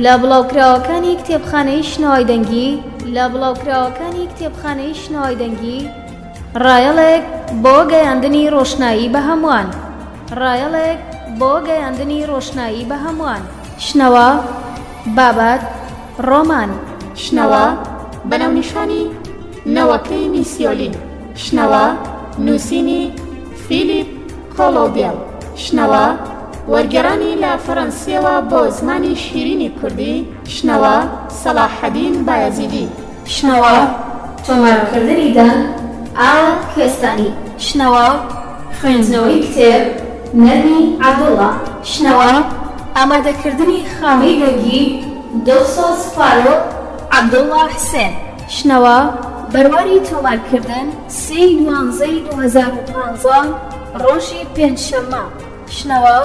لە بڵاوکراوەکانی کتێبخانەی شنەوای دەنگی لە بڵاوکراوەکانی کتێبخانەی شنەوای دەنگی ڕایەڵێک بۆ گەیاندنی ڕۆشنایی بە هەمووان ڕایەڵێک بۆ گەیاندنی ڕۆشنایی بە هەمووان شنەوە بابەت ڕۆمان شنەوە بەناونیشانی نەوەکەی میسیۆلین شنەوە نووسینی فیلیپ کۆلۆدێل شنەوە وەرگێڕانی لە فەڕەنسیەوە بۆ زمانی شیرینی کوردی شنەوە سەلاحەدین بایەزیدی شنەوە تۆمارکردنی دەنگ ئاوا کوێستانی شنەوە خوێندنەوەی کتێب نەرمی عەبدوڵڵا شنەوە ئامادەکردنی خامەی دەنگی دڵسۆز فاروق عەبدوڵڵا حسێن شنەوە بەرواری تۆمارکردن 3/12/2015 ڕۆژی پێنجشەممە شنەوە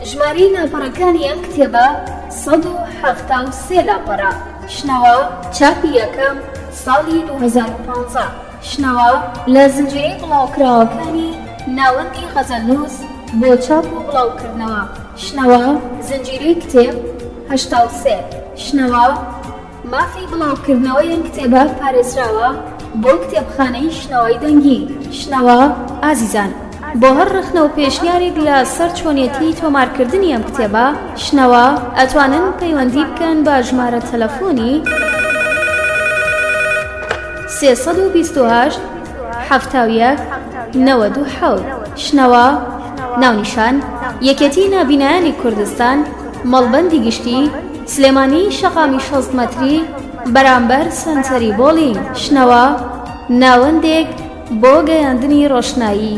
ژماری لاپەڕەکانی ئەم کتێبە 173 لاپەڕە شنەوە چاپی یەکەم ساڵی 2015 شنەوە لە زنجیرەی بڵاوکراوەکانی ناوەندی غەزەلنووس بۆ چاپ و بڵاوکردنەوە شنەوە زنجیرەی کتێب 83 شنەوە مافی بڵاوکردنەوەی ئەم کتێبە پارێزراوە بۆ کتێبخانەی شنەوای دەنگی شنەوە ئازیزان بۆ هەر ڕخنە و پێشنیارێک لە سەر چۆنیەتی تۆمارکردنی ئەم کتێبە شنەوە ئەتوانن پەیوەندی بکەن بە ژمارە تەلەفۆنی 328 71 97 شنەوە ناونیشان یەکێتی نابینایانی کوردستان مەڵبەندی گشتی سلێمانی شەقامی 6 مەتری بەرامبەر سەنتەری بۆڵین شنەوە ناوەندێک بۆ گەیاندنی ڕۆشنایی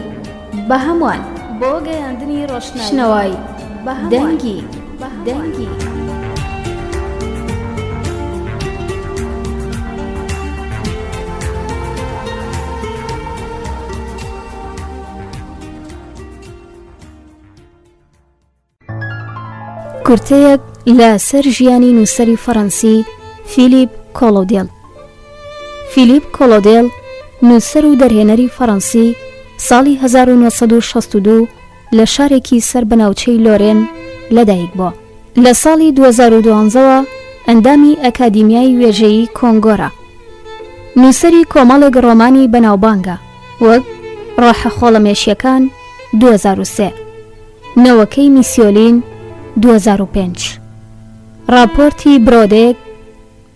بە هەمووان بۆ گەیاندنی ڕۆشنایی شنەوای دەنگی دەنگی کورتەیەک لە سەر ژیانی نووسەری فەڕەنسی فیلیپ کۆلۆدێل فیلیپ کۆلۆدێل نووسەر و دەرهێنەری فەڕەنسی ساڵی 1962 لە شارێکی سەر بەناوچەی لۆرێن لەدایک بووە لە ساڵی 2012ەوە ئەندامی ئەکادیمیای وێژەیی کۆنگۆرە نووسەری کۆمەڵێک ڕۆمانی بەناوبانگە وەک ڕۆحەخۆڵەمێشیەکان 2003 نەوەکەی میسیۆلین 2005 راپۆرتی برۆدێک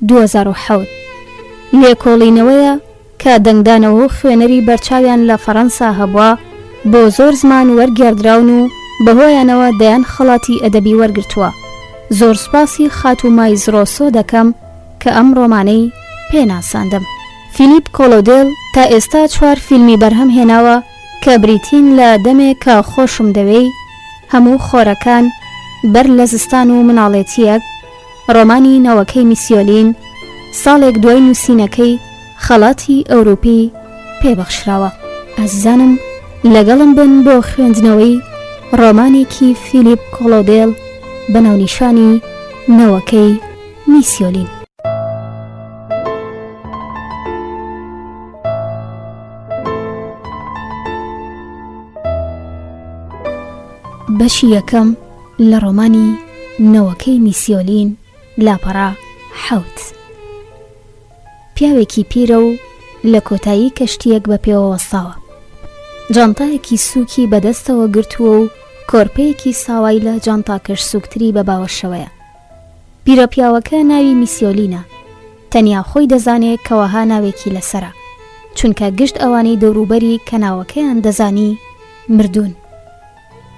2007 لێکۆڵینەوەیە کە دەنگدانەوە و خوێنەری بەرچاویان لە فەڕەنسا هەبووە بۆ زۆر زمان وەرگێڕدراون و بەهۆیانەوە دەیان خەڵاتی ئەدەبی وەرگرتووە زۆر سوپاسی خاتومای زڕۆسۆ دەکەم کە ئەم ڕۆمانەی پێناساندم فیلیپ کۆلۆدێل تا ئێستا 4 فیلمی بەرهەم هێناوە کە بریتین لە دەمێک کە خۆشم دەوێی هەموو خۆرەکان بەر لە زستان و مناڵێتیەک ڕۆمانی نەوەکەی میسیۆلین ساڵێک دوای نووسینەکەی خەڵاتی ئەوروپی پێبەخشراوە ئازیزانم لەگەڵم بن بۆ خوێندنەوەی ڕۆمانێکی فیلیپ کۆلۆدێل بە ناونیشانی نەوەکەی میسیۆلین بەشی یەکەم لە ڕۆمانی نەوەکەی میسیۆلین لاپەڕە 7 پیاوێکی پیرە و لە کۆتایی کەشتیەک بە پێوە وەستاوە جانتایەکی سووکی بەدەستەوە گرتووە و کۆرپەیەکی ساوای لە جانتاکەش سووکتری بە باوەشەوەیە پیرە پیاوەکە ناوی میسیۆلینە تەنیا خۆی دەزانێت کەوەها ناوێکی لەسرە چونکە گشت ئەوانەی دەوروبەری کە ناوەکەیان دەزانی مردوون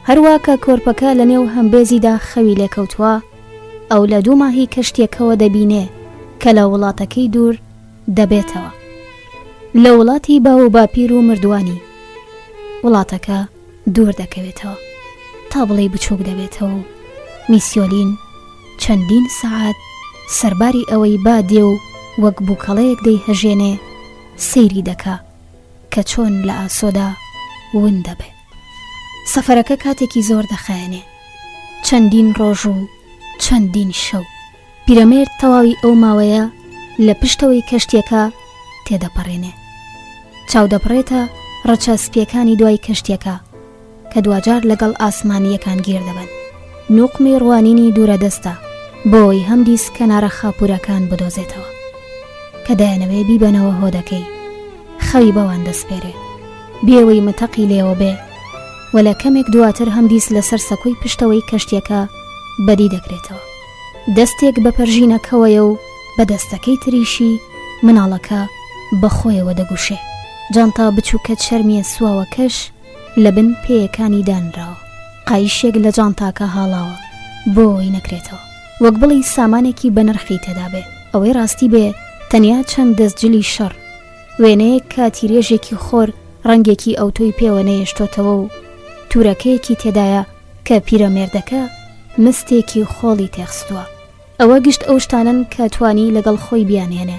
هەروە کە کۆرپەکە لە نێو هەمبێزیدا خەوی لێکەوتووە ئەو لە 2 ماهی کەشتێکەوە دەبینێ کە لە وڵاتەکەی دوور دەبێتەوە لە وڵاتی باو و باپیر و مردوانی وڵاتەکە دوور دەکەوێتەوە تا بڵێ بچووک دەبێتەوە و میسیۆلین چەندین سەعات سەرباری ئەوەی با دێ و وەک بووکەڵەیەک دەیهەژێنێ سەیری دەکا کە چۆن لە ئاسۆدا ون دەبێت سەفەرەکە کاتێکی زۆر دەخایەنێ چەندین ڕۆژ و چەندین شەو پیرەمێرد تەواوی ئەو ماوەیە لە پشتەوەی کەشتیەکە تێدەپەڕێنێ چاودەپڕێتە ڕەچەسپیەکانی دوای کەشتیەکە کە دوجار لەگەڵ ئاسمانیەکان گیر دەبن نوقمی ڕوانینی دوورە دەستە بۆی هەم دیس کەنارە خاپورەکان بدۆزێتەوە کە دایانەوێ بیبەنەوە هۆدەکەی خەوی بەوان دەسپێرێ بێەوەی متەقی لێەوە بێ و لە کەمێک دواتر هەم دیس لەسەر سەکۆی پشتەوەی کەشتیەکە بەدی دەکرێتەوە دەستێک بە پەرژینەکەوەیە و بە دەستەکەی تریشی مناڵەکە بەخۆیەوە دەگوشێ جانتا بچووکە چەرمیە سواوەکەش لە بن پێیەکانی دانراوە قایشێک لە جانتاکە هاڵاوە بۆی نەکرێتەوە وەک بڵی سامانێکی بەنرخی تێدا بێ ئەوەی ڕاستی بێ تەنیا چەند دەستجلی شەڕ وێنەیەک کاتی رێژێکی خۆر ڕەنگێکی ئەوتۆی پێوە نەیەشتۆتەوە و تورەکەیەکی تێدایە کە پیرەمێردەکە مستێکی خۆڵی تێخستووە ئەوە گشت ئەو شتانن کە توانی لەگەڵ خۆی بیانێنێ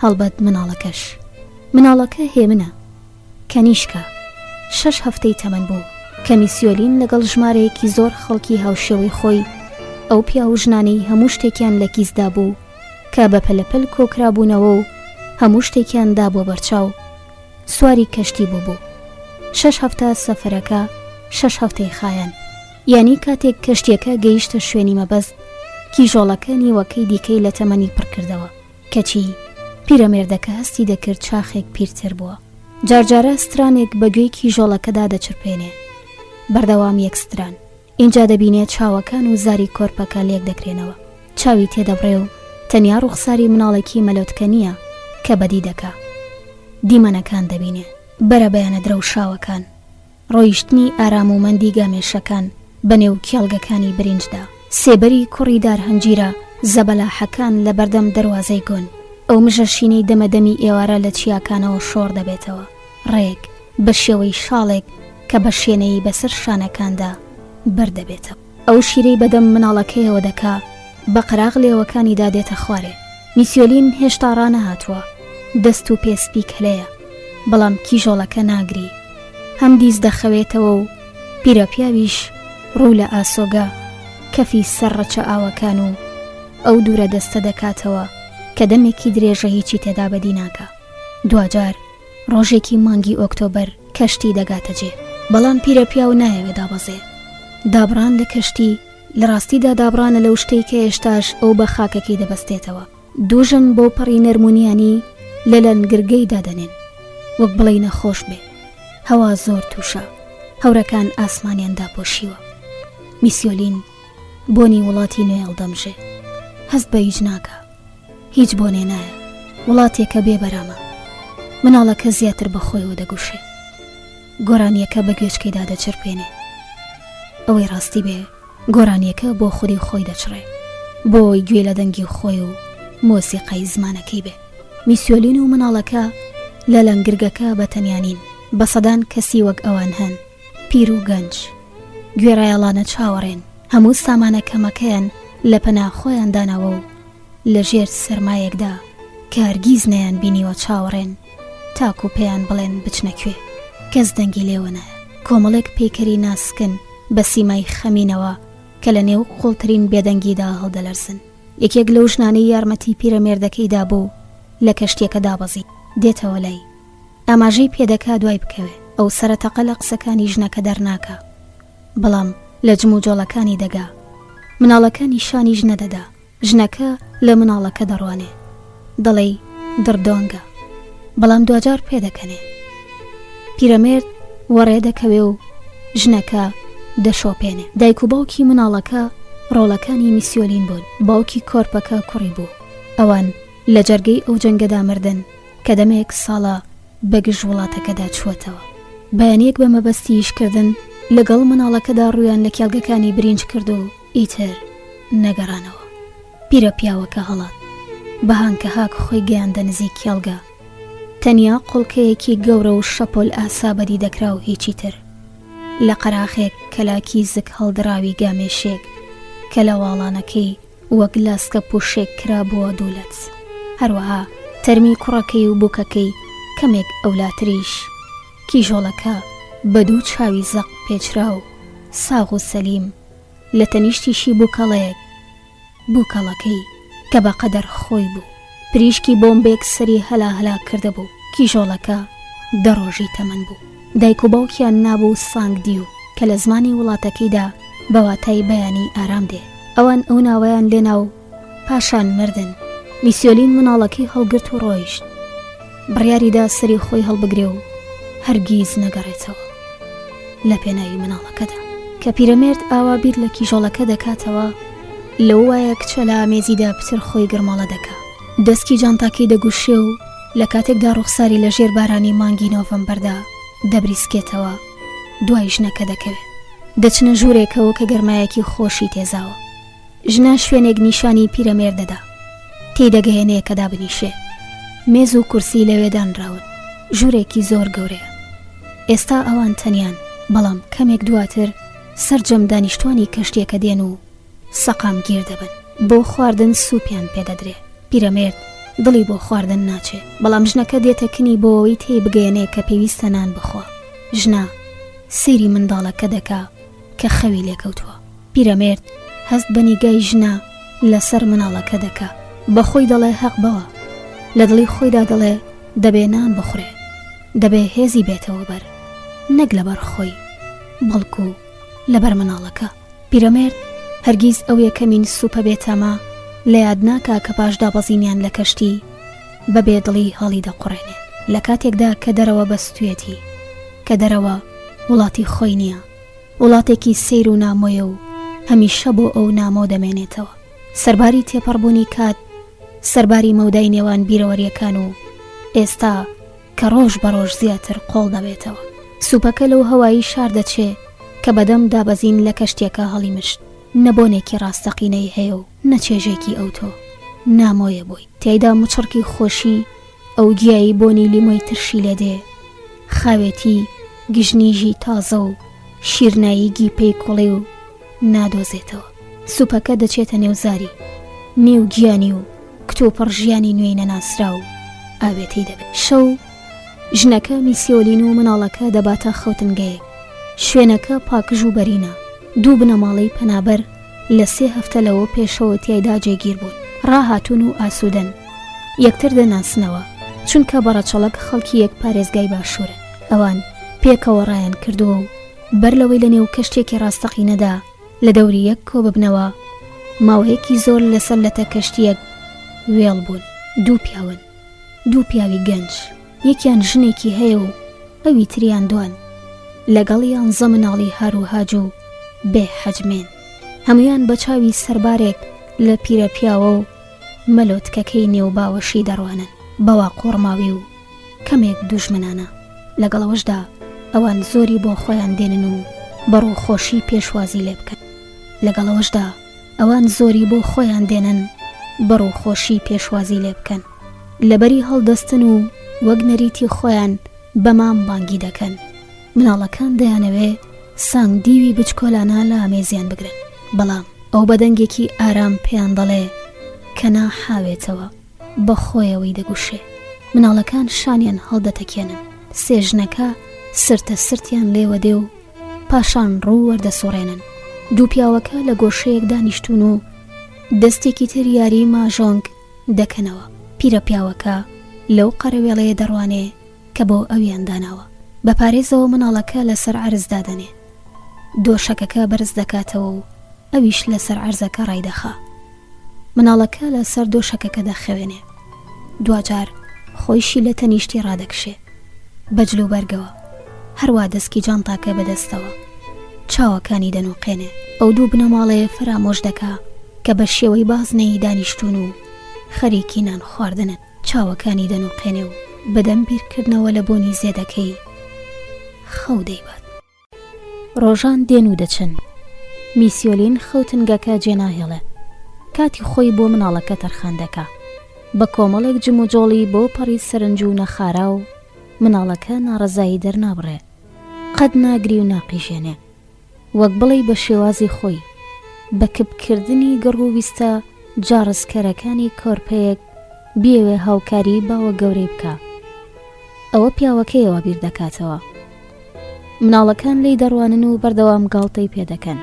هەڵبەت مناڵەکە هێمنە کەنیشکە 6 هەفتەی تەمەن بوو کە میسیۆلین لەگەڵ ژمارەیەکی زۆر خەڵکی هاوشێوەی خۆی ئەو پیا و ژنانەی هەموو شتێکیان لە کیسدا بوو کە بە پەلەپەل کۆکرابوونەوە و هەموو شتێکیان دا بۆ بەرچاو سواری کەشتی بوو 6 هەفتە سەفەرەکە 6 هەفتەی خایەن یعنی کاتێک کەشتیەکە گەیشتە شوێنی مەبەست کیژۆڵەکە نیوەکەی دیکەی لە تەمەنی پڕ کردەوە کەچی پیرەمێردەکە هەستی دەکرد چاخێک پیرتر بووە جارجارە سترانێک بەگوێی کیژۆڵەکەدا دەچرپێنێ بەردەوام یەک ستران اینجا دەبینێت چاوەکان و زاری کۆرپەکە لێک دەکرێنەوە چاوی تێدەبڕێ و تەنیا ڕوخساری مناڵێکی مەلۆتکە نییە کە بەدی دەکا دیمەنەکان دەبینێ بەرە بەیانە درەوشاوەکان ڕۆیشتنی ئارام و مەندی گامێشەکان بەنێو کێڵگەکانی برنجدا سێبەری کوڕیدار هەنجیرە زەبەلاحەکان لە بەردەم دەروازەی گۆن ئەو مژەشینەی دەمەدەمی ئێوارە لە چیاکانەوە شۆڕ دەبێتەوە ڕێک بە شێوەی شاڵێک کە بە شوێنەی بەسەر شانەکاندا بەردەبێتەوە ئەو شیرەی بەدەم مناڵەکەیەوە دەکا بە قەراغ لێوەکانیدا دێتە خوارێ میسیۆلین هێشتا ڕانەهاتووە دەست و پێسپی کلەیە بەڵام کیژۆڵەکە ناگری هەم دیز دەخەوێتەوە و پیرەپیاویش ڕوو لە ئاسۆگا کەفی سەرڕەچە ئاوەکان و ئەو دوورە دەستە دەکاتەوە کە دەمێکی درێژە هیچی تێدا بەدی ناکە دوجار ڕۆژێکی مانگی ئۆکتۆبەر کەشتی دەگاتە جێ بەڵام پیرەپیاو نایەوێ دابەزێ دابڕان لە کەشتی لە ڕاستیدا دابڕانە لەو شتەی کە هێشتاش ئەو بە خاکەکەی دەبەستێتەوە دوژن بۆ پەڕی نەرمونیانی لە لەنگرگەی دادەنێن وەک بڵێ نەخۆش بێ هەوا زۆر تووشە هەورەکان ئاسمانیان داپۆشیوە میسیۆلین بۆنی وڵاتی نوێ هەڵدەمژێ هەست بە هیچ ناکە هیچ بۆنێ نایە وڵاتێکە بێبەرامە مناڵەکە زیاتر بەخۆیەوە دەگوشێ گۆرانیەکە بە گوێچکەیدا دەچرپێنێ ئەوەی ڕاستی بێ گۆرانیەکە بۆ خودی خۆی دەچڕێ بۆی گوێ لە دەنگی خۆی و مۆسیقای زمانەکەی بێ میسیۆلین و مناڵەکە لە لەنگرگەکە بەتەنیانین بە سەدان کەسی وەک ئەوان هەن پیر و گەنج گوێڕایەڵانە چاوەڕێن هەموو سامانەکەمەکەیان لە پەناخۆیان داناوە و لە ژێر سەرمایەکدا کە هەرگیز نەیان بینیوە چاوەڕێن تاکو پێیان بڵێن بچنەکوێ کەس دەنگی لێوە نایە کۆمەڵێک پێکەری ناسکن بە سیمای خەمینەوە کە لە نێو قوڵترین بێدەنگیدا هەڵدەلەرزن یەکێک لەو ژنانەی یارمەتی پیرەمێردەکەیدا بوو لە کەشتیەکە دابەزی دێتەوە لای ئاماژەی پێدەکا دوای بکەوێ ئەو سەرەتەقە لە قسەکانی ژنەکە دەرناکە بەڵام لە جموجۆڵەکانی دەگا مناڵەکانی شانی ژنە دەدا ژنەکە لە مناڵەکە دەڕوانێ دەڵێ دڕدۆنگە بەڵام دوجار پێدەکەنێ پیرەمێرد وەڕێ دەکەوێ و ژنەکە دەشۆپێنێ دایک و باوکی مناڵەکە ڕۆڵەکانی میسیۆلین بوون باوکی کۆرپەکە کوڕی بوو ئەوان لە جەرگەی ئەو جەنگەدا مردن کە دەمێک ساڵە بەگژ وڵاتەکەدا چووەتەوە بەیانیەک بە مەبەستی ئیشکردن لەگەڵ مناڵەکەدا ڕویان لە کێڵگەکانی برنج کرد و ئیتر نەگەڕانەوە پیرە پیاوەکە هەڵات بەهانکە هاک خۆی گەیاندە نزیک کێڵگە تەنیا قوڵکەیەکی گەورە و شەپۆل ئاسا بەدی دەکرا و هیچی تر لە قەراخێک کەلاکی زک هەڵدراوی گامێشێک کە لە واڵانەکەی وەک لاسکە پوشێک کرا بووە دوولەت هەروەها تەرمی کوڕەکەی و بووکەکەی کەمێک ئەولاتریش کیژۆڵەکە بە دوو چاوی زەق پێچرا و ساغ و سەلیم لە تەنیشتیشی بووکەڵەکەی کە بە قەدەر خۆی بوو پریشکی بۆمبێک سەری هەلا هەلا کرده بوو کیژۆڵەکە 10 ڕۆژی تەمەن بوو دایک و باوکیان نابوو سانگ دی و کە لە زمانی وڵاتەکەیدا بەواتای بەیانی ئارام دێ ئەوان ئەو ناوەیان لێناو پاشان مردن. میسیۆلین مناڵەکەی هەڵگرت و ڕۆیشت، بڕیاریدا سەری خۆی هەڵبگرێ و هەرگیز نەگەڕێتەوە لە پێناوی مناڵەکەدا. کە پیرەمێرد ئاوا بیر لە کیژۆڵەکە دەکاتەوە، لەو وایە کچە لە ئامێزیدا پتر خۆی گرمەڵە دەکا. دەستکی جانتاکەی دەگوشێ و لە کاتێکدا ڕوخساری لە ژێر بارانی مانگی نۆڤەمبەردا دەبریسکێتەوە، دوای ژنەکە دەکەوێت. دەچنە ژوورێکەوە کە گەرمایەکی خۆشی تێزاوە. ژنە شوێنێک نیشانی پیرەمێردەدا، تێدەگەیەنێ کە دابنیشێ. مێز و کورسی لەوێدانراون، ژوورێکی زۆر گەورەیە. ئێستا ئەوان تەنیان، بەڵام کەمێک دواتر سەرجەم دانیشتوانی کەشتێکە دێن و سەقام گیر دەبن. بۆ خواردن سوپیان پێدەدرێ. پیرەمێرد دڵی بۆ خواردن ناچێ، بەڵام ژنەکە دێتە کنی بۆ ئەوەی تێی بگەێنێ کە پێویستە نان بخوا. ژنە سەیری منداڵەکە دەکا کە خەوی لێکەوتووە. پیرەمێرد هەست بە نیگای ژنە لەسەر مناڵەکە دەکا، بەخۆی دەڵێ حەق بەوە، لە دڵی خۆیدا دەڵێ دەبێ نان بخورێ، دەبێ هێزی بێتەوە بەر، نەک لەبەر خۆی بەڵکو لەبەر مناڵەکە. پیرەمێرد هەرگیز ئەو یەکەمین سوپە بێتەمە لە یاد ناکا کە پاش دابەزینیان لە کەشتی بە بێدڵی هەڵی دەقوڕێنێ لە کاتێکدا کە دەرەوە بەستوێتی، کە دەرەوە وڵاتی خۆی نییە، وڵاتێکی سیر و نامۆیە و هەمیشە بۆ ئەو نامۆ دەمێنێتەوە. سەرباری تێپەڕبوونی کات، سەرباری مەودای نێوان بیرەوەریەکان و ئێستا کە ڕۆژ بە ڕۆژ زیاتر قۆڵ دەبێتەوە. سوپەکە لەو هەوایی شار دەچێ کە بەدەم دابەزین لە کەشتێکە هەڵی مشت. نەبۆنێکی ڕاستەقینەی هەیە و نەچێژێکی ئەوتۆ، نامۆیە بووی. تیایدا موچڕکی خۆشی ئەو گیایی بۆنی لیمۆی ترشی لێدێ، خاوێتی گژنیژی تازە و شیرناییگی پێی کوڵێ و نادۆزێتەوە. سوپەکە دەچێتە نێوزاری، نێو گیانی و کتۆپڕ ژیانی نوێی نەناسرا و ئاوێتی دەبێت. شەو ژنەکە میسیۆلین و مناڵەکە دەباتە خەوتنگەیەک. شوێنەکە پاکژ و بەرینە. دوو بنەماڵەی پەنابەر لە 3 هەفتە لەوە پێشەوە تیایدا جێگیر بوون، ڕاهاتون و ئاسوودەن، یەکتر دەناسنەوە، چونکە بەڕەچەڵک خەڵکی یەک پارێزگای باشوورن. ئەوان پێکەوە ڕایان کردووە و بەر لەوەی لە نێو کەشتێکی ڕاستەقینەدا لە دەوری یەک کۆ ببنەوە، ماوەیەکی زۆر لەسەر لەتە کەشتیەک وێڵ بوون. دوو پیاون، دوو پیاوی گەنج، یەکیان ژنێکی هەیە و ئەوی تریان دوان، لەگەڵیان زە مناڵی هاروهاج و بێ حەجمێن، هەمویان بە چاوی سەربارێک لە پیرە پیاوە و مەلۆتکەکەی نێو باوەشی دەڕوانن، بەوا قۆڕماوی و کەمێک دوژمنانە. لەگەڵەوەشدا ئەوان زۆری بۆ خۆیان دێنن و بەڕووخۆشی پێشوازی لێ بکەن. لەگەڵەوەشدا ئەوان زۆری بۆ خۆیان دێنن بەڕووخۆشی پێشوازی لێ بکەن. لەبەری هەڵدەستن و وەک نەریتی خۆیان بەمام بانگی دەکەن. مناڵەکان دەیانەوێ سانگ دیوی بچکۆلانە لە ئامێزیان بگرن، بەڵام ئەو بەدەنگێکی ئارام پێیان دەڵێ کە ناحاوێتەوە، بە خۆیەوەی دەگوشێ. مناڵەکان شانیان هەڵدەتەکێنن، سێژنەکە سرتە سرتیان لێوە دێ و پاشان ڕوو وەردەسوڕێنن. دوو پیاوەکە لە گۆشەیەک دانیشتون و دەستێکی تر یاری ماژۆنگ دەکەنەوە. پیرە پیاوەکە لەو قەرەوێڵەیە دەڕوانێ کە بۆ ئەویان داناوە. بە پارێزەوە مناڵەکە لەسەر عەرز دادەنێ، دۆشەکەکە بەرز دەکاتەوە و ئەویش لەسەر عەرزەکە ڕایدەخا. مناڵەکە لەسەر دۆشەکەکە دەخەوێنێ، دوجار خۆیشی لە تەنیشتی ڕادەکشێ بەجلو بەرگەوە، هەروە دەستکی جانتاکە بەدەستەوە، چاوەکانی دەنووقێنێ. ئەو دوو بنەماڵەیە فرامۆش دەکا کە بە شێوەی بازنەی دانیشتون و خەریکی نان خواردنن، چاوەکانی دەنووقێنێ و بەدەم بیرکردنەوە لە بۆنی زێدەکەی خەو دەیبات. ڕۆژان دێن و دەچن. میسیۆلین خەوتنگەکە جێناهێڵێ، کاتی خۆی بۆ مناڵەکە تەرخان دەکا، بە کۆمەڵێک جموجۆڵی بۆ پەڕی سەرنج و نەخارا و مناڵەکە ناڕەزایی دەرنابڕێ، قەت ناگری و ناقیژێنێ، وەک بڵێ بە شێوازی خۆی بە کبکردنی گەڕوویستە جارسکەرەکانی کۆرپەیەک بیەوێ هاوکاری باوە گەورەی بکە. ئەوە پیاوەکەیەوە بیر دەکاتەوە. مناڵەکان لی دەڕوانن و بەردەوام گاڵتەی پێدەکەن،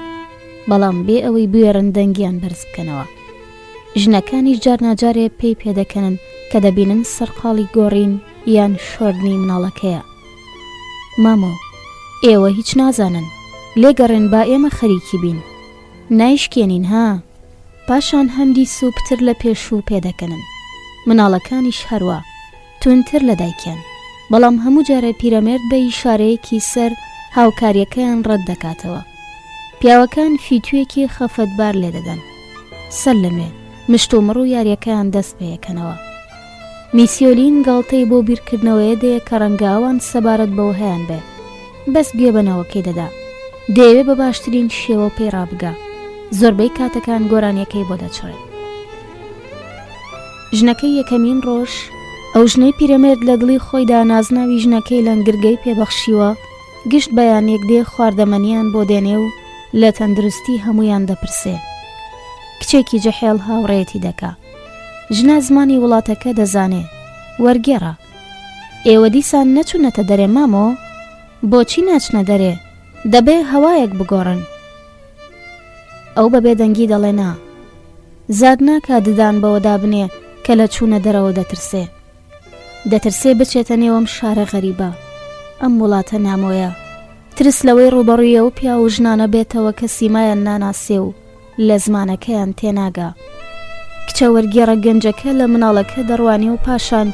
بەڵام بێ ئەوەی بوێرن دەنگیان بەرز بکەنەوە. ژنەکانیش جارناجارێ پێی پێدەکەنن کە دەبینن سەرقاڵی گۆڕین یان شۆردنی مناڵەکەیە. مامۆ، ئێوە هیچ نازانن، لێگەڕێن با ئێمە خەریکی بین، نایشکێنین ها. پاشان هەندی سووپتر لە پێشوو پێدەکەنن. مناڵەکانیش هەروە تونتر لە دایکیان، بەڵام هەموو جارە پیرەمێرد بە ئیشارەیەکی سەر هاوکاریەکەیان ڕەت دەکاتەوە. پیاوەکان فیتوێکی خەفەتبار لێدەدەن، سەر لەمێ مشتومڕ و یاریەکەیان دەست پێیەکەنەوە. میسیۆلین گاڵتەی بۆ بیرکردنەوەیە دەیە کە ڕەنگاوان سەبارەت بەوە هەیان بێ، بەس گوێ بەنەوەکەی دەدا، دەیەوێ بە باشترین شێوە پێی ڕابگا، زۆربەی کاتەکان گۆرانیەکەی بۆ دەچڕێت. ژنەکەی یەکەمین ڕۆژ ئەو ژنەی پیرەمێرد لە دڵی خۆیدا نازناوی ژنەکەی لەنگرگەی پێبەخشیوە، گشت بەیان یەکدێ خواردەمەنیان بۆ دێنێ و لە تەندروستی هەمویان دەپرسێ. کچێکی جەحێڵ هاوڕێتی دەکا، ژنە زمانی وڵاتەکە دەزانێ، وەرگێڕە. ئێوە دیسان نەچوونەتە دەرێ مامۆ؟ بۆچی ناچنە دەرێ؟ دەبێ هەوایەک بگۆڕن. ئەو بەبێ دەنگی دەڵێ نا، زاد ناکا ددان بەوەدا بنێ کە لە چوونە دەرەوە دەترسێ بچێتە نێوەم شارە غەریبە، ئەم وڵاتە نامۆیە، ترس لەوەی ڕوبەڕوویە و پیا و ژنانە بێتەوە کە سیمایان ناناسێ و لە زمانەکەیان تێناگا. کچە وەرگێڕە گەنجەکە لە مناڵەکە دەڕوانی و پاشان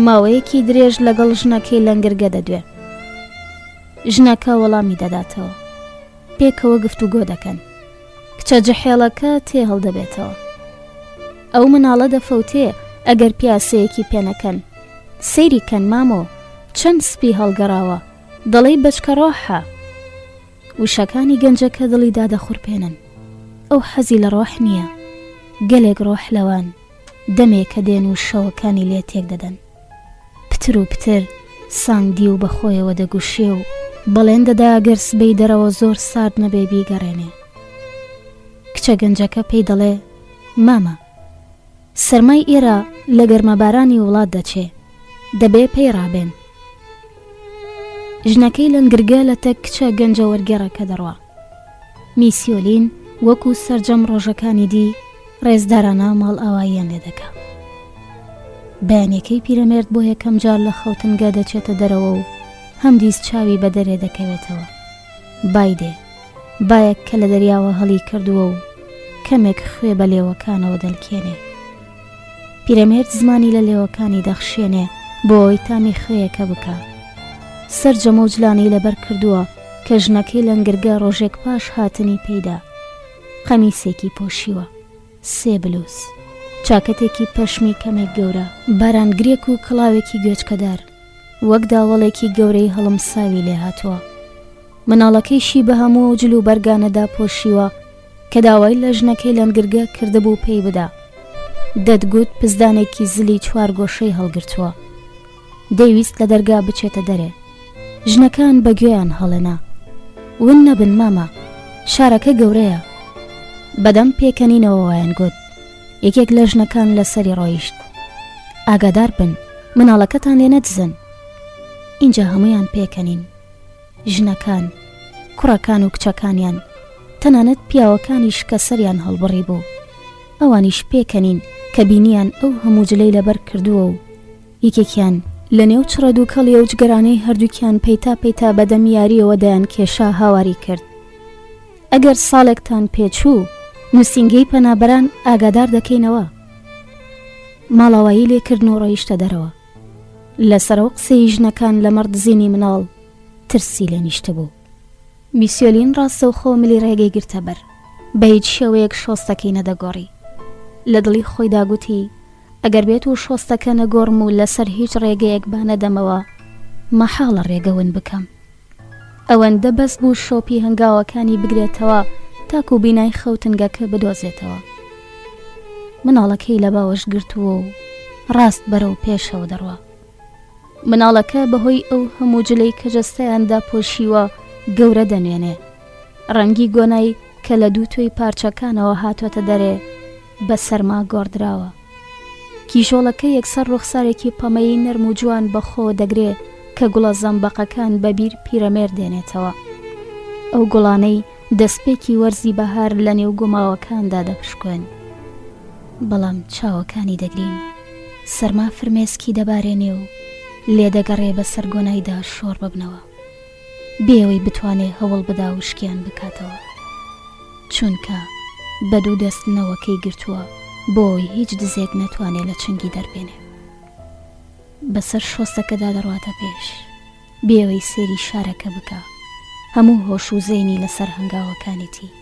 ماوەیەکی درێژ لەگەڵ ژنەکەی لەنگرگە دەدوێ. ژنەکە وەڵامی دەداتەوە، پێکەوە گفتوگۆ دەکەن. کچە جەحێڵەکە تێ هەڵدەبێتەوە. ئەو مناڵە دەفەوتێ ئەگەر پیاسەیەکی پێنەکەن. سەیری کەن مامۆ، چەند سپی هەڵگەڕاوە، دەڵێی بەچکە ڕۆحە. وشەکانی گەنجەکە دڵیدا دەخورپێنن. ئەو حەزی لە ڕۆح نییە، گەلێک ڕۆح لەوان دەمێکە دێن و شەوەکانی لێ تێک دەدەن. پتر و پتر سانگدی و بەخۆیەوە دەگوشێ و بەڵێن دەدا گەر سبەی دەرەوە زۆر سارد نەبێ بیگەڕێنێ. کچە گەنجەکە پێی دەڵێ مامە، سەرمای ئێرە لە گەرمەبارانی وڵات دەچێ، دەبێ پێی ڕابێن. ژنەکەی لەنگرگە لە تەک کچە گەنجە وەرگێڕەکە دەڕوا. میسیۆلین وەکو سەرجەم ڕۆژەکانی دی ڕێزدارانە ماڵ ئاواییان لێ دەکا. بەیانەکەی پیرەمێرد بۆ یەکەم جار لە خەوتنگە دەچێتە دەرەوە و هەم دیست چاوی بە دەرێ دەکەوێتەوە. بایدێ بایەک کە لە دەریاوە هەڵی کردووە و کەمێک خوێ بە لێوەکانەوە دەلکێنێ. پیرەمێرد زمانی لە لێوەکانی دەخشێنێ بۆ ئەوی تامی خوێیەکە بکە. سەرجەمە و جلانەی لەبەر کردووە کە ژنەکەی لەنگرگە ڕۆژێک پاش هاتنی پێیدا. قەمیسێکی پۆشیوە، 3 بلوز، چاکەتێکی پەشمی کەمێک گەورە، بارانگرێک و کڵاوێکی گوێچکەدار، وەک داوەڵێکی گەورەی هەڵمساوی لێ هاتووە. مناڵەکەیشی بە هەموو جلو بەرگانەدا پۆشیوە کە داوای لە ژنەکەی لەنگرگە کردبوو پێی بدا. دەتگوت پزدانێکی زلی 4 گۆشەی هەڵگرتووە. دەیویست لە دەرگا بچێتە دەرێ. ژنەکان بەگوێیان هەڵێنا، ون نەبن مامە، شارەکە گەورەیە. بەدەم پێکەنینەوە وایان گوت. یەکێک لە ژنەکان لەسەری ڕۆیشت. ئاگادار بن، مناڵەکەتان لێ نەدزن. اینجا هەمویان پێکەنین، ژنەکان، کوڕەکان و کچەکانیان، تەنانەت پیاوەکانیش کە سەریان هەڵبڕی بوو. ئەوانیش پێکەنین کە بینیان ئەو هەموو جلەی لەبەر کردووە و یەکێکیان لە نێو چڕە دووکەڵی ئەو جگەرانەی هەردووکیان پەیتا بەدەم یاریەوە دەیان کێشا هاواری کرد. ئەگەر ساڵێکتان پێچوو نووسینگەی پەنابەران ئاگادار دەکەینەوە. ماڵاوایی لێکردن و ڕۆیشتە دەرەوە. لەسەرەوە قسەی ژنەکان لە مەردزینی مناڵ ترسی لێ نیشتە بوو. میسیۆلین ڕاستەوخۆ ملی ڕێگەی گرتە بەر، بە هیچ شێوەیەک شۆستەکەی نەدەگۆڕی. لە دڵی خۆی داگوتی ئەگەر بێت و شۆستەکە نەگۆڕم و لەسەر هیچ ڕێگەیەک بانەدەمەوە مەحاڵە ڕێگەون بکەم. ئەوەندە بەس بوو شۆپی هەنگاوەکانی بگرێتەوە تاکو بینای خەوتنگەکە بدۆزێتەوە. مناڵەکەی لە باوەش گرتووە و ڕاست بەرەو پێشەوە دەڕوا. مناڵەکە بەهۆی ئەو هەموو جلەی کە جەستەیاندا پۆشیوە گەورە دەنوێنێ. ڕەنگی گۆنای کە لە دوو توێی پارچەکانەوە هاتوۆتە دەرێ بە سەرما گۆڕدراوە. کیژۆڵەکە یەکسەر ڕوخسارێکی پەمەی نەرم و جوان بەخۆ دەگرێ کە گوڵە زەمبەقەکان بەبیر پیرەمێر دێنێتەوە. ئەو گوڵانەی دەستپێکی وەرزی بەهار لە نێو گوماوەکاندا دەپشکوێن. بەڵام چاوەکانی دەگرین، سەرما فرمێسکی دەبارێنێ و لێ دەگەڕێ بە سەرگۆنایدا شۆڕ ببنەوە، بێەوەی بتوانێ هەوڵ بدا و شکیان بکاتەوە. چونکە بە دوو دەستنەوەکەی گرتووە بۆی هیچ دزێک نەتوانێت لە چنگی دەربێنێ. بەسەر شۆستەکەدا دەڕواتە پێش بێوەی سێری شارەکە بکە، هەموو هۆش و زەینی لەسەر هەنگاوەکانێتی.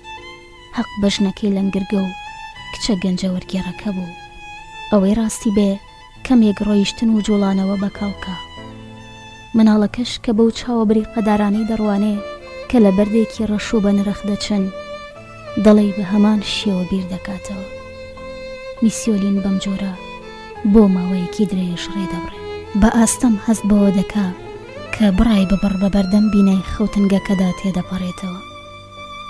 حەق بەژنەکەی لەنگرگە و کچە گەنجە وەرگێڕەکە بوو. ئەوەی ڕاستی بێ کەمێک ڕۆیشتن و جوڵانەوە بەکاڵکە. مناڵەکەش کە بەو چاوەبری قەدارانەی دەڕوانێ کە لە بەردێکی ڕەش و بە نرخ دەچن دەڵێ بە هەمان شێوە بیر دەکاتەوە. میسیۆلین بەم جۆرە بۆ ماوەیەکی درێژ ڕێدەبڕێ. بە ئاستەم هەست بەوە دەکا کە بڕای ببڕ بە بەردەم بینای خەوتنگەکەدا تێدەپەڕێتەوە.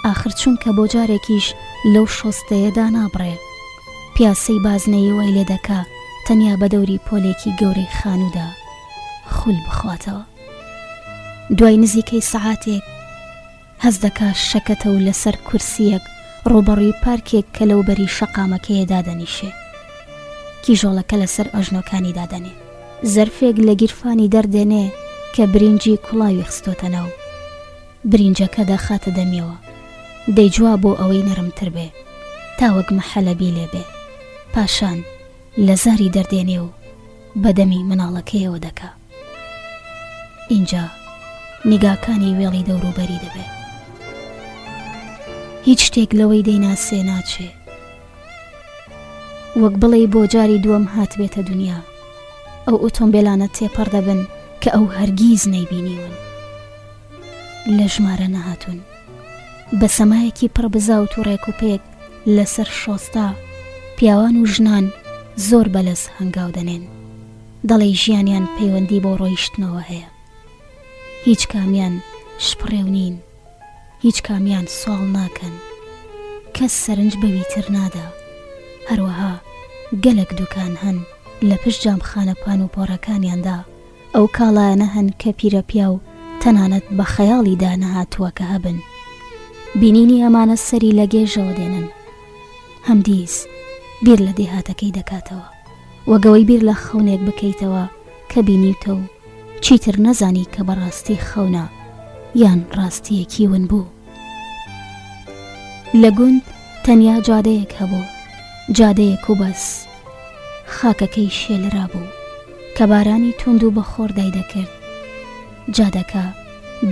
ئاخر چونکە بۆ جارێکیش لەو شۆستەیەدا نابڕێ، پیاسەی بازنەی وای لێ دەکا تەنیا بە دەوری پۆلێکی گەورەی خانوودا خول بخواتەوە. دوای نزیکەی سەعاتێک هەز دەکا شەکەتە و لەسەر کورسیەک ڕوبەڕووی پارکێک کە لەو بەری شەقامەکەیە دادەنیشێ. کیژۆڵەکە لەسەر ئەژنۆکانی دادەنێ. زەرفێک لە گیرفانی دەردێنێ کە برینجی کوڵاوی خستۆتە ناو. برینجەکە دەخاتە دەمیەوە، دەیجوا بۆ ئەوەی نەرمتر بێ تاوەک مەحەلەبی لێ بێ. پاشان لە زاری دەردێنێ و بەدەمی مناڵەکەیەوە دەکا. اینجا نیگاکانی وێڵی دەوروبەری دەبێ. هیچ شتێک لەوەی دەیناسێ ناچێ، وەک بڵێ بۆ جاری دووەم هات بێتە دنیا. ئەو ئۆتۆمبیلانە تێپەڕ دەبن کە ئەو هەرگیز نەیبینیون. لە ژمارە نەهاتون بە سەمایەکی پڕ بزاوت و ڕێکوپێک لەسەر شۆستا پیاوان و ژنان زۆر بەلەس هەنگاو دەنێن. دەڵێ ژیانیان پەیوەندی بۆ ڕۆیشتنەوە هەیە. هیچ کامیان شپڕێو نین، هیچ کامیان سوال ناکەن، کەس سەرنج بەوی تر نادا. هەروەها گەلێک دوکان هەن لە پشت جامخانە پان و پۆڕەکانیاندا ئەو کاڵایانە هەن کە پیرە پیا و تەنانەت بە خەیاڵیدا نەهاتووە کە هەبن. بینینی ئەمانە سەری لە گێژەوە دێنن. هەمدیز بیر لە دێهاتەکەی دەکاتەوە، وەگەوەی بیر لە خەونێک بکەیتەوە کە بینیوتە و چیتر نەزانی کە بەڕاستی خەونە یان ڕاستیەکی ون بوو. لە گوند تەنیا جادەیەک هەبوو، جادەیەک و بەس. خاکەکەی شێلرا بوو کە بارانی توند و بەخۆر دای دەکرد. جادەکە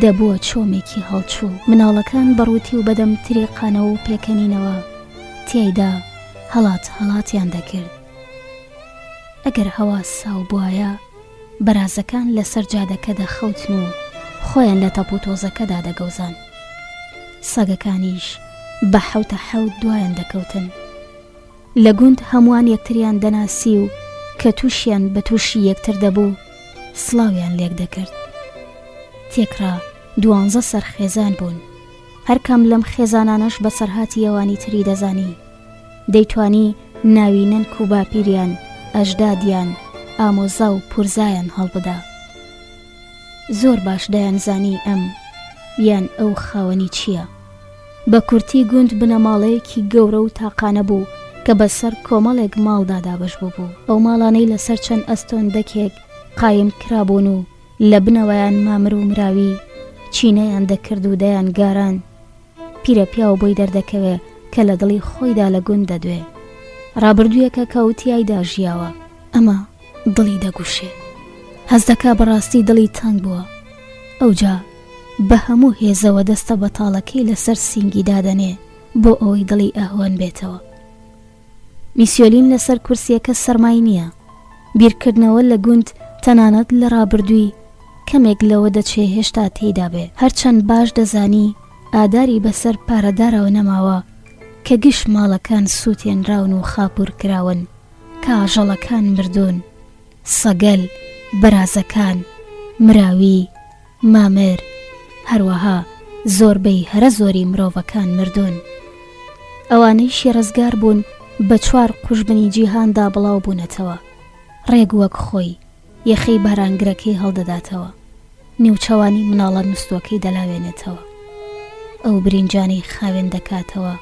دەبووە چۆمێکی هەڵچوو. مناڵەکان بەڕووتی و بەدەم ترێقانەوە و پێکەنینەوە تیایدا هەڵات هەڵاتیان دەکرد. ئەگەر هەوا ساو بوایە بەرازەکان لەسەر جادەکە دەخەوتن و خۆیان لە تەپ و تۆزەکەدا دەگەوزان. سەگەکانیش بە حەوتە حەوت دوایان دەکەوتن. لە گوند هەمووان یەکتریان دەناسی و کە تووشیان بە تووشی یەکتر دەبوو سڵاویان لێک دەکرد. تێکرا 12 سەرخێزان بوون. هەرکەم لەم خێزانانەش بە سەرهاتی ئەوانی تری دەزانی. دەیتوانی ناوی نەنک و باپیریان، ئەژدادیان، ئامۆزا و پورزایان هەڵبدا. زۆر باش دەیانزانی ئەم یان ئەو خاوەنی چییە. بە کورتی گوند بنەماڵەیەکی گەورە و تاقانە بوو کە بەسەر کۆمەڵێک ماڵدا دابەش بوو. ئەو ماڵانەی لەسەر چەند ئەستۆندەکێک قایم کرابوون و لە بنەوەیان مامر و مراوی چینەیان دەکرد و دەیان گاران. پیرە پیا و بۆی دەردەکەوێ کە لە دڵی خۆیدا لە گوند دەدوێ. ڕابردوویەکە کەوتیایدا ژیاوە، ئەمە دڵی دەگوشێ. هەز دەکا بەڕاستی دڵی تەنگ بووە. ئەوجا بە هەموو هێزەوە دەستە بەتاڵەکەی لەسەر سینگی دادەنێ بۆ ئەوەی دڵی ئاهوان بێتەوە. میسیۆلین لەسەر کورسیەکە سەرمای نییە. بیرکردنەوە لە گوند تەنانەت لە ڕابردووی کەمێک لەوە دەچێ هێشتا تێیدا بێ. هەرچەند باش دەزانی ئاداری بەسەر پارەدارەوە نەماوە کە گشت ماڵەکان سووتێنراون و خاپور کراون، کاژەڵەکان مردوون، سەگەل، بەرازەکان، مراوی، مامر، هەروەها زۆربەی هەرە زۆری مرۆڤەکان مردوون. ئەوانەی شێرەزگار بوون بە 4 قوشبنی جیهاندا بڵاو بوونەتەوە. ڕێگ وەک خۆی یەخەی بارانگرەکەی هەڵدەداتەوە، نێوچەوانی مناڵە نووسۆکەی دەلاوێنێتەوە. ئەو برینجانەی خاوێن دەکاتەوە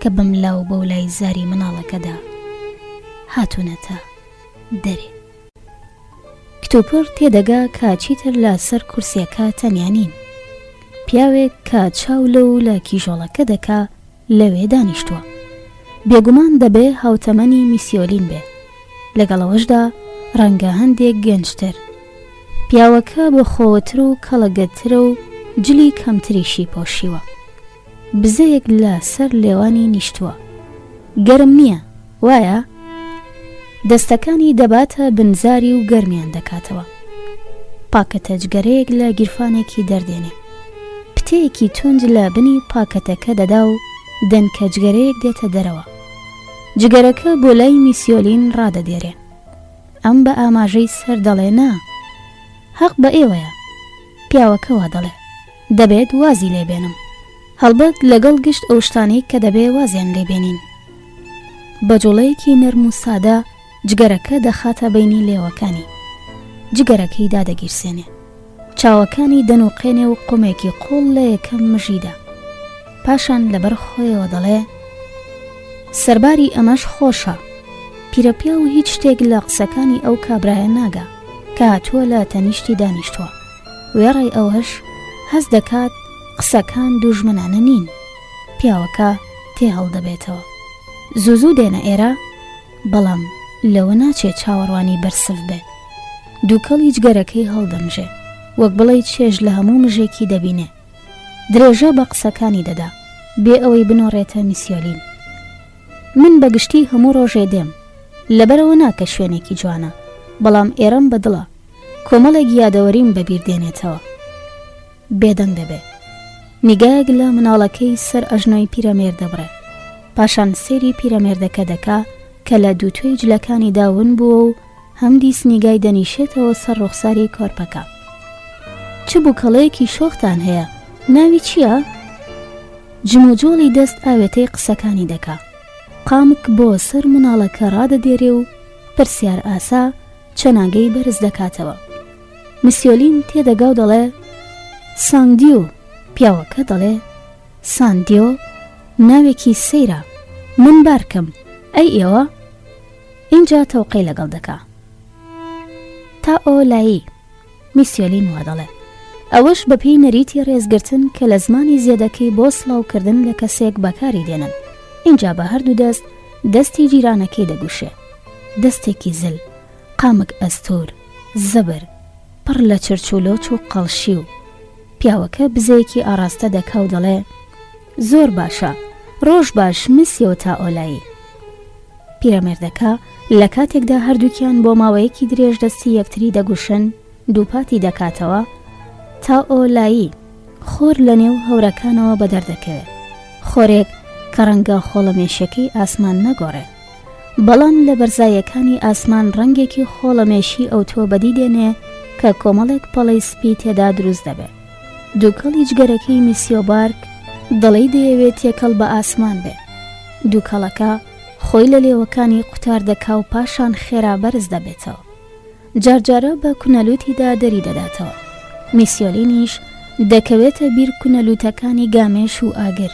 کە بەم لاو بەولای زاری مناڵەکەدا هاتوونەتە دەرێ. کتۆپڕ تێدەگا کاچیتر لە سەر کورسیەکە تەنیانین. پیاوێک کە چاو لەو لە کیژۆڵەکە دەکا لەوێ دانیشتووە. بێگومان دەبێ هاوتەمەنی میسیۆلین بێ، لەگەڵەوەشدا ڕەنگە هەندێک گەنجتر. پیاوەکە بە خۆوەتر و کەڵەگەترە و جلی کەمتریشی پۆشیوە. بزەیەک لە سەر لێوانی نیشتووە، گەرم نییە وایە؟ دەستەکانی دەباتە بنزاری و گەرمیان دەکاتەوە. پاکەتە جگەرەیەک لە گیرفانێکی دەردێنێ، پتەیەکی تونج لە بنی پاکەتەکە دەدا و دەنکە جگەرەیەک دێتە دەرەوە. جگەرەکە بۆ لای میسیۆلین ڕادەدێرێ. ئەم بە ئاماژەی سەر دەڵێ نا، حەق بە ئێوەیە. پیاوەکە وا دەڵێ دەبێت وازی لێبێنم، هەڵبەت لەگەڵ گشت ئەو شتانەی کە دەبێ وازیان لێبێنین. بە جوڵەیەکی نەرم و سادە جگەرەکە دەخاتە بینی لێوەکانی، جگەرەکەی دادەگیرسێنێ، چاوەکانی دەنووقێنێ و قومێکی قوڵ لە یەکەم مژیدا. پاشان لەبەر خۆیەوە دەڵێ سەرباری ئەمەش خۆشە. پیرەپیا و هیچ شتێک لە قسەکانی ئەو کابرایە ناگا کە هاتووە لە تەنیشتی دانیشتووە. وێڕای ئەوەش هەست دەکات قسەکان دوژمنانە نین. پیاوەکە تێ هەڵدەبێتەوە. زوو دێنە ئێرە، بەڵام لەوە ناچێت چاوەڕوانی بەرسف بێ. دووکەڵی جگەرەکەی هەڵدەمژێ، وەک بڵێ چێژ لە هەموو مژێکی دەبینێ. درێژە بە قسەکانی دەدا بێ ئەوەی بنۆڕێتە میسیۆلین. من بەگشتی هەموو ڕۆژێ دێم، لەبەرەوە ناکە شوێنێکی جوانە، بەڵام ئێرەم بەدڵە، کۆمەڵێک یادەوەریم بەبیر دێنێتەوە. بێدەنگ دەبێ. نیگایەک لە مناڵەکەی سەر ئەژنۆی پیرەمێر دەبڕێ، پاشان سێری پیرەمێردەکە دەکا کە لە دووتوێی جلەکانی داون بووە و هەمدیس نیگای دەنیشێتەوە سەر ڕوخساری کۆرپەکە. چ بووکەڵەیەکی شۆختان هەیە؟ ناوی چییە؟ جموجۆڵی دەست ئاوێتەی قسەکانی دەکا. قامک بۆ سەر مناڵەکە ڕادەدێرێ و پرسیار ئاسا چەناگەی بەرز دەکاتەوە. میسیۆلین تێدەگا و دەڵێ ساندیۆ. پیاوەکە دەڵێ ساندیۆ ناوێکی سەیرە، من بارکەم، ئەی ئێوە؟ اینجا تەوقەی لەگەڵ دەکا. تا ئۆلایی. میسیۆلین وا دەڵێ ئەوەش بەپێی نەریتی ڕێزگرتن کە لە زمانی زیێدەکەی بۆ سڵاوکردن لە کەسێک بەکاری دێنن. اینجا بە هەردوو دەست دەستی جیرانەکەی دەگوشێ، دەستێکی زل، قامک ئەستور، زەبر، پڕ لە چرچولۆچ و قەڵشی و. پیاوەکە بزەیەکی ئاراستە دەکا و دەڵێ زۆر باشە، ڕۆژ باش مسیەوە تا ئۆلایی. پیرەمێردەکە لە کاتێکدا هەردووکیان بۆ ماوەیەکی درێژ دەستی یەکتری دەگوشن، دووپاتی دەکاتەوە. تا ئۆلایی خۆر لە نێو هەورەکانەوە بەدەردەکەوێت، خۆرێک کە ڕەنگە خۆڵەمێشەکەی ئاسمان نەگۆڕێ، بەڵام لە بەرزایەکانی ئاسمان ڕەنگێکی خۆڵەمێشی ئەو تۆ بەدی دێنێ کە کۆمەڵێک پەڵەی سپی تێدا دروست دەبێت. دووکەڵی جگەرەکەی میسیۆبارک دڵی دەیەوێت تێکەڵ بە ئاسمان بێ. دووکەڵەکە خۆی لە لێوەکانی قوتار دەکا و پاشان خێرا بەرز دەبێتەوە. جارجارە بە کونەلوتیدا دەری دەداتەوە. میسیۆلینیش دەکەوێتە بیر کونەلوتەکانی گامێش و ئاگر.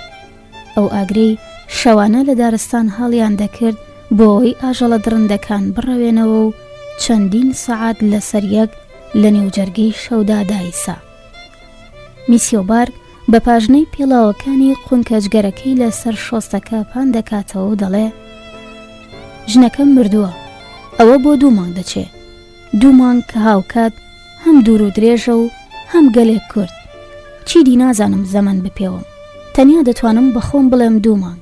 ئەو ئاگرەی شەوانە لە دارستان هەڵیان دەکرد بۆ ئەوەی ئاژەڵە درندەکان بڕەوێنەوە و چەندین سەعات لەسەر یەک لە نێوجەرگەی شەودا دایسا. میسیۆبارک بە پاژنەی پێڵاوەکانی قونکەجگەرەکەی لەسەر شۆستەکە پان دەکاتەوە و دەڵێ ژنەکەم مردووە، ئەوە بۆ 2 مانگ دەچێ، 2 مانگ کە هاوکات هەم دوور و درێژە و هەم گەلێک کورد. چیدی نازانم زەمن بپێوم، تەنیا دەتوانم بەخۆم بڵێم 2 مانگ.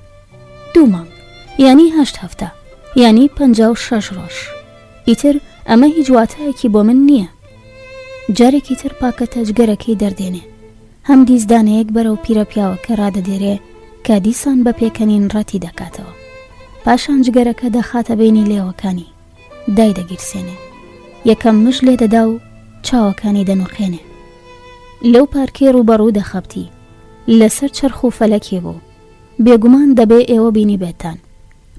2 مانگ یعنی 8 هەفتە، یعنی 56 ڕۆژ. ئیتر ئەمە هیچ واتایەکی بۆ من نییە. جارێکی تر پاکەتە جگەرەکەی دەردێنێ، هەم دیزدانەیەک بەرەو پیرە پیاوەکە ڕادەدێرێ کە دیسان بە پێکەنین ڕەتی دەکاتەوە. پاشان جگەرەکە دەخاتە بینی لێوەکانی، دای دەگیرسێنێ، یەکەم مژ لێ دەدا و چاوەکانی دەنوقێنێ. لەو پارکێ ڕوبەڕوو دەخەبتی، لەسەر چەرخ و فەلەکی بوو. بێگومان دەبێ ئێوە بینی بێتان.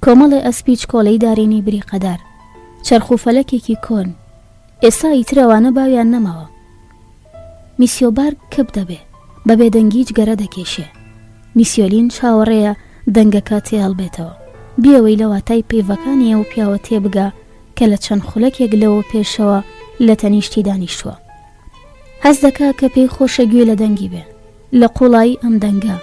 کۆمەڵی ئەسپی چکۆڵەی دارێنی بریقەدار، چەرخ و فەلەکێکی کۆن. ئێستا ئیترەوانە باویان نەماوە. میسیۆبارک کەپ دەبێ، بە بێدەنگی جگەرە دەکێشێ. میسیۆلین چاوەڕێیە دەنگەکە تێهەڵبێتەوە، بیەوەی لە واتای پێیڤەکانی ئەو پیاوە تێبگا کە لە چەند خولەکێک لەوە پێشەوە لە تەنیشتی دانیشتووە. هەز دەکا کە پێی خۆشە گوێ لە دەنگی بێ، لە قوڵایی ئەم دەنگە،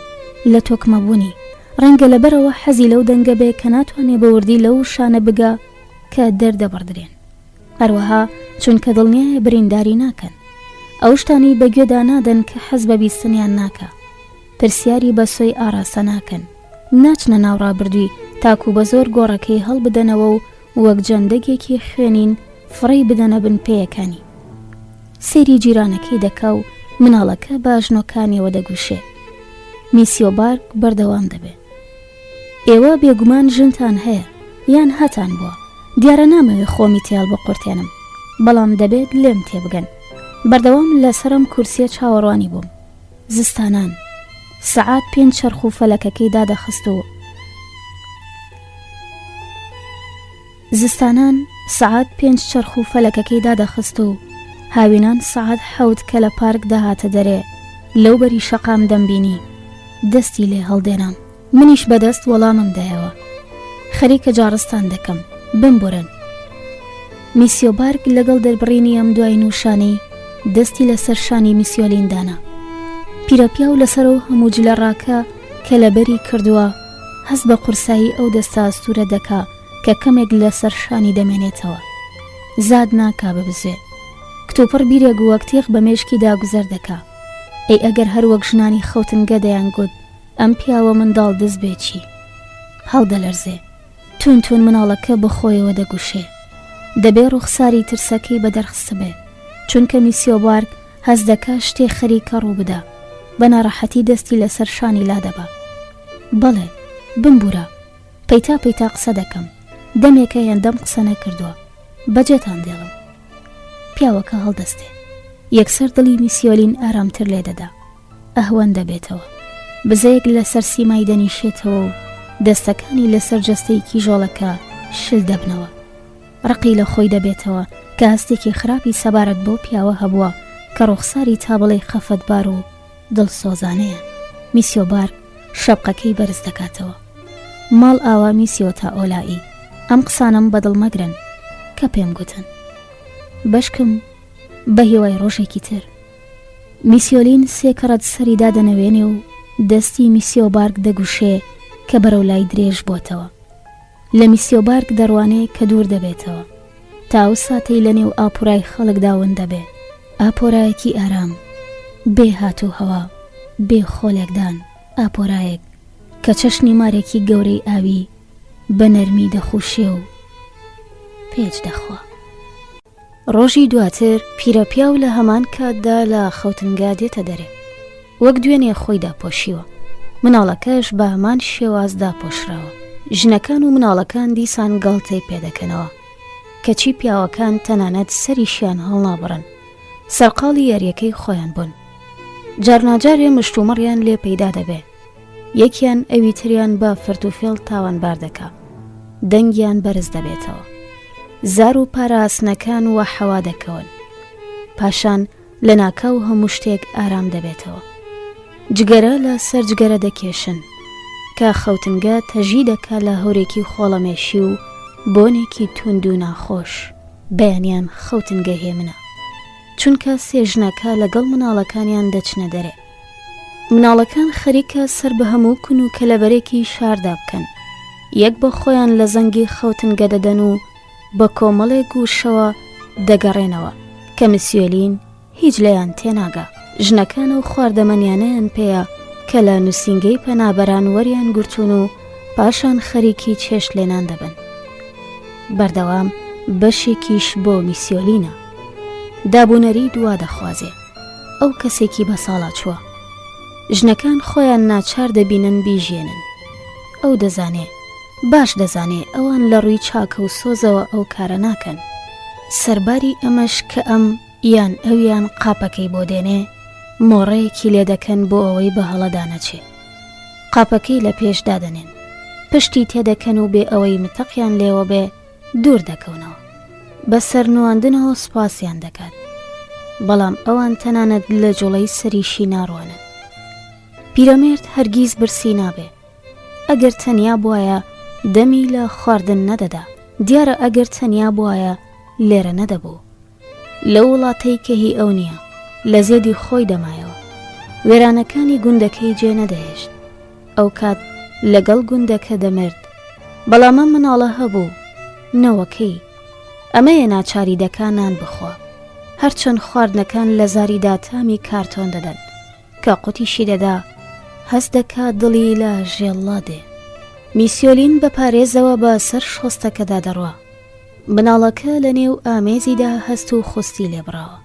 لە تۆکمەبوونی، ڕەنگە لەبەرەوە حەزی لەو دەنگە بێ کە ناتوانێ بەوردی لەو شانە بگا کە دەردەبڕدرێن. هەروەها چونکە دڵنیایە برینداری ناکەن، ئەو شتانی بەگوێدا نادەن کە حەز بە بیستنیان ناکە، پرسیاری بە سۆی ئاراسە ناکەن، ناچنە ناوڕابردووی تاکو بە زۆر گۆڕەکەی هەڵبدەنەوە و وەک جەندەگێکی خوێنین فڕی بدەنە بن پێیەکانی. سێری جیرانەکەی دەکا و مناڵەکە باژنۆکانیەوە دەگوشێ. میسیۆبارگ بەردەوام دەبێ. ئێوە بێگومان ژنتان هەیە یان هەتان بووە، دیارە نامەوێ خۆمی تیاڵ بە قورتێنم، بەڵام دەبێت لێم تێبگەن. بەردەوام لەسەرم کورسیە چاوەڕوانی بووم. زستانان سەعات 5 چەرخ و فەلەکەکەی دادەخستەوە. زستانان سەعات 5 چەرخ و فەلەکەکەی دادەخست و هاوینان سەعات 7 کە لە پارک داهاتە دەرێ لەو بەری شەقام دەمبینی دەستی لێ هەڵدێنام. منیش بەدەست وەڵامم دایەوە. خەریکە جارستان دەکەم، بمبورن. میسیۆبارگ لەگەڵ دەربڕینی ئەم دوای نوشانەی دەستی لەسەر شانی میسیۆلیندانا. پیرەپیا و لەسەرەوە هەموو جلە ڕاکە کە لەبەری کردووە هەست بە قورسایی ئەو دەستە ئەستورە دەکا کە کەمێک لەسەر شانی دەمێنێتەوە. زاد ناکا ببزێ. کتۆپڕ بیرێک وەک تێغ بە مێشکی داگوزەر دەکا. ئەی ئەگەر هەر وەک ژنانی خەوتنگە دەیان گوت ئەم پیاوە منداڵ دەست بێچی. هەڵدەلەرزێ. تون تون مناڵەکە بەخۆیەوە دەگوشێ. دەبێ ڕوخساری ترسەکەی بەدەرخستە بێ، چونکە میسیۆبارگ هەز دەکا شتێ خەریکە ڕوو بدا. بە ناڕەحەتی دەستی لەسەر شانی لادەبا. بەڵێ بمبورە، پەیتا پەیتا قسە دەکەم، دەمێکە هێندەم قسە نەکردووە، بەجێتان دێڵم. پیاوەکە هەڵدەستێ. یەکسەر دڵی میسیۆلین ئارامتر لێ دەدا. ئەهوەن دەبێتەوە. بزەیەک لەسەر سیمای دەنیشێتەوە و دەستەکانی لەسەر جەستەی کیژۆڵەکە شل دەبنەوە. ڕقی لە خۆی دەبێتەوە کە هەستێکی خراپی سەبارەت بۆ پیاوە هەبووە کە ڕوخساری تابڵەی خەفەتبار و دڵسۆزانەیە. میسیۆبارگ شەپقەکەی بەرز دەکاتەوە. ماڵ ئاوا میسیۆتا ئۆلایی، ئەم قسانم بەدڵ مەگرن کە پێم گوتن. بەشکم بە هیوای ڕۆژێکی تر. میسیۆلین سێ کەڕەت سەری دادەنەوێنێ و دەستی میسیۆبارگ دەگوشێ کە بەرەو لای درێژ بۆتەوە. لە میسیۆبارگ دەڕوانێ کە دوور دەبێتەوە تا ئەو ساتەی لە نێو ئاپۆرای خەڵکداون دەبێ. ئاپۆرایەکی ئارام، بێ هاتوو هەوا، بێ خۆلێکدان. ئاپۆرایەک کە چەشنی مارێکی گەورەی ئاوی بە نەرمی دەخوشێ و پێچ دەخوا. ڕۆژی دواتر پیرەپیا و لە هەمان کاتدا لە خەوتنگا دێتە دەرێ، وەک دوێنێ خۆی داپۆشیوە. مناڵەکەش بە هەمان شێوازدا پۆشراوە. ژنەکان و مناڵەکان دیسان گەڵتەی پێدەکەنەوە کەچی پیاوەکان تەنانەت سەریشیان هەڵنابڕن، سەرقاڵی یاریەکەی خۆیان بوون. جارناجارێ مشتومەڕیان لێ پەیدا دەبێ، یەکیان ئەوی تریان بە فرتوفێڵ تاوانبار دەکا، دەنگیان بەرز دەبێتەوە، زار و پاراسنەکان وە حەوا دەکەون، پاشان لە ناکاو هەموو شتێک ئارام دەبێتەوە. جگەرە لە سەر جگەرە دەکێشن کە خەوتنگە تەژی دەکا لە هەورێکی خۆڵەمێشی و بۆنێکی توند و ناخۆش. بەیانیان خەوتنگە هێمنە، چونکە سێژنەکە لەگەڵ مناڵەکانیان دەچنە دەرێ. مناڵەکان خەریکە سەر بە هەموو کون و کەلەبەرێکی شاردا بکەن، یەک بە خۆیان لە زەنگی خەوتنگە دەدەن و بە کۆمەڵێک گوشەوە دەگەڕێنەوە کە مسیۆلین هیچ لەیان تێناگا. ژنەکان و خواردەمەنیانەیان پێیە کە لە نووسینگەی پەنابەران وەریان گرتوون و پاشان خەریکی چێش لێنان دەبن. بەردەوام بەشێکیش بۆ میسیۆلینە. دابوونەری دوا دەخوازێ، ئەو کەسێکی بە ساڵا چووە. ژنەکان خۆیان ناچار دەبینن بیژێنن. ئەو دەزانێ، باش دەزانێ ئەوان لە ڕووی چاکە و سۆزەوە ئەو کارە ناکەن. سەرباری ئەمەش کە ئەم یان ئەویان قاپەکەی بۆ دێنێ، مۆڕەیەکی لێ دەکەن بۆ ئەوەی بە هەڵەدا نەچێ. قاپەکەی لە پێش دادەنێن، پشتی تێدەکەن و بێ ئەوەی متەقیان لێوە بێ دوور دەکەونەوە. بە سەرنواندنەوە سوپاسیان دەکات، بەڵام ئەوان تەنانەت لە جوڵەی سەریشی ناڕوانن. پیرەمێرد هەرگیز برسی نابێ. ئەگەر تەنیا بوایە دەمی لە خواردن نەدەدا، دیارە ئەگەر تەنیا بوایە لێرە نەدەبوو. لە وڵاتەی کە هی ئەو نییە، لە زێدی خۆی دەمایەوە، وێرانەکانی گوندەکەی جێ نەدەهێشت. ئەو کات لەگەڵ گوندەکە دەمرد، بەڵام ئەم مناڵە هەبوو نەوەکەی ئەمەیە ناچاری دەکا نان بخوا، هەرچەند خواردنەکان لە زاریدا تامی کارتۆن دەدەن کە قوتیشی دەدا هەست دەکات دڵی لە ژێڵڵا دێ. میسیۆلین بە پارێزەوە بە سەر شۆستەکەدا دەڕوا. مناڵەکە لە نێو ئامێزیدا هەست و خۆستی لێبڕاوە،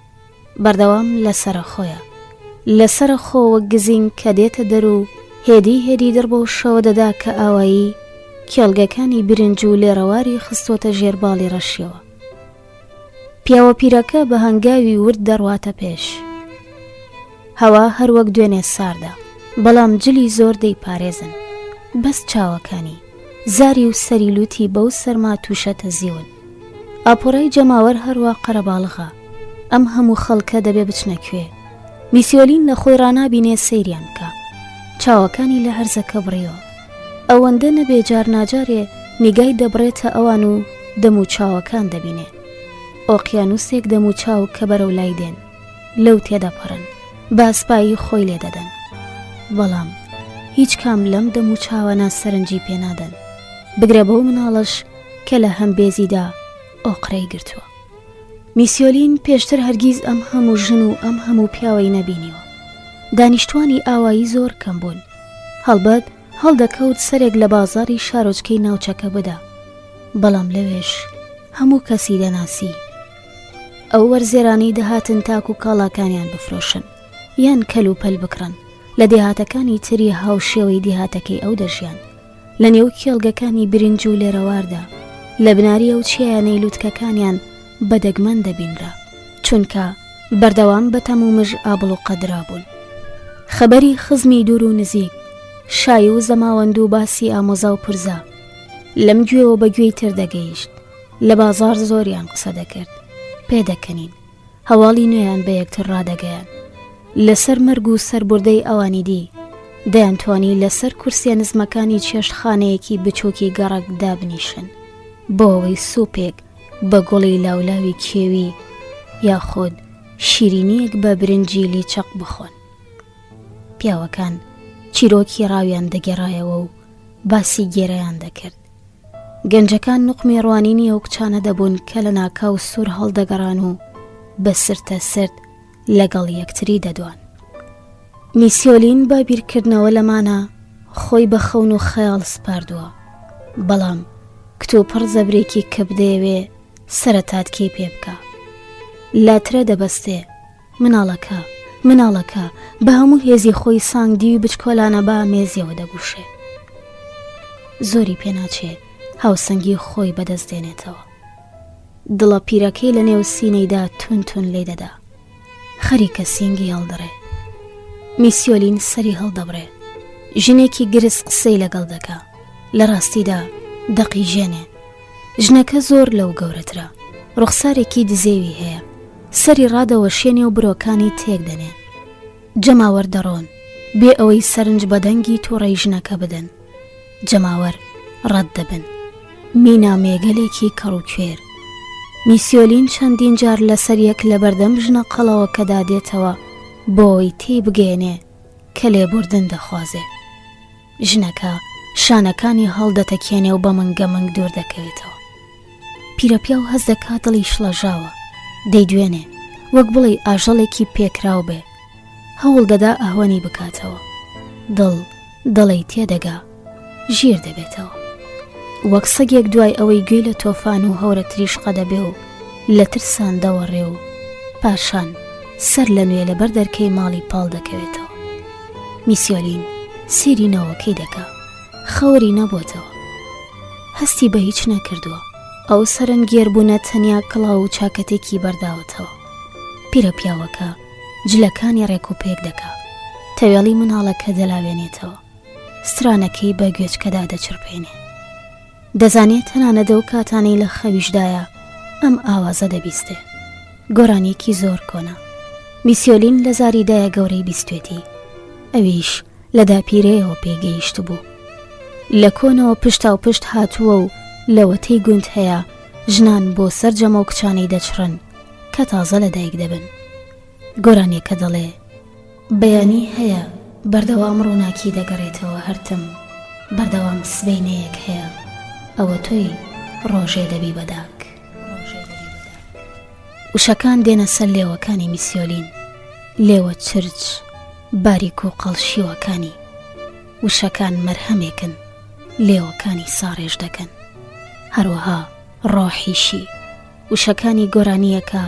بەردەوام لەسرە خۆیە، لەسرە خۆوە گزین کە دێتە دەرو هێدی دەر بۆ شەوە دەدا کە ئاوایی کێڵگەکانی برنج و لێڕەواری خستۆتە ژێرباڵی ڕەشیەوە. پیاوە پیرەکە بە هەنگاوی ورد دەڕواتە پێش. هەوا هەروەک دوێنێ ساردا، بەڵام جلی زۆر دەیپارێزن. بەس چاوەکانی زاری و سەریلوتی بەو سەرما تووشەتە زیون. ئاپۆڕای جەماوەر هەروە قەرەباڵغا. ئەم هەموو خەڵکە دەبێ بچنە کوێ. میسیۆلین لە خۆی ڕانابینێ سەیریان بکە. چاوەکانی لە هەرزەکە بڕیەوە. ئەوەندە نەبێ جار ناجارێ نیگای دەبڕێتە ئەوان و دەم و چاوەکان دەبینێ. ئۆقیانوسێک دەم و چاو کە بەرەو لای دێن، لەو تێدەپەڕن، باسپایی خۆی لێ دەدەن. بەڵام هیچ کام لەم دەم و چاوانە سەرنجی پێنادەن، بگرە بەو مناڵش کە لە هەمبێزیدا ئۆقرەی گرتووە. میسیۆلین پێشتر هەرگیز ئەم هەموو ژن و ئەم هەموو پیاوەی نەبینیوە. دانیشتوانی ئاوایی زۆر کەم بوون. هەڵبەت هەڵدەکەوت سەرێک لە بازاری شارۆچکەی ناوچەکە بدا، بەڵام لەوێش هەموو کەسی دەناسی. ئەو وەرزێرانی دەهاتن تاک و کاڵاکانیان بفرۆشن یان کەل و پەل بکڕن لە دێهاتەکانی تری هاوشێوەی دێهاتەکەی ئەو دەژیان، لە نێو کێڵگەکانی برنج و لێرەواردا، لە بناری ئەو چیانەی لووتکەکانیان بەدەگمەن دەبینرا، چونکە بەردەوام بە تەمومژ ئابڵ و قەدرا بوون. خەبەری خزمی دوور و نزیک، شای و زەماوەند و باسی ئامۆزا و پرزا لەم گوێەوە بە گوێی تر دەگەیشت. لە بازار زۆریان قسە دەکرد، پێدەکەنین، هەواڵی نوێیان بە یەکتر ڕادەگەیان. لەسەر مەرگ و سەربوردەی ئەوانی دی دەیانتوانی لەسەر کورسیە نزمەکانی چێشتخانەیەکی بچۆکی گەڕک دابنیشن بۆ ئەوەی سوپێک بە گوڵی لاولاوی کێوی یاخۆد شیرینیەک بە برنجی لیچەق بخۆن. پیاوەکان چیرۆکی ڕاویان دەگێڕایەوە و باسی گێرەیان دەکرد. گەنجەکان نوقمی ڕوانینی ئەو کچانە دەبوون کە لە ناکاو سوور هەڵدەگەڕان و بە سرتە سرد لەگەڵ یەکتری دەدوان. میسیۆلین بە بیرکردنەوە لەمانە خۆی بە خەون و خەیاڵ سپاردووە، بەڵام کتۆپڕ زەبرێکی کە بدەیەوێ سەرەتاتکەی پێ بکە. لاترە دەبەستێ، مناڵەکە بە هەموو هێزی خۆی سانگدی و بچکۆلانە بە ئامێزیەوە دەگوشێ. زۆری پێناچێ هاوسەنگی خۆی بەدەست دێنێتەوە. دڵە پیرەکەی لە نێو سینەیدا تون لێ دەدا، خەریکە سینگی هەڵدەڕێ. میسیۆلین سەری هەڵدەبڕێ، ژنێکی گرس قسەی لەگەڵ دەکا، لە ڕاستیدا دەقیژێنێ. ژنەکە زۆر لەو گەورەترە، ڕوخسارێکی دزێوی هەیە، سەری ڕادەوە شوێنێ و برۆکانی تێک دەنێ. جەماوەر دەڕۆن بێ ئەوەی سەرنج بەدەنگی تووڕەی ژنەکە بدەن. جەماوەر ڕەت دەبن، مینا مێگەلێکی کەڕ و کوێر. میسیۆلین چەندین جار لەسەر یەک لە بەردەم ژنە قەڵەوە کە دادێتەوە بۆی تێی بگەێنێ کە لێبوردن دەخوازێ. ژنەکە شانەکانی هەڵدەتەکێنێ و بە منگەمەنگ دوور دەکەوێتەوە. پیرەپیا و هەز دەکات دڵی شڵەژاوە، دەیدوێنێ وەک بڵێ ئاژەڵێکی پێکراو بێ، هەوڵ دەدا ئەهوەنی بکاتەوە. دڵی تێدەگا، ژیر دەبێتەوە. وەک سەگێک دوای ئەوەی گوێ لە تۆفان و هەورە تریشقە دەبێ و لە ترسان دەوەڕێ و پاشان سەر لە نوێ لەبەر دەرکەی ماڵی پاڵ دەکەوێتەوە. میسیۆلین سێری نەوەکەی دەکا، خەوەری نەبووتەوە، هەستی بە هیچ نەکردووە. ئەو سەرنگێر بوونە تەنیا کڵاو و چاکەتێکی بەرداوەتەوە. پیرە پیاوەکە جلەکانی ڕێک و پێک دەکا، تەوێڵی مناڵەکە دەلاوێنێتەوە، سترانەکەی بە گوێچکەدا دەچرپێنێ. دەزانێت تەنانە دەو کاتانەی لە خەویشدایە ئەم ئاوازە دەبیستێ. گۆرانێکی زۆر کۆنا. میسیۆلین لە زاریدایە گەورەی بیستوێتی، ئەویش لە داپیرەیەوە پێگەیشت بوو. لە کۆنەوە پشتا و پشت هاتووە و لەوەتەی گوند هەیە ژنان بۆ سەر جەمە و کچانەی دەچڕن کە تازە لەدایک دەبن. گۆرانێکە دەڵێ بەیانی هەیە بەردەوام ڕووناکی دەگەڕێتەوە هەرتم، بەردەوام سبەینەیەک هەیە، ئەوە تۆی ڕۆژێ دەبی بەداک. وشەکان دێنە سەر لێوەکانی میسیۆلین، لێوە چرچ باریک و قەڵشیوەکانی. وشەکان مەرهەمێکن، لێوەکانی ساڕێژ دەکەن. هەروەها ڕۆحیشی وشەکانی گۆرانیەکە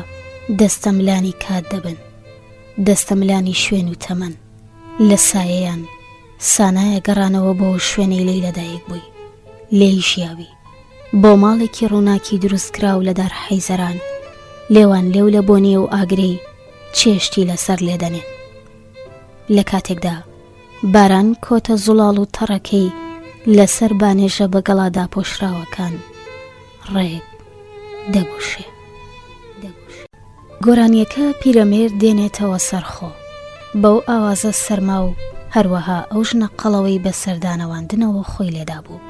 دەستەملانی کات دەبن، دەستەملانی شوێن و تەمەن. لە سایەیان سانایە گەڕانەوە بۆ شوێنەی لەی لەدایک بووی، لێی ژیاوی بۆ ماڵێکی ڕووناکی دروستکراو لە دار حەیزەران. لێوان لێو لە بۆنیە و ئاگرەی چێشتی لەسەر لێدەنێن. لە کاتێکدا باران کۆتە زوڵاڵ و تەڕەکەی لەسەر بانێژە بە گەڵادا پۆشراوەکان ڕێک دەگوشێ. گۆرانیەکە پیرەمێر دێنێتەوە سەرخۆ، بەو ئاوازە سەرما و هەروەها ئەو ژنە قەڵەوەی بە سەردانەواندنەوە خۆی لێدا بوو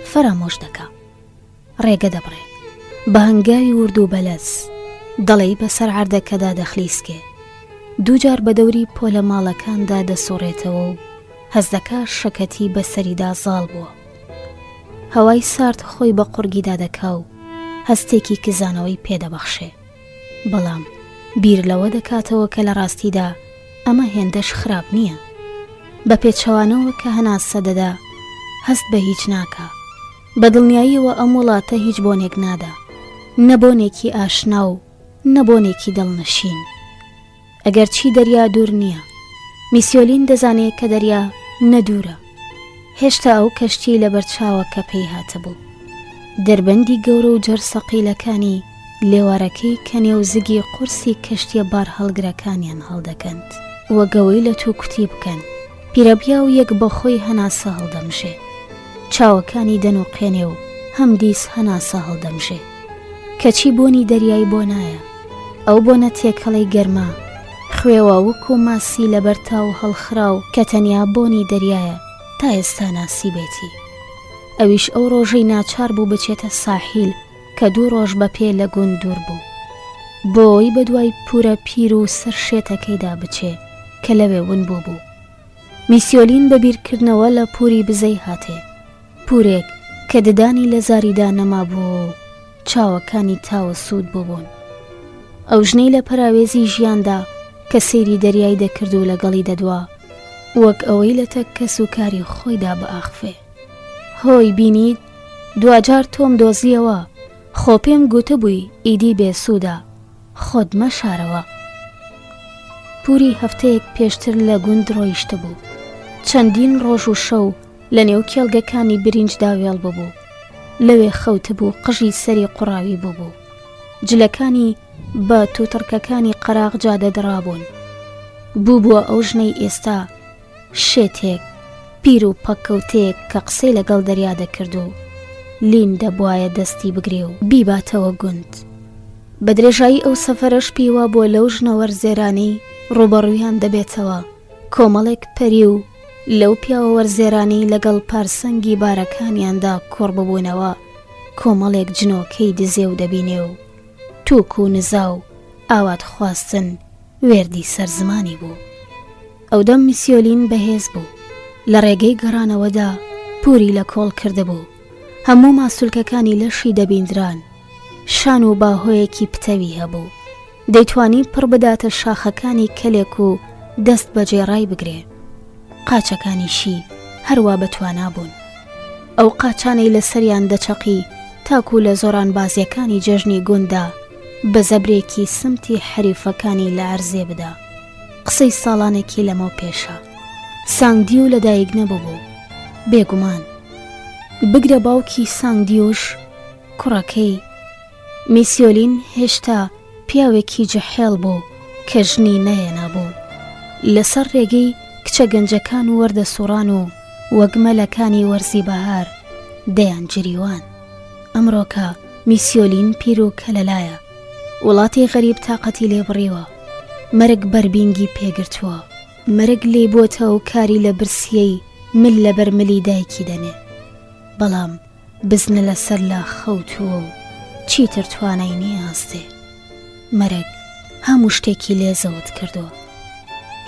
فەرامۆش دەکا. ڕێگە دەبڕێ بە هەنگاوی ورد و بەلەس، دەڵێی بەسەر عەردەکەدا دەخلیسکێ. دووجار بە دەوری پۆلە ماڵەکاندا دەسوڕێتەوە و هەز دەکا شەکەتی بەسەریدا زاڵ بووە. هەوای سارد خۆی بە قورگیدا دەکا و هەستێکی کزانەوەی پێدەبەخشێ. بەڵام بیر لەوە دەکاتەوە کە لە ڕاستیدا ئەمە هێندەش خراپ نییە. بە پێچەوانەوە کە هەناسە دەدا هەست بە هیچ ناکا. بە دڵنیاییەوە ئەم وڵاتە هیچ بۆنێک نادا، نەبۆنێکی ئاشنا و نەبۆنێکی دڵنەشین. ئەگەر چی دەریا دوور نییە. میسیۆلین دەزانێت کە دەریا نەدوورە. هێشتا ئەو کەشتی لە بەرچاوە کە پێی هاتەبوو. دەربەندی گەورە و جەرسەقیلەکانی لێوارەکەی کە نێوزگی قورسی کەشتیە بار هەڵگرەکانیان هەڵدەکەند وە گەوەی لە تو کوتی بکەن. پیرەبیا و یەک بەخۆی هەناسە هەڵدەمژێ، چاوەکانی دەنوقێنێ و هەم دیس هەناسە هەڵدەمژێ. کەچی بۆنی دەریایی بۆ نایە، ئەو بۆنە تێکەڵەی گەرما خوێوە وەکو ماسی لەبەر تاو هەڵخراو کە تەنیا بۆنی دەریایە تا ئێستا ناسی بێتی. ئەویش ئەو ڕۆژەی ناچار بوو بچێتە ساحیل کە 2 ڕۆژ بەپێ لە گوند دوور بوو، بۆی بەدوای پورە پیر و سەر شێتەکەیدا بچێ کە لەوێ ون بوو. میسیۆلین بەبیرکردنەوە لە پووری بزەی هاتێ، پورێک کە ددانی لە زاریدا نەمابووە و چاوەکانی تاوە سوود بوون. ئەو ژنەی لە پەراوێزی ژیاندا کە سەیری دەریای دەکرد و لەگەڵی دەدوا، وەک ئەوەی لە تەک کەس و کاری خۆیدا بە ئاخفێ. هۆی بینید، دوجار تۆم دۆزیەوە، خۆ پێم گوتە بووی ئیدی بێسوودا، خۆت مەشارەوە. پووری هەفتەیەک پێشتر لە گوند ڕۆیشتە بوو. چەندین ڕۆژ و شەو لە نێو کێڵگەکانی برینجدا وێڵ ببوو. لەوێ خەوتە بوو، قژی سەری قوڕاوی بوو. جلەکانی بە تووتڕکەکانی قەراغ جادە دڕابوون. بووە ئەو ژنەی ئێستا شێتێک پیر و پەککەوتەیەک کە قسەی لەگەڵ دەریا دەکرد و لین دەبوایە دەستی بگرێ و بیباتەوە گوند. بە درێژایی ئەو سەفەرەش پیوە بۆ لەو ژنە وەرزێرانەی ڕوبەڕوویان دەبێتەوە. کۆمەڵێک پەری و لەو پیاوە وەرزێرانەی لەگەڵ پارسەنگی بارەکانیاندا کۆڕ ببوونەوە کۆمەڵێک جنۆکەی دزێ و دەبینێ و تووک و نزا و ئاوات خواستن وێردی سەرزمانی بوو. ئەودەم میسیۆلین بەهێز بوو. لە ڕێگەی گەڕانەوەدا پووری لە کۆڵ کردبوو. هەموو ماسوولکەکانی لەشی دەبیندران. شان و باهۆیەکی پتەوی هەبوو. دەیتوانی پڕ بداتە شاخەکانی کەلێک و دەست بە جێڕای بگرێ. قاچەکانیشی هەروە بەتوانا بوون. ئەو قاچانەی لە سەریان دەچەقی تاکو لە زۆران بازیەکانی جەژنی گوندا بە زەبرێکی سمتی حەریفەکانی لە عەرزێ بدا. قسەی ساڵانێکی لەمە پێشە. سانگدی و لەدایک نەبوو. بێگومان بگرە باوکی سانگدیوش کوڕەکەی. میسیۆلین هێشتا پیاوێکی جەحێڵ بوو کە ژنی نەیەنا بوو. لەسەر ڕێگەی کچە گەنجەکان و وەردە سوڕان و وەگمەلەکانی وەرزی بەهار دەیان جریوان. ئەمڕۆکە میسیۆلین پیر و کەلەلایە. وڵاتی غەریب تاقەتی لێبڕیوە. مەرگ بەربینگی پێگرتووە. مەرگ لێ بۆتە و کاری لە برسیەی مل لە بەرملی دایکی دەنێ. بەڵام بزنە لەسەر لا خەوتووە و چیتر توانای نیاستێ. مەرگ هەموو شتێکی لێزەوت کردووە.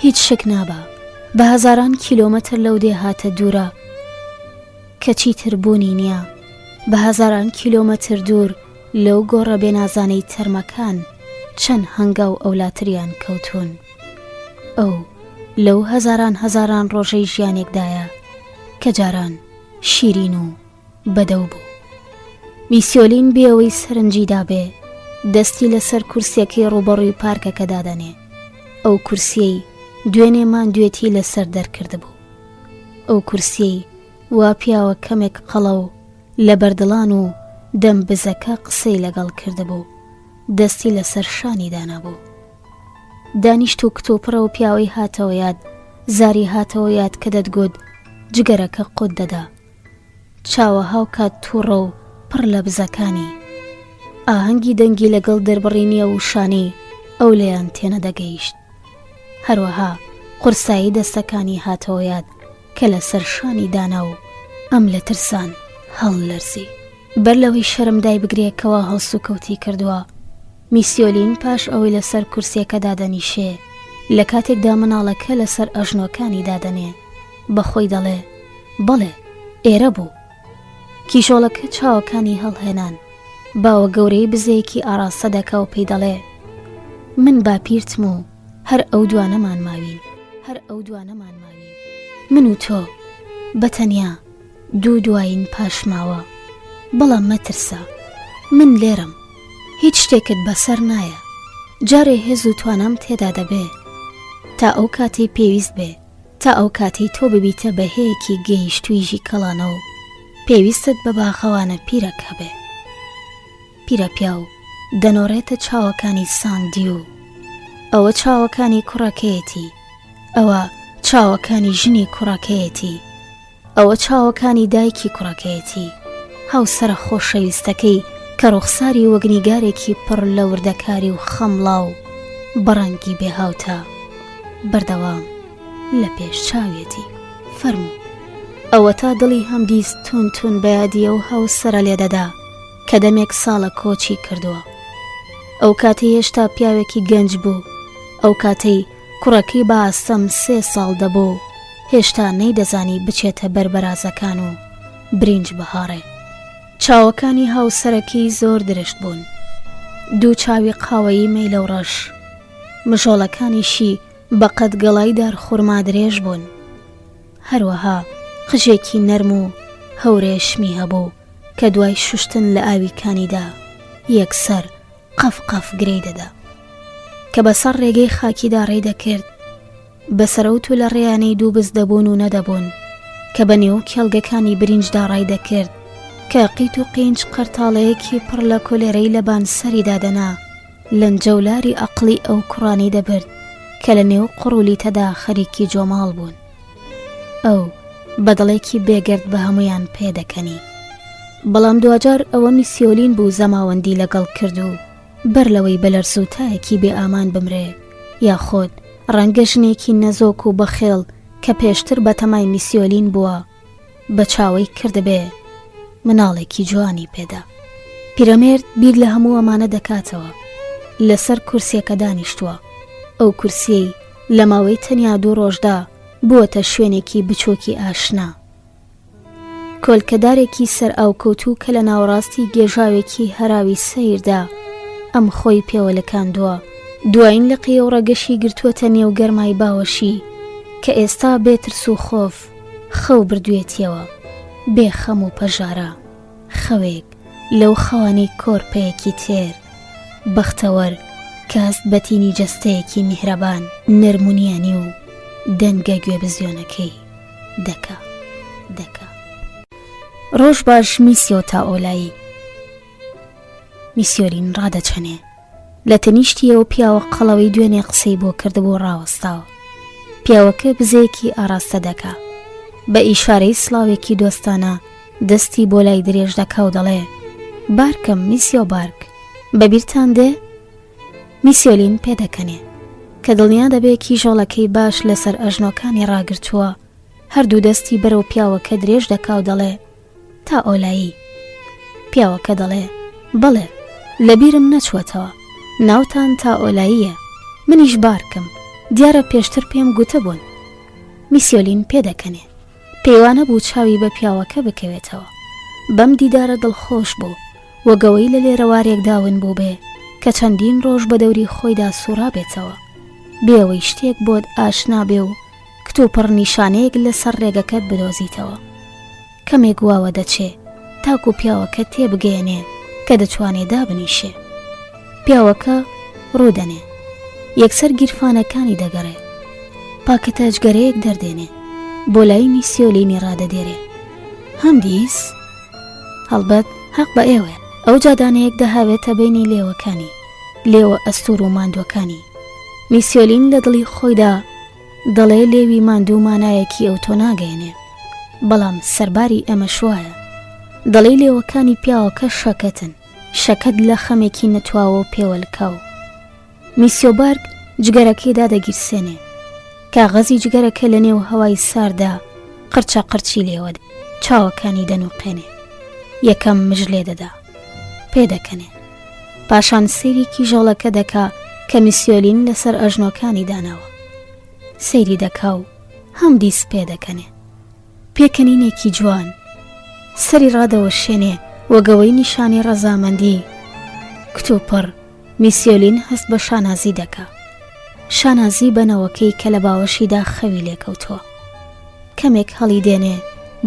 هیچ شک نابە بە هەزاران کیلۆمەتر لەو دێهاتە دوورە کە چیتر بوونی نییە. بە هەزاران کیلۆمەتر دوور لەو گۆڕە بێنازانەی تەرمەکان چەند هەنگا و ئەولاتریان کەوتون. ئەو لەو هەزاران ڕۆژەی ژیانێکدایە کە جاران شیرین و بەدەو بوو. میسیۆلین بێەوەی سەرنجیدا بێ دەستی لەسەر کورسیەکەی ڕوبەڕووی پارکەکە دادەنێ. ئەو کورسیەی دوێنێمان دوێتی لەسەر دەرکرد بوو. ئەو کورسیەی وا پیاوە کەمێک قەڵە و لە بەردڵان و دەم بزەکە قسەی لەگەڵ کردبوو. دەستی لەسەر شانی دانابوو. دانیشت و کتۆپڕە و پیاوەی هاتەوە یاد، زاری هاتەوە یاد کە دەتگوت جگەرەکە قوت دەدا. چاوە هاو کات تووڕە و پڕ لە بزەکانی. ئاهەنگی دەنگی لەگەڵ دەربڕینیە و شانی ئەو لەیان تێنەدەگەیشت. هەروەها قورسایی دەستەکانی هاتەوە یاد کە لەسەر شانی دانا و ئەم لە ترسان هەڵ لەرزی. بەر لەوەی شەرم دای بگرێکەوە هەڵسو کەوتی کردووە. میسیۆلین پاش ئەوەی لەسەر کورسیەکە دادەنیشێ لە کاتێکدا مناڵەکە لەسەر ئەژنۆکانی دادەنێ بەخۆی دەڵێ بەڵێ ئێرە بوو. کیژۆڵەکە چاوەکانی هەڵهێنان. باوە گەورەی بزەیەکی ئاراستە دەکا و پێی دەڵێ من باپیرتم و هەر ئەو دوانەمان ماوین. من و تۆ بەتەنیا دوواین پاشماوە. بەڵام مەترسە، من لێرم، هیچ شتێکت بەسەر نایە. جارێ هێز و توانام تێدا دەبێ تا ئەو کاتی پێویست بێ، تا ئەو کاتی تۆ ببیتە بەهەیەکی گەیشتویژی کەڵانە و پێویستت بە باخەوانە پیرەک هەبێ. پیرە پیا و دەنۆڕێتە چاوەکانی ساندی و ئەوە چاوەکانی کوڕەکەیەتی، ئەوە چاوەکانی ژنی کوڕەکەیەتی، ئەوە چاوەکانی دایکی کوڕەکەیەتی. هاوسرە خۆشەویستەکەی کە ڕوخساری وەگنیگارێکی پڕ لە وردەکاری و خەمڵا و بەڕەنگی بێهاوتە بەردەوام لە پێش چاوێتی. فەرموو ئەوە تا دڵی هەمدیست تون بەیادیە و هاوسرە لێدەدا کە دەمێک ساڵە کۆچی کردووە. ئەو کاتەی هێشتا پیاوێکی گەنج بوو، ئەو کاتەی کوڕەکەی بە ئاستەم 3 ساڵ دەبوو، هێشتا نەیدەزانی بچێتە بەربەرازەکان و برنج بەهاڕێ. چاوەکانی هاوسەرەکەی زۆر درشت بوون، دوو چاوی قاوەیی مەیلە و ڕەش، مژۆڵەکانیشی بە قەتگەڵایدار خورما درێژ بوون. هەروەها قژێکی نەرم و هەورێشمی هەبوو کە دوای شوشتن لە ئاویکانیدا یەکسەر قەف گرەی دەدا کە بەسەر ڕێگەی خاکیدا ڕێی دەکرد. بەسەرەوت و لە ڕێیانەی دوو بز دەبوون و نەدەبوون کە بە نێو کێڵگەکانی برنجدا ڕای دەکرد کە قیت و قینج قەرتاڵەیەکی پڕ لە کۆلێرەی لەبان سەریدا دەنا لەنجەولاری ئەقڵی ئەو کوڕانی دەبرد کە لە نێو قڕولی تەدا خەریکی جۆماڵ بوون. ئەو بەدڵێکی بێگرد بە هەمویان پێدەکەنی. بەڵام دوجار ئەوە میسیۆلین بوو زەماوەندی لەگەڵ کرد و بەر لەوەی بەلەرزوتایەکی بێ ئامان بمرێ یاخۆت ڕەنگە ژنێکی نەزۆک و بەخێڵ کە پێشتر بە تەمای میسیۆلین بووە بە چاوەی کردبێ مناڵێکی جوانی پێدا. پیرەمێرد بیر لە هەموو ئەمانە دەکاتەوە. لەسەر کورسیەکە دانیشتووە. ئەو کورسیەی لە ماوەی تەنیا 2 ڕۆژدا بووەتە شوێنێکی بچۆکی ئاشنا. کۆلکەدارێکی سەر ئاوکەوتوو کە لە ناوەڕاستی گێژاوێکی هەراوی سەیردا ئەم خۆی پێوەلەکاندووە. دوایین لە قیە و ڕەگەشی گرتووەتە نێو گەرمای باوەشی کە ئێستا بێترس و خۆف خەو بردوێتیەوە بێ خەم و پەژارە. خەوێک لەو خەوانەی کۆرپەیەکی تێر بەختەوەر کاست بەتینی جەستەیەکی میهرەبان نەرمونیانی و دەنگە گوێبزیۆنەکەی دەکا. ڕۆژ باش میسیۆ تا ئۆلایی. میسیۆلین ڕادەچەنێ. لە تەنیشتیەوە پیاوە قەڵەوەی دوێنێ قسەی بۆ کردبوو ڕاوەستاوە. پیاوەکە بزەیەکی ئاراستە دەکا. بە ئیشارەی سڵاوێکی دۆستانە دەستی بۆ لای درێژ دەکا و دەڵێ بارکەم میسیۆ بارک، بەبیرتان دێ؟ میسیۆلین پێدەکەنێ کە دڵنیا دەبێ کیژۆڵەکەی باش لەسەر ئەژنۆکانی ڕاگرتووە. هەردوو دەستی بەرەو پیاوەکە درێژ دەکا و دەڵێ تا ئۆلایی. پیاوەکە دەڵێ بەڵێ لەبیرم نەچوەتەوە، ناوتان تا ئۆلاییە، منیش بارکم، دیارە پێشتر پێم گوتە بوون. میسیۆلین پێدەکەنێ پەیوانە بوو چاوی بە پیاوەکە بکەوێتەوە. بەم دیدارە دڵخۆش بوو وەگەوەی لە لێرەوارێک داون بوو بێ کە چەندین ڕۆژ بە دەوری خۆیدا سوورا بێتەوە بێەوەی شتێک بۆت ئاشنا بێ و کتوپڕ نیشانەیەک لەسەر ڕێگەکەت بدۆزیتەوە. کەمێک واوە دەچێ تاکو پیاوەکە تێبگەێنێ کە دەتوانێ دابنیشێ. پیاوەکە ڕوودەنێ یەکسەر گیرفانەکانی دەگەڕێ، پاکەتە جگەرەیەک دەردێنێ بۆ لای میسیۆلینی ڕادەدێرێ. هەمدیس هەڵبەت حەق بە ئێوە. ئەو جادانەیەک دەهاوێتە بینی لێوەکانی لێوە ئەستور و ماندوەکانی. میسیۆلین لە دڵی خۆیدا دەڵێ لێوی ماندوو مانایەکی ئەو تۆ ناگەێنێ، بەڵام سەرباری ئەمە شوایە. دەڵێ لێوەکانی پیاوەکە شەکەتن، شەکەت لە خەمێکی نەتواوە و پێوەلکاو. میسیۆبارگ جگەرەکەیدا دەگیرسێنێ، کاغەزی جگەرەکە لە نێو هەوای ساردا قرچە قرچی لێوەدا، چاوەکانی دەنووقێنێ، یەکەم مژلێ دەدا، پێدەکەنێ، پاشان سەیرێکی ژەڵەکە دەکا کە میسیۆلین لەسەر ئەژنۆکانی داناوە. سەیری دەکا و هەمدیس پێدەکەنێ، پێکەنینێکی جوان، سەری ڕادەوە شوێنێ وەگەوەی نیشانی ڕەزامەندی. کتوپڕ میسیۆلین هەست بە شانازی دەکا، شانازی بەنەوەکەی کە لە باوەشیدا خەوی لێکەوتووە. کەمێک هەڵی دێنێ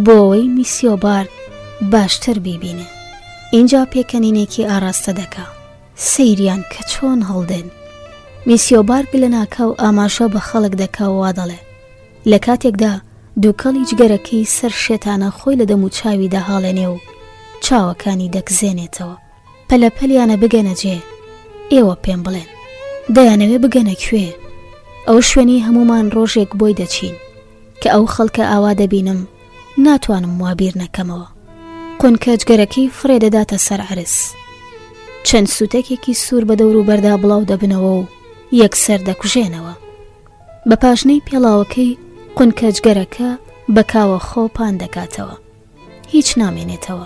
بۆ ئەوەی میسیۆبارگ باشتر بیبینێ. اینجا پێکەنینێکی ئاراستە دەکا، سەیریان کە چۆن هەڵدێن. میسیۆبارگ لە ناکاو ئاماژە بە خەڵک دەکا و وا دەڵێ. لە کاتێکدا دووکەڵی جگەرەکەی سەر شێتانە خۆی لە دەم و چاویدا هاڵێنێ و چاوەکانی دەکزێنێتەوە. پەلەپەلیانە بگەنە جێ، ئێوە پێم بڵێن دەیانەوێ بگەنە کوێ؟ ئەو شوێنی هەمومان ڕۆژێک بۆی دەچین کە ئەو خەڵکە ئاوا دەبینم ناتوانم وابیر نەکەمەوە. قونکە جگەرەکەی فڕێ دەداتە سەر عرس، چەند سوتەکێکی سوور بە دەور و بەردا بڵاو دەبنەوە و یەکسەر دەکوژێنەوە. بە پاشنەی پێڵاوەکەی قونکە جگەرەکە بە کاوە خۆپان دەکاتەوە، هیچ نامێنێتەوە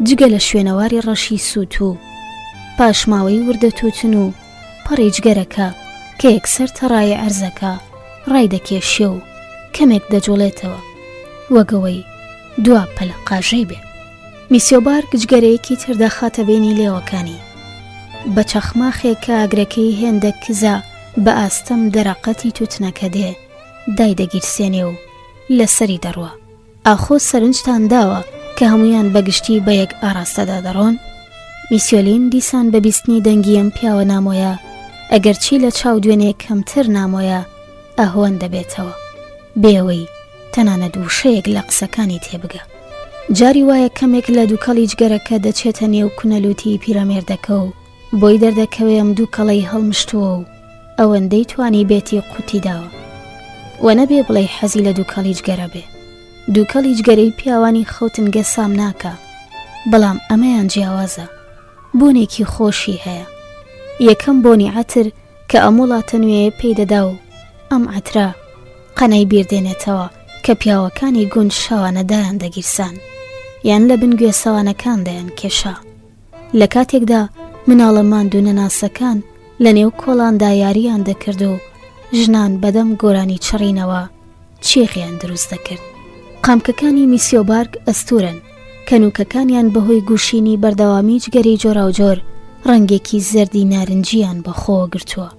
جگە لە شوێنەواری ڕەشی سووت و پاشماوەی وردەتوتن و پەڕی جگەرەکە کە یەکسەر تەڕایە ئەرزەکە ڕای دەکێشێ و کەمێک دەجۆڵێتەوە وەگەوەی دوا پەلە قاژەی بێ. میسیۆبارگ جگەرەیەکی تر دەخاتە بینی لێوەکانی، بە چەخماخێک کە ئاگرەکەی هێندە کزا بە ئاستەم دەرەقەتی توتنەکە دێ دای دەگیرسێنێ و لەسەری دەڕوە. ئاخۆ سەرنجتان داوە کە هەمویان بەگشتی بە یەک ئاراستەدا دەڕۆن؟ میسیۆلین دیسان بە بیستنی دەنگی ئەم پیاوە نامۆیە ئەگەرچی لە چاو دوێنێ کەمتر نامۆیە ئاهۆن دەبێتەوە بێەوەی تەنانەت وشەیەک لە قسەکانی تێبگە. جاری وایە کەمێک لە دووکەڵی جگەرەکە دەچێتە نێو کونەلوتی پیرەمێردەکە و بۆی دەردەکەوێ ئەم دووکەڵەی هەڵمشتووە و ئەوەندەی توانی بێتی قوتی داوە. وە نەبێ بڵێ حەزی لە دووکەڵی جگەرە بێ. دووکەڵی جگەرەی پیاوانی خەوتنگە سام ناکە، بەڵام ئەمەیان جیاوازە، بۆنێکی خۆشی هەیە. یەکەم بۆنی عەتر کە ئەم وڵاتە نوێیە پێی دەدا و ئەم عەترە قەنەی بیردێنێتەوە کە پیاوەکانی گوند شەوانەدایان دەگیرسان یان لە بن گوێسەوانەکان دەیان کێشا. لە کاتێکدا مناڵە ماندوو نەناسەکان لە نێو کۆڵاندا یاریان دەکرد و ژنان بەدەم گۆرانی چڕینەوە چێخیان دروست دەکرد. قامکەکانی میسیۆبارگ ئەستورن، کەنووکەکانیان بەهۆی گوشینی بەردەوامی جگەری جۆراوجۆر ڕەنگێکی زەردی نارنجیان بەخۆوە گرتووە.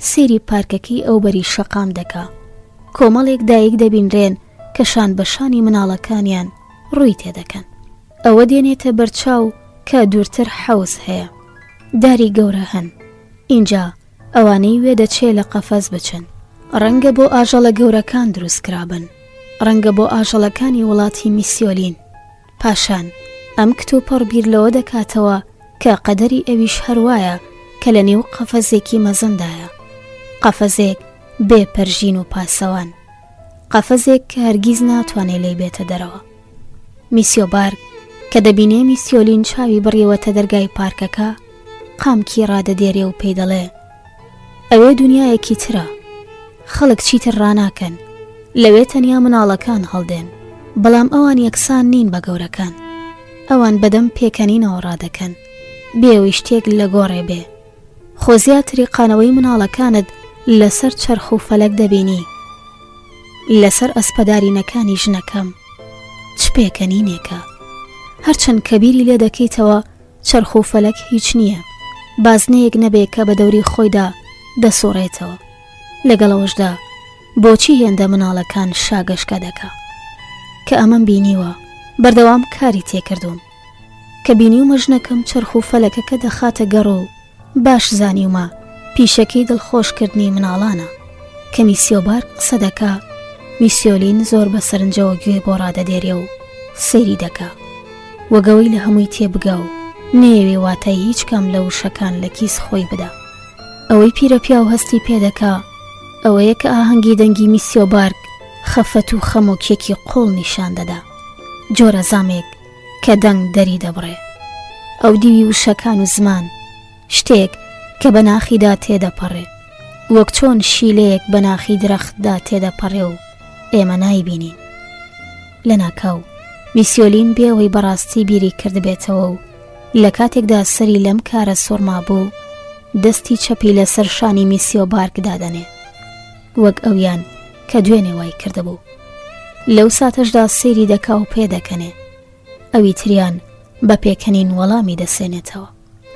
سێری پارکەکەی ئەو بەری شەقام دەکا، کۆمەڵێک دایک دەبینرێن کە شان بەشانی مناڵەکانیان ڕووی تێدەکەن. ئەوە دێنێتە بەرچاو کە دوورتر حەوز هەیە، داری گەورە هەن. اینجا ئەوانەی وێ دەچێ لە قەفەز بچن، ڕەنگە بۆ ئاژەڵە گەورەکان دروست کرابن، ڕەنگە بۆ ئاژەڵەکانی وڵاتی میسیۆلین. پاشان ئەم کتوپەڕ بیر لەوە دەکاتەوە کە قەدەری ئەویش هەروایە کە لە نێو قەفەزێکی مەزەندایە، قەفەزێک بێ پەرژین و پاسەوان، قەفەزێک کە هەرگیز ناتوانێت لێی بێتە دەرەوە. میسیۆبارگ کە دەبینێ میسیۆلین چاوی بڕیەوەتە دەرگای پارکەکە قامکی ڕادەدێرێ و پێی دەڵێ ئەوێ دنیایەکی ترە، خەڵک چیتر ڕاناکەن، لەوێ تەنیا مناڵەکان هەڵدێن، بەڵام ئەوان یەکسان نین بە گەورەکان، ئەوان بەدەم پێکەنینەوە ڕادەکەن بێەوەی شتێک لە گۆڕێ بێ. خۆ زیاتری قانەوەی مناڵەکانت لەسەر چەرخ و فەلەک دەبینی، لەسەر ئەسپەدارینەکانی ژنەکەم چ پێکەنینێکە. هەرچەند کەبیری لێ دەکەیتەوە چەرخ و فەلەک هیچ نییە، بازنەیەک نەبێت کە بە دەوری خۆیدا دەسوڕێتەوە. لەگەڵەوەشدا بۆچی هێندە مناڵەکان شاگەشکە دەکا کە ئەمەم بینیوە بەردەوام کاری تێکردوم کە بینیومە ژنەکەم چەرخ و فەلەکەکە دەخاتە گەڕ و باش زانیومە پیشەکەی دڵخۆشکردنی مناڵانە کە میسیۆبار قسە دەکا. میسیۆلین زۆر بە سەرنجەوە گوێ بۆ ڕادەدێرێ و سەیری دەکا وەگەوەی لە هەمووی تێبگا و نێوێ واتای هیچ کام لە وشەکان لە کیس خۆی بدا. ئەوەی پیرە پیا و هەستی پێدەکا ئەوەیە کە ئاهەنگی دەنگی میسیۆبارگ خەفەت و خەمۆکێکی قۆڵ نیشان دەدا، جۆرە زامێک کە دەنگ دەری دەبڕێ. ئەو دیوی وشەکان و زمان شتێک کە بە ناخیدا تێدەپەڕێ، وەک چۆن شیلەیەک بە ناخی درەختدا تێدەپەڕێ و ئێمە نایبینین. لە ناکاو میسیۆلین بێەوەی بەڕاستی بیری کرد بێتەوە و لە کاتێکدا سەری لەم کارە سوڕما بوو دەستی چەپی لەسەر شانی میسیۆبارگ دادەنێ وەک ئەویان کە دوێنێ وای کردبوو. لەو ساتەشدا سێری دەکا و پێدەکەنێ. ئەوی تریان بە پێکەنین وەڵامی دەسێنێتەوە.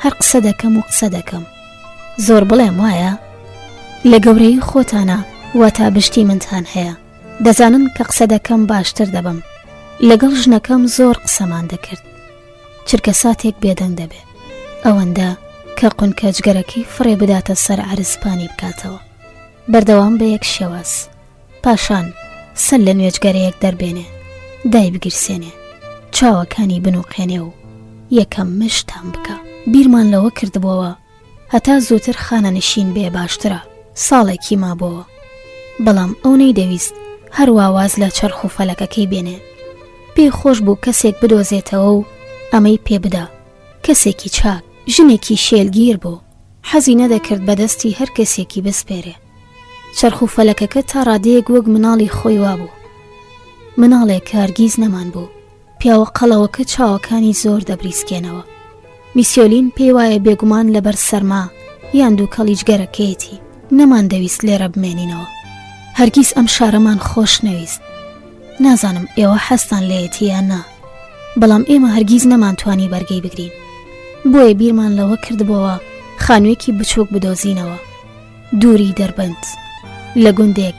هەر قسە دەکەم و قسە دەکەم. زۆر بڵێم وایە؟ لە گەورەی خۆتانە واتا بشتی منتان هەیە. دەزانن کە قسە دەکەم باشتر دەبم. لەگەڵ ژنەکەم زۆر قسەمان دەکرد. چرکە ساتێک بێدەنگ دەبێ ئەوەندە کە قونکەجگەرەکەی فڕێ بداتە سەر عرسپانی بکاتەوە بەردەوام بە یەک شێواز. پاشان سەر لە نوێجگەرەیەک دەربێنێ، دای بگیرسێنێ، چاوەکانی بنووقێنێ و یەکەم مشتان بکە. بیرمان لەوە کردبووەوە هەتا زووتر خانە نشین بێ باشترە. ساڵێکی مابووە، بەڵام ئەو نەیدەویست هەروە واز لە چەرخ و فەلەکەکەی بێنێ. پێی خۆش بوو کەسێک بدۆزێتەوە و ئەمەی پێبدا. کەسێکی چاک، ژنێکی شێلگیر بوو، حەزی نەدەکرد بەدەستی هەر کەسێکی بسپێرێ. چەرخ و فەلەکەکە تا ڕادەیەک وەک مناڵی خۆی وا بوو. مناڵێک هەرگیز نەمان بوو. پیاوە قەڵەوەکە چاوەکانی زۆر دەبریسکێنەوە. میسیۆلین پێی وایە بێگومان لەبەر سەرما یان دوو کەڵیجگەرەکەیەتی نەمان دەویست لێرە بمێنینەوە. هەرگیز ئەم شارەمان خۆش نەویست. نازانم ئێوە حەستان لێیەتی یان نا، بەڵام ئێمە هەرگیز نەمانتوانی بەرگەی بگرین. بۆیە بیرمان لەوە کردبەوە خانوویەکی بچووک بدۆزینەوە، دووری دەربەند لە گوندێک،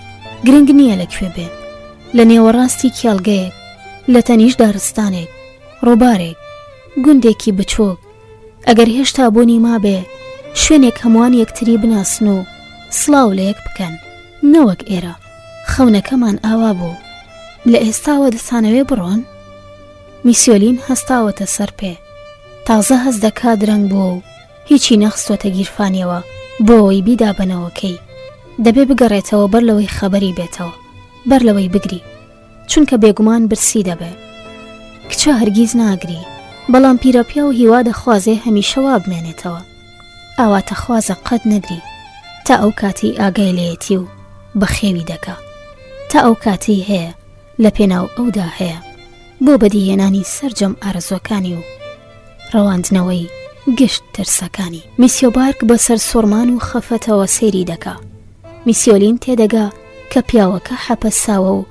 گرنگ نییە لەکوێ بێ، لە نێوەڕاستی کێڵگەیەک، لە تەنیش دارستانێک، ڕووبارێک، گوندێکی بچووک. ئەگەر هێشتا بوونی مابێ شوێنێک هەمووان یەکتری بناسن و سڵاو لە یەک بکەن، نەوەک ئێرە. خەونەکەمان ئاوا بوو. لە ئێستاوە دەتانەوێ بڕۆن؟ میسیۆلین هەستاوەتە سەر پێ. تازە هەز دەکا درەنگ بووە و هیچی نەخستوەتە گیرفانیەوە بۆ ئەوەی بیدا بنەوەکەی. دەبێ بگەڕێتەوە بەر لەوەی خەبەری بێتەوە، بەر لەوەی بگری، چونکە بێگومان برسی دەبێ. کچە هەرگیز ناگری، بەڵام پیرەپیا و هیوا دەخوازێ هەمیشە وا بمێنێتەوە. ئاواتە خوازە قەت نەگری تا ئەو کاتی ئاگای لێیەتی و بەخێوی دەکا، تا ئەو کاتی هەیە لە پێناو ئەودا هەیە بۆ بەدیهێنانی سەرجەم ئارەزوەکانی و ڕەواندنەوەی گشت ترسەکانی. میسیۆبارگ بەسەر سۆرمان و خەفەتەوە سێری دەکا. میسیۆلین تێدەگا کە پیاوەکە حەپەساوە و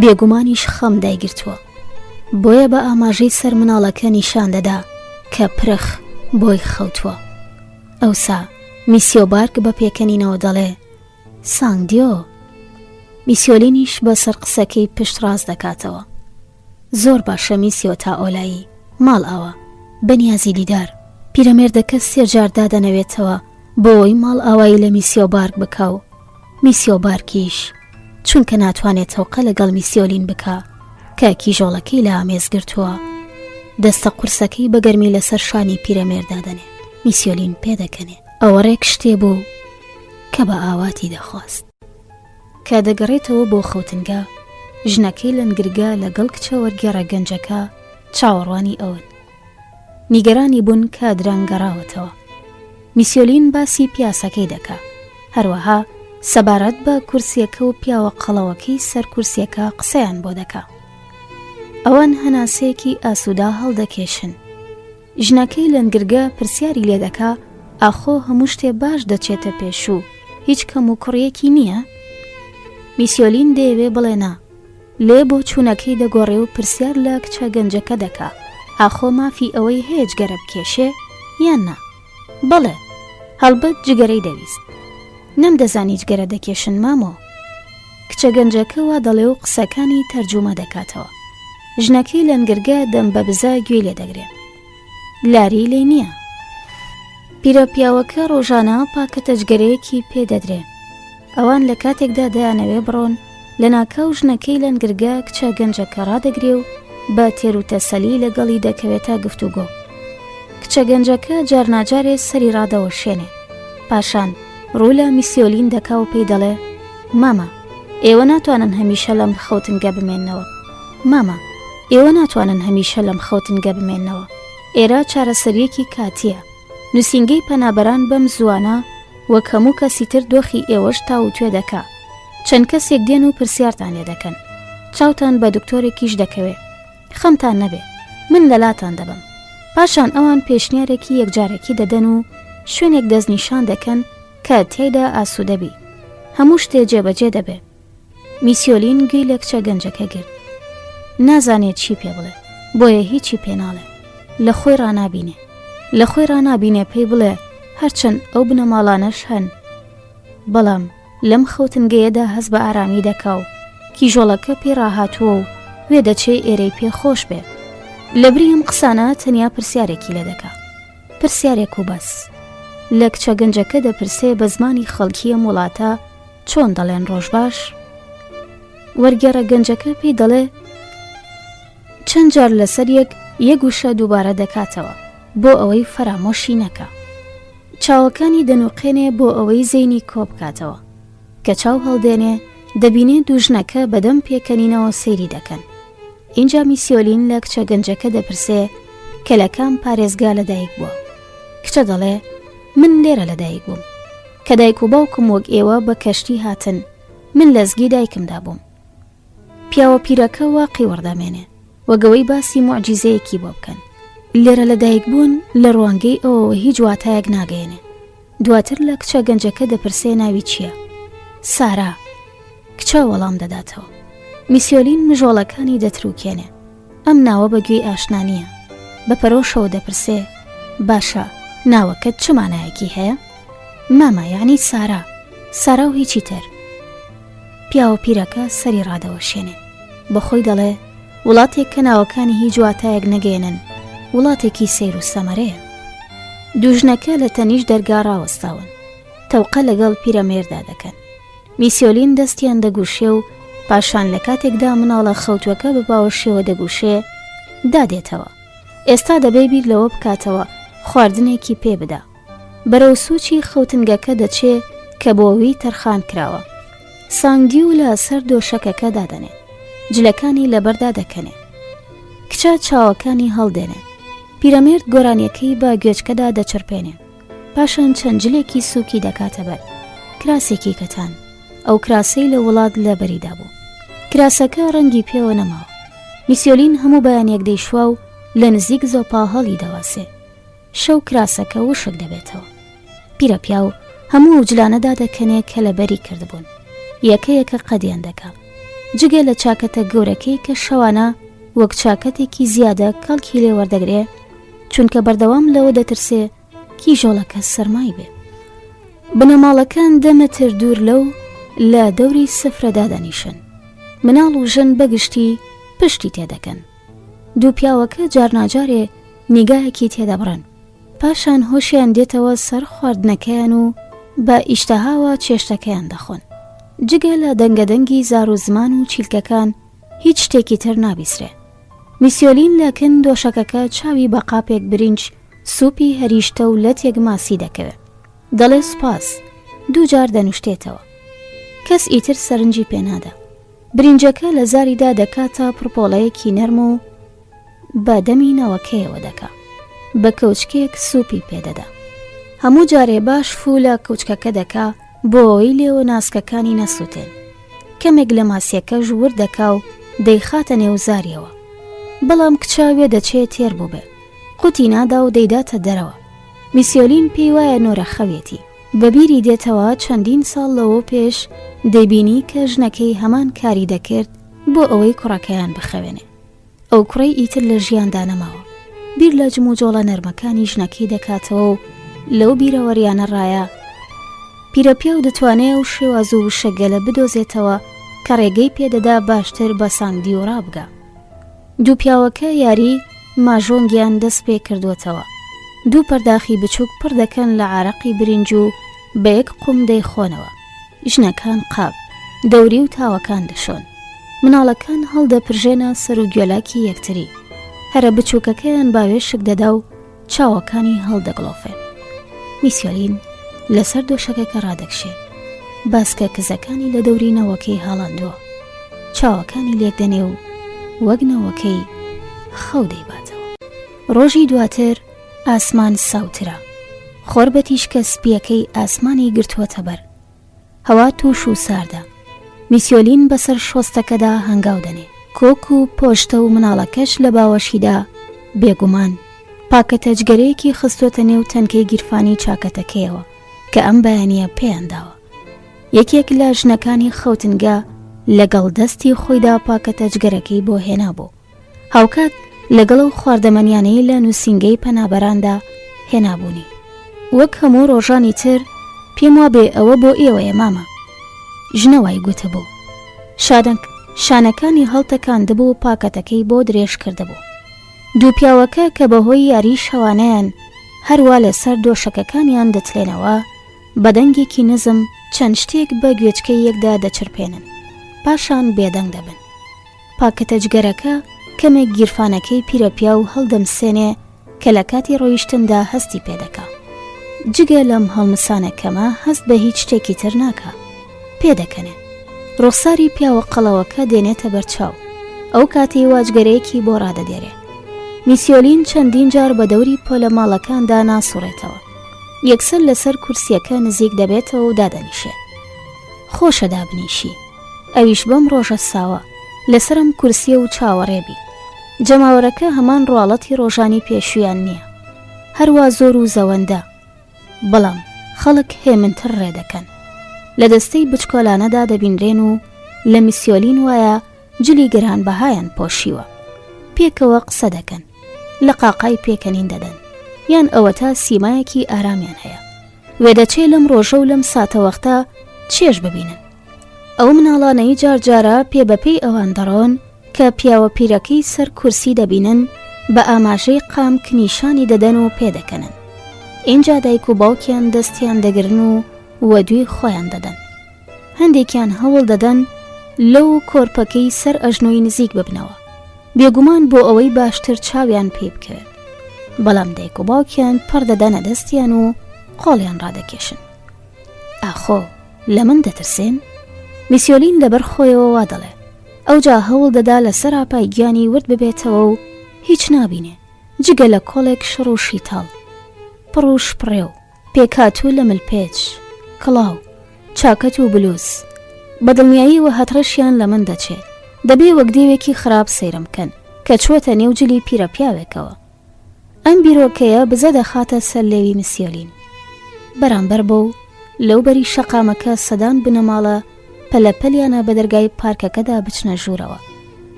بێگومانیش خەم دایگرتووە. بۆیە بە ئاماژەی سەر مناڵەکە نیشان دەدا کە پرخ بۆی خەوتووە. ئەوسا میسیۆبارگ بە پێکەنینەوە دەڵێ سانگدیۆ. میسیۆلینیش بەسەر قسەکەی پشت ڕاست دەکاتەوە. زۆر باشە میسیۆ تا ئۆلایی، ماڵ ئەوە بەنیازی دیدار. پیرەمێردەکە سێجار دادەنەوێتەوە بۆی ماڵ ئاوایی لە میسیۆبارگ بکە و میسیۆبارگیش چونکە ناتوانێت تەوقە لەگەڵ میسیۆلین بکە کە کیژۆڵەکەی لە ئامێز گرتووە، دەستە قورسەکەی بە گەرمی لەسەر شانی پیرەمێردادەنێ. میسیۆلین پێدەکەنێ ئەوە ڕێک شتێ بوو کە بە ئاواتی دەخواست. کە دەگەڕێتەوە بۆ خەوتنگا، ژنەکەی لەنگرگا لەگەڵ کچە وەرگێڕە گەنجەکە چاوەڕوانی ئەون. نیگەرانی بوون کە درەنگەڕاوەتەوە. میسیۆلین باسی پیاسەکەی دەکا، هەروەها سەبارەت بە کورسیەکە و پیاوە قەڵەوەکەی سەر کورسیەکە قسەیان بۆ دەکا. ئەوان هەناسەیەکی ئاسوودا هەڵدەکێشن. ژنەکەی لەنگرگە پرسیاری لێ دەکا ئاخۆ هەموو شتێ باش دەچێتە پێش و هیچ کەم و کوڕیەکی نییە؟ میسیۆلین دەیەوێ بڵێ نا، لێ بۆ چوونەکەی دەگۆڕێ و پرسیار لە کچە گەنجەکە دەکا ئاخۆ مافی ئەوەی هەیە جگەرە بکێشێ یان نا. بەڵێ هەڵبەت جگەرەی دەویست. نەمدەزانی جگەرە دەکێشن مامۆ. کچە گەنجەکە وا دەڵێ و قسەکانی تەرجومە دەکاتەوە. ژنەکەی لەنگرگە دەم بە بزە گوێ لێ دەگرێ. لاری لێ نییە. پیرە پیاوەکە ڕۆژانە پاکەتە جگەرەیەکی پێدەدرێ. ئەوان لە کاتێکدا دەیانەوێ بڕۆن لە ناکاو ژنەکەی لەنگرگە کچە گەنجەکە ڕادەگرێ و بە تێر و تەسەلی لەگەڵی دەکەوێتە گفتوگۆ. کچە گەنجەکە جارناجارێ سەری ڕادەوە شوێنێ. پاشان ڕوو لە میسیۆلین دەکا و پێی دەڵێ مامە ئێوە ناتوانن هەمیشە لەم خەوتنگە بمێننەوە. مامە ئێوە ناتوانن هەمیشە لەم خەوتنگە بمێننەوە. ئێرە چارەسەریەکی کاتیە. نووسینگەی پەنابەران بەم زوانە وەک هەموو کەسی تر دۆخی ئێوەش تاو توێ دەکا. چەند کەسێک دێن و پرسیارتان لێ دەکەن. چاوتان بە دکتۆرێکیش دەکەوێ. خەمتان نەبێ، من لەلاتان دەبم. پاشان ئەوان پێشنیارێکی یەکجارێکی دەدەن و شوێنێک دەستنیشان دەکەن کە تێیدا ئاسوودەبی. هەموو شتێ جێبەجێ دەبێ. میسیۆلین گوێی لە کچە گەنجەکە گرت. نازانێت چی پێ بڵێ، بۆیە هیچی پێناڵێ. لە خۆی ڕانابینێ. لە خۆی ڕانابینێ پێی بڵێ هەرچەند ئەو بنەماڵانەش هەن. بەڵام لەم خەوتنگەیەدا هەست بە ئارامی دەکا و کیژۆڵەکە پێ ڕاهاتووە و وێ دەچێ ئێرەی پێ خۆش بێ. لەبری ئەم قسانە تەنیا پرسیارێکی لێ دەکا. پرسیارێک و بەس. لە کچە گەنجەکە دەپرسێ بە زمانی خەڵکیە وڵاتە چۆن دەڵێن ڕۆژ باش؟ وەرگێڕە گەنجەکە پێی دەڵێ چەند جار لەسەر یەک وشە دووبارە دەکاتەوە بۆ ئەوەی فەرامۆشی نەکە. چاوەکانی دەنووقێنێ بۆ ئەوەی زەینی کۆ بکاتەوە. کە چاو هەڵدێنێ دەبینێ دوژنەکە بەدەم پێکەنینەوە سەیری دەکەن. اینجا میسیۆلین لە کچە گەنجەکە دەپرسێ کە لە کام پارێزگا لەدایک بووە. کچە دەڵێ من لێرە لەدایک بووم. کە دایک و باوکم وەک ئێوە بە کەشتی هاتن، من لەزگی دایکمدا بووم. پیاوە پیرەکە واقعی وەردەمێنێ وەگەوەی باسی موعجیزەیەکی بۆ بکەن. لێرە لەدایک بوون لە ڕوانگەی ئەوەوە هیچ واتایەک ناگەێنێ. دواتر لە کچە گەنجەکە دەپرسێ ناوی چییە؟ سارا. کچە وەڵام دەداتەوە. میسیۆلین مژۆڵەکانی دەتروکێنێ. ئەم ناوە بەگوێی ئاشنانیە. بە پەرۆشەوە دەپرسێ باشە ناوەکەت چ مانایەکی هەیە؟ مامە یعنی سارا. سارا و هیچی تر. پیاوە پیرەکە سەری ڕادەوەشێنێ. بەخۆی دەڵێ وڵاتێک کە ناوەکانی هیچ واتایەک نەگەێنن وڵاتێکی سەیر و سەمەرەیە. دوژنەکە لە تەنیش دەرگا ڕاوەستاون. تەوقە لەگەڵ پیرەمێردا دەکەن. میسیۆلین دەستیان دەگوشێ و پاشان لە کاتێکدا مناڵە خەوتوەکە بە باوەشێوە دەگوشێ دادێتەوە. ئێستا دەبێ بیر لەوە بکاتەوە خواردنێکی پێ بدا. بەرەو سوچی خەوتنگەکە دەچێ کە بۆەوەی تەرخان کراوە. سانگی و لە سەر دۆشەکەکە دادەنێ. جلەکانی لەبەردا دەکەنێ. کچە چاوەکانی هەڵدێنێ. پیرەمێرد گۆرانیەکەی بە گوێچکەدا دەچرپێنێ. پاشان چەند جلێکی سووکی دەکاتە بەر. کراسێکی کەتان. ئەو کراسەی لە وڵات لەبەریدا بوو. کراسەکە ڕەنگی پێوە نەماوە. میسیۆلین هەموو بەیانێک دەیشوا و لە نزیک زۆپا هەڵی دەواسێ. شەو کراسەکە وشک دەبێتەوە. پیرە پیاو هەموو جلانەدا دەکەنێ کە لەبەری کردبوون. یەکەیەکە قەدیان دەکا. جگە لە چاکەتە گەورەکەی کە شەوانە وەک چاکەتێکی زیادە کەڵکی لێ وەردەگرێ چونکە بەردەوام لەوە دەترسێ کیژۆڵەکە سەرمای بێ. بنەماڵەکان دەمەتر دوور لەو لە دەوری سفرەدا دەنیشن. مناڵ و ژن بەگشتی پشتی تێدەکەن. دوو پیاوەکە جارناجارێ نیگایەکی تێدەبڕن. پاشان هۆشیان دێتەوە سەر خواردنەکەیان و بە ئیشتەهاوە چێشتەکەیان دەخۆن. جگە لە دەنگەدەنگی زار و زمان و چیلکەکان هیچ شتێکی تر نابیسرێ. میسیۆلین لەکن دۆشەکەکە چاوی بە قاپێک برنج سوپی هەریشتە و لەتێک ماسی دەکەوێت. دەڵێ سوپاس. دوو جار دەنوشتێتەوە. کەس ئیتر سەرنجی پێنادا. برنجەکە لە زاریدا دەکاتە پڕپۆڵەیەکی نەرم و بە دەمی نەوەکەیەوە دەکا. بە کەوچکێک سوپی پێدەدا. هەموو جارێ باش فو لە کەوچکەکە دەکا بۆ ئەوەی لێوە ناسکەکانی نەسووتێن. کەمێک لە ماسیەکە ژوور دەکا و دەیخاتە نێو زاریەوە. بەڵام کچاوێ دەچێت تێر بوو بێ. قوتی نادا و دەیداتە دەرەوە. میسیۆلین پێی وایە نۆرە خەوێتی. بەبیری دێتەوە چەندین ساڵ لەوە پێش دەیبینی کە ژنەکەی هەمان کاری دەکرد بۆ ئەوەی کوڕەکەیان بخەوێنێ. ئەو کوڕی ئیتر لە ژیاندا نەماوە، بیر لە جموجۆڵە نەرمەکانی ژنەکەی دەکاتەوە و لەو بیرەوەریانە ڕایە پیرەپیا و دەتوانێت و شێواز و شەگەلە بدۆزێتەوە کە ڕێگەی پێدەدا باشتر بە سانگدی و ڕابگا. دوو پیاوەکە یاری ماژۆنگیان دەست پێ کردوێتەوە. دوو پەرداخی بچووک پڕ دەکەن لە عارەقی برنج و بە یەک قوم دەیخۆنەوە. ژنەکان قاب دەوری و تاوەکان دەشۆن. مناڵەکان هەڵدەپرژێنە سەر و گوێلاکی یەکتری. هەرە بچووکەکەیان باوێشک دەدا و چاوەکانی هەڵدەگڵۆفێن. میسیۆلین لەسەر دۆشەکەکە ڕادەکشێ. باسکە کزەکانی لە دەورینەوەکەی هەڵاندووە. چاوەکانی لێک دەنێ و وەک نەوەکەی خەو دەیباتەوە. ڕۆژی دواتر ئاسمان ساوترە. خۆر بە تیشکە سپیەکەی ئاسمانی گرتووەتە بەر. هەوا تووش و ساردە. میسیۆلین بەسەر شۆستەکەدا هەنگاو دەنێ. کۆک و پۆشتە و مناڵەکەش لە باوەشیدا بێگومان پاکەتەجگەرەیەکی خستۆتە نێو تەنکەی گیرفانی چاکەتەکەیەوە کە ئەم بەیانیە پێیانداوە. یەکێک لە ژنەکانی خەوتنگە لەگەڵ دەستی خۆیدا پاکەتەجگەرەکەی بۆ هێنابوو. هاوکات لەگەڵ و خواردەمەنیانەی لە نووسینگەی پەنابەراندا هێنابوونی. وەک هەموو ڕۆژانی تر پێم وابێ ئەوە بۆ ئێوەیە مامە. ژنەوای گوتەبوو. شانەکانی هەڵتەکاندبوو و پاکەتەکەی بۆ درێژ کردبوو. دوو پیاوەکە کە بەهۆی یاری شەوانەیان هەروە لەسەر دۆشەکەکانیان دەتلێنەوە بەدەنگێکی نزم چەند شتێک بە گوێچکەی یەکدا دەچرپێنن، پاشان بێدەنگ دەبن. پاکەتەجگەرەکە کەمێک گیرفانەکەی پیرەپیا و هەڵدەمسێنێ کە لە کاتی ڕۆیشتندا هەستی پێدەکا. جگە لەم هەڵمسانەکەمە هەست بە هیچ شتێکی تر ناکە. پێدەکەنێ. ڕوخساری پیاوە قەڵەوەکە دێنێتە بەرچاو. ئەو کاتی واجگەرەیەکی بۆ ڕادەدێرێ. میسیۆلین چەندین جار بە دەوری پۆلە ماڵەکاندا ناسوڕێتەوە. یەکسەر لەسەر کورسیەکە نزیک دەبێتەوە و دادەنیشێ. خۆشە دابنیشی. ئەویش بەم ڕۆژە ساوە لەسەرم کورسیە و چاوەڕێبی. جەماوەرەکە هەمان ڕواڵەتی ڕۆژانی پێشویان نییە. هەروە زۆر و زەوەندە. بەڵام خەڵک هێمنتر ڕێدەکەن. لە دەستەی بچکۆلانەدا دەبینرێن و لە میسیۆلین وایە جلی گەران بەهایان پۆشیوە. پێکەوە قسە دەکەن. لە قاقای پێکەنین دەدەن. یان ئەوە تا سیمایەکی ئارامیان هەیە. وێدەچێ لەم ڕۆژە و لەم ساتەوەختە چێژ ببینن. ئەو مناڵانەی جارجارە پێبەپێی ئەوان دەڕۆن کە پیاوە پیرەکەی سەر کورسی دەبینن بە ئاماژەی قام کنیشانی دەدەن و پێدەکەنن. ئینجا دایک و باوکیان دەستیان دەگرن و وەدوی خۆیان دەدەن. هەندێکیان هەوڵ دەدەن لەو کۆرپەکەی سەر ئەژنۆی نزیک ببنەوە، بێگومان بۆ ئەوەی باشتر چاویان پێ بکەوێت. بەڵام دایک و باوکیان پڕ دەدەنە دەستیان و قۆڵیان ڕادەکێشن. ئاخۆ لە من دەترسێن؟ میسیۆلین لەبەر خۆیەوە وا دەڵێ. ئەوجا هەوڵ دەدا لەسەر ئاپای گیانی ورد ببێتەوە و هیچ نابینێ جگە لە کۆڵێک شڕ و شیتاڵ پڕ و شپڕێ و پێکاتوو لە ملپێچ، کڵاو، چاکەت و بلووس. بەدڵنیایی و هەتڕەشیان لە من دەچێت. دەبێ وەک دیوێکی خراپ سەیرم بکەن کە چوەتە نێو جلی پیرەپیاوێکەوە. ئەم بیرۆکەیە بزە دەخاتە سەر لێوی میسیۆلین. بەرامبەر بۆ و لەوبەری شەقامەکە سەدان بنەماڵە پەلەپەلیانە بە دەرگای پارکەکەدا بچنە ژوورەوە.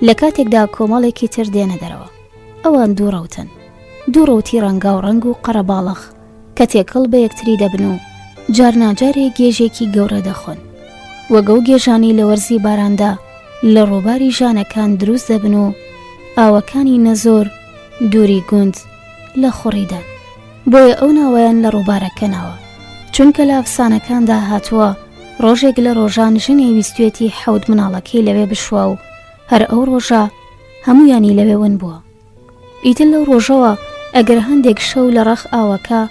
لە کاتێکدا کۆمەڵێکی تر دێنە دەرەوە. ئەوان دوو ڕەوتن، دوو ڕەوتی ڕەنگا و ڕەنگ و قەرەباڵەخ کە تێکەڵ بە یەکتری دەبن و جارناجارێ گێژێکی گەورە دەخۆن. وەگەو گێژانی لە وەرزی باراندا لە ڕووباری ژانەکان دروست دەبن و ئاوەکانی نەزۆر دووری گوند لە خوڕیدان. بۆیە ئەو ناوەیان لە ڕووبارەکە ناوە، چونکە لە ئەفسانەکاندا هاتووە ڕۆژێک لە ڕۆژان ژنێ ویستوێتی حەوت مناڵەکەی لەوێ بشوە و هەر ئەو ڕۆژە هەمویانی لەوێ ون بووە. ئیتر لەو ڕۆژەوە ئەگەر هەندێک شەو لە ڕەخ ئاوەکە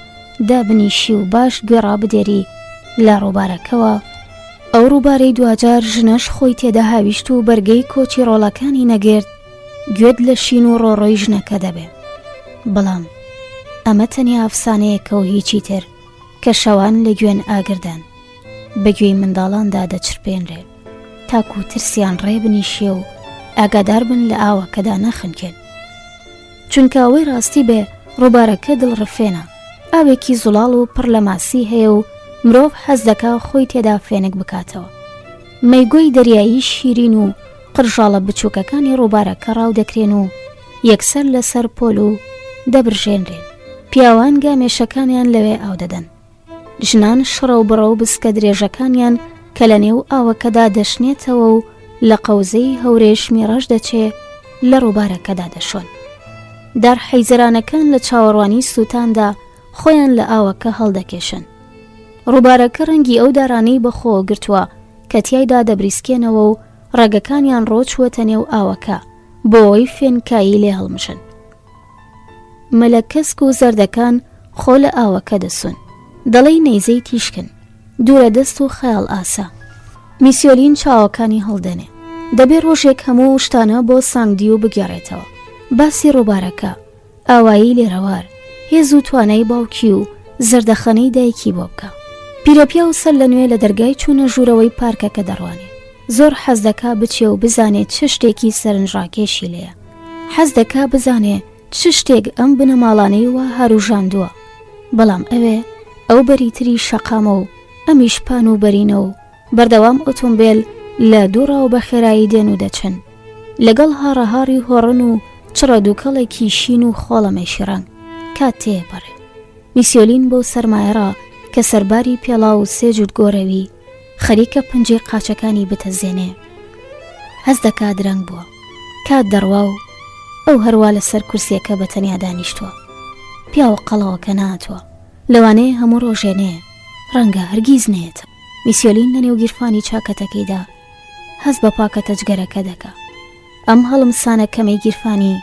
دابنیشی و باش گوێڕا بدێری لە ڕووبارەکەوە، ئەو ڕووبارەی دوجار ژنەش خۆی تێدا هاویشت و بەرگەی کۆچی ڕۆڵەکانی نەگرت گوێت لە شین و ڕۆڕۆی ژنەکە دەبێ. بەڵام ئەمە تەنیا ئەفسانەیەکە و هیچی تر کە شەوان لە گوێن ئاگردان بەگوێی منداڵاندا دەچرپێنرێ تاکو ترسیان ڕێ بنیشێ و ئاگادار بن لە ئاوەکەدا نەخنکێن. چونکە ئەوەی ڕاستی بێ ڕووبارەکە دڵڕفێنە، ئاوێکی زوڵاڵ و پڕ لە ماسی هەیە و مرۆڤ حەز دەکا خۆی تێدا فێنک بکاتەوە. مەیگۆی دەریایی شیرین و قرژاڵە بچووکەکانی ڕووبارەکە ڕاو دەکرێن و یەکسەر لەسەر پۆل و دەبرژێنرێن. پیاوان گامێشەکانیان لەوێ ئاو دەدەن. ژنان شڕە و بڕە و بسکە درێژەکانیان کە لە نێو ئاوەکەدا دەشنێتەوە و لە قەوزەی هەورێش میڕەش دەچێ لە ڕووبارەکەدا دەشۆن. دار حەیزرانەکان لە چاوەڕوانی سووتاندا خۆیان لە ئاوەکە هەڵدەکێشن. ڕووبارەکە ڕەنگی ئەو دارانەی بەخۆ گرتووە کە تیایدا دەبریسکێنەوە و ڕێگەکانیان ڕۆچوەتە نێو ئاوەکە بۆ ئەوەی فێنکایی لێ هەڵمشن. مەلە کەسک و زەردەکان خۆ لە ئاوەکە دەسون. دەڵێی نەیزەی تیشکن، دوورە دەست و خەیاڵ ئاسا. میسیۆلین چاوەکانی هەڵدەنێ. دەبێ ڕۆژێک هەموو شتانە بۆ سانگدی و بگێڕێتەوە. باسی ڕووبارەکە، ئاوایی لێرەوار، هێز و توانای باوکی و زەردەخەنەی دایکی بۆ بکە. پیرەپیا و سەر لە نوێ لە دەرگای چوونە ژوورەوەی پارکەکە دەڕوانێ. زۆر حەز دەکا بچێ و بزانێت چ شتێکی سەرنجڕاکێشی لێیە. حەز دەکا بزانێ چ شتێک ئەم بنەماڵانەی وە هەروژاندووە. بەڵام ئەوێ ئەو بەریتری شەقامە و ئەمیش پان و بەرینە و بەردەوام ئۆتۆمبیل لە دووڕا و بە خێرایی دێن و دەچن لەگەڵ هاڕەهاڕی هۆڕن و چڕە دووکەڵێکی شین و خۆڵەمەشی ڕەنگ کات تێپەڕێ. میسیۆلین بۆ سەرمایەڕا کە سەرباری پێڵا و سێجوت گۆرەوی خەریکە پنجەی قاچەکانی بتەزێنێ. هەز دەکا درەنگ بووە. کات دەڕوا و ئەو هەروە لەسەر کورسیەکە بە تەنیا دانیشتووە. پیاوە قەڵەوەکە ناتوە. لەوانەیە هەموو ڕۆژێنێ، ڕەنگە هەرگیز نێتە. میسیۆلین لە نێو گیرفانی چاکەتەکەیدا هەز بە پاکەتە جگەرەکە دەکا. ئەم هەڵمسانە کەمەی گیرفانی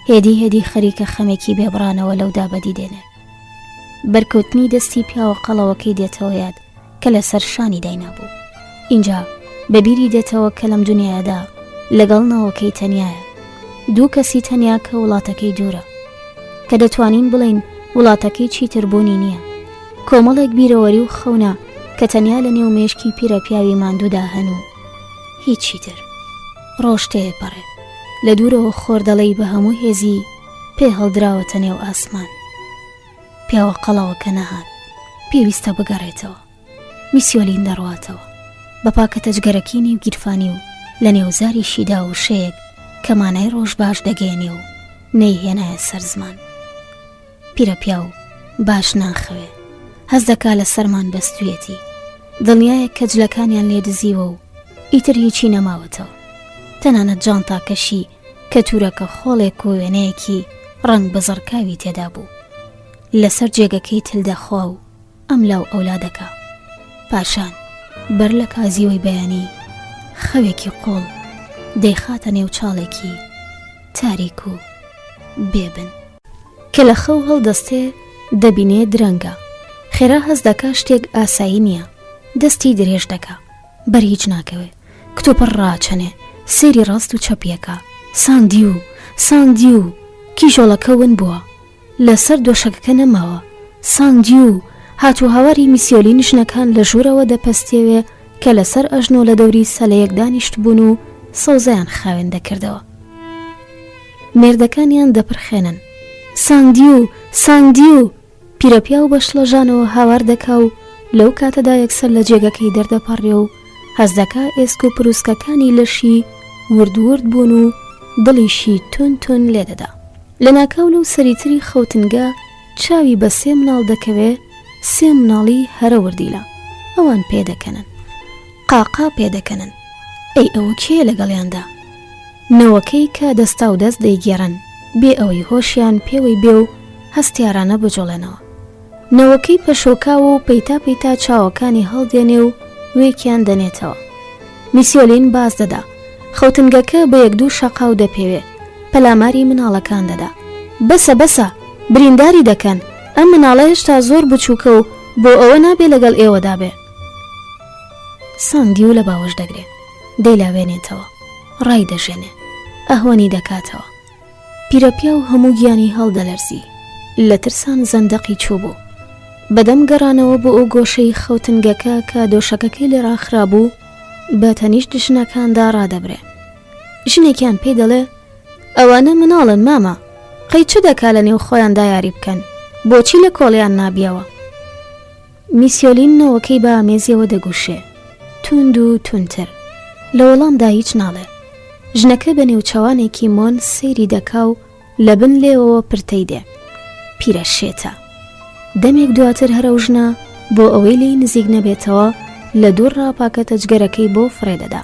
هێدی خەریکە خەمێکی بێبڕانەوە لەودا بەدی دێنێ. بەرکەوتنی دەستی پیاوە قەڵەوەکەی دێتەوە یاد کە لەسەر شانی داینابوو. اینجا بەبیری دێتەوە کە لەم دنیادا لەگەڵ نەوەکەی تەنیایە. دوو کەسی تەنیا کە وڵاتەکەی دوورە کە دەتوانین بڵین وڵاتەکەی چیتربوونی نییە. کۆمەڵێک بیرەوەری و خەونە کە تەنیا لە نێو مێشکی پیرەپیاوی ماندوودا هەن و هیچی تر. ڕۆژ تێپەڕێ لە دوورەوە خۆردەڵەی بە هەموو هێزی پێ هەڵدراوەتە نێو ئاسمان. پیاوە قەڵەوەکە نەهات، پێویستە بگەڕێتەوە. میسیۆلین دەڕواتەوە بە پاکەتە جگەرەکی نێو گیرفانی و لە نێوزاری شیدا و شەیەک کە مانای ڕۆژ باش دەگەێنێ و نەیهێنایە سەر زمان. پیرەپیا و باش ناخەوێ، هەز دەکا لە سەرمان بەستوێتی. دڵنیایە کە جلەکانیان لێ دزیوە و ئیتر هیچی نەماوەتەوە. تەنانەت جانتاکەشی کە توورەکە خۆڵێک و وێنەیەکی ڕەنگ بەزەڕکاوی تێدا بوو. لەسەر جێگەکەی تلدەخوا و ئەم لاو ئەولادەکە. پاشان بەر لە کازیۆی بەیانی خەوێکی قۆڵ دەیخاتە نێو چاڵێکی تاریک و بێبن کە لە خەو هەڵدەستێ دەبینێ درەنگە. خێرا هەز دەکا شتێک ئاسایی نییە. دەستی درێژ دەکا، بەر هیچ ناکەوێ. کتۆپڕ ڕاچەنێ، سێری ڕاست و چەپیەکە. سانگدی و کیژۆڵەکە ون بووە. لەسەر دۆشەکەکە نەماوە. سانگدی و هاتو هاواری میسیۆلین ژنەکان لە ژوورەوە دەپەستێوێ کە لەسەر ئەژنۆ لە دەوری سەلەیەک دانیشت بوون و سەوزەیان خاوێن دەکردەوە. مێردەکانیان دەپرخێنن. سانگدی و پیرەپیا و بەشڵەژانەوە هاوار دەکا و لەو کاتەدا یەکسەر لە جێگەکەی دەردەپەڕێ و هەز دەکا ئێسک و پرووسکەکانی لەشی وردورد بوون و دڵیشی تون لێدەدا. لە ناکاو لەو سەریتری خەوتنگە چاوی بە 3 مناڵ دەکەوێ. 3 مناڵی هەرە وردیلە. ئەوان پێدەکەنن، قاقا پێدەکەنن. ئەی ئەوە کێ لەگەڵیاندا؟ نەوەکەی کە دەستا و دەست دەیگێڕن بێ ئەوەی هۆشیان پێوەی بێ و هەستیارانە بجۆڵێنەوە. نەوەکەی پەشۆکاوە و پەیتا چاوەکانی هەڵدێنێ و وێکیان دەنێتەوە. میسیۆلین باز دەدا. خەوتنگەکە بە 1-2 شەقاو دەپێوێ. پەلاماری مناڵەکان دەدا. بەسە برینداری دەکەن. ئەم مناڵە هێشتا زۆر بچووکە و بۆ ئەوە نابێ لەگەڵ ئێوەدا بێ. سانگدی و لە باوەش دەگرێت. دەیلاوێنێتەوە. ڕای دەژێنێ. ئەهوەنی دەکاتەوە. پیرەپیا و هەموو گیانی هەڵدەلەرزی. لە ترسان زەندەقی چوو بوو. بەدەم گەڕانەوە بۆ ئەو گۆشەی خەوتنگەکە کە دۆشەکەکەی لێ ڕاخرابوو بە تەنیشت ژنەکاندا ڕادەبرێ. ژنێکیان پێی دەڵێ ئەوانە مناڵن مامە، قەی چ دەکا لە نێو خۆیاندا یاری بکەن، بۆچی لە کۆڵیان نابیەوە؟ میسیۆلین نەوەکەی بە ئامێزیەوە دەگوشێ، توند و تونتر. لە وەڵامدا هیچ ناڵێ. ژنەکە بە نێوچەوانێکی مۆن سەیری دەکا و لە بن لێەوە پرتەی دێ. پیرە شێتە. دەمێک دواتر هەرە ژنە بۆ ئەوەی لی نزیک نەبێتەوە لە دوورڕا پاکەتە جگەرەکەی بۆ فڕێدەدا.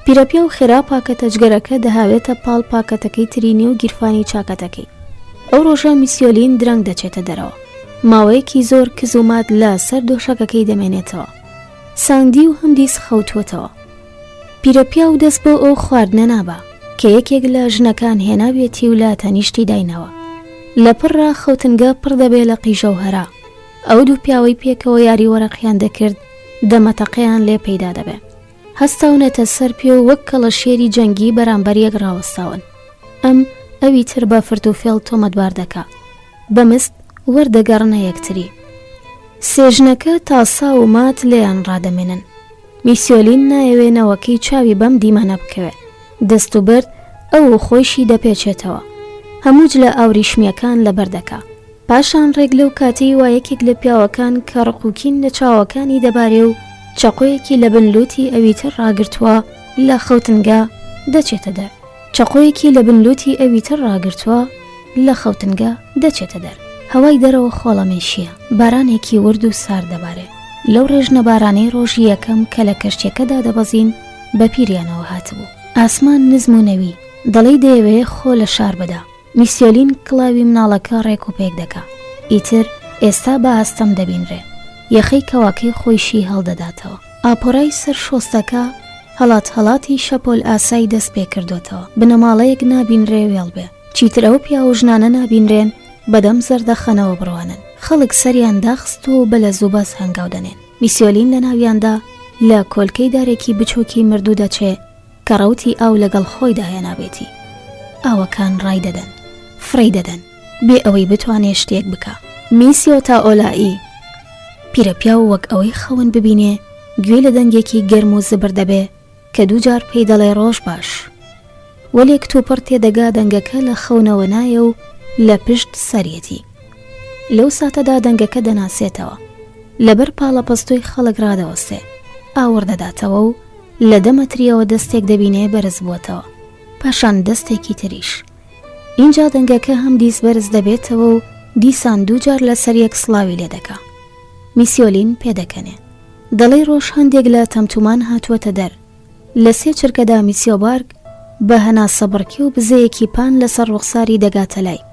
پیرەپیا و خێرا پاکەتە جگەرەکە دەهاوێتە پاڵ پاکەتەکەی ترینی و گیرفانی چاکەتەکەی. ئەو ڕۆژە میسیۆلین درەنگ دەچێتە دەرەوە. ماوەیەکی زۆر کزومات لە سەر دۆشەکەکەی دەمێنێتەوە. ساندی و هەمدیس خەوتوەتەوە. پیرەپیا و دەست بۆ ئەو خواردنە نابا کە یەکێک لە ژنەکان هێناوێتی و لە تەنیشتی داینەوە. لە پڕڕا خەوتنگە پڕ دەبێ لە قیژەوهەرا. ئەو دوو پیاوەی پێکەوە یاری وەرەقیان دەکرد، دەمەتەقەیان لێ پەیدا دەبێ. هەستاونەتە سەر پێ و وەک کەڵە شێری جەنگی بەرامبەر یەک ڕاوەستاون. ئەم ئەوی تر بە فرد و فێڵ تۆمەتبار دەکا، بەمست وەردەگەڕنە یەکتری. سێژنەکە تاسا و مات لێیان ڕادەمێنن. میسیۆلین نایەوێنەوەکەی چاوی بەم دیمەنە بکەوێ. دەست و برد ئەو خۆشی دەپێچێتەوە. هەمووج لە ئاوریشمیەکان لەبەر دەکا. پاشان ڕێک لەو کاتەی وا یەکێک لە پیاوەکان کە ڕقوکین لە چاوەکانی دەبارێ و چەقۆیەکی لە بنلوتی ئەویتر ڕاگرتووە لە خەوتنگە دەچێتە دەر. چەقۆیەکی لە بنلوتی ئەویتر ڕاگرتووە لە خەوتنگە دەچێتە دەر. هەوای دەرەوە خۆڵەمێشیە. بارانێکی ورد و سار دەبارێ. لەو ڕێژنە بارانەی ڕۆژی یەکەم کە لە کەشتێکەدا دەبەزین بە پیریانەوە هاتبوو. ئاسمان نزم و نەوی دەڵێ دەیەوێ خۆ لە شار بدا. میسیۆلین کڵاوی مناڵەکە ڕێک و پێک دەکا. ئیتر ئێستا بە ئاستەم دەبینرێ. یەخەی کەواکەی خۆیشی هەڵدەداتەوە. ئاپۆرای سەر شۆستەکە هەڵاتی شەپۆل ئاسایی دەست پێ کردوتەوە. بنەماڵەیەک نابینرێ وێڵ بێ. چیتر ئەو پیا و ژنانە نابینرێن بەدەم زەردەخەنەوە بڕوانن. خەڵک سەریان داخست و بە لە زوبەس هەنگاو دەنێن. میسیۆلین لە ناویاندا لە کۆلکەی دارێکی بچۆکی مردوو دەچێ کە ڕەوتی ئاو لەگەڵ خۆی داهێنابێتی. ئاوەکان ڕای دەدەن، فڕی دەدەن بێ ئەوەی بتوانێ شتێک بکە. میسیۆ تا ئۆلایی پیرەپیا و وەک ئەوەی خەون ببینێ گوێ لە دەنگێکی گەرم و زبر دەبێ کە دووجار پێی دەڵێ ڕۆژ باش. وەلێک تووپڕ تێدەگا دەنگەکە لە خەونەوە نایە و لە پشت سەرەتی. لەو ساتەدا دەنگەکە دەناسێتەوە. لەبەر پاڵە پەستۆی خەڵک ڕادەوەستێ. ئاوەڕ دەداتەوە و لە دەمەتریەوە دەستێک دەبینێ بەرز بووەتەوە. پاشان دەستێکی تریش. اینجا دەنگەکە هەم دیس بەرز دەبێتەوە و دیسان دووجار لەسەر یەک سڵاوی لێ دەکا. میسیۆلین پێدەکەنێ. دەڵێ ڕۆژ هەندێک لە تەمتومان هاتووەتە دەر. لە سێ چرکەدا میسیۆبارگ بە هەنا سەبڕکی و بزەیەکی پان لەسەر ڕوخساری دەگاتە لای.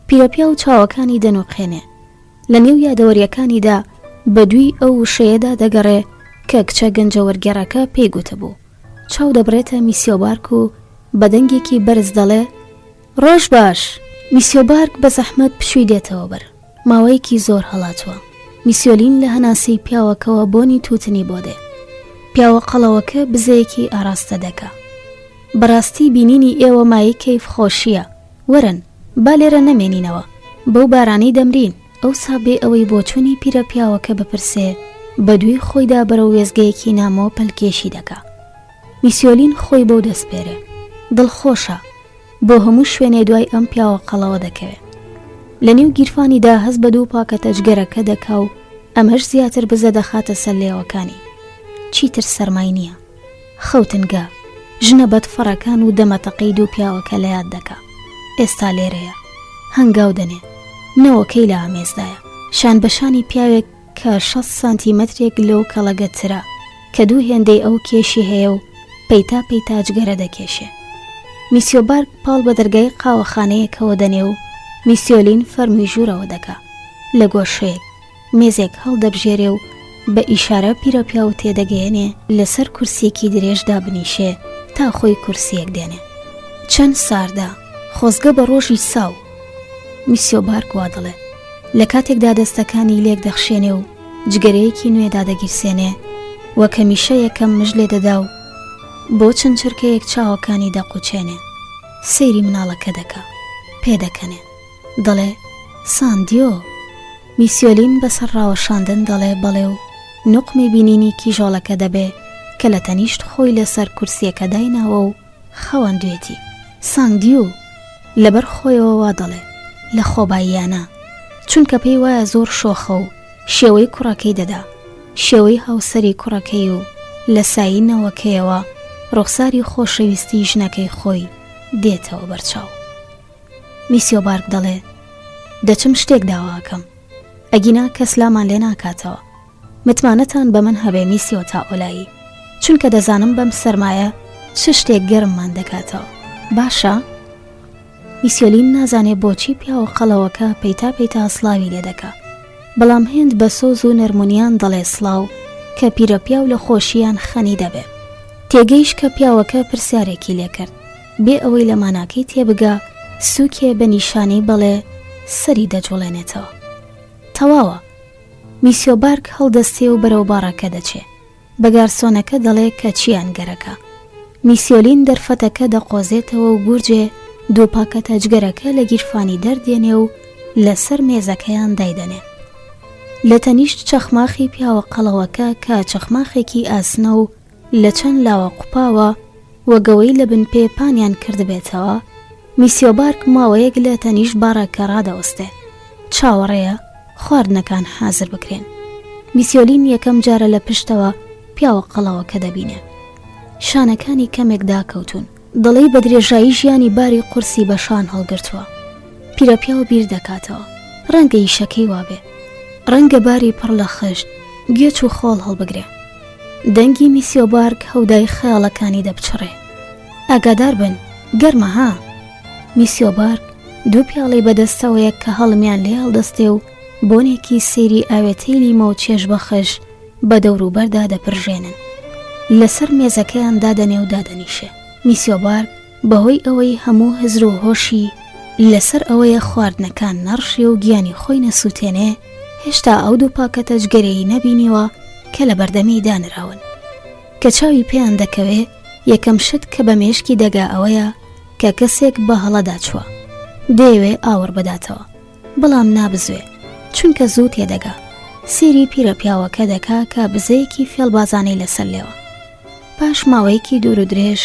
پیرەپیا و چاوەکانی دەنوقێنێ. لە نێو یادەوەریەکانیدا بە دووی ئەو وشەیەدا دەگەڕێ کە کچە گەنجەوەرگێڕەکە پێی گوتە بوو. چاو دەبرێتە میسیۆبارگ و بە دەنگێکی بەرز دەڵێ ڕۆژ باش. میسیۆبارگ بە زەحمەت پشووی دێتەوە بەر. ماوەیەکی زۆر هەڵاتوە. میسیۆلین لە هەناسی پیاوەکەوە بۆنی تووتنی بۆ دێ. پیاوە قەڵەوەکە بزەیەکی ئاراستە دەکا. بەڕاستی بینینی ئێوە مای کەیف خۆشیە. وەرن با لێرە نەمێنینەوە. بەو بارانی دەمرین. ئەو سابێ ئەوەی بۆچوونی پیرە پیاوەکە بپرسێ بە دوێ خۆیدا بەرەو وێزگەیەکی نامۆ پەلکێشی دەکا. میسیۆلین خۆی بەو دەستپێرێ. دڵخۆشە بۆ هەموو شوێنێ دوای ئەم پیاوە قەڵەوە دەکەوێت. لە نێو گیرفانیدا هەست بە دوو پاکەتە جگەرەکە دەکا و ئەمەش زیاتر بزە دەخاتە سەر لێوەکانی. چیتر سەرمای نییە. خەوتنگە ژنە بەدفەڕەکان و دەمەتەقەی دوو پیاوەکە لە یاد دەکا. ئێستا لێرەیە. هەنگاو دەنێ. نەوەکەی لە ئامێزدایە. شان بەشانی پیاوێک کە 6 سانتیمەترێک لەو کەڵەگەترا کە دوو هێندەی ئەو کێشی هەیە و پەیتا پەیتا جگەرە دەکێشێ. میسیۆبارگ پاڵ بە دەرگای قاوەخانەیەکەوە دەنێ و میسیۆلین فەرمی ژوورەوە دەکا. لە گۆشەیەک مێزێک هەڵدەبژێرێ و بە ئیشارە پیرەپیا و تێدەگەیەنێ لەسەر کورسیەکی درێژدا بنیشێ تا خۆی کورسیەک دێنێ. چەند ساردا خۆزگە بە ڕۆژی ساو. میسیۆبارگ وا دەڵێ. لە کاتێکدا دەستەکانی لێک دەخشێنێ و جگەرەیەکی نوێدا دەگیرسێنێ وەک هەمیشە یەکەم مژ لێ دەدا و بۆ چەند چرکەیەک چاوەکانی دەقوچێنێ. سەیری مناڵەکە دەکا. پێدەکەنێ. دەڵێ ساندیۆ. میسیۆلین بەسەر ڕاوەشاندن دەڵێ بەڵێ و نوقمی بینینی کیژۆڵەکە دەبێ کە لە تەنیشت خۆی لەسەر کورسیەکە دایناوە و خەوەندوێتی. ساندیۆ لەبەر خۆیەوە وا دەڵێ لە خۆباییانە چونکە پێی وایە زۆر شۆخە و شێوەی کوڕەکەی دەدا، شێوەی هاوسەری کوڕەکەی و لە ساینەوەکەیەوە ڕوخساری خۆشەویستی ژنەکەی خۆی دێتەوە بەرچاو. میسیۆ بارک دەڵێ دەچم شتێک داواکەم، ئەگینا کەس لامان لێ ناکاتەوە. متمانەتان بە من هەبێ میسیۆ تاولایی، چونکە دەزانم بەم سەرمایە چ شتێک گەرممان دەکاتەوە. باشە؟ میسیۆلین نازانێ بۆچی پیاوە قەڵەوەکە پەیتا پەیتا سڵاوی لێ دەکا، بەڵام هێند بە سۆز و نەرمونیان دەڵێ سڵاو کە پیرەپیاو لە خۆشییان خەنی دەبێ. تێگەیش کە پیاوەکە پرسیارێکی لێ کرد بێ ئەوەی لە ماناکەی تێبگا، سووکێ بە نیشانەی بەڵێ سەری دەجوڵێنێتەوە. تەواوە. میسیۆ بارک هەڵدەستێ و بەرەو باڕەکە دەچێ. بە گارسۆنەکە دەڵێ کە چیان گەرەکە. میسیۆلین دەرفەتەکە دەقۆزێتەوە و گورجێ دوو پاکەتە جگەرەکە لە گیرفانی دەردێنێ و لەسەر مێزەکەیان دایدەنێ. لە تەنیشت چەخماخی پیاوە قەڵەوەکە کە چەخماخێکی ئاسنە و لە چەند لاوە قوپاوە وەگەوەی لە بن پێپانیان کردبێتەوە، میسیۆ بارک ماوەیەک لە تەنیشت باڕەکە ڕادەوەستێ. چاوەڕێیە خواردنەکان حازر بکرێن. میسیۆلین یەکەم جارە لە پشتەوە پیاوە قەڵەوەکە دەبینێ. شانەکانی کەمێک داکەوتون، دڵی بە درێژایی ژیانی باری قورسی بەشان هەڵگرتووە. پیرەپیاوە بیر دەکاتەوە، ڕەنگە ئیشەکەی وابێ، ڕەنگە باری پڕ لە خشت گوێچ و خۆڵ هەڵبگرێ. دەنگی میسیۆ بارک هەودای خەیاڵەکانی دەبچڕێ. ئاگادار بن، گەرمە ها. میسیۆ بارک دوو پیاڵی بەدەستەوەیە کە هەڵمیان لێ هەڵدەستێ و بۆنێکی سێری ئاوێتەی لیمە و چێژ بەخش بە دەوروبەردا دەپڕژێنن. لەسەر مێزەکەیان دادەنێ و دادەنیشێ. میسیۆ بارک بەهۆی ئەوەی هەموو هزر و هۆشی لەسەر ئەوەیە خواردنەکان نەڕشێ و گیانی خۆی نەسووتێنێ، هێشتا ئەو دوو پاکەتە جگەرەی نەبینیوە کە لە بەردەمی دانراون. کە چاوی پێیان دەکەوێ، یەکەم شت کە بە مێشکی دەگا ئەوەیە کە کەسێک بە هەڵەدا چووە، دەیەوێ ئاور بداتەوە، بەڵام نابزوێ چونکە زوو تێدەگا. سێری پیرەپیاوەکە دەکا کە بزەیەکی فێڵبازانەی لەسەر لێوە. پاش ماوەیەکی دوور و درێژ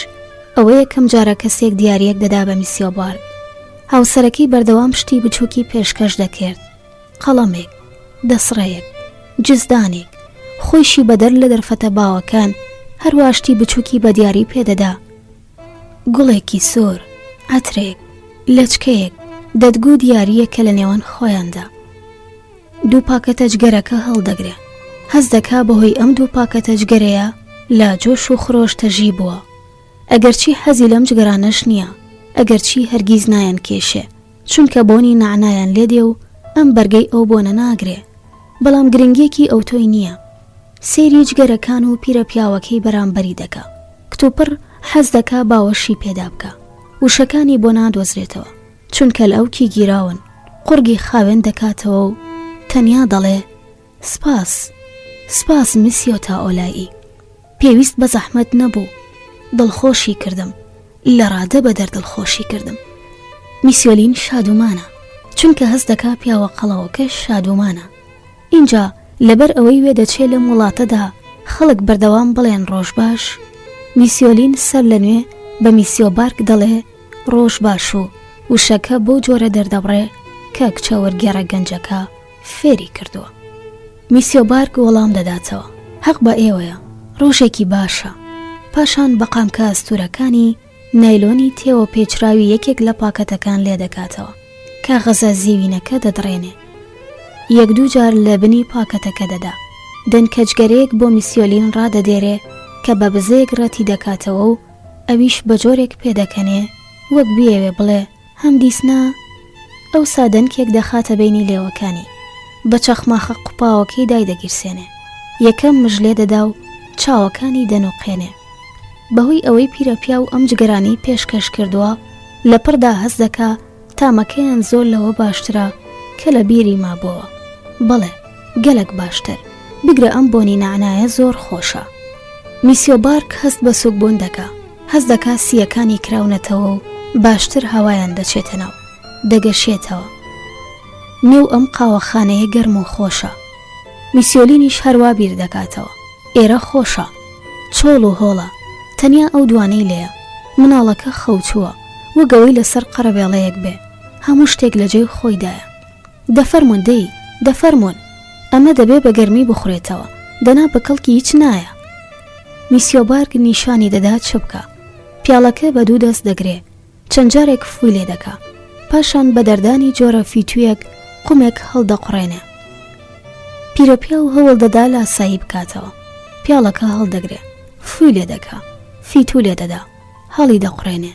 ئەوەیە کەم جارە کەسێک دیارەک دەدا بە میسیۆ بارک. هاوسەرەکەی بەردەوام شتی بچووکی پێشکەش دەکرد، قەڵەمێک، دەسڕەیەک، جزدانێک، خۆیشی بەدەر لە دەرفەتە باوەکان هەرواشتی بچووکی بە دیاری پێدەدا. گوڵێکی سۆر، عەترێک، لەچکەیەک، دەدگو دیاریە کە لە نێوان خۆیاندا. دوو پاکەتە جگەرەکە هەڵدەگرێ، هەز دەکا بەهۆی ئەم دوو پاکەتە جگەرەیە لا جۆش و خرۆش تەژی بووە. ئەگەرچی حەزی لەم جگەرانەش نییە، ئەگەرچی هەرگیز نایەن کێشێ، چونکە بۆنی نعنایان لێدێ و ئەم بەرگەی ئەو بۆنە ناگرێ، بەڵام گرنگێکی ئەو تۆی نییە. سێری جگەرەکان و پیرەپیاوەکەی بەرامبەری دەکا، کتوپڕ حەز دەکا باوەشی پێدا بکە، وشەکانی بۆ نادۆزرێتەوە چونکە لە ئەوکی گیراون. قورگی خاوێن دەکاتەوە و تەنیا دەڵێ سپاس، سپاس میسیۆ تاولایی، پێویست بە زەحمەت نەبوو، دڵخۆشی کردم، لە ڕادە بە دەردڵخۆشی کردم. میسیۆلین شادومانە چونکە هەز دەکا پیاوە قەڵەوەکەش شادومانە. اینجا لەبەر ئەوەی وێ دەچێت لە وڵاتەدا خەڵک بەردەوام بڵێن ڕۆژ باش، میسیۆلین سەر لە نوێ بە میسیۆ بارک دەڵێ ڕۆژ باش و وشەکە بۆ جۆرە دەردەبڕێ کە کچە وەرگێڕە گەنجەکە فێری کردووە. میسیۆ بارک وەڵام دەداتەوە، حەق بە ئێوەیە، ڕۆژێکی باشە. پاشان بە قامکە ئەستورەکانی نایلۆنی تێوە پێچراوی یەکێک لە پاکەتەکان لێ دەکاتەوە، کاغەزە زیوینەکە دەدڕێنێ. یەک دوو جار لە بنی پاکەتەکە دەدا. دەنکەجگەرەیەک بۆ میسیۆلین ڕادەدێرێ کە بە بزەیەک ڕەتی دەکاتەوە و ئەویش بە جۆرێک پێدەکەنێ وەک بیەوێ بڵێ هەم دیسنا. ئەو سادەنکێک دەخاتە بینی لێوەکانی، بە چەخماخە قوپاوەکەی دایدەگیرسێنێ، یەکەم مژلێ دەدا و چاوەکانی دەنوقێنێ. بەهۆی ئەوەی پیرەپیا و ئەم جگەرانی پێشکەش کردووە، لە پڕدا هەز دەکا تامەکەیان زۆر لەوە باشترە کە لە بیری مابووە. بەڵێ گەلک باشتر، بگرە ئەم بۆنی نعنایە زۆر خۆشە. میسیۆ بارک هەست بە سوکبوون دەکا، هەز دەکا سیەکانی کراونەتەوە و باشتر هەوایان دەچێتە ناو، دەگەشێتەوە. نێو ئەم قاوەخانەیە گەرم و خۆشە. میسیۆلینیش هەروە بیر دەکاتەوە، ئێرە خۆشە، چۆڵ و هۆڵە، تەنیا ئەو دوانەی لێیە. مناڵەکە خەوچووە وەگەوەی لەسەر قەرەبێڵەیەک بێ، هەموو شتێک لە جێی خۆیدایە. دەفەرمون دەی، دەفەرمون. ئەمە دەبێ بە گەرمی بخورێتەوە، دەنا بە کەڵکی هیچ نایە. میسیۆبارگ نیشانی دەدا چ بکە. پیاڵەکە بە دوو دەست دەگرێ، چەند جارێک فوی لێ دەکا، پاشان بە دەردانی جۆرە فیتویەک قومێک هەڵدەقڕێنێ. پیرەپیا و هەوڵ دەدا لاسایی بکاتەوە. پیاڵەکە هەڵدەگرێ، فوی لێ دەکا، فیتو لێ دەدا، هەڵی دەقڕێنێ،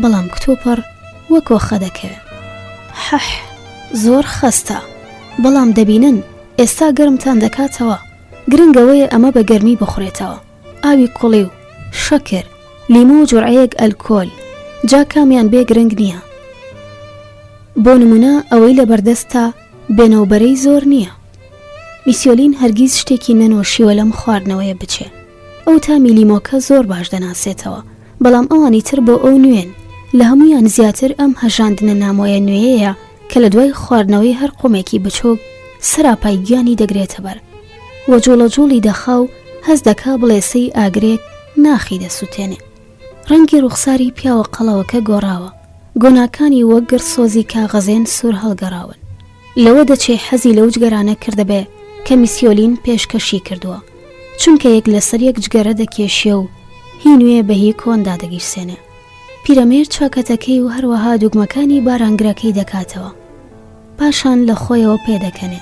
بەڵام کتۆپەر وەکۆ خەدەکەوێ. حەح، زۆر خەستە، بەڵام دەبینن ئێستا گەرمتان دەکاتەوە، گرنگەوەیە ئەمە بە گەرمی بخورێتەوە. ئاوی کوڵی و شەکر، لیمۆ و جورعەیەک ئەلکۆل، جا کامیان بێ گرنگ نییە. بۆ نمونە ئەوەی لە بەردەستە بێنەوبەرەی زۆر نییە. میسیۆلین هەرگیز شتێکی نەنۆشیوە لەم خواردنەوەیە بچێ. ئەو تامی لیمۆکە زۆر باش دەناسێتەوە، بەڵام ئەوانی تر بۆ ئەو نوێن. لە هەمویان زیاتر ئەم هەژاندنە نامۆیە نوێیەیە کە لە دوای خواردنەوەی هەر قومێکی بچۆک سەراپای گیانی دەگرێتە بەر، وە جۆڵە جۆڵی دەخا و هەز دەکا بڵێسەی ئاگرێک ناخی دەسووتێنێ. ڕەنگی ڕوخساری پیاوە قەڵەوەکە گۆڕاوە، گۆناکانی وەک گرسۆزی کاغەزێن سوور هەڵگەڕاون. لەوە دەچێ حەزی لەو جگەرانە کردبێ کە میسیۆلین پێشکەشی کردووە، چونکە یەک لەسەر یەک جگەرە دەکێشیە و هی نوێ بە هی کۆندا دەگیرسێنێ. پیرەمێر چاکەتەکەی و هەروەها دوگمەکانی بارانگرەکەی دەکاتەوە، پاشان لە خۆیەوە پێدەکەنێ،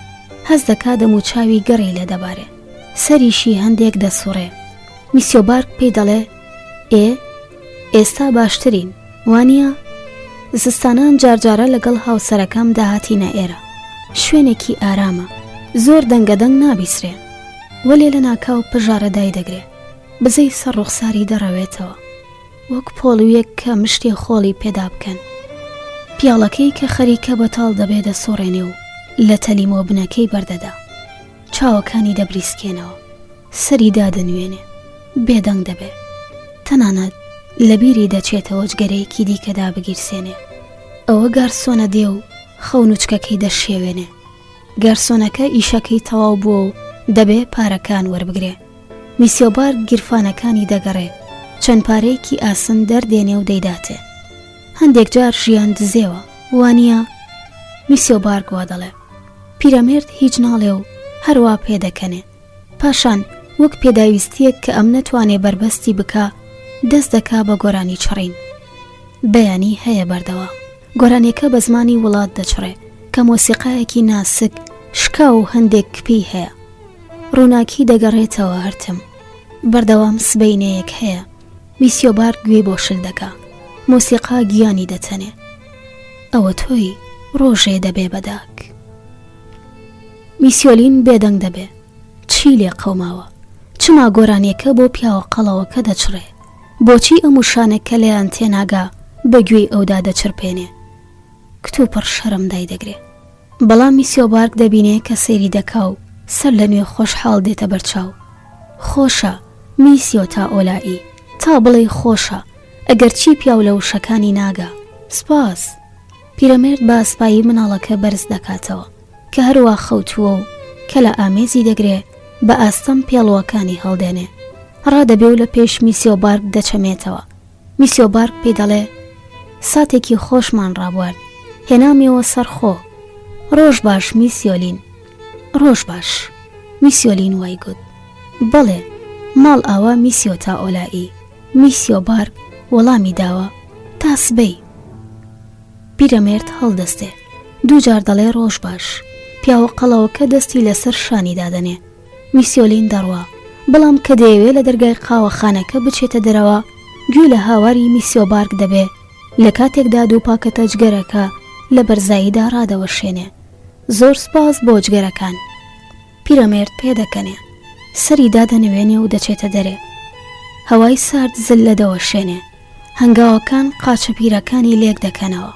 هەز دەکا دەموچاوی گەڕی لێ دەبارێ، سەریشی هەندێک دەسوڕێ. میسیۆبارگ پێی دەڵێ ئێستا باشترین، وانە؟ زستانان جارجارە لەگەڵ هاوسەرەکەم داهاتینە ئێرە، شوێنێکی ئارامە، زۆر دەنگەدەنگ نابیسرێ، وەلێ لە ناکاو پژارە دای دەگرێ، بزەی سەر ڕوخساری دەڕەوێتەوە وەک پۆڵویەک کە مشتێ خۆڵی پێدا بکەن. پیاڵەکەی کە خەریکە بەتاڵ دەبێ دەسۆڕێنێ و لە تەلیمۆ بنەکەی بەردەدا، چاوەکانی دەبریسکێنەوە، سەری دادەنوێنێ، بێدەنگ دەبێ، تەنانەت لە بیری دەچێتەوە جگەرەیەکی دیکەدا بگیرسێنێ. ئەوە گارسۆنە دێ و خەونوچکەکەی دەشێوێنێ. گارسۆنەکە ئیشەکەی تەواو بووە و دەبێ پارەکان وەربگرێ. میسیۆبارگ گیرفانەکانی دەگەڕێ، چەند پارەیەکی ئاسن دەردێنێ و دەیداتێ. هەندێک جار ژیان دزێوە، وانە؟ میسیۆبارگ وا دەڵێ. پیرەمێرد هیچ ناڵێ و هەروە پێدەکەنێ، پاشان وەک پێداویستیەک کە ئەم نەتوانێ بەربەستی بکە دەست دەکا بە گۆرانی چڕین. بەیانی هەیە بەردەوە، گۆرانیەکە بە زمانی وڵات دەچڕێ کە مۆسیقایەکی ناسک شکا و هەندێک کپی هەیە. ڕووناکی دەگەڕێتەوە هەرتم، بەردەوام سبەینەیەک هەیە. میسیۆبارگ گوێ بۆ شل دەکا، مۆسیقا گیانی دەتەنێ. ئەوە تۆی ڕۆژێ دەبێ بەداک. میسیۆلین بێدەنگ دەبێ، چی لێ قەوماوە؟ چما گۆرانیەکە بۆ پیاوە قەڵەوەکە دەچڕێ؟ بۆچی ئەم وشانێکە لەیان تێناگا بەگوێی ئەودا دەچرپێنێ؟ کتۆپەر شەرم دای دەگرێ. بەڵام میسیۆبارگ دەبینێ کە سەیری دەکا و سەر لە نوێ خۆشحاڵ دێتە بەرچاو. خۆشە میسیۆ تا ئۆلائی، تا بڵێ خۆشە ئەگەر چی پیاو لە وشەکانی ناگا. سپاس. پیرەمێرد بە ئەسپایی مناڵەکە بەرز دەکاتەوە کە هەروە خەوتووە و کە لە ئامێزی دەگرێ بە ئاستەم پێڵەوەکانی هەڵدێنێ. ڕادەبێ و لە پێش میسیۆبارگ دەچەمێتەوە. میسیۆبارگ پێی دەڵێ ساتێکی خۆشمان ڕابوارد، هێنامیەوە سەرخۆ. ڕۆژ باش میسیۆلین. ڕۆژ باش. میسیۆلین وای گوت. بەڵێ ماڵ ئاوا میسیۆ تا ئۆلائی. میسیۆبارگ وەڵامی داوە تا سبەی. پیرەمێرد هەڵدەستێ، دووجار دەڵێ ڕۆژ باش. پیاوە قەڵەوەکە دەستی لەسەر شانی دادەنێ. میسیۆلین دەڕوا، بەڵام کە دەیەوێت لە دەرگای قاوەخانەکە بچێتە دەرەوە گوێ لە هاواری میسیۆبارگ دەبێ لە کاتێکدا دوو پاکەتە جگەرەکە لە بەرزاییدا ڕادەوەشێنێ. زۆر سپاس بۆ جگەرەکان. پیرەمێرد پێدەکەنێ، سەری دادەنەوێنێ و دەچێتە دەرێ. هەوای سارد زل لەدەوەشێنێ، هەنگاوەکان قاچەپیرەکانی لێک دەکەنەوە.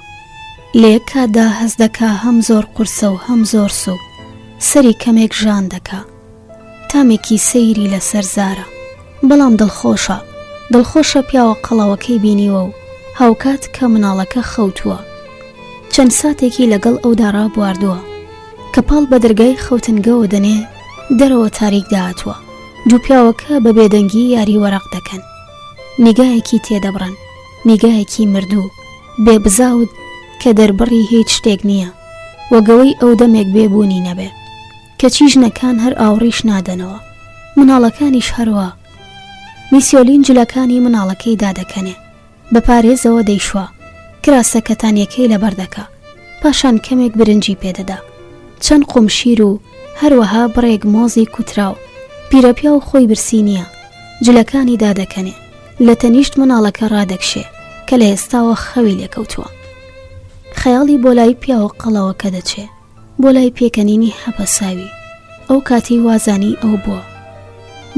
لێک کاتدا هەز دەکا هەم زۆر قورسە و هەم زۆر سووک، سەری کەمێک ژان دەکا. تامێکی سەیری لەسەر زارە، بەڵام دڵخۆشە پیاوە قەڵەوەکەی بینیوە و هاوکات کە مناڵەکە خەوتووە. چەند ساتێکی لەگەڵ ئەودا ڕابواردووە کە پاڵ بە دەرگای خەوتنگەوە دەنێ دەرەوە تاریک داهاتووە. دوو پیاوەکە بە بێدەنگی یاری وەرەق دەکەن، نیگایەکی تێدەبڕن، نیگایەکی مردوو بێبزاوت کە دەربڕی هیچ شتێک نییە، وەگەوەی ئەو دەمێک بێبوونی نەبێ. کەچی ژنەکان هەر ئاوڕیش نادەنەوە، مناڵەکانیش هەروە. میسیۆلین جلەکانی مناڵەکەی دادەکەنێ، بە پارێزەوە دەیشوە، کراسەکەتانیەکەی لەبەر دەکا، پاشان کەمێک برنجی پێدەدا، چەند قومشیر و هەروەها بڕێک مۆزی کوتراو. پیرەپیا و خۆی برسی نییە، جلەکانی دادەکەنێ، لە تەنیشت مناڵەکە ڕادەکشێ کە لە ئێستاوە خەوی لێکەوتووە. خەیاڵی بۆ لای پیاوە قەڵەوەکە دەچێ، بۆ لای پێکەنینی هەپەساوی. ئەو کاتی وازانی ئەو بووە.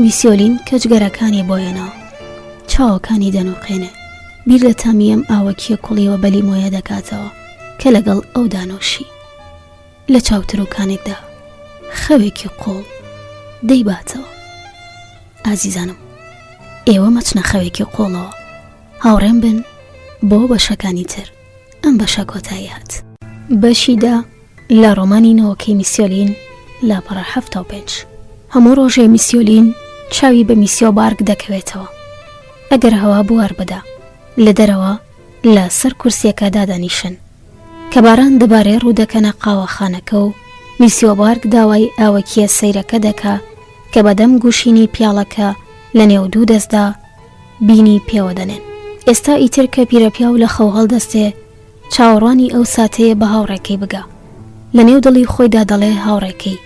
میسیۆلین کەچگەرەکانی بۆیەنەوە، چاوەکانی دەنووقێنێ، بیر لە تامیەم ئاوەکیە کوڵیەوە بەلی مۆیە دەکاتەوە کە لەگەڵ ئەو دانۆشی. لە چاوتروکانێکدا خەوێکی قۆڵ دەیباتەوە. ئازیزانم، ئێوە مەچنە خەوێکی قۆڵەوە، هاوڕێم بن بۆ بەشەکانی تر. ئەم بەشە کۆتایی هات. بەشیدا لە ڕۆمانی نەوەکەی میسیۆلین لاپەڕە 75. هەموو ڕۆژێ میسیۆلین چاوی بە میسیۆبارگ دەکەوێتەوە. ئەگەر هەوا بوار بدا لە دەرەوە لە سەر کورسیەکە دادەنیشن کە باران دەبارێ ڕوودەکەنە قاوەخانەکە و میسیۆبارگ داوای ئاوەکیە سەیرەکە دەکا کە بەدەم گوشینی پیاڵەکە لە نێو دوو دەستدا بینی پێوە دەنێن. ئێستا ئیتر کە پیرەپیا و لە خەو هەڵدەستێ، چاوەڕوانی ئەو ساتەیە بە هاوڕێکەی بگا. لە نێو دڵی خۆیدا دەڵێ هاوڕێکەی،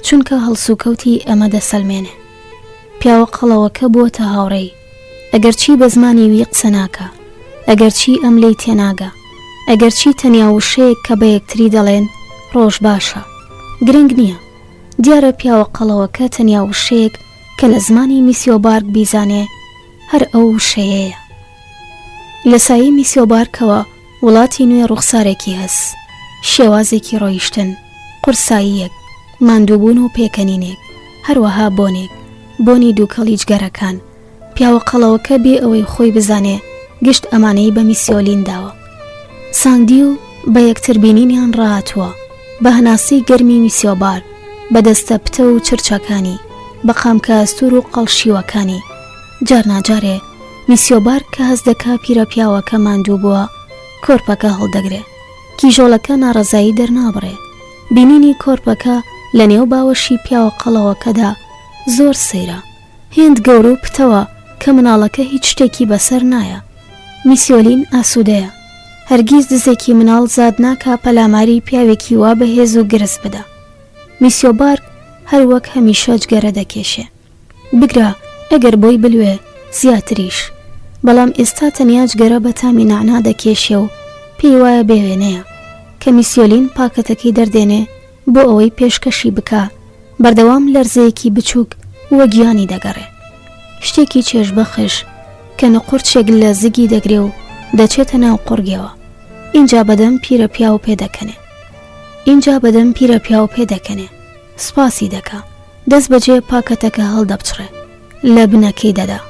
چونکە هەڵسوکەوتی ئەمە دەسەلمێنێ. پیاوە قەڵەوەکە بووەتە هاوڕێی، ئەگەرچی بە زمانی وی قسە ناکە، ئەگەرچی ئەم لێی تێناگە، ئەگەرچی تەنیا وشەیەک کە بە یەکتری دەڵێن ڕۆژ باشە. گرنگ نییە، دیارە پیاوە قەڵەوەکە تەنیا وشەیەک کە لە زمانی میسیۆبارگ بیزانێ هەر ئەو وشەیەیە. لە سایی میسیۆبارگەوە وڵاتی نوێ ڕوخسارێکی هەست، شێوازێکی ڕۆیشتن، قورساییەک، ماندووبوون و پێکەنینێک، هەروەها بۆنێک، بۆنی دووکەڵی جگەرەکان. پیاوە قەڵەوەکە بێ ئەوەی خۆی بزانێ گشت ئەمانەی بە میسیۆلین داوە. ساندی و بە یەکتر بینینیان ڕاهاتووە بە هەناسی گەرمی میسیۆبارگ، بە دەستە پتە و چرچەکانی، بە قامکە ئەستور و قەڵشیوەکانی. جارناجارێ میسیۆبارگ کە هەست دەکا پیرەپیاوەکە ماندوو بووە کۆرپەکە هەڵدەگرێ، کیژۆڵەکە ناڕەزایی دەرنابڕێ. بینینی کۆرپەکە لە نێو باوەشی پیاوە قەڵەوەکەدا زۆر سەیرە، هێند گەورە و پتەوە کە مناڵەکە هیچ شتێکی بەسەر نایە. میسیۆلین ئاسوودەیە، هەرگیز دزێکی مناڵ زاد ناکا پەلاماری پیاوێکی وا بەهێز و گرس بدە. میسیۆبارگ هەر وەک هەمیشە جگەرە دەکێشێ، بگرە ئەگەر بۆی بلوێ زیاتریش، بەڵام ئێستا تەنیا جگەرە بە تامی نعنا دەکێشێ و پێی وایە بێوێنەیە کە میسیۆلین پاکەتەکەی دەردێنێ بۆ ئەوەی پێشکەشی بکە. بەردەوام لەرزەیەکی بچووک وە گیانی دەگەڕێ، شتێکی چێژبەخش کە نەقورچێک لە زگی دەگرێ و دەچێتە ناو قورگەوە. اینجا بەدەم پیرەپیا و پێدەکەنێ، سپاسی دەکا، دەست بەجێ پاکەتەکە هەڵدەبچڕێ، لە بنەکەی دەدا،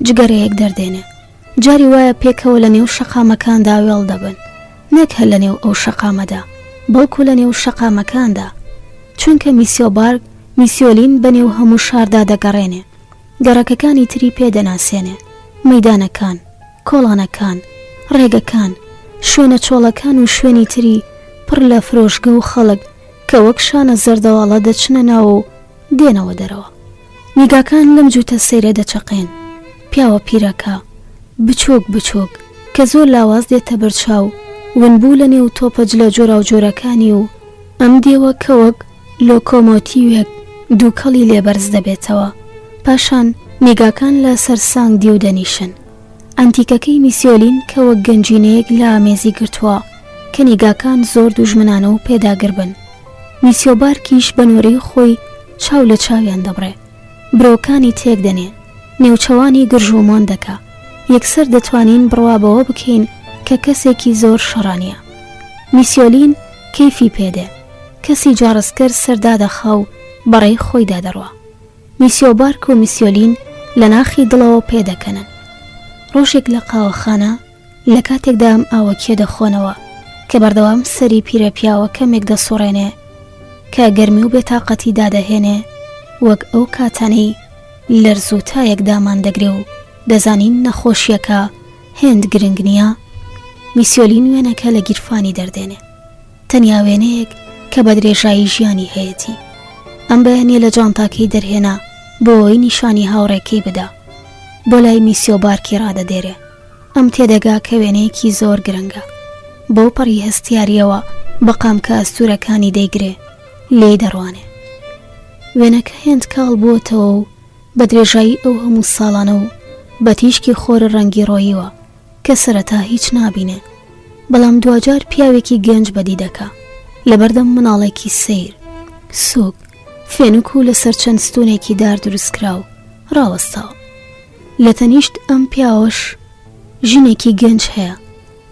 جگەرەیەک دەردێنێ. جاری وایە پێکەوە لە نێو شەقامەکاندا وێڵ دەبن، نەک هەر لە نێو ئەو شەقامەدا، بەڵکو لە نێو شەقامەکاندا، چونکە میسیۆبارگ میسیۆلین بە نێو هەموو شاردا دەگەڕێنێ، گەڕەکەکانی تری پێدەناسێنێ، مەیدانەکان، کۆڵانەکان، ڕێگەکان، شوێنە چۆڵەکان و شوێنی تری پڕ لە فرۆشگە و خەڵک کە وەک شانە زەردەواڵە دەچنە ناو و دێنەوە دەرەوە. نیگاکان لەم جوتە سەیرە دەچەقێن، پیاوە پیرەکە بچۆک کە زۆر لاواز دێتە بەرچاو، ونبوو لە نێو تۆپەج لە جۆرا و جۆرەکانی و ئەم دێوە کە وەک لۆکۆمۆتیوێک دووکەڵی لێبەرز دەبێتەوە. پاشان نیگاکان لە سەرسانگ دی و دەنیشن. ئەنتیکەکەی میسیۆلین کە وەک گەنجینەیەک لە ئامێزی گرتووە کە نیگاکان زۆر دوژمنانە و پێداگر بن. میسیۆبارگیش بە نوێرەی خۆی چاو لە چاویان دەبڕێ، برۆکانی تێک دەنێ، نێوچەوانی گرژومان دەکا. یەکسەر دەتوانین بڕوابەوە بکەین کە کەسێکی زۆر شەڕانیە. میسیۆلین کەیفی پێدێ، کەسی جارسکەر سەردا دەخا و بەڕێی خۆیدا دەڕوە. میسیۆبارگ و میسیۆلین لە ناخی دڵەوە پێدەکەنن. ڕۆژێک لە قاوەخانە لە کاتێکدا ئەم ئاوەکیە دەخۆنەوە کە بەردەوام سەری پیرەپیاوە کەمێک دەسوڕێنێ کە گەرمی و بێتاقەتی دادەهێنێ، وەک ئەو کاتانەی لەرز و تایەک دامان دەگرێ و دەزانین نەخۆشیەکە هێند گرنگ نییە. میسیۆلین وێنەکە لە گیرفانی دەردێنێ، تەنیا وێنەیەک کە بە درێژایی ژیانی هەیەتی. ئەم بەیانیە لە جانتاکەی دەرهێنا بۆ ئەوەی نیشانی هاوڕێکەی بدا. بۆ لای میسیۆبارکی ڕادەدێرێ. ئەم تێدەگا کە وێنەیەکی زۆر گرنگە. بۆ پەڕی هەستیاریەوە بەقام کە ئەستوورەکانی دەیگرێ لێی دەڕوانێ. وێنەکە هێند کاڵ بووتەوە و بە درێژایی ئەو هەموو ساڵانە و بە تیشکی خۆرە ڕەنگی ڕۆییوە کە سەرەتا هیچ نابینێ. بەڵام دوجار پیاوێکی گەنج بەدی دەکا لەبەردەم مناڵێکی سیر سووک فێنک و لەسەر چەند ستونێکی دار دروستکراو ڕاوەستاوە. لە تەنیشت ئەم پیاوەش ژنێکی گەنج هەیە،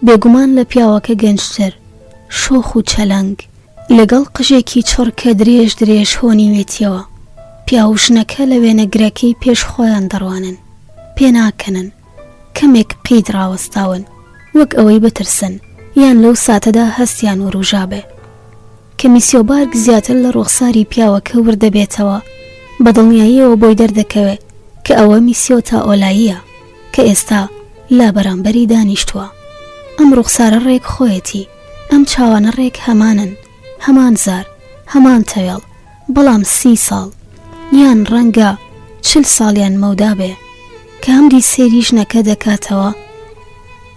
بێگومان لە پیاوەکە گەنجتر، شۆخ و چەلەنگ، لەگەڵ قژێکی چڕ کە درێژ درێژ هۆنی وێتیەوە. پیاوژنەکە لە وێنەگرەکەی پێش خۆیان دەڕوانن، پێناکەنن، کەمێک قید ڕاوەستاون وەک ئەوەی بترسن یان لەو ساتەدا هەستیان وروژابێ. کە میسیۆبارگ زیاتر لە ڕوخساری پیاوەکە وردەبێتەوە بەدڵنیاییەوە بۆی دەردەکەوێت کە ئەوە میسیۆ تا ئۆلاییە کە ئێستا لا بەرامبەری دانیشتووە. ئەم ڕوخسارە ڕێک خۆیەتی، ئەم چاوانە ڕێک هەمانن، هەمان زار، هەمان تەوێڵ، بەڵام 30 ساڵ یان ڕەنگە 40 ساڵیان مەودا بێ کە هەمری سێری ژنەکە دەکاتەوە.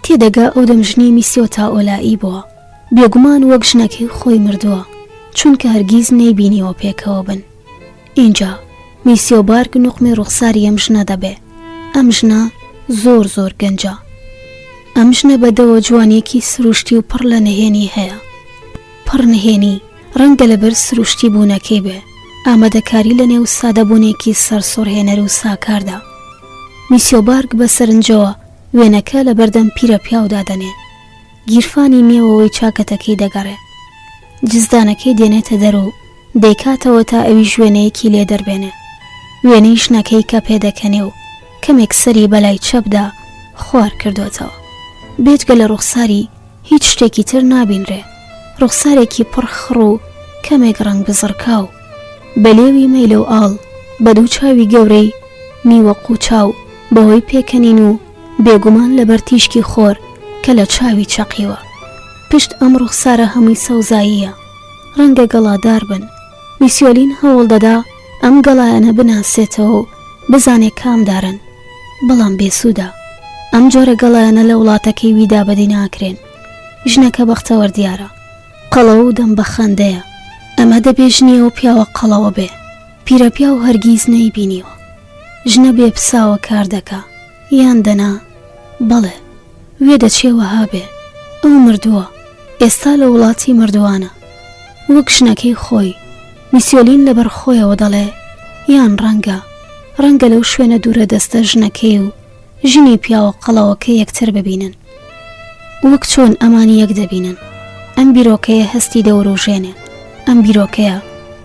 تێدەگا ئەو دەمژنی میسیۆ تا ئۆلایی بووە، بێگومان وەک ژنەکەی خۆی مردووە چونکە هەرگیز نەیبینیەوە پێکەوە بن. اینجا میسیۆبارگ نوقمی ڕوخساری ئەم ژنە دەبێ. ئەم ژنە زۆر زۆر گەنجە. ئەم ژنە بەدەوە جوانێکی سروشتی و پڕ لە نهێنی هەیە. پڕ نهێنی ڕەنگە لەبەر سروشتی بوونەکەی بێ، ئامادەکاری لە نێو سادەبوونێکی سەرسوڕهێنەر و ساکاردا. میسیۆبارگ بە سەرنجەوە وێنەکە لە بەردەم پیرە پیاودا دەنێ. گیرفانی مێوەوەی چاکەتەکەی دەگەڕێ، جزدانەکەی دێنێتە دەرو و دەیکاتەوە تا ئەوی ژوێنەیەکی لێ دەربێنێ. وێنەی ژنەکەی کە پێدەکەنێ و کەمێک سەری بەلای چەپدا خوار کردوێتەوە. بێجگە لە ڕوخساری هیچ شتێکی تر نابینرێ. ڕوخسارێکی پڕ خڕ و کەمێک ڕەنگ بزڕکاو، بەلێوی مەیلە و ئاڵ، بە دوو چاوی گەورەی میوەق و چاو بەهۆی پێکەنین و بێگومان لەبەر تیشکی خۆر کە لە چاوی چەقیوە. پشت ئەم ڕوخسارە هەمووی سەوزاییە، ڕەنگە گەڵادار بن. میسیۆلین هەوڵ دەدا ئەم گەڵایانە بناسێتەوە و بزانێ کامدارن، بەڵام بێسوودا. ئەم جۆرە گەڵایانە لە وڵاتەکەی ویدا بەدی ناکرێن. ژنەکە بەختەوە دیارە، قەڵەوە و دەم بە خەندەیە. ئەمە دەبێژنیە و پیاوە قەڵەوە بێ، پیرە پیا و هەرگیز نەیبینیوە. ژنە بێ پساوە کار دەکا یان دەنا بەڵێ وێ دەچێوەها بێ. ئەو مردووە، ئێستا لە وڵاتی مردووانە وەک ژنەکەی خۆی. میسیۆلین لەبەر خۆیەوە دەڵێ یان ڕەنگە لەو شوێنە دوورە دەستە ژنەکەی و ژنی پیاوە قەڵەوەکە یەکتر ببینن وەک چۆن ئەمانی یەک دەبینن. ئەم بیرۆکەیە هەستی دەوروژێنێ، ئەم بیرۆکەیە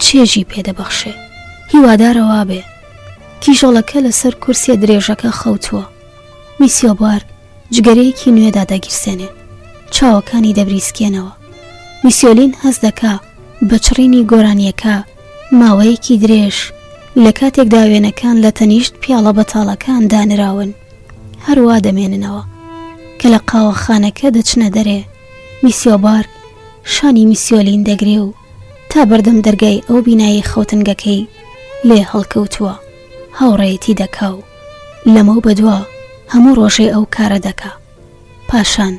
چێژی پێدەبەخشێ. هیوادارەوە بێ. کیژۆڵەکە لەسەر کورسیە درێژەکە خەوتووە. میسیۆبارگ جگەرەیەکی نوێدا دەگیرسێنێ، چاوەکانی دەبریسکێنەوە. میسیۆلین هەست دەکا بە چڕینی گۆرانیەکە ماوەیەکی درێژ لە کاتێکدا وێنەکان لە تەنیشت پیاڵە بەتاڵەکان دانراون هەروە دەمێننەوە کە لە قاوەخانەکە دەچنە دەرێ. میسیۆبارگ شانی میسیۆلین دەگرێ و تا بەردەم دەرگای ئەو بینایی خەوتنگەکەی لێ هەڵکەوتووە هاوڕێیەتی دەکا و لەمە بەدووە هەموو ڕۆژێ ئەو کارە دەکا. پاشان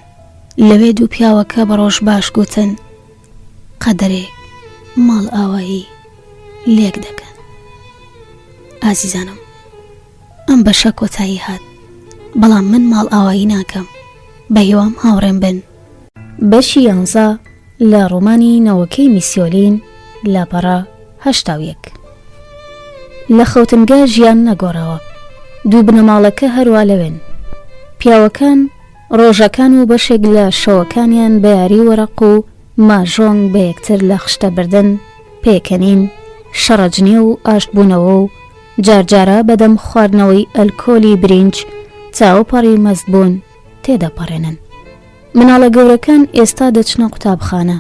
لەوێ دوو پیاوەکە بە ڕۆژ باش گوتن قەدەرێک ماڵ ئاوایی لێک دەکەن. ئازیزانم، ئەم بەشە کۆتایی هات، بەڵام من ماڵ ئاوایی ناکەم، بە هیوام هاوڕێم بن. بەشی 11 لە ڕۆمانی نەوەکەی میسیۆلین لاپەڕە 81. لە خەوتنگە ژیان نەگۆڕەوە. دوو بنەماڵەکە هەروە لەوێن. پیاوەکان ڕۆژەکان و بەشێک لە شەوەکانیان بە یاری وەرەق و ماژۆنگ بە یەکتر لە خشتە بردن، پێکەنین، شەڕەجنی و ئاشتبوونەوە و جارجارە بەدەم خواردنەوەی ئەلکۆلی برینج چاوەپەڕی مەستبوون تێدەپەڕێنن. مناڵە گەورەکان ئێستا دەچنە قوتابخانە.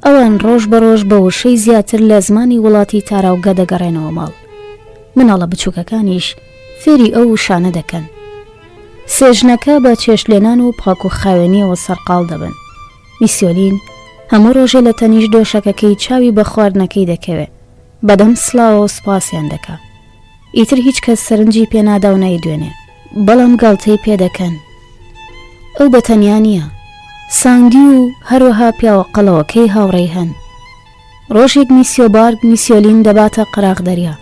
ئەوان ڕۆژ بە ڕۆژ بە وشەی زیاتر لە زمانی وڵاتی تاراوگە دەگەڕێنەوە ماڵ. مناڵە بچووکەکانیش فێری ئەو وشانە دەکەن. سێژنەکە بە چێشلێنان و پاک و خاوێنیەوە سەرقاڵ دەبن. میسیۆلین هەموو ڕۆژێ لە تەنیشت دۆشەکەکەی چاوی بە خواردنەکەی دەکەوێت بەدەم سڵاوە و سوپاسیان دەکا. ئیتر هیچ کەس سەرنجی پێنادا و نەیدوێنێ، بەڵام گاڵتەی پێدەکەن. ئەو بەتەنیا نییە، ساندی و هەروەها پیاوە قەڵەوەکەی هاوڕێی هەن. ڕۆژێک میسیۆبارگ میسیۆلین دەباتە قەراغ دەریا.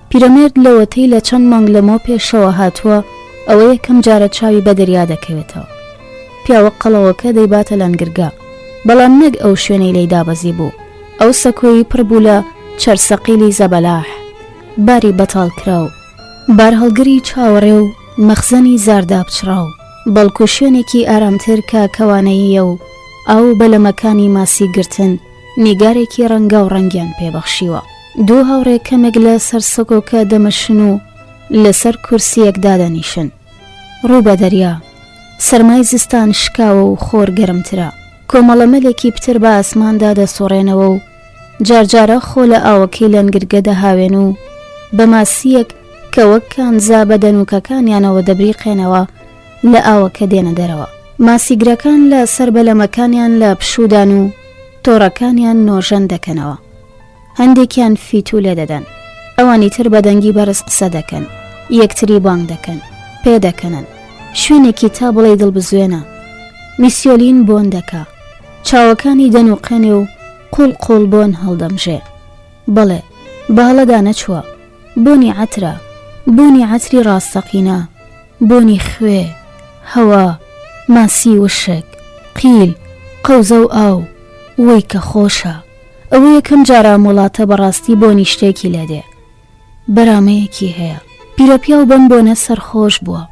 پیرەمێرد لەوەتەی لە چەند مانگ لەمۆ پێشەوە هاتووە ئەوە یەکەم جارە چاوی بە دەریا دەکەوێتەوە. پیاوە قەڵەوەکە دەیباتە لەنگرگا، بەڵام نەک ئەو شوێنەی لەی دابەزی بوو. ئەو سەکۆیی پڕ بوو لە چەرسەقیلی زەبەلاح، باری بەتاڵ کراو، بار هەڵگری چاوەڕێ و مەخزەنی زاردا بچراو، بەڵکو شوێنێکی ئارامتر کە کەوانەییە و ئەو بەلەمەکانی ماسی گرتن نیگارێکی ڕەنگە و ڕەنگیان پێبەخشیوە. دوو هاوڕێ کەمێک لە سەر سەکۆکە دەمەشن و لەسەر کورسیەکدا دەنیشن. ڕوو بە دەریا، سەرمای زستان شکاوە و خۆر گەرمترە. کۆمەڵە مەلێکی پتر بە ئاسماندا دەسۆڕێنەوە و جارجارە خۆ لە ئاوەکەی لەنگرگە دەهاوێن و بە ماسیەک کە وەک کانزا بە دەنوکەکانیانەوە دەبریقێنەوە لە ئاوەکە دێنە دەرەوە. ماسیگرەکان لە سەر بەلەمەکانیان لە پشودان و تۆڕەکانیان نۆژەن دەکەنەوە. هەندێکیان فیتو لێ دەدەن، ئەوانی تر بە دەنگی بەرز قسە دەکەن، یەکتری بانگ دەکەن، پێ دەکەنن. شوێنێکی تا بڵێ دڵبزوێنە. میسیۆلین بۆن دەکا، چاوەکانی دەنوقێنێ و قوڵ قوڵ بۆن هەڵدەمژێ. بەڵێ باڵەدا نەچووە، بۆنی عەترە، بۆنی عەتری ڕاستەقینە، بۆنی خوێ، هەوا، ماسی وشک، قیل، قەوزە و ئاو، وەی کە خۆشە. ئەوە یەکەم جارە وڵاتە بەڕاستی بۆنی شتێکی لێدێ. بەرامەیەکی هەیە. پیرەپیا و بەم بۆنە سەرخۆش بووە.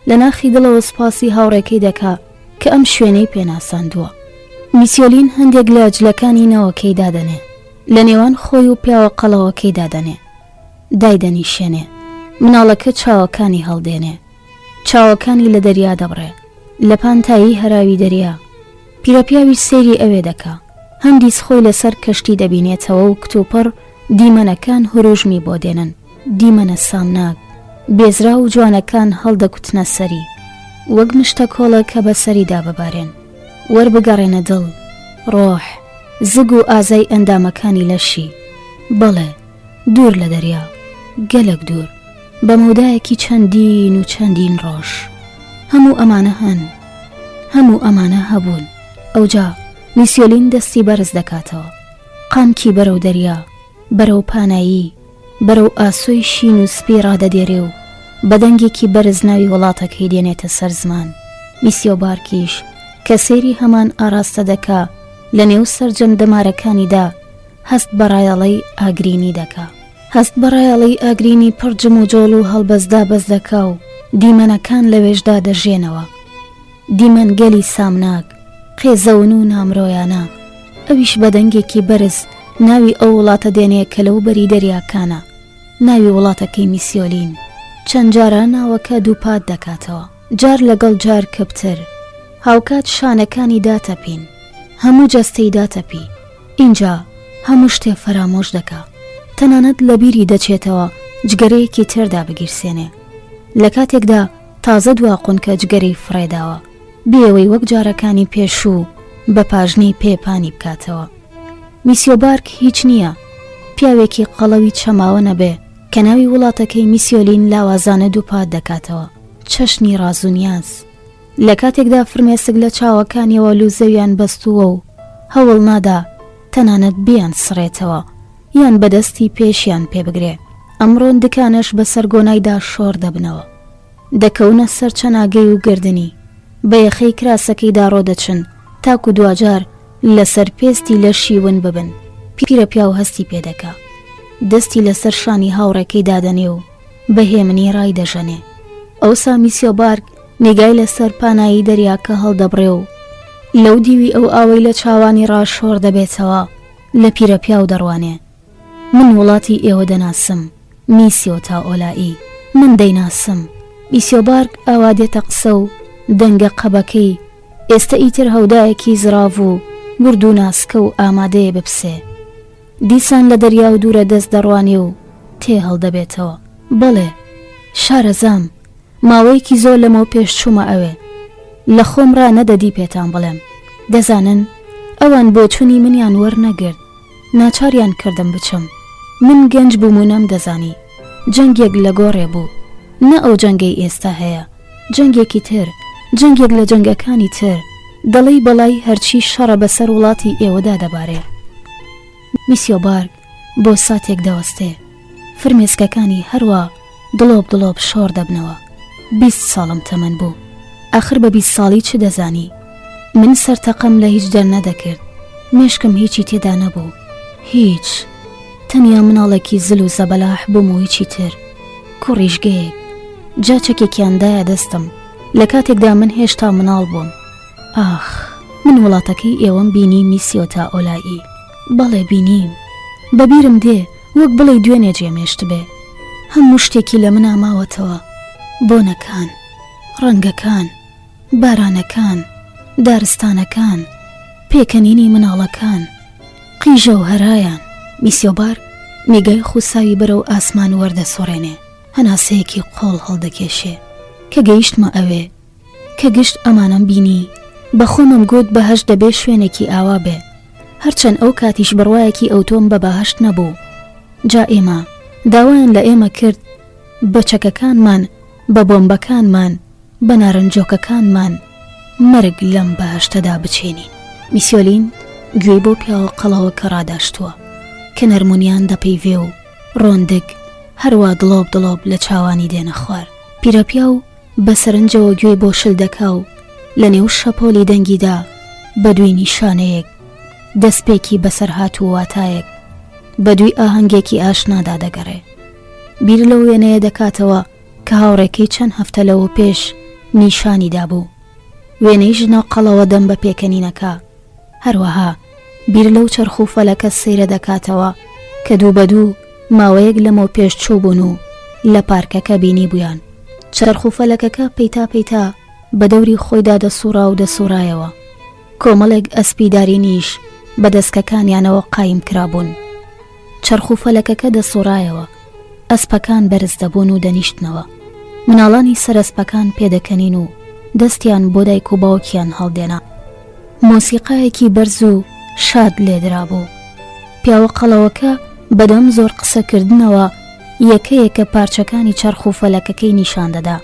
لە ناخی دڵەوە سوپاسی هاوڕێکەی دەکا کە ئەم شوێنەی پێناساندووە. میسیۆلین هەندێک لە جلەکانی نەوەکەی دادەنێ، لە نێوان خۆی و پیاوە قەڵەوەکەی دادەنێ، دایدەنیشێنێ. مناڵەکە چاوەکانی هەڵدێنێ، چاوەکانی لە دەریا دەبڕێ، لە پانتایی هەراوی دەریا. پیرەپیاوی سەیری ئەوێ دەکا، هەندیس خۆی لەسەر کەشتی دەبینێتەوە و کتوپڕ دیمەنەکان هوروژمی بۆ دێنن، دیمەنە سامناک، بێزرا و جوانەکان هەڵدەکوتنە سەری، وەک مشتە کۆڵە کە بە سەریدا ببارێن. وەربگەڕێنە دڵ، ڕۆح، زگ و ئازای ئەندامەکانی لەشی. بەڵێ دوور لە دەریا، گەلک دوور، بە مەودایەکی چەندین و چەندین ڕۆژ. هەموو ئەمانە هەن، هەموو ئەمانە هەبوون. ئەوجا میسیۆلین دەستی بەرز دەکاتەوە، قامکی بەرەو دەریا، بەرەو پانایی، بەرەو ئاسۆی شین و سپی ڕادەدێرێ و بەدەنگێکی بەرز ناوی وڵاتەکەی دێنێتە سەر زمان. میسیۆبارکیش کە سەیری هەمان ئاراستە دەکا لە نێو سەرجەم دەمارەکانیدا هەست بەڕایەڵەی ئاگرینی دەکا، هەست بەڕایەڵەی ئاگرینی پڕجم و جۆڵ و هەڵبەزدا بەز دەکا و دیمەنەکان لەوێشدا دەژێنەوە. دیمەنگەلی سامناک، قێزەون و نامرۆیانە. ئەویش بەدەنگێکی بەرز ناوی ئەو وڵاتە دێنێ کە لەو بەری دەریاکانە، ناوی وڵاتەکەی میسیۆلین. چەند جارە ناوەکە دووپات دەکاتەوە، جار لەگەڵ جار کەپتر. هاوکات شانەکانی داتەپین، هەموو جەستەی داتەپی. اینجا هەموو شتێ فەرامۆش دەکا، تەنانەت لە بیری دەچێتەوە جگەرەیەکی تردا بگیرسێنێ. لە کاتێکدا تازە دواقون کە جگەرەی فڕێداوە، بێەوەی وەک جارەکانی پێشوو بە پاژنەی پێپانی بکاتەوە. میسیۆبارک هیچ نییە، پیاوێکی قەڵەوی چەماوە نەبێ کە ناوی وڵاتەکەی میسیۆلین لاوازانە دووپات دەکاتەوە، چەشنی ڕازونیاز. لە کاتێکدا فرمێسک لە چاوەکانیەوە لوزەویان بەستووە و هەوڵ نادا تەنانەت بیان سڕێتەوە یان بەدەستی پێشیان پێبگرێ. ئەمڕۆن دکانش بە سەرگۆنایدا شۆڕ دەبنەوە، دەکەونە سەر چەناگەی و گردنی، بە یەخەی کراسەکەیدا ڕۆدەچن تاکو دوجار لەسەر پێستی لە شیون ببن. پیرەپیا و هەستی پێدەکا، دەستی لەسەر شانی هاوڕێکەی دادەنێ و بە هێمنی ڕای دەژەنێ. ئەوسا میسیۆبارک نیگای لەسەر پانایی دەریاکە هەڵدەبڕێ و لەو دیوی ئەو ئاوەی لە چاوانی ڕاشۆر دەبێتەوە لە پیرەپیا و دەڕوانێ. من وڵاتی ئێوە دەناسم، میسیۆ تا ئۆلایی، من دەیناسم. میسیۆبارک ئاوا دێتە قسە و دەنگە قەبەکەی ئێستا ئیتر هەودایەکی زراو و گورد و ناسکە و ئامادەیە بپسێ. دیسان لە دەریا و دوورە دەست دەڕوانێ و تێ هەڵدەبێتەوە. بەڵێ شارەزام، ماوەیەکی زۆر لەمەوە پێش چوومە ئەوێ، لە خۆم ڕا نەدەدی پێتان بڵێم. دەزانن ئەوان بۆ چوونی منیان وەرنەگرت، ناچاریان کردم بچم. من گەنج بووم و نەمدەزانی جەنگێک لە گۆڕێ بوو، نە ئەو جەنگەی ئێستا هەیە، جەنگێکی تر، جەنگێک لە جەنگەکانی تر. دەڵێی بەڵای هەرچی شەڕە بەسەر وڵاتی ئێوەدا دەبارێ. میسیۆبارگ بۆ ساتێک دەوەستێ، فرمێسکەکانی هەروە دڵۆب دڵۆب شۆڕ دەبنەوە. 20 ساڵم تەمەن بوو. ئاخر بە 20 ساڵی چ دەزانی؟ من سەرتەقەم لە هیچ دەر نەدەکرد، مێشکم هیچی تێدا نەبوو، هیچ، تەنیا مناڵێکی زل و زەبەلاح بووم و هیچی تر. کوڕیژگەیەک جاچەکێکیاندایە دەستم لە کاتێکدا من هێشتا مناڵ بووم. ئاخ، من وڵاتەکەی ئێوەم بینی میسیۆتا ئۆلایی. بەڵێ بینیم، بەبیرم دێ وەک بڵێ دوێنێ جێمێشت بێ. هەموو شتێکی لە منە ماوەتەوە، بۆنەکان، ڕەنگەکان، بارانەکان، دارستانەکان، پێکەنینی مناڵەکان، قیژە و هەرایان. میسیۆبارگ میگای خوساوی بەرەو ئاسمان وەردەسۆڕێنێ، هەناسەیەکی قۆڵ هەڵدەکێشێ کە گەیشتمە ئەوێ، کە گشت ئەمانم بینی بەخۆمم گوت بەهەشت دەبێ شوێنێکی ئاوا بێ، هەرچەند ئەو کاتیش بڕوایەکی ئەوتۆم بە بەهەشت نەبوو. جا ئێمە داوایان لە ئێمە کرد بە چەکەکانمان، بە بۆمبەکانمان، بە نارنجۆکەکانمان مەرگ لەم بەهەشتەدا بچێنین. میسیۆلین گوێی بۆ پیاوە قەڵەوە کە ڕاداشتووە کە نەرمونیان دەپەیوێ و ڕۆندگ هەروە دڵۆب دڵۆب لە چاوانی دێنە خوار. پیرەپیا و بە سەرنجەوە گوێی بۆ شلدەکا و لە نێو شەپۆلی دەنگیدا بە دوی نیشانەیەک دەستپێکی بەسەر هات و واتایەک بە دوی ئاهەنگێکی ئاشنادا دەگەڕێ. بیر لەو وێنەیە دەکاتەوە کە هاوڕێکەی چەند هەفتە لەوە پێش نیشانی دابوو. وێنەی ژنە قەڵەوە دەم بە پێکەنینەکە. هەروەها بیر لەو چەرخ و فەلەکە سەیرە دەکاتەوە کە دوو بە دوو ماوەیەک لەمەوە پێش چوو بوون و لە پارکەکە بینی بوویان. چەرخ و فەلەکەکە پەیتا پەیتا بە دەوری خۆیدا دەسوڕا و دەسوڕایەوە. کۆمەڵێک ئەسپیداری نیش بە دەستکەکانیانەوە قایم کرابوون. چەرخ و فەلەکەکە دەسوڕایەوە، ئەسپەکان بەرز دەبوون و دەنیشتنەوە. مناڵانی سەرئەسپەکان پێدەکەنین و دەستیان بۆ دایک و باوکیان هەڵدێنا. مۆسیقایەکی بەرز و شاد لێدرابوو. پیاوە قەڵەوەکە بەدەم زۆر قسەکردنەوە یەکەیەکە پارچەکانی چەرخ و فەلەکەکەی نیشان دەدا.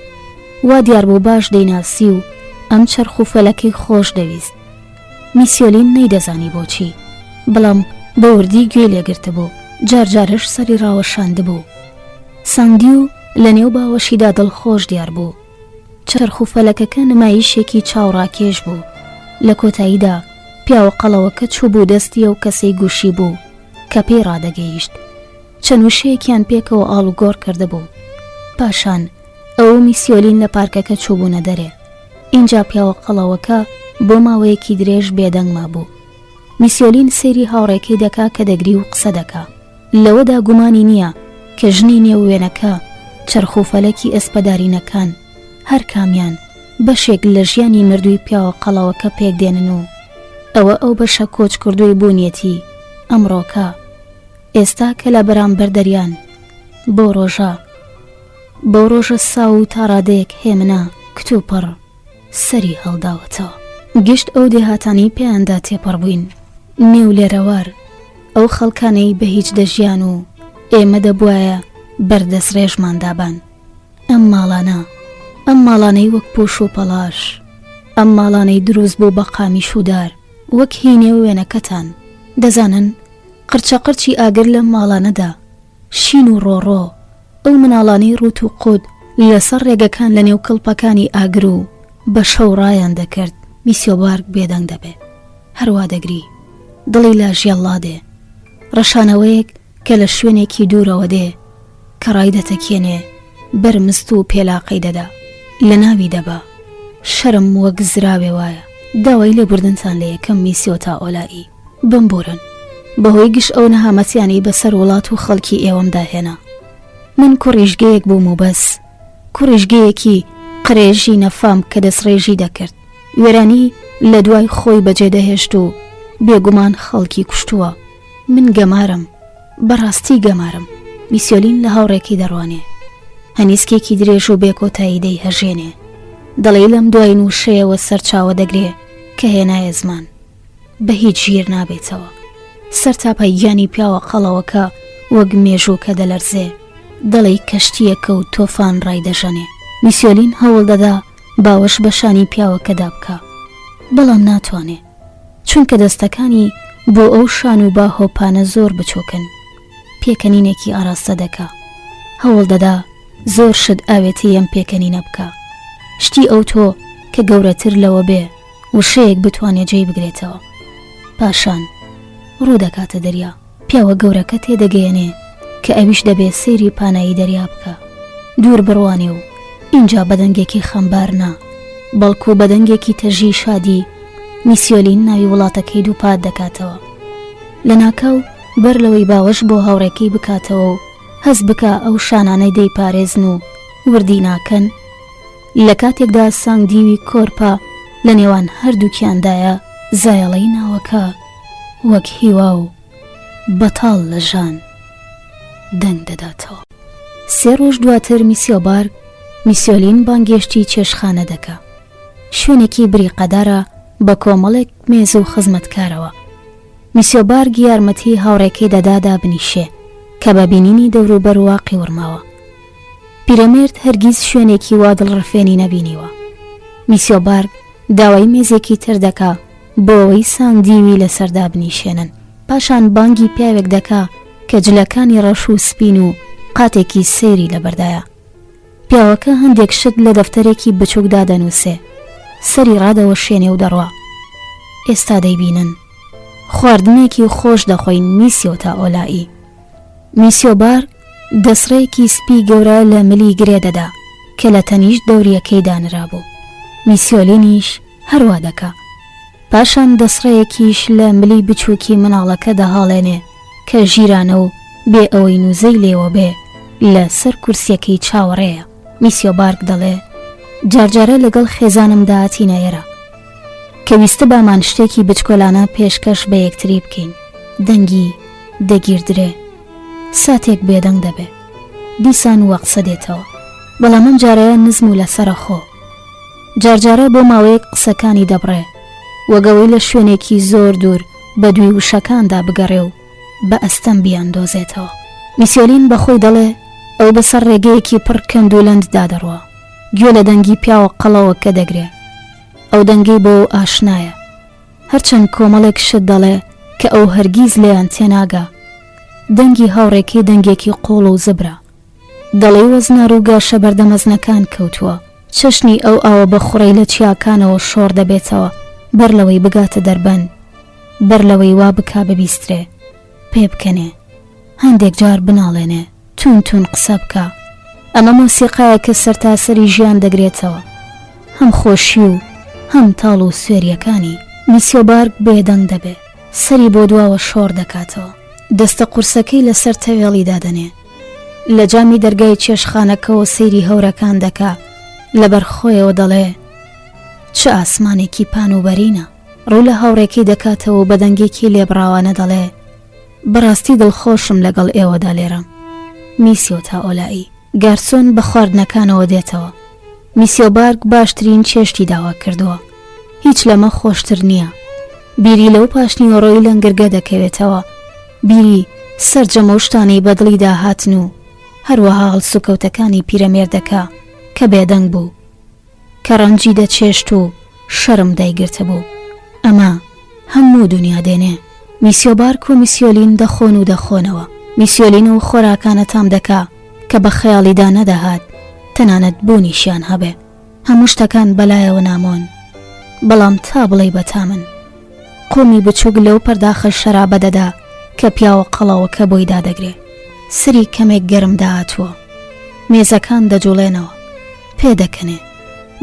وا دیار بوو باش دەیناسی و ئەم چەرخ و فەلەکەی خۆش دەویست. میسیۆلین نەیدەزانی بۆچی، بەڵام بە وردی گوێ لێگرتە بوو. جارجارش سەری ڕاوەشاند بوو. ساندی و لە نێو باوەشیدا دڵخۆش دیار بوو. چەرخ و فەلەکەکە نمایشێکی چاوڕاکێش بوو. لە کۆتاییدا پیاوە قەڵەوەکە چوو بوو دەستی ئەو کەسەی گوشی بوو کە پێی ڕادەگەیشت. چەند وشەیەکیان پێکەوە ئاڵوگۆڕ کرده بوو. پاشان ئەو میسیۆلین لە پارکەکە چوو بوونە دەرێ. اینجا پیاوە قەڵەوەکە بۆ ماوەیەکی درێژ بێدەنگ مابوو. میسیۆلین سەیری هاوڕێکەی دەکا کە دەگری و قسە دەکا. لەوەدا گومانی نییە کە ژنی نێوێنەکە، چەرخ و فەلەکی ئەسپەدارینەکان هەر کامیان بەشێک لە ژیانی مردووی پیاوە قەڵەوەکە پێک دێنن و ئەوە ئەو بەشە کۆچ کردووی بوونیەتی ئەمڕۆکە. ئێستا کە لە بەرامبەر دەریان بۆ ڕۆژە ساو و تاڕادەیەک هێمنە کتوپڕ سەری هەڵداوەتەوە. گشت ئەو دێهاتانی پێیاندا تێپەڕ بووین. نێو لێرەوار ئەو خەڵکانەی بە هیچ دەژیان و ئێمە دەبوایە بەردەست ڕێژماندابان. ئەم ماڵانەی وەک پوش و پەلاش، ئەم ماڵانەی دروست بوو بە قامی شودار وەک هینێ وێنەکەتان. دەزانن قرچە قرچی ئاگر لەم ماڵانەدا، شین و ڕۆڕۆ، ئەو مناڵانەی ڕوت و قود لەسەر ڕێگەکان لە نێو کڵپەکانی ئاگر و بە شەو ڕایان دەکرد. میسیۆبارگ بێدەنگ دەبێ، هەروە دەگری، دڵی لا ژێڵڵا دێ. ڕەشانەوەیەک کە لە شوێنێکی دوورەوە دێ کە ڕای دەتەکێنێ بەرمست و پێلاقەی دەدا، لە ناوی دەبا. شەرم وەک زراوێ وایە. داوای لێبوردنتان لە یەکەم میسیۆتا ئۆلایی بمبورن بەهۆی گشت ئەو نەهامەتیانی بەسەر وڵات و خەڵکی ئێوەمدا هێنا. من کوڕیژگەیەک بووم و بەس، کوڕیژگەیەکی قرێژی نەفام کە دەسڕێژی دەکرد. وێرانی لە دوای خۆی بەجێ دەهێشت و بێگومان خەڵکی کوشتووە. من گەمارم، بەڕاستی گەمارم. میسیۆلین لە هاوڕێکی دەڕوانێ، هەنیسکێکی درێژ و بێکۆتایی دەی هەژێنێ. دەڵێ لەم دوای نووشەیەوە سەرچاوە دەگرێ کە هێنایە زمان، بە هیچ ژیر نابێتەوە. سەر تاپای گیانی پیاوە قەڵەوەکە وەک مێژووکە دەلەرزێ دەڵێی کەشتیەکە و تۆفان ڕایدەژەنێ. میسیۆلین هەوڵ دەدا باوەش بە شانی پیاوەکەدا بکە، بەڵام ناتوانێ، چونکە دەستەکانی بۆ ئەو شان و با هۆپانە زۆر بچووکن. پێکەنینێکی ئاراستە دەکا، هەوڵ دەدا زۆر شت ئاوێتی ئەم پێکەنینە بکە، شتی ئەو تۆ کە گەورەتر لەوە بێ وشەیەک بتوانێت جێی بگرێتەوە. پاشان ڕوو دەکاتە دەریا. پیاوە گەورەکە تێدەگەیەنێ کە ئەویش دەبێت سەیری پانایی دەریا بکە، دوور بڕوانێ و اینجا بەدەنگێکی خەمبار نا، بەڵکو بەدەنگێکی تەژی شادی میسیۆلین ناوی وڵاتەکەی دووپات دەکاتەوە. لە ناکاو بەر لەوەی باوەش بۆ هاوڕێکەی بکاتەوە و هەز بکە ئەو شانانەی دەی پارێزن و وردی ناکەن، لە کاتێکدا سانگ دیوی کۆرپا لە نێوان هەردووکیاندایە زایەڵەی ناوەکە وەک هیوا و بەتاڵ لە ژان دەنگ دەداتەوە. 3 ڕۆژ دواتر میسیۆلین بانگێشتی چێشخانە دەکا، شوێنێکی بریقەدارە بە کۆمەڵێک مێز و خزمەتکارەوە. میسیۆبارگ یارمەتی هاوڕێکەی دەدادا بنیشێ کە بە بینینی دەوروبەر واقی ورماوە. پیرەمێرد هەرگیز شوێنێکی وا دڵڕفێنی نەبینیوە. میسیۆبارگ داوای مێزێکی تر دەکا بۆ ئەوەی سانگ دیوی لەسەردا بنیشێنن. پاشان بانگی پیاوێک دەکا کە جلەکانی ڕەش و سپین و قاتێکی سێری لەبەردایە. پیاوەکە هەندێک شت لە دەفتەرێکی بچووکدا دەنووسێ، سەری ڕادەوە شوێنێ و دەڕوا. ئێستا دەیبینن خواردنێکی خۆش دەخۆین میسیۆتا ئۆلایی. میسیۆبار دەسڕەیەکی سپی گەورە لە ملی گرێ دەدا کە لە تەنیشت دەوریەکەی دانرا بوو. میسیۆلینیش هەروە دەکا. پاشان دەسڕەیەکیش لە ملی بچووکی مناڵەکە دەهاڵێنێ کە ژیرانە و بێ ئەوەی نوزەی لێوە بێ لە سەر کورسیەکەی چاوەڕێیە. میسیۆبارگ دەڵێ جارجارە لەگەڵ خێزانمدا هاتینەیەرە کە ویستە بامان شتێکی بچکۆلانە پێشکەش بە یەکتری بکەین. دەنگی دەگیردرێ، ساتێک بێدەنگ دەبێ، دیسان وە قسە دێتەوە، بەڵام ئەم جارەیە نزم و لەسەرە خۆ. جارجارە بۆ ماوەیەک قسەکانی دەبڕێ، وەگەوەی لە شوێنێکی زۆر دوور بە دوی وشەکاندا بگەڕێ و بە ئەستەم بیاندۆزێتەوە. میسیۆلین بەخۆی دەڵێ ئەو بەسەر ڕێگەیەکی پڕ کەند و لەنددا دەڕوە، گوێ لە دەنگی پیاوە قەڵەوە کە دەگرێ. ئەو دەنگی بۆ ئاشنایە، هەرچەند کۆمەڵێک شت دەڵێ کە ئەو هەرگیز لێیان تێناگا. دەنگی هاوڕێکی دەنگێکی قۆڵ و زبرە، دەڵێ وەزنە ڕووگاشە بەردەمەزنەکان کەوتووە، چەشنی ئەو ئاوە بە خوڕەی لە چیاکانەوە شۆڕ دەبێتەوە، بەر لەوەی بگاتە دەربەن، بەر لەوەی وا بکا ببیسترێ، پێ بکەنێ، هەندێک جار بناڵێنێ، تون تون قسە بکە. ئەمە مۆسیقایە کە سەرتاسەری ژیان دەگرێتەوە، هەم خۆشی و هەم تاڵ و سوێریەکانی. میسیۆبارگ بێدەنگ دەبێ، سەری بۆ دواوە شۆڕ دەکاتەوە، دەستە قورسەکەی لەسەر تەوێڵی دادەنێ، لە جامی دەرگای چێشخانەکەەوە سەیری هەورەکان دەکا، لەبەر خۆیەوە دەڵێ چه ئاسمانێکی پانوبەرینە. ڕوو لە هاوڕێکی دەکاتەوە بە دەنگێکی لێبڕاوانە دەڵێ بەڕاستی دڵخۆشم لەگەڵ ئێوەدا لێرەم. میسیۆتا ئۆلایی. گارسۆن بە خواردنەکانەوە دێتەوە. میسیۆبارگ باشترین چێشتی داوا کردووە، هیچ لەمە خۆشتر نییە. بیری لەو پاشنی ڕۆی لەنگرگە دەکەوێتەوە، بیری سەرجەمە و شتانەی بەدڵیدا هاتن و هەروەها هەڵسوکەوتەکانی پیرەمێردەکە کە بێدەنگ بوو، کە ڕەنجی دەچێشت و شەرم دایگرتە بوو. ئەمە هەموو دنیا دێنێ. میسیۆبارگ و میسیۆلین دەخۆن و دەخۆنەوە. میسیۆلین و خۆراکانە تام دەکا کە بە خەیاڵیدا نەدەهات، تەنانەت بوونیشیان هەبێ. هەموو شتەکان بەلایەوە نامۆن، بەڵام تا بڵێ بەتامن. قۆمی بچووک لەو پەرداخە شەرابە دەدا کە پیاوە قەڵەوەکە بۆی دادەگرێ. سری کەمێک گەرم داهاتووە، مێزەکان دەجوڵێنەوە، پێدەکەنێ.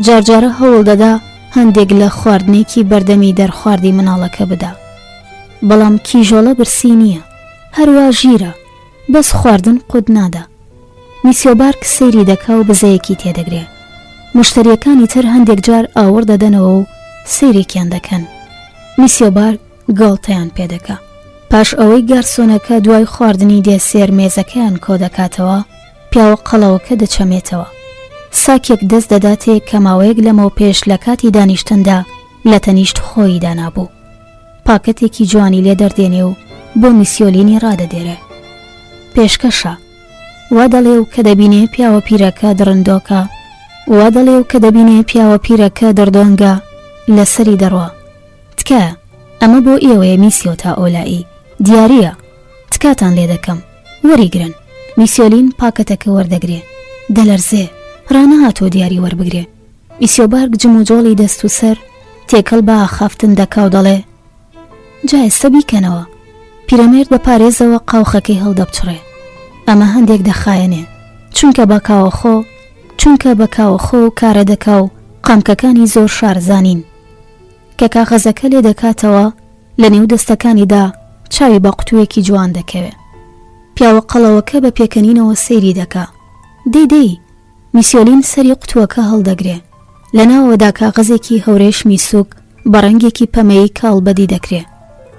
جارجارە هەوڵ دەدا هەندێک لە خواردنێکی بەردەمی دەرخواردی مناڵەکە بدا، بەڵام کیژۆڵە برسی نییە، هەروە ژیرە، بەس خواردن قود نادا. میسیۆبارگ سەیری دەکا و بزەیەکی تێدەگرێ. مشتریەکانی تر هەندێک جار ئاور دەدەنەوە و سەیرێکیان دەکەن. میسیۆبارگ گاڵتەیان پێدەکا. پاش ئەوەی گارسۆنەکە دوای خواردنی دێسێر مێزەکەیان کۆ دەکاتەوە، پیاوە قەڵەوەکە دەچەمێتەوە. ساکێک دەست دەداتێ کە ماوەیەک لەمەوە پێش لە کاتی دانیشتندا لە تەنیشت خۆی دانابوو. پاکەتێکی جوانی لێ دەردێنێ و بۆ میسیۆلینی ڕادەدێرێ. پێشکەشە، وا دەڵێ و کە دەبینێ پیاوە پیرەکە دڕندۆکە، وا دەڵێ و کە دەبینێ پیاوە پیرەکە دڕدۆنگە لەسەری دەڕوا. تکایە ئەمە بۆ ئێوەیە میسیۆتا ئۆلایی، دیارە تکاتان لێ دەکەم، وەریگرن. میسیۆلین پاکەتەکە وەردەگرێ، دەلەرزێ، ڕانەهاتۆ دیاری وەربگرێ. میسیۆبارگ جم و جۆڵی دەست و سەر تێکەڵ بە ئاخافتن دەکا و دەڵێ جا ئێستا بیکەنەوە. پیرەمێرد بە پارێزەوە قاوخەکەی هەڵدەبچڕێ. ئەمە هەندێک دەخایەنێ، چونکە بە کاوەخۆ و کارە دەکا و قامکەکانی زۆر شارزانین. کە کاغەزەکە لێ دەکاتەوە لە نێو دەستەکانیدا چاوی بە قوتوویەکی جوان دەکەوێ. پیاوە قەڵەوەکە بە پێکەنینەوە سەیری دەکا. دەی میسیۆلین سەری قوتووەکە هەڵدەگرێ. لە ناوەدا کاغەزێکی هەورێشمی سووک بە ڕەنگێکی پەمەیی کاڵبەدی دەکرێ.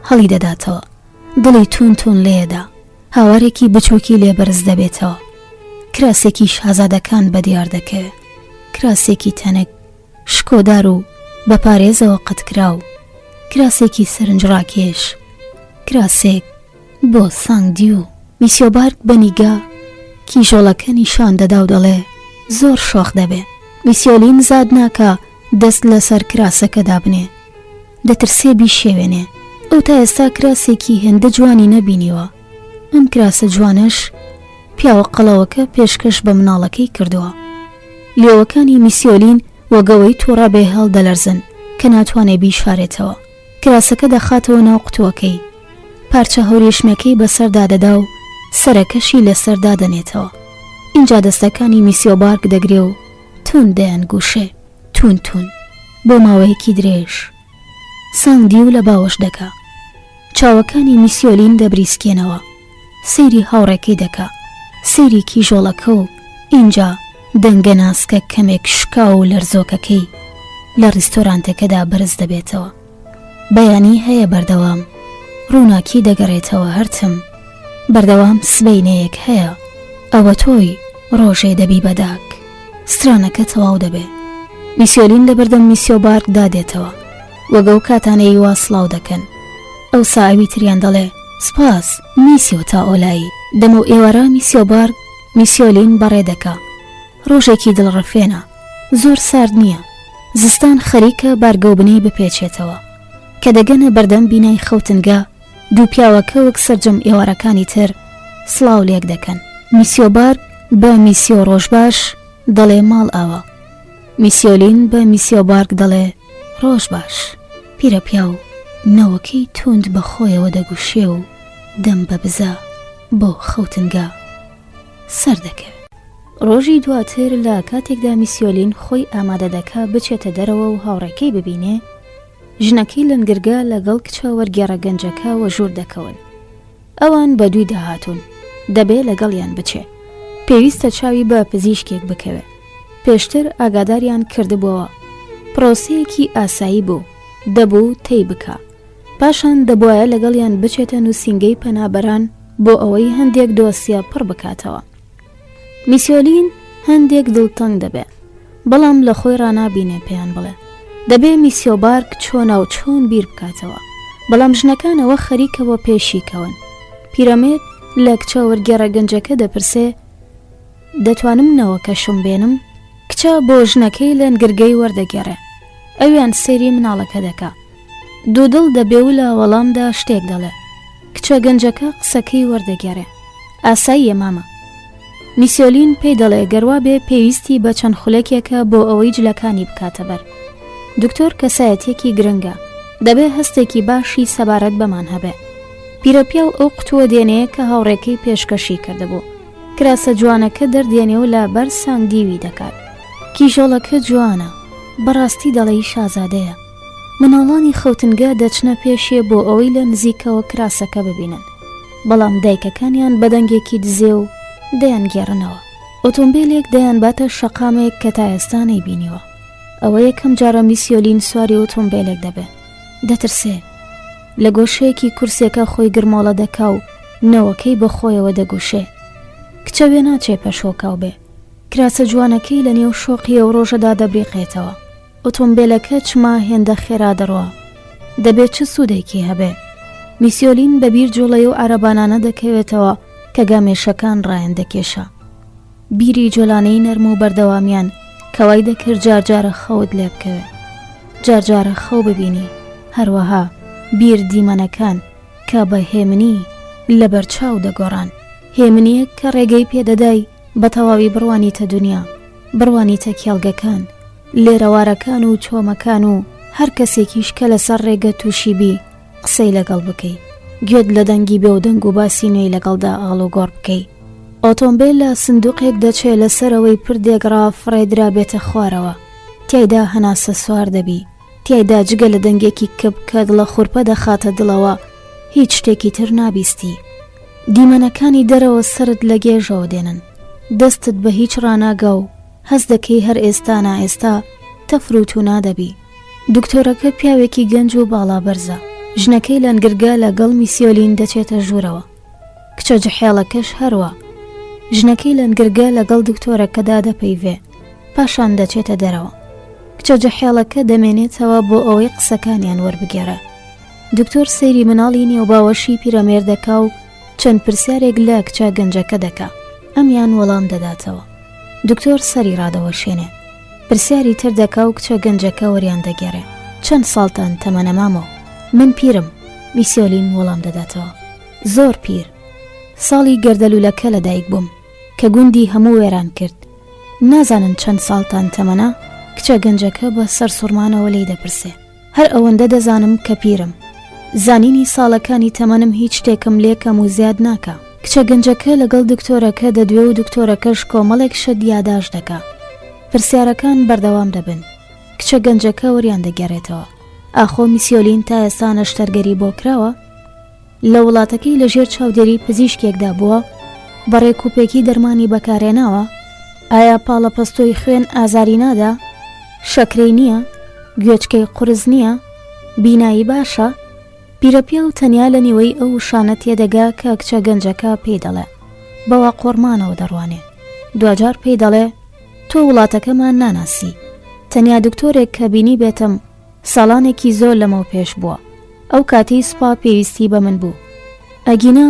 هەڵی دەداتەوە، دڵی تون لێدا، هاوارێکی بچووکی لێبەرز دەبێتەوە. کراسێکی شازادەکان بەدیار دەکەوێت، کراسێکی تەنک شکۆدار و بە پارێزەوە قەتکراو، کراسێکی سەرنجڕاکێش، کراسێک بۆ سانگدی و. میسیۆبارگ بە نیگا کیژۆڵەکە نیشان دەدا و دەڵێ زۆر شۆخ دەبێ. میسیۆلین زاد ناکە دەست لەسەر کراسەکە دابنێ، دەترسێ بیشێوێنێ. ئەو تا ئێستا کراسێکی هێندە جوانی نەبینیوە. ئەم کراسە جوانش پیاوە قەڵەوەکە پێشکەش بە مناڵەکەی کردووە. لێوەکانی میسیۆلین وەگەوەی تووڕە بێ هەڵ دەلەرزن کە ناتوانێ بیشارێتەوە. کراسەکە دەخاتەوە ناو قوتووەکەی، پارچە هەورێشمەکەی بەسەردا دەدا و سەرەکەشی لەسەردا دەنێتەوە. اینجا دەستەکانی میسیۆبارگ دەگرێ و تون دەیان گوشێ، تون بۆ ماوەیەکی درێژ سانگدی و لە باوەش دەکا. چاوەکانی میسیۆلین دەبریسکێنەوە، سەیری هاوڕێکەی دەکا، سەیری کیژۆڵەکە و اینجا دەنگە ناسکە کەمێک شکا و لەرزۆکەکەی لە ڕیستۆرانتەکەدا بەرز دەبێتەوە. بەیانی هەیە بەردەوام، ڕووناکی دەگەڕێتەوە هەرتم، بەردەوام سبەینەیەک هەیە، ئەوە تۆی ڕۆژێ دەبی بەداک، سترانەکە تەواو دەبێ. میسیۆلین لە بەردەم میسیۆبارگ دادێتەوە، وەگەو کاتانەی وا سڵاو دەکەن. ئەو ساوی تریان دەڵێ سپاس میسیۆتا ئۆلایی. دەمە و ئێوارە میسیۆبارگ میسیۆلین بەڕێ دەکا. ڕۆژێکی دڵڕەفێنە، زۆر سارد نییە، زستان خەریکە بارگەوبنەی بپێچێتەوە. کە دەگەنە بەردەم بینای خەوتنگە، دوو پیاوەکە وەک سەرجەم ئێوارەکانی تر سڵاو لێک دەکەن. میسیۆبارگ بە میسیۆ ڕۆژباش دەڵێ ماڵ ئاوە. میسیۆلین بە میسیۆبارگ دەڵێ ڕۆژ باش. پیرە پیاو نەوەکەی توند بە خۆیەوە دەگوشێ و دەم بە بزە بۆ خەوتنگە سەر دەکەوێت. ڕۆژی دواتر لە کاتێکدا میسیۆلین خۆی ئامادە دەکا بچێتە دەرەوە و هاوڕێکەی ببینێ، ژنەکەی لەنگرگە لەگەڵ کچە وەرگێڕە گەنجەکە وە ژوور دەکەون. ئەوان بە دووی داهاتون، دەبێ لەگەڵیان بچێ، پێویستە چاوی بە پزیشکێک بکەوێ. پێشتر ئاگاداریان کردبووەوە، پرۆسەیەکی ئاسایی بوو، دەبوو تێی بکە. پاشان دەبوایە لەگەڵیان بچێتە نووسینگەی پەنابەران بۆ ئەوەی هەندێک دۆسیە پڕ بکاتەوە. میسیۆلین هەندێک دڵتەنگ دەبێ، بەڵام لە خۆی ڕانابینێ پێیان بڵێ. دەبێ میسیۆبارگ چۆنە و چۆن بیر بکاتەوە، بەڵام ژنەکانەوە خەریکەوە پێشیکەون. پیرەمێرد لە کچە وەرگێڕە گەنجەکە دەپرسێ دەتوانم نەوەکەشم بێنم؟ کچە بۆ ژنەکەی لە نگرگەی وەردەگێڕێ، ئەویان سەیری مناڵەکە دەکا. دوودڵ دەبێ و لە وەڵامدا شتێک دەڵێ. کچە گەنجەکە قسەکەی وەردەگێڕێ. ئاساییە مامە. میسیۆلین پێی دەڵێ گەروا بێ پێویستی بە چەند خولەکێکە بۆ ئەوەی جلەکانی بکاتە بەر. دکتۆر کەسایەتێکی گرنگە، دەبێ هەستێکی باشی سەبارەت بەمان هەبێ. پیرەپیا و ئەو قوتووە دێنەیە کە هاوڕێکەی پێشکەشی کردبوو. کراسە جوانەکە دەردێنێ و لە بەر سانگدیوی دەکات. کیژۆڵەکە جوانە، بەڕاستی دەڵێی شازادەیە. مناڵانی خەوتنگە دەچنە پێشێ بۆ ئەوەی لە نزیکەوە کراسەکە ببینن، بەڵام دایکەکانیان بەدەنگێکی دزێ و دەیان گێڕنەوە. ئۆتۆمبیلێک دەیان باتە شەقامێک کە تا ئێستا نەیبینیوە. ئەوە یەکەم جارە میسیۆلین سواری ئۆتۆمبیلێک دەبێ. دەترسێ، لە گۆشەیەکی کورسێکە خۆی گرمۆڵە دەکا و نەوەکەی بە خۆیەوە دەگوشێ. کچە وێ ناچێ پەشۆکاو بێ، کراسە جوانەکەی لە نێو شۆقیە و ڕۆژەدا دەبریقێتەوە. ئۆتۆمبیلەکە چما هێندە خێرا دەڕوە، دەبێت چ سوودێکی هەبێ. میسیۆلین بەبیر جوڵەی و عەرەبانانە دەکەوێتەوە کە کە گامێشەکان ڕایان دەکێشە. بیری جۆلانەی نەرم و بەردەوامیان کەوای دەکرد جارجارە خەوت لێ بکەوێ، جارجارە خەو ببینی. هەروەها بیر دیمەنەکان کە بە هێمنی لە بەرچاو دەگۆڕان، هێمنیەک کە ڕێگەی پێدەدای بە تەواوی بڕوانیتە دنیا، بڕوانیتە کێڵگەکان، لێرەوارەکان و چۆمەکان و هەر کەسێکیش کە لەسەر ڕێگە تووشی بی قسەی لەگەڵ بکەی، گوێت لە دەنگی بێ و دەنگ و باسی نوێی لەگەڵدا ئاڵوگۆڕ بکەی. ئۆتۆمبیل لە سندوقێک دەچێت لەسەرەوەی پردێک ڕافڕێدرا بێتە خوارەوە، تیایدا هەناسە سوار دەبی، تیایدا جگە لە دەنگێکی کەب کە دڵە خوورپە دەخاتە دڵەوە هیچ شتێکی تر نابیستی. دیمەنەکانی دەرەوە سرت لە گێژەوە دێنن، دەستت بە هیچ ڕناگە و هەست دەکەی هەر ئێستا نائێستا تەفروت و نادەبی. دکتۆرەکە پیاوێکی گەنج و باڵا بەرزە، ژنەکەی لەنگرگا لەگەڵ میسیۆلین دەچێتە ژوورەوە، کچە جەحێڵەکەش هەروە. ژنەکەی لەنگرگا لەگەڵ دکتۆرەکەدا دەپەیوێ، پاشان دەچێتە دەرەوە. کچە جەحێڵەکە دەمێنێتەوە بۆ ئەوەی قسەکانیان وەربگێڕە. دکتۆر سەیری مناڵی نێوباوەشی پیرەمێر دەکا و چەند پرسیارێک لە کچە گەنجەکە دەکا، ئەمیان وەڵام دەداتەوە. دکتۆر سەری ڕادەوەشێنێ، پرسیاری تر دەکا و کچە گەنجەکە وەریان دەگێڕێ. چەند ساڵتان تەمەنە مامۆ؟ من پیرم، میسیۆلین وەڵام دەداتەوە. زۆر پیر، ساڵی گەردەلوولەکە لەدایک بووم کە گوندی هەموو وێران کرد. نازانن چەند ساڵتان تەمەنە؟ کچە گەنجەکە بە سەر سوورمانەوە لی دەپرسێ. هەر ئەوەندە دەزانم کە پیرم، زانینی ساڵەکانی تەمەنم هیچ شتێکم لێکەم و زیاد ناکە. کچە گەنجەکە لەگەڵ دکتۆرەکە دەدوێ و دکتۆرەکەش کۆمەڵێک شت یاداش دەکا. پرسیارەکان بەردەوام دەبن. کچە گەنجەکە وەریان دەگەڕێتەوە. ئاخۆ میسیۆلین تا ئێستا نەشتەرگەری بۆ کراوە؟ لە وڵاتەکەی لەژێر چاودێری پزیشکێکدا بووە، بەڕێکوپێکی دەرمانی بەکارێناوە؟ ئایا پاڵەپەستۆی خوێن ئازاری نادا؟ شەکرەی نییە؟ گوێچکەی قورس نییە؟ بینایی باشە؟ پیرەپیا و تەنیا لە نیوەی ئەو شانە تێدەگا کە کچە گەنجەکە پێی دەڵێ، بەوا قۆرمانەوە دەڕوانێ. دوجار پێی دەڵێ تۆ وڵاتەکەمان ناناسی، تەنیا دکتۆرێک کە بینی بێتم ساڵانێکی زۆر لەمەو پێش بووە، ئەو کاتی سوپا پێویستی بە من بوو. ئەگینا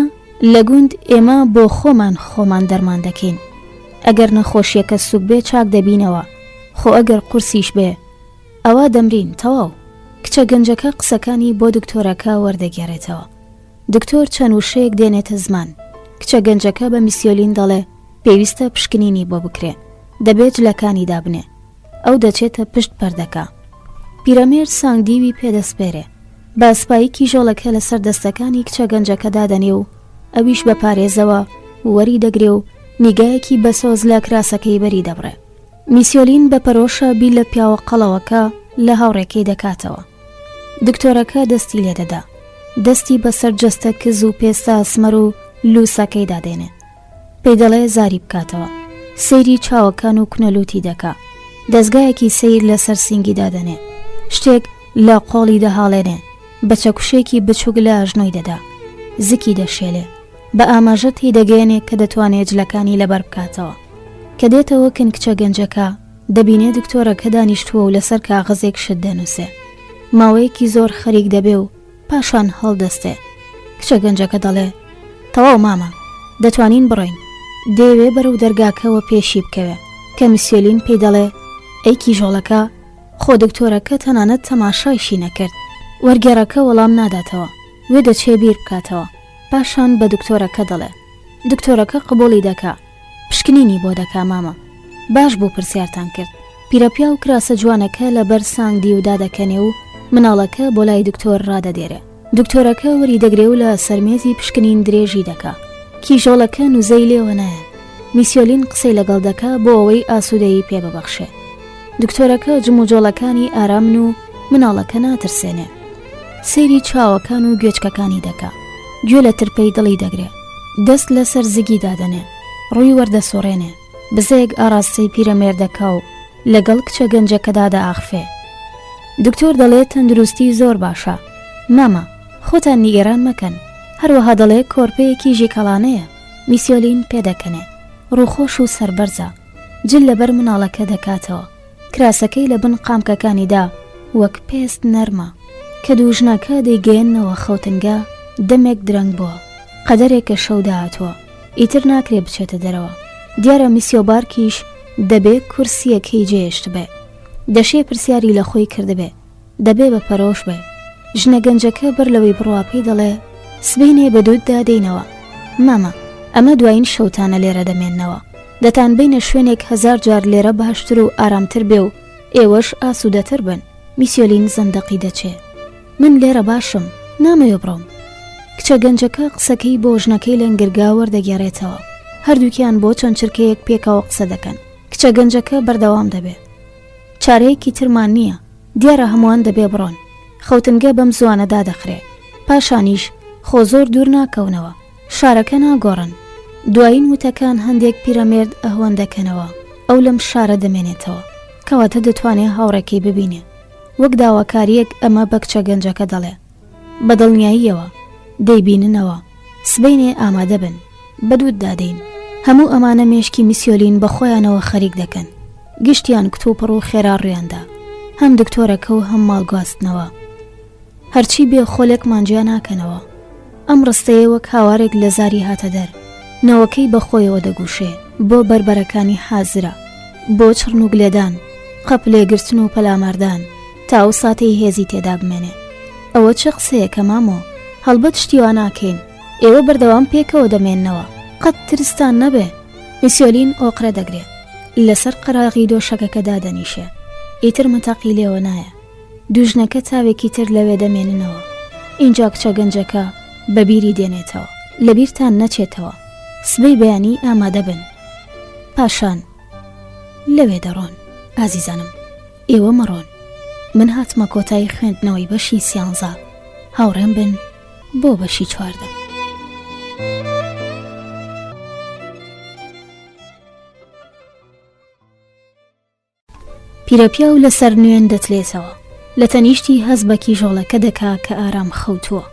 لە گوند ئێمە بۆ خۆمان دەرمان دەکەین، ئەگەر نەخۆشیەکە سوک بێ چاک دەبینەوە، خۆ ئەگەر قورسیش بێ ئەوە دەمرین تەواو. کچە گەنجەکە قسەکانی بۆ دکتۆرەکە وەردەگێڕێتەوە. دکتۆر چەند وشەیەک دێنێتە زمان. کچە گەنجەکە بە میسیۆلین دەڵێ پێویستە پشکنینی بۆ بکرێ، دەبێت جلەکانی دابنێ. ئەو دەچێتە پشت پەردەکە. پیرەمێر سانگدیوی پێدەسپێرێ، بە ئەسپایی کیژۆڵەکە لەسەر دەستەکانی کچە گەنجەکە دادەنێ و ئەویش بە پارێزەوە وەری دەگرێ و نیگایەکی بەسۆز لە کراسەکەی بەری دەبڕێ. میسیۆلین بە پەرۆشە بی لە پیاوە قەڵەوەکە لە هاوڕێکەی دەکاتەوە. دکتۆرەکە دەستی لێدەدا، دەستی بەسەر جەستە کز و پێستا ئەسمەر و لووسەکەی دادێنێ، پێی دەڵێ زاری بکاتەوە. سەیری چاوەکان و کونەلوتی دەکا، دەستگایەکی سیر لەسەر سینگی دادەنێ، شتێک لە قۆڵی دەهاڵێنێ، بە چەکوشێکی بچووک لە ئاژنۆی دەدا، زکی دەشێلێ، بە ئاماژەت هی دەگەێنێ کە دەتوانێت جلەکانی لەبەر بکاتەوە. کە دێتەوە کن کچە گەنجەکە دەبینێ دکتۆرەکە دانیشتووە و لەسەر کاغەزێک شت دەنووسێ، ماوەیەکی زۆر خەریک دەبێ و پاشان هەڵدەستێ. کچە گەنجەکە دەڵێ تەواو مامە، دەتوانین بڕۆین. دەیەوێ بەرەو دەرگاکەوە پێشی بکەوێ کە میسیۆلین پێی دەڵێ ئەی کیژۆڵەکە، خۆ دکتۆرەکە تەنانەت تەماشایشی نەکرد، وەرگێڕەکە وەڵام ناداتەوە، وێ دەچێ بیر بکاتەوە. پاشان بە دکتۆرەکە دەڵێ. دکتۆرەکە قبوڵی دەکا، پشکنینی بۆ دەکا مامە، باش بوو پرسیارتان کرد. پیرەپیا و کراسە جوانەکە لەبەر سانگدی و دادەکەنێ و مناڵەکە بۆ لای دکتۆر ڕادەدێرێ. دکتۆرەکە وەری دەگرێ و لە سەرمێزی پشکنین درێژی دەکا. کیژۆڵەکە نوزەی لێوە نایە. میسیۆلین قسەی لەگەڵ دەکا بۆ ئەوەی ئاسوودەیی پێ ببەخشێ. دکتۆرەکە جموجۆڵەکانی ئارامن و مناڵەکە ناترسێنێ. سەیری چاوەکان و گوێچکەکانی دەکا، گوێ لە ترپەی دڵی دەگرێ، دەست لەسەر زگی دادەنێ، ڕووی وەردەسۆڕێنێ، بزەیەک ئاراستەی پیرەمێر دەکا و لەگەڵ کچە گەنجەکەدا دەئاخفێ. دکتۆر دەڵێت تەندروستی زۆر باشە. مامە، خۆتان نیگەران مەکەن، هەروەها دەڵێ کۆرپەیەکی ژیکەڵانەیە. میسیۆلین پێدەکەنێ، ڕووخۆش و سەربەرزە، جل لەبەر مناڵەکە دەکاتەوە. کراسەکەی لە بن قامکەکانیدا وەک پێست نەرمە. کە دووژنەکە دەیگەێننەوە خەوتنگە، دەمێک درەنگ بووە، قەدەرێکە شەو داهاتووە. ئیتر ناکرێ بچێتە دەرەوە. دیارە میسیۆبارکیش دەبێ کورسیەکەی جێشت بێ، دەشێ پرسیاری لە خۆی کردبێ، دەبێ بە پەرۆش بێ. ژنە گەنجەکە بەر لەوەی بڕوا پێی دەڵێ سبەینێ بە دووددا دێینەوە، مامە ئەمە دوایین شەوتانە لێرە دەمێننەوە، دەتان بینە شوێنێک 1000 جار لێرە باشتر و ئارامتر بێ و ئێوەش ئاسوودەتر بن. میسیۆلین زەندەقی دەچێ، من لێرە باشم، نامەوێ بڕۆم. کچە گەنجەکە قسەکەی بۆ ژنەکەی لەنگرگا وەردەگێڕێتەوە، هەردووکیان بۆ چەند چرکەیەک پێکەوە قسە دەکەن. کچە گەنجەکە بەردەوام دەبێ، چارەیەکی ترمان نییە، دیارە هەمووان دەبێ بڕۆن. خەوتنگە بەم زوانەدا دەخرێ، پاشانیش خۆ زۆر دوور ناکەونەوە، شارەکە ناگۆڕن. دوایین وتەکان هەندێک پیرەمێرد ئەهۆن دەکەنەوە، ئەو لەم شارە دەمێنێتەوە، کەواتە دەتوانێت هاوڕێکی ببینێ. وەک داواکاریەک ئەمە بە کچە گەنجەکە دەڵێ، بە دڵنیاییەوە دەیبیننەوە، سبەینێ ئامادە بن، بەدوود دادەین. هەموو ئەمانە مێشکی میسیۆلین بە خۆیانەوە خەریک دەکەن، گشتیان کتوپڕ و خێرا ڕویاندا، هەم دکتۆرەکە و هەم ماڵگواستنەوە. هەرچی بێ خۆلێک مانجیا ناکەنەوە. ئەم ڕستەیە وەک هاوارێک لە زاری هاتە دەر، نەوەکەی بەخۆیەوە دەگوشێ، بۆ بربەرەکانی حازرە، بۆ چڕن و گلێدان، قەپ لێگرتن و پەلاماردان، تا ئەو ساتەی هێزی تێدا بمێنێ. ئەوە چه قسەیە کە مامۆ، هەڵبەت شتیوان ناکەین، ئێوە بەردەوام پێکەوە دەمێننەوە، قەت ترستان نەبێ. میسیۆلین ئۆقرە دەگرێ، لەسەر قەراغی دۆشەکەکەدا دەنیشێ، ئیتر مەتەقی لێوە نایە. دوژنەکە تاوێکی تر لەوێ دەمێننەوە. اینجا کچە گەنجەکە بەبیری دێنێتەوە، لەبیرتان نەچێتەوە، سبەی بەیانی ئامادە بن. پاشان لەوێ دەڕۆن. ئازیزانم، ئێوە مەڕۆن، من هاتمە کۆتایی خوێندنەوەی بەشی 13، هاوڕێم بن بۆ بەشی 14. پیرەپیا و لەسەر نوێن دەتلێتەوە، لە تەنیشتی هەز بە کیژۆڵەکە دەکا کە ئارام خەوتووە،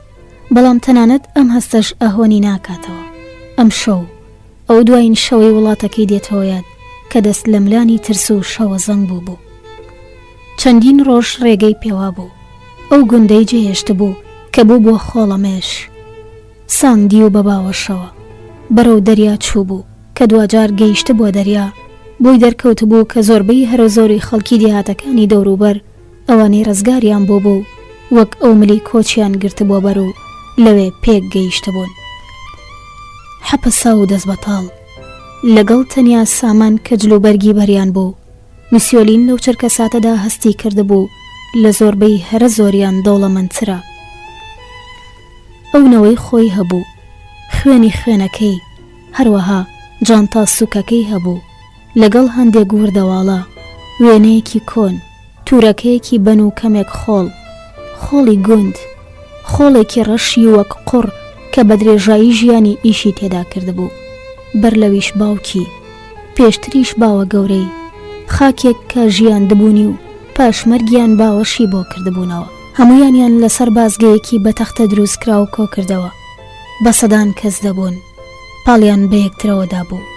بەڵام تەنانەت ئەم هەستەش ئەهۆنی ناکاتەوە. ئەم شەو ئەو دوایین شەوەی وڵاتەکەی دێتەوە یاد کە دەست لە ملانی ترس و شەوە زەنگ بوو. چەندین ڕۆژ ڕێگەی پێوا بوو، ئەو گوندەی جێهێشت بوو کە بوو بۆ خۆڵەمێش. سانگدی و بە باوەشەوە بەرەو دەریا چوو بوو کە دوجار گەیشت بۆ دەریا، بۆی دەرکەوت بوو کە زۆربەی هەرە زۆری خەڵکی دیهاتەکانی دەوروبەر ئەوانەی ڕزگاریان بۆ بوو، وەک ئەو ملی کۆچیان گرت بۆ بەر و لەوێ پێک گەیشت بوون. حەپەسا و دەست بەتاڵ لەگەڵ تەنیا سامان کە جلوبەرگی بەریان بوو. میسیۆلین لەو چرکە ساتەدا هەستی کردبوو لە زۆربەی هەرە زۆریان دەوڵەمەندترە. ئەونەوەی خۆی هەبوو، خوێنی خوێنەکەی، هەروەها جانتا سوکەکەی هەبوو، لەگەڵ هەندێک وردەواڵە، وێنەیەکی کۆن، تورەکەیەکی بەن و کەمێک خۆڵ، خۆڵی گوند، خۆڵێکی ڕەشی وەک قوڕ کە بە درێژایی ژیانی ئیشی تێدا کردبوو. بەر لەویش باوکی، پێشتریش باوە گەورەی، خاکێک کە ژیان دەبوونی و پاشمەرگیان باوەشی بۆ کردبوونەوە. هەمویانیان لەسەر بازگەیەکی بە تەختە دروستکرا و کۆ کردەوە، بە سەدان کەس دەبوون، پاڵیان بە یەکترەوەدا بوو،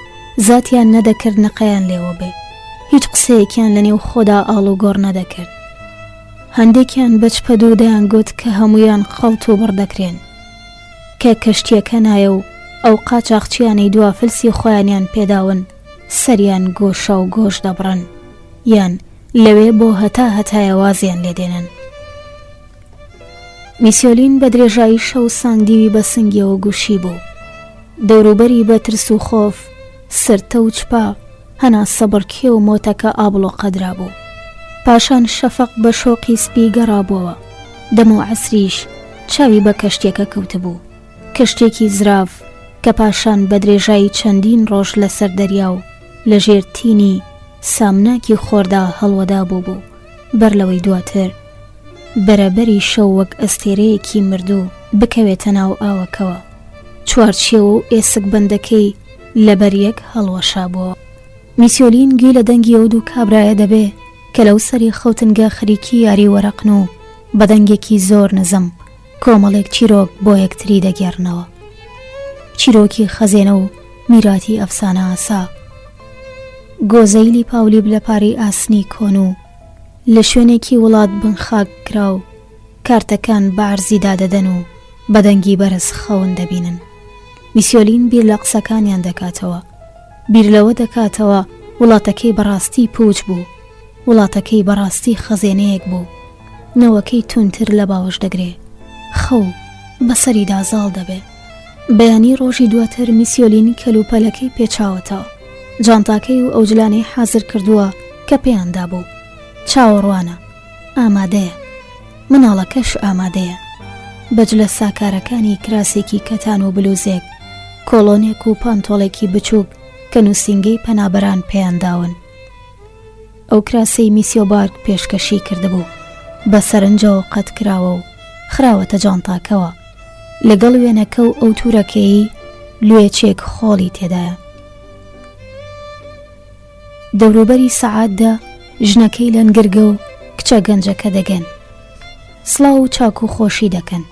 زاتیان نەدەکرد نەقەیان لێوە بێ، هیچ قسەیەکیان لە نێو خۆدا ئاڵ و گۆڕ نەدەکرد. هەندێکیان بەچپە دوو دەیان گوت کە هەمویان خەڵت و بڕدەکرێن، کە کەشتیەکە نایە و ئەو قاچاقچیانەی دوافلسی خۆیانیان پێداون سەریان گۆشە و گۆش دەبڕن، یان لەوێ بۆ هەتایە وازیان لێدێنن. میسیۆلین بە درێژایی شەو سانگدیوی بە سنگیەوە گوشی بوو، دەوروبەری بە ترس و خۆف، سرتە و چپا، هەنا سەبڕکێ و مۆتەکە ئابڵۆ قەدرا بوو. پاشان شەفەق بە شۆقی سپی گەڕابووەوە، دەم و عەسریش چاوی بە کەشتێکە کەوتبوو، کەشتێکی زراف کە پاشان بە درێژایی چەندین ڕۆژ لەسەر دەریا و لە ژێر تینی سامناکی خۆردا هەڵوەدا بوو. بەر لەوەی دواتر بەرەبەری شەو وەک ئەستێرەیەکی مردوو بکەوێتە ناو ئاوەکەوە، چوارچێ و ئێسک بەندەکەی لەبەر یەک هەڵوەشا بووە. میسیۆلین گوێ لە دەنگی ئەو دوو کابرایە دەبێ کە لەو سەری خەوتنگە خەریکی یاری وەرەقن و بەدەنگێکی زۆر نزم کۆمەڵێک چیرۆک بۆ یەکتری دەگێڕنەوە، چیرۆکی خەزێنە و میراتی ئەفسانە ئاسا، گۆزەیلی پاولیب لە پارەی ئاسنی کۆن و لە شوێنێکی وڵات بنخاک کرا و کارتەکان بە عەرزی دادەدەن و بەدەنگی بەرز خەون دەبینن. میسیۆلین بیر لە قسەکانیان دەکاتەوە، بیر لەوە دەکاتەوە وڵاتەکەی بەڕاستی پوچ بوو، وڵاتەکەی بەڕاستی خەزێنەیەک بوو، نەوەکەی تونتر لە باوەش دەگرێ، خەو بەسەری دازاڵ دەبێ. بەیانی ڕۆژی دواتر میسیۆلین کەلوپەلەکەی پێچاوەتەوە، جانتاکەی و ئەوجلانەی حازر کردووە کە پێیاندا بوو، چاوەڕوانە، ئامادەیە، مناڵەکەش ئامادەیە، بەجلە ساکارەکانی کراسێکی کەتان و بلوزێک، کۆڵۆنێک و پانتۆڵێکی بچووک کە نووسینگەی پەنابەران پێیانداون. ئەو کراسەی میسیۆبارگ پێشکەشی کردبوو، بە سەرنجەوە قەت کراوە و خراوەتە جانتاکەوە، لەگەڵ وێنەکە و ئەو توورەکەی لوێچێک خۆڵی تێدایە. دەوروبەری سەعاتدا ژنەکەی لەنگرگە و کچە گەنجەکە دەگەن، سڵاو و چاک و خۆشی دەکەن،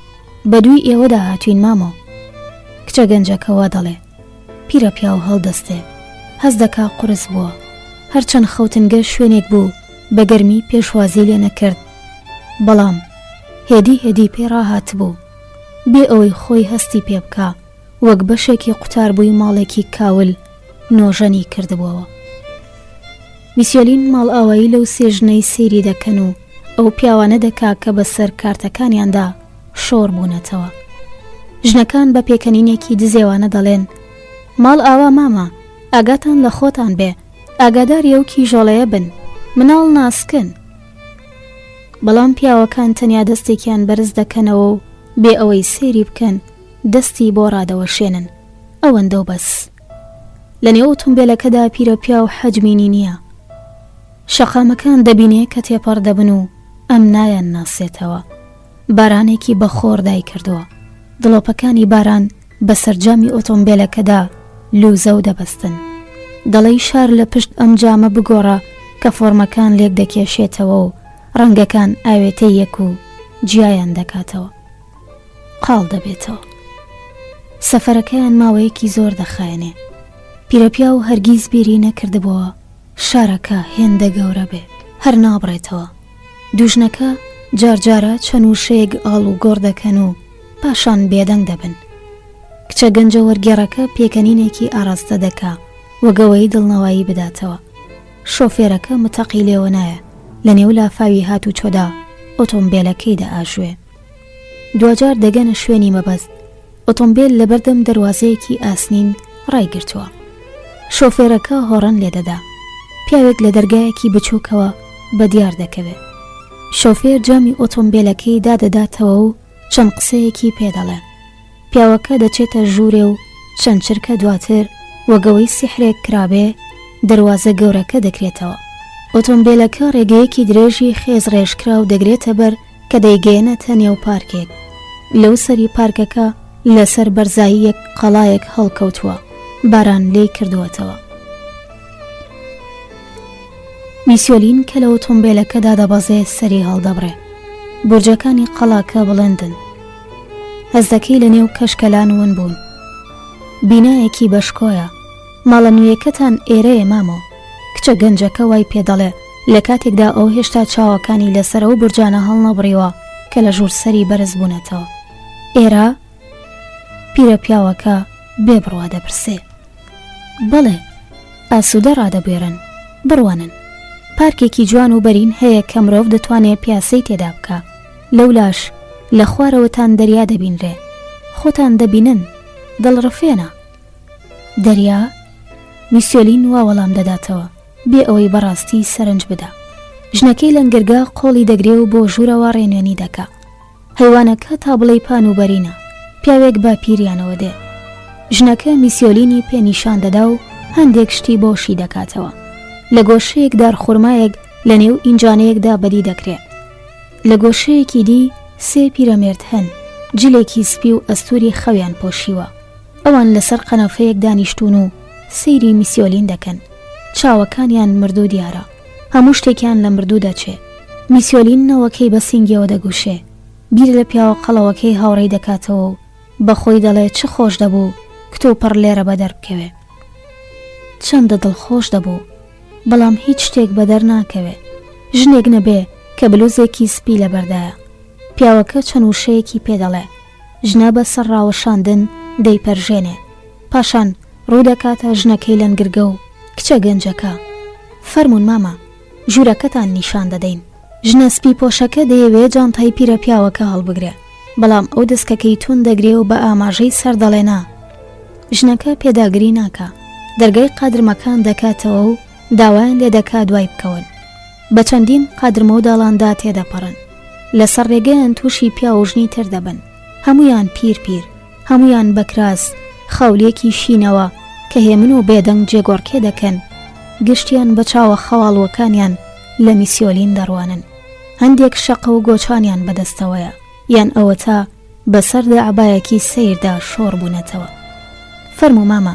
بە دووی ئێوەدا هاتوین مامۆ. کچە گەنجەکەەوە دەڵێ، پیرە پیا و هەڵدەستێ، هەز دەکا قورس بووە، هەرچەند خەوتنگە شوێنێک بوو بە گەرمی پێشوازی لێ نەکرد، بەڵام هێدی پێ ڕاهات بوو بێ ئەوەی خۆی هەستی پێ بکە، وەک بەشێکی قوتار بووی ماڵێکی کاول نۆژەنی کردبووەوە. میسیۆلین ماڵ ئاوایی لەو سێژنەی سێری دەکەن و ئەو پیاوانە دەکا کە بەسەر کارتەکانیاندا شۆڕ بوونەتەوە. ژنەکان بە پێکەنینێکی دزێوانە دەڵێن، ماڵ ئاوا مامە، ئاگاتان لە خۆتان بێ، ئاگاداری ئەو کیژۆڵەیە بن، مناڵ ناسکن. بەڵام پیاوەکان تەنیا دەستێکیان بەرز دەکەنەوە و بێ ئەوەی سێری بکەن دەستی بۆ ڕادەوەشێنن، ئەوەندە و بەس. لە نێو ئۆتۆمبیلەکەدا پیرە پیا و حەجمینی نییە، شەقامەکان دەبینێ کە تێپەڕ دەبن و ئەم نایان ناسێتەوە، بارانێکی بەخۆر دای کردووە، دڵۆپەکانی باران بە سەرجامی ئۆتۆمبیلەکەدا لوزە و دەبەستن. دەڵێی شار لە پشت ئەم جامە بگۆڕە کە فۆرمەکان لێک دەکێشێتەوە و ڕەنگەکان ئاوێتەیەک و جیایان دەکاتەوە، قاڵ دەبێتەوە. سەفەرەکەیان ماوەیەکی زۆر دەخایەنێ. پیرەپیا و هەرگیز بیری نەکردبووە شارەکە هێندە گەورە بێ، هەر نابڕێتەوە. دوژنەکە جارجارە چەنووشەیەک ئاڵ و گۆڕ دەکەن و پاشان بێدەنگ دەبن. کچە گەنجە وەرگێڕەکە پێکەنینێکی ئاراستە دەکا وەگەوەی دڵنەوایی بداتەوە. شۆفێرەکە متەقی لێوە نایە، لە نێو لافاوی هات و چۆدا ئۆتۆمبیلەکەی دەئاژوێ. دوجار دەگەنە شوێنی مەبەست، ئۆتۆمبیل لە بەردەم دەواازەیەکی ئاسنین ڕایگرتووە. شۆفێرەکە هۆڕەن لێدەدا، پیاوێک لە دەرگایەکی بچووکەوە بە دیار دەکەوێت. شۆفێر جامی ئۆتۆمبیلەکەی دادەداتەوە و چەند قسەیەکی پێدەڵێ. پیاوەکە دەچێتە ژوورێ و چەند چرکە دواتر وەگەوەی سیحرێک کرابێ دەواازە گەورەکە دەکرێتەوە. ئۆتۆمبیلەکە ڕێگەیەکی درێژی خێز ڕێژکرا و دەگرێتە بەر کە دەیگەێنێتە نێو پارکێک. لەو سەری پارکەکە لەسەر بەرزاییەک قەڵایەک هەڵکەوتووە، باران لێی کردووەتەوە. میسیۆلین کە لە ئۆتۆمبیلەکەدا دەبەزێ سەری هەڵدەبڕێ. بورجەکانی قەڵاکە بڵندن، هەزدەکەی لە نێو کەشکەلان ون بوون. بینایەکی بەشکۆیە، ماڵە نوێیەکەتان ئێرەیە مامۆ. کچە گەنجەکە وای پێدەڵێ لە کاتێکدا ئەو هێشتا چاوەکانی لەسەر ئەو بورجانە هەڵ نەبڕیوە کە لە ژوور سەری بەرز بوونەتەوە. ئێرە؟ پیرە پیاوەکە بێبڕوا دەپرسێ. بەڵێ، ئاسوودە ڕادەبێرن، بڕوانن. پارکێکی جوان و بەرین هەیە کە مرۆڤ دەتوانێت پیاسەی تێدا بکە. لەولاش لە خوارەوەتان دەریا دەبینرێ، خۆتان دەبینن، دڵڕفێنە. دەریا؟ میسیۆلین وا وەڵام دەداتەوە بێ ئەوەی بەڕاستی سەرنج بدا. ژنەکەی لەنگرگا قۆڵی دەگرێ و بۆ ژوورەوە ڕێنوێنی دەکا. هەیوانەکە تا بڵێی پان و بەرینە، پیاوێک با پیریانەوە دێ. ژنەکە میسیۆلینی پێنیشان دەدا و هەندێک شتی بۆشی دەکاتەوە. لە گۆشەیەک دارخورمایەک لە نێو ئینجانەیەکدا بەدی دەکرێت. لە گۆشەیەکی دی سێ پیرەمێرد هەن، جلێکی سپی و ئەستوری خەویان پۆشیوە. ئەوان لەسەر قەنەفەیەک دانیشتون و سەیری میسیۆلین دەکەن. چاوەکانیان مردوو دیارە، هەموو شتێکیان لە مردوو دەچێ. میسیۆلین نەوەکەی بە سینگیەوە دەگوشێ، بیر لە پیاوە قەڵەوەکەی هاوڕێی دەکاتەوە و بەخۆی دەڵێ چ خۆش دەبوو کتۆ پڕ لێرە بەدەر بکەوێ. چەندە دڵخۆش دەبوو، بەڵام هیچ شتێک بەدەر ناکەوێ. ژنێک نەبێ کە بلوزێکی سپی لە بەردایە. پیاوەکە چەند وشەیەکی پێدەڵێ، ژنە بە سەر ڕاوەشاندن دەیپەرژێنێ، پاشان ڕوودەکاتە ژنەکەی لەنگرگە و کچە گەنجەکە فەرمونون مامە ژوورەکەتان نیشان دەدەین. ژنە سپی پۆشەکە دەیەوێت جانتای پیرە پیاوەکە هەڵبگرێ، بەڵام ئەو دەستکەکەی تون دەگرێ و بە ئاماژەی سەر دەڵێنا. ژنەکە پێداگری ناکە، دەرگای قادرمەکان دەکاتەوە و داوایان لێ دەکات دوای بکەون. بە چەندین قادرمە و داڵاندا تێدەپەڕن، لەسەر ڕێگەیان تووشی پیا و ژنی تر دەبن، هەمویان پیر هەمویان بەکراس خەولێکی شینەوە کە هێمن و بێدەنگ جێگۆڕکێ دەکەن، گشتیان بە چاوە خەواڵوەکانیان لە میسیۆلین دەڕوانن. هەندێک شەقە و گۆچانیان بەدەستەوەیە، یان ئەوە تا بەسەردا عەبایەکی سەیردا شۆڕ بوونەتەوە. فەرموو مامە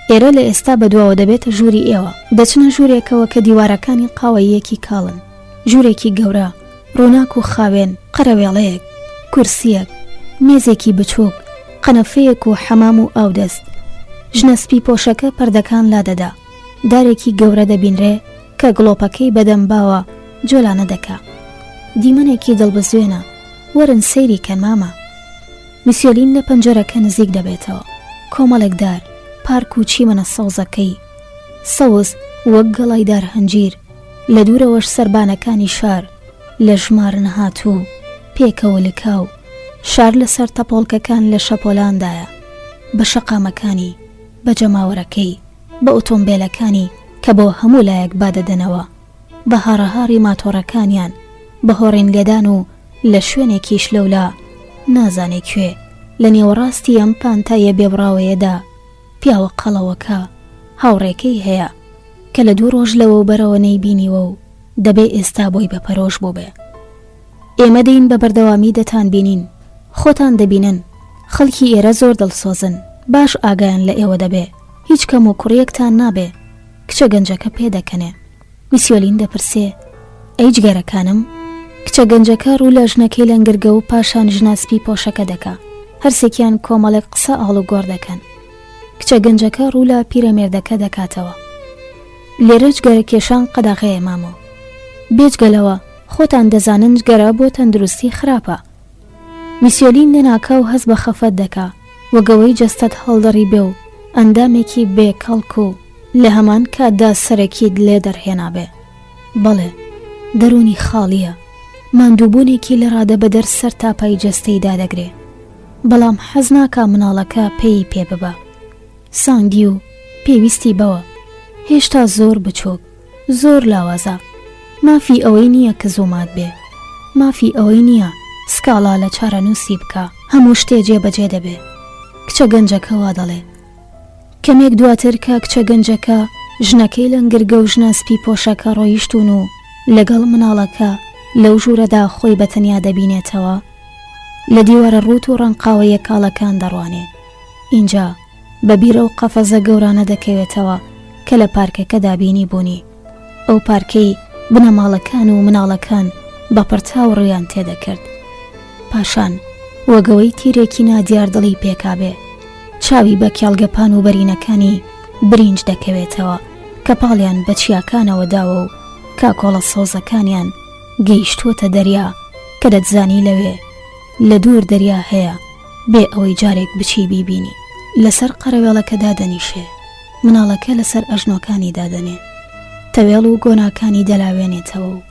ئێرە لە ئێستا بەدواوە دەبێتە ژووری ئێوە. دەچنە ژوورێکەوە کە دیوارەکانی قاوەیەکی کاڵن، ژوورێکی گەورە ڕووناک و خاوێن، قەرەوێڵەیەک، کورسیەک، مێزێکی بچووک، قەنەفەیەک و حەمام و ئاودەست. ژنە سپی پۆشەکە پەردەکان لادەدا، دارێکی گەورە دەبینرێ کە گڵۆپەکەی بەدەمباوە جۆلانە دەکا. دیمەنێکی دڵبەزوێنە، وەرن سەیری کەن مامە. میسیۆلین لە پەنجەرەکە نزیک دەبێتەوە، کۆمەڵێک دار، پارک و چیمەنە سەوزەکەی سەوز وەک گەڵای دار هەنجیر، لە دوورەوەش سەربانەکانی شار لە ژمار نەهاتوو پێکەوە لکاو، شار لەسەر تەپۆڵکەکان لە شەپۆلاندایە، بە شەقامەکانی، بە جەماوەرەکەی، بە ئۆتۆمبیلەکانی کە بۆ هەموو لایەک بادەدەنەوە، بە هاڕەهاڕی ماتۆڕەکانیان، بە هۆڕین لێدان و لە شوێنێکیش لەولا نازانێ کوێ لە نێوەڕاستی ئەم پانتایە بێبڕاوەیەدا پیاوە قەڵەوەکە هاوڕێکەی هەیە کە لە دوو ڕۆژ لەوە بەرەوە نەیبینیوە و دەبێ ئێستا بۆی بەپەرۆش بوو بێ. ئێمە دەین بە بەردەوامی دەتان بینین، خۆتان دەبینن، خەڵکی ئێرە زۆر دڵسۆزن، باش ئاگایان لە ئێوە دەبێ، هیچ کەم و کوڕیەکتان نابێ. کچە گەنجەکە پێدەکەنێ. میسیۆلین دەپرسێ ئەی جگەرەکانم. کچە گەنجەکە ڕوو لە ژنەکەی لەنگرگە و پاشان ژناسپی پۆشەکە دەکا، هەرسێکیان کۆمەڵێک قسە ئاڵ و گۆڕ دەکەن. کچە گەنجەکە ڕوو لە پیرەمێردەکە دەکاتەوە. لێرە جگەرە کێشان قەداغەیە مامۆ، بێجگەلەوە خۆتان دەزانن جگەرە بۆ تەندروستی خراپە. میسیۆلین لەناکە و هەست بە خەفەت دەکا، وەگەوەی جەستەت هەڵدەڕی بێ و ئەندامێکی بێ کەڵک و لە هەمان کاتدا سەرەکیت لێ دەرهێنابێ. بەڵێ دەرونی خاڵیە، ماندووبوونێکی لە ڕادە بە دەر سەر تاپای جەستەی دادەگرێ، بەڵام حەز ناکا مناڵەکە پێی پێ ببە. سانگی و پێویستی بەوە، هێشتا زۆر بچووک، زۆر لاوازە، مافی ئەوەی نییە کە زۆمات بێ، مافی ئەوەی نییە سکاڵا لە چارەنووسی بکە، هەموو شتێ جێبەجێ دەبێ. کچە گەنجەکە وا دەڵێ. کەمێک دواتر کە کچە گەنجەکە ژنەکەی لەنگرگە و ژناسپی پۆشەکە ڕۆیشتون و لەگەڵ مناڵەکە لەو ژوورەدا خۆی بەتەنیا دەبینێتەوە، لە دیوارە ڕوت و ڕەنقاوەیە کاڵەکان دەڕوانێ. اینجا بەبیرە و قەفەزە گەورانە دەکەوێتەوە کە لە پارکەکە دابینی بوونی. ئەو پارکەی بنەماڵەکان و مناڵەکان بە پڕتاو ڕویان تێدەکرد. پاشان وەگەوەی تیرێکی نادیار دڵی پێکابێ، چاوی بە کێڵگەپان و بەرینەکانی برینج دەکەوێتەوە کە پاڵیان بە چیاکانەوە داوە و کاکۆڵە سۆزەکانیان گەیشتووەتە دەریا کە دەتزانی لەوێ لە دوور دەریا هەیە بێ ئەوەی جارێک بچی بیبینی. لەسەر قەرەوێڵەکە دادەنیشێ، مناڵەکە لەسەر ئەژنۆکانی دادەنێ، تەوێڵ و گۆناکانی دەلاوێنێتەوە و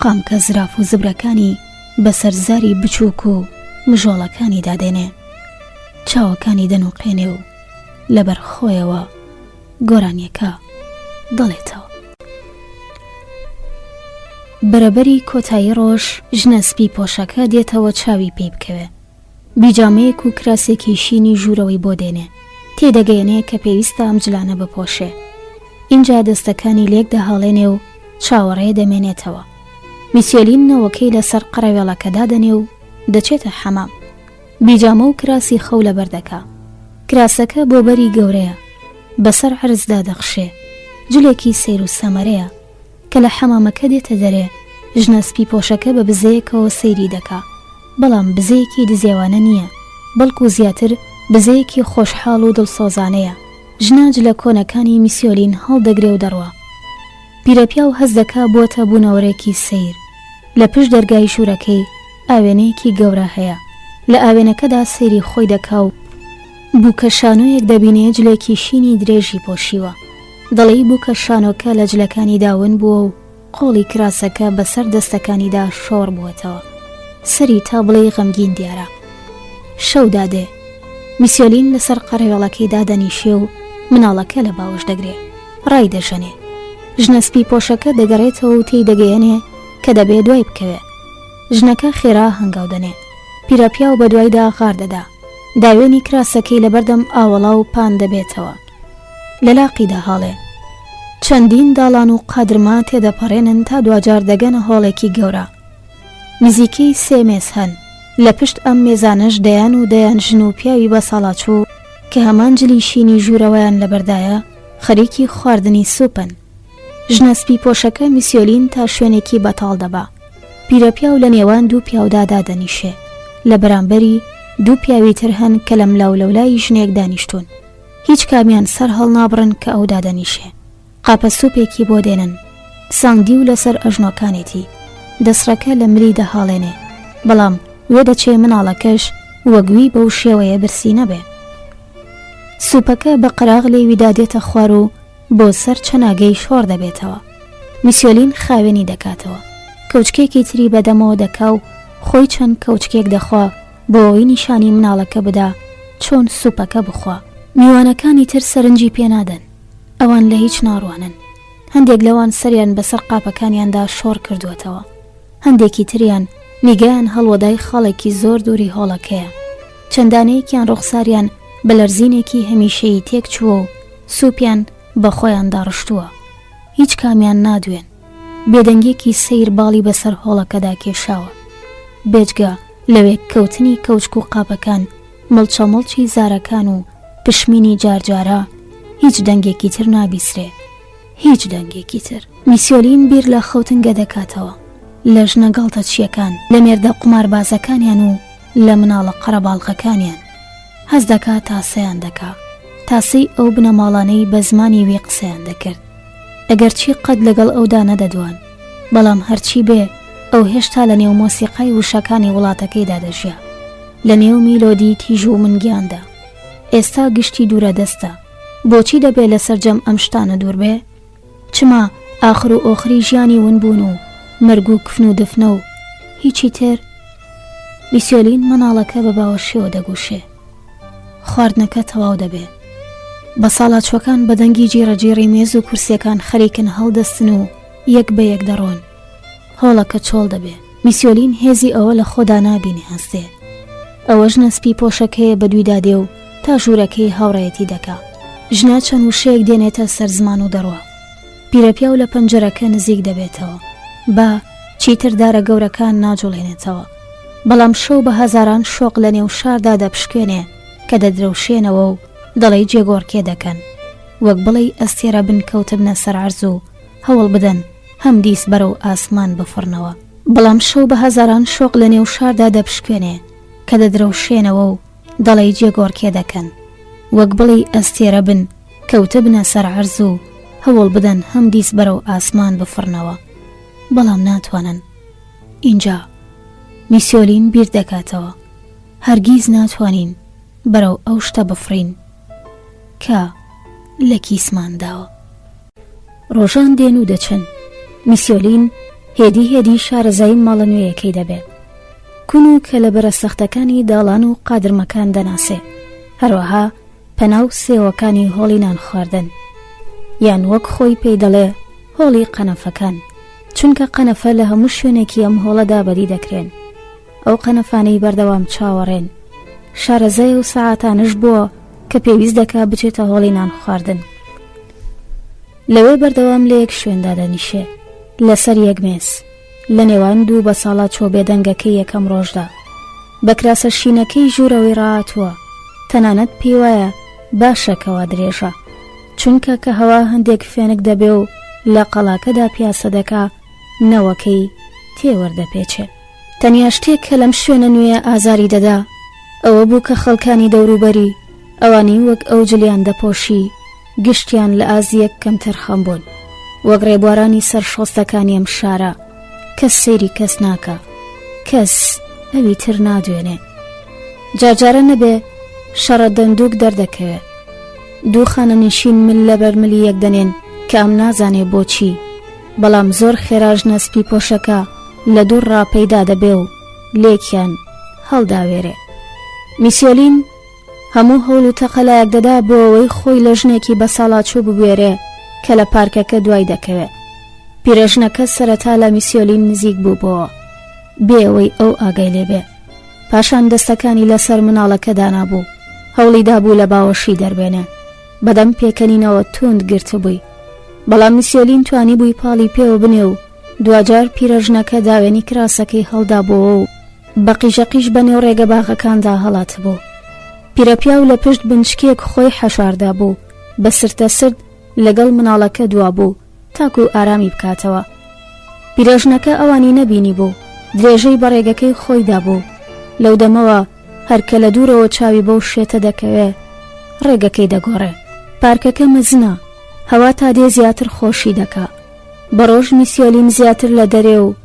قامکە زراف و زبرەکانی بەسەر زاری بچووک و مژۆڵەکانی دادێنێ، چاوەکانی دەنووقێنێ و لەبەر خۆیەوە گۆرانیەکە دەڵێتەوە. بەرەبەری کۆتایی ڕۆژ ژنەسپی پۆشەکە دێتەوە چاوی پێی بکەوێ، بیجامەیەک و کراسێکی شینی ژوورەوەی بۆ دێنێ، تێدەگەیەنێ کە پێویستە ئەم جلانە بپۆشێ. اینجا دەستەکانی لێک دەهاڵێنێ و چاوەڕێ دەمێنێتەوە. میسیۆلین نەوەکەی لەسەر قەرەوێڵەکەدا دەنێ و دەچێتە حەمام. بیجامە و کراسی خەو لەبەر دەکا. کراسەکە بۆ بەری گەورەیە، بەسەر عرزدا دەخشێ، جلێکی سیر و سەمەرەیە کە لە حەمامەکە دێتە دەرێ. ژنەسپی پۆشەکە بە بزەیەکەوە سەیری دەکا، بەڵام بزەیەکی دزێوانە نییە، بەڵکو زیاتر بزەیەکی خۆشحاڵ و دڵسۆزانەیە. ژناج لە کۆنەکانی میسیۆلین هەڵدەگرێ و دەڕوا. پیرەپیا و هەز دەکا بۆتە بوونەوەرێکی سیر. لە پشت دەرگای ژوورەکەی ئاوێنەیەکی گەورە هەیە، لە ئاوێنەکەدا سەیری خۆی دەکا و بووکە شانۆیەک دەبینێ جلێکی شینی درێژی پۆشیوە. دەڵێی بووکە شانۆکە لە جلەکانی داون بووە و قۆڵی کراسەکە بەسەر دەستەکانیدا شۆڕ بووەتەوە. سەری تا بڵێ غەمگین دیارە. شەو دادێ. میسیۆلین لەسەر قەرەوێڵەکەیدا دەنیشێ و مناڵەکە لە باوەش دەگرێ. ڕای دەژەنێ. ژنەسپی پۆشەکە دەگەڕێتەوە و تێی دەگەیەنێ کە دەبێ دوای بکەوێ. ژنەکە خێرا هەنگاو دەنێ. پیرەپیا و بە دوایدا غار دەدا. داوێنی کراسەکەی لەبەردەم ئاوەڵا و پان دەبێتەوە. لە لاقیدا هەڵێ. چەندین داڵان و قادرما تێدەپەڕێنن تا دوجار دەگەنە هۆڵێکی گەورە. نزیکەی 3 مێز هەن. لە پشت ئەم مێزانش دەیان و دەیان ژن و پیاوی بە ساڵاچوو کە هەمان جلی شینی ژوورەوەیان لەبەردایە خەریکی خواردنی سوپن. ژنەسپی پۆشەکە میسیۆلین تا شوێنێکی بەتاڵ دەبا. پیرەپیا و لە نێوان دوو پیاودادا دەنیشێ. لە بەرامبەری دوو پیاوی تر هەن کە لە ملاولەولای ژنێک دانیشتون. هیچ کامیان سەر هەڵنابڕن کە ئەو دادەنیشێ. قاپە سوپێکی بۆ دێنن. سانگدی و لەسەر ئەژنۆکانێتی. دەسڕەکە لە ملی دەهاڵێنێ. بەڵام وێ دەچێ مناڵەکەش وەگوی بەو شێوەیە برسی نەبێ. سوپەکە بە قەراغ لێویدا دێتە خوار و بۆ سەر چەناگەی شۆڕ دەبێتەوە. میسیۆلین خاوێنی دەکاتەوە. کەوچکێکی تری بەدەمەوە دەکا و خۆی چەند کەوچکێک دەخوا بۆ ئەوەی نیشانی مناڵەکە بدا چۆن سوپەکە بخوا. میوانەکانی تر سەرنجی پێنادەن. ئەوان لە هیچ ناڕوانن. هەندێک لەوان سەریان بەسەر قاپەکانیاندا شۆڕ کردووەتەوە. هەندێکی تریان نیگەیان هەڵوەدای خاڵێکی زۆر دووری هۆڵەکەیە. چەندانەیەکیان ڕوخساریان بە لەرزینێکی هەمیشەیی تێک چووە و سوپیان بە خۆیان داڕشتووە. هیچ کامیان نادوێن. بێدەنگێکی سەیر باڵی بەسەر هۆڵەکەدا کێشاوە. بێجگە لەوێ کەوتنی کەوچک و قاپەکان، مڵچەمڵچی زارەکان و پشمینی جارجارە هیچ دەنگێکی تر نابیسرێ. هیچ دەنگێکی تر. میسیۆلین بیر لە خەوتنگە دەکاتەوە. لە ژنە گاڵتە چیەکان، لە مێردە قوماربازەکانیان و لە مناڵە قەرەباڵغەکانیان. هەز دەکات تاسەیان دەکا. تاسەی ئەو بنەماڵانەی بە زمانی وێ قسەیان دەکرد. ئەگەر چی قەت لەگەڵ ئەودا نەدەدوان، بەڵام هەرچی بێ ئەو هێشتا لە نێو مۆسیقای وشەکانی وڵاتەکەیدا دەژیا، لە نێو میلۆدی تیژ و منگیاندا. ئێستا گشتی دوورە دەستە. بۆچی دەبێت لە سەرجەم ئەم شتانە دوور بێ؟ چما ئاخر و ئۆخری ژیانی ون بوون و مەرگ و کفن و دفنە و هیچی تر؟ میسیۆلین مناڵەکە بە باوەشیەوە دەگوشێ. خواردنەکە تەواو دەبێ. بە ساڵاتچوەکان بە دەنگی جیرەجێڕی مێز و کورسیەکان خەریکن هەڵدەستن و یەک بە یەک دەڕۆن. هۆڵەکە چۆڵ دەبێ. میسیۆلین هێزی ئەوە لە خۆدا نابینی هەستێ. ئەوە ژنەسپی پۆشەکەیە بە دویدادێ و تا ژوورەکەی هاوڕێتی دەکا. ژنا چەند وشەیەک دێنێتە سەر زمان و دەڕوە. پیرەپیا و لە پەنجەرەکە نزیک دەبێتەوە. با چیتر دارە گەورەکان ناجوڵێنێتەوە. بەڵام شەو بە هەزاران شۆق لە نێو شاردا دەپشکێنێ کە دەدرەوشێنەوە و دەڵێی جێگۆڕکێ دەکەن. وەک بڵێ ئەستێرە بن کەوتە بنە سەر عەرز و هەوڵ بدەن هەم دیس بەرەو ئاسمان بفڕنەوە. بەڵام شەو بە هەزاران شۆق لە نێو شاردا دەپشکێنێ کە دەدرەوشێنەوە و دەڵێی جێگۆڕکێ دەکەن. وەک بڵێ ئەستێرە بن کەوتە بنە سەر عەرز و هەوڵ بدەن هەم دیس بەرەو ئاسمان بفڕنەوە. بەڵام ناتوانن. اینجا میسیۆلین بیر دەکاتەوە. هەرگیز ناتوانین بەرەو ئەو شتە بفڕین کە لە کیسمانداوە. ڕۆژان دێن و دەچن. میسیۆلین هێدی شارەزایی ماڵە نوێیەکەی دەبێت. کون و کە لە بەرەسەختەکانی داڵان و قادرمەکان دەناسێ. هەروەها پەناو سێوەکانی هۆڵی نان خواردن، یان وەک خۆی پێی دەڵێ هۆڵی قەنەفەکان، چونکە قەنەفە لە هەموو شوێنێکی ئەم هۆڵەدا بەدی دەکرێن. ئەو قەنەفانەی بەردەوام چاوەڕێن. شارەزای و سەعاتانش بووە کە پێویست دەکا بچێتە هۆڵی نان خواردن. لەوێ بەردەوام لە یەک شوێندا دەنیشێ، لەسەر یەک مێز، لە نێوان دوو بە ساڵات چۆ بێدەنگەکەی یەکەم ڕۆژدا. بە کراسە شینەکەی ژوورەوەی ڕاهاتووە. تەنانەت پێی وایە باشەکەوە درێژە، چونکە کە هەوا هەندێک فێنک دەبێ و لە قەڵاکەدا پیاسە دەکا نەوەکەی تێوەردەپێچێ. تەنیا شتێک کە لەم شوێنە نوێیە ئازاری دەدا ئەوە بوو کە خەڵکانی دەوروبەری ئەوانی وەک ئەو جلیان دەپۆشی گشتیان لە ئازیەک کەمتر خەم بوون. وەک ڕێبوارانی سەر شۆستەکانی ئەم شارە کەس سەیری کەس ناکە، کەس ئەوی تر نادوێنێ. جارجارە نەبێ شەڕە دەندووک دەردەکەوێ. دوو خانەنشین مل لەبەر ملی یەک دەنێن کە ئەم نازانێ بۆچی، بەڵام زۆر خێراژنە سپی پۆشەکە لە دوور ڕاپەیدا دەبێ و لێکیان هەڵداوێرێ. میسیۆلین هەموو هەوڵ و تەقەلایەک دەدا بۆ ئەوەی خۆی لە ژنێکی بە ساڵاچوو ببوێرێ کە لە پارکەکە دوای دەکەوێ. پیرەژنەکە سەرەتا لە میسیۆلین نزیک بوو بۆەوە بێ ئەوەی ئەو ئاگای لێبێ. پاشان دەستەکانی لەسەر مناڵەکە دانابوو، هەوڵی دابوو لە باوەشی دەربێنێ. بەدەم پێکەنینەوە توند گرتە بووی، بەڵام میسیۆلین توانی بووی پاڵی پێوە بنێ و دوجار پیرەژنەکە داوێنی کراسەکەی هەڵدا بۆەوە و بە قیژەقیش بەنێو ڕێگە باغەکاندا هەڵات بوو. پیرەپیا و لە پشت بنچکێک خۆی حەشاردا بوو، بە سرتە سرد لەگەڵ مناڵەکە دوا بوو تاکو ئارامی بکاتەوە. پیرەژنەکە ئەوانی نەبینی بوو، درێژەی بە ڕێگەکەی خۆیدا بوو. لەو دەمەوە هەرکە لە دوورەوە چاوی بەو شێتە دەکەوێ ڕێگەکەی دەگۆڕێ. پارکەکە مەزنە، هەوا تا دێ زیاتر خۆشی دەکا. بەڕۆژ میسیۆلین زیاتر لە دەرێ و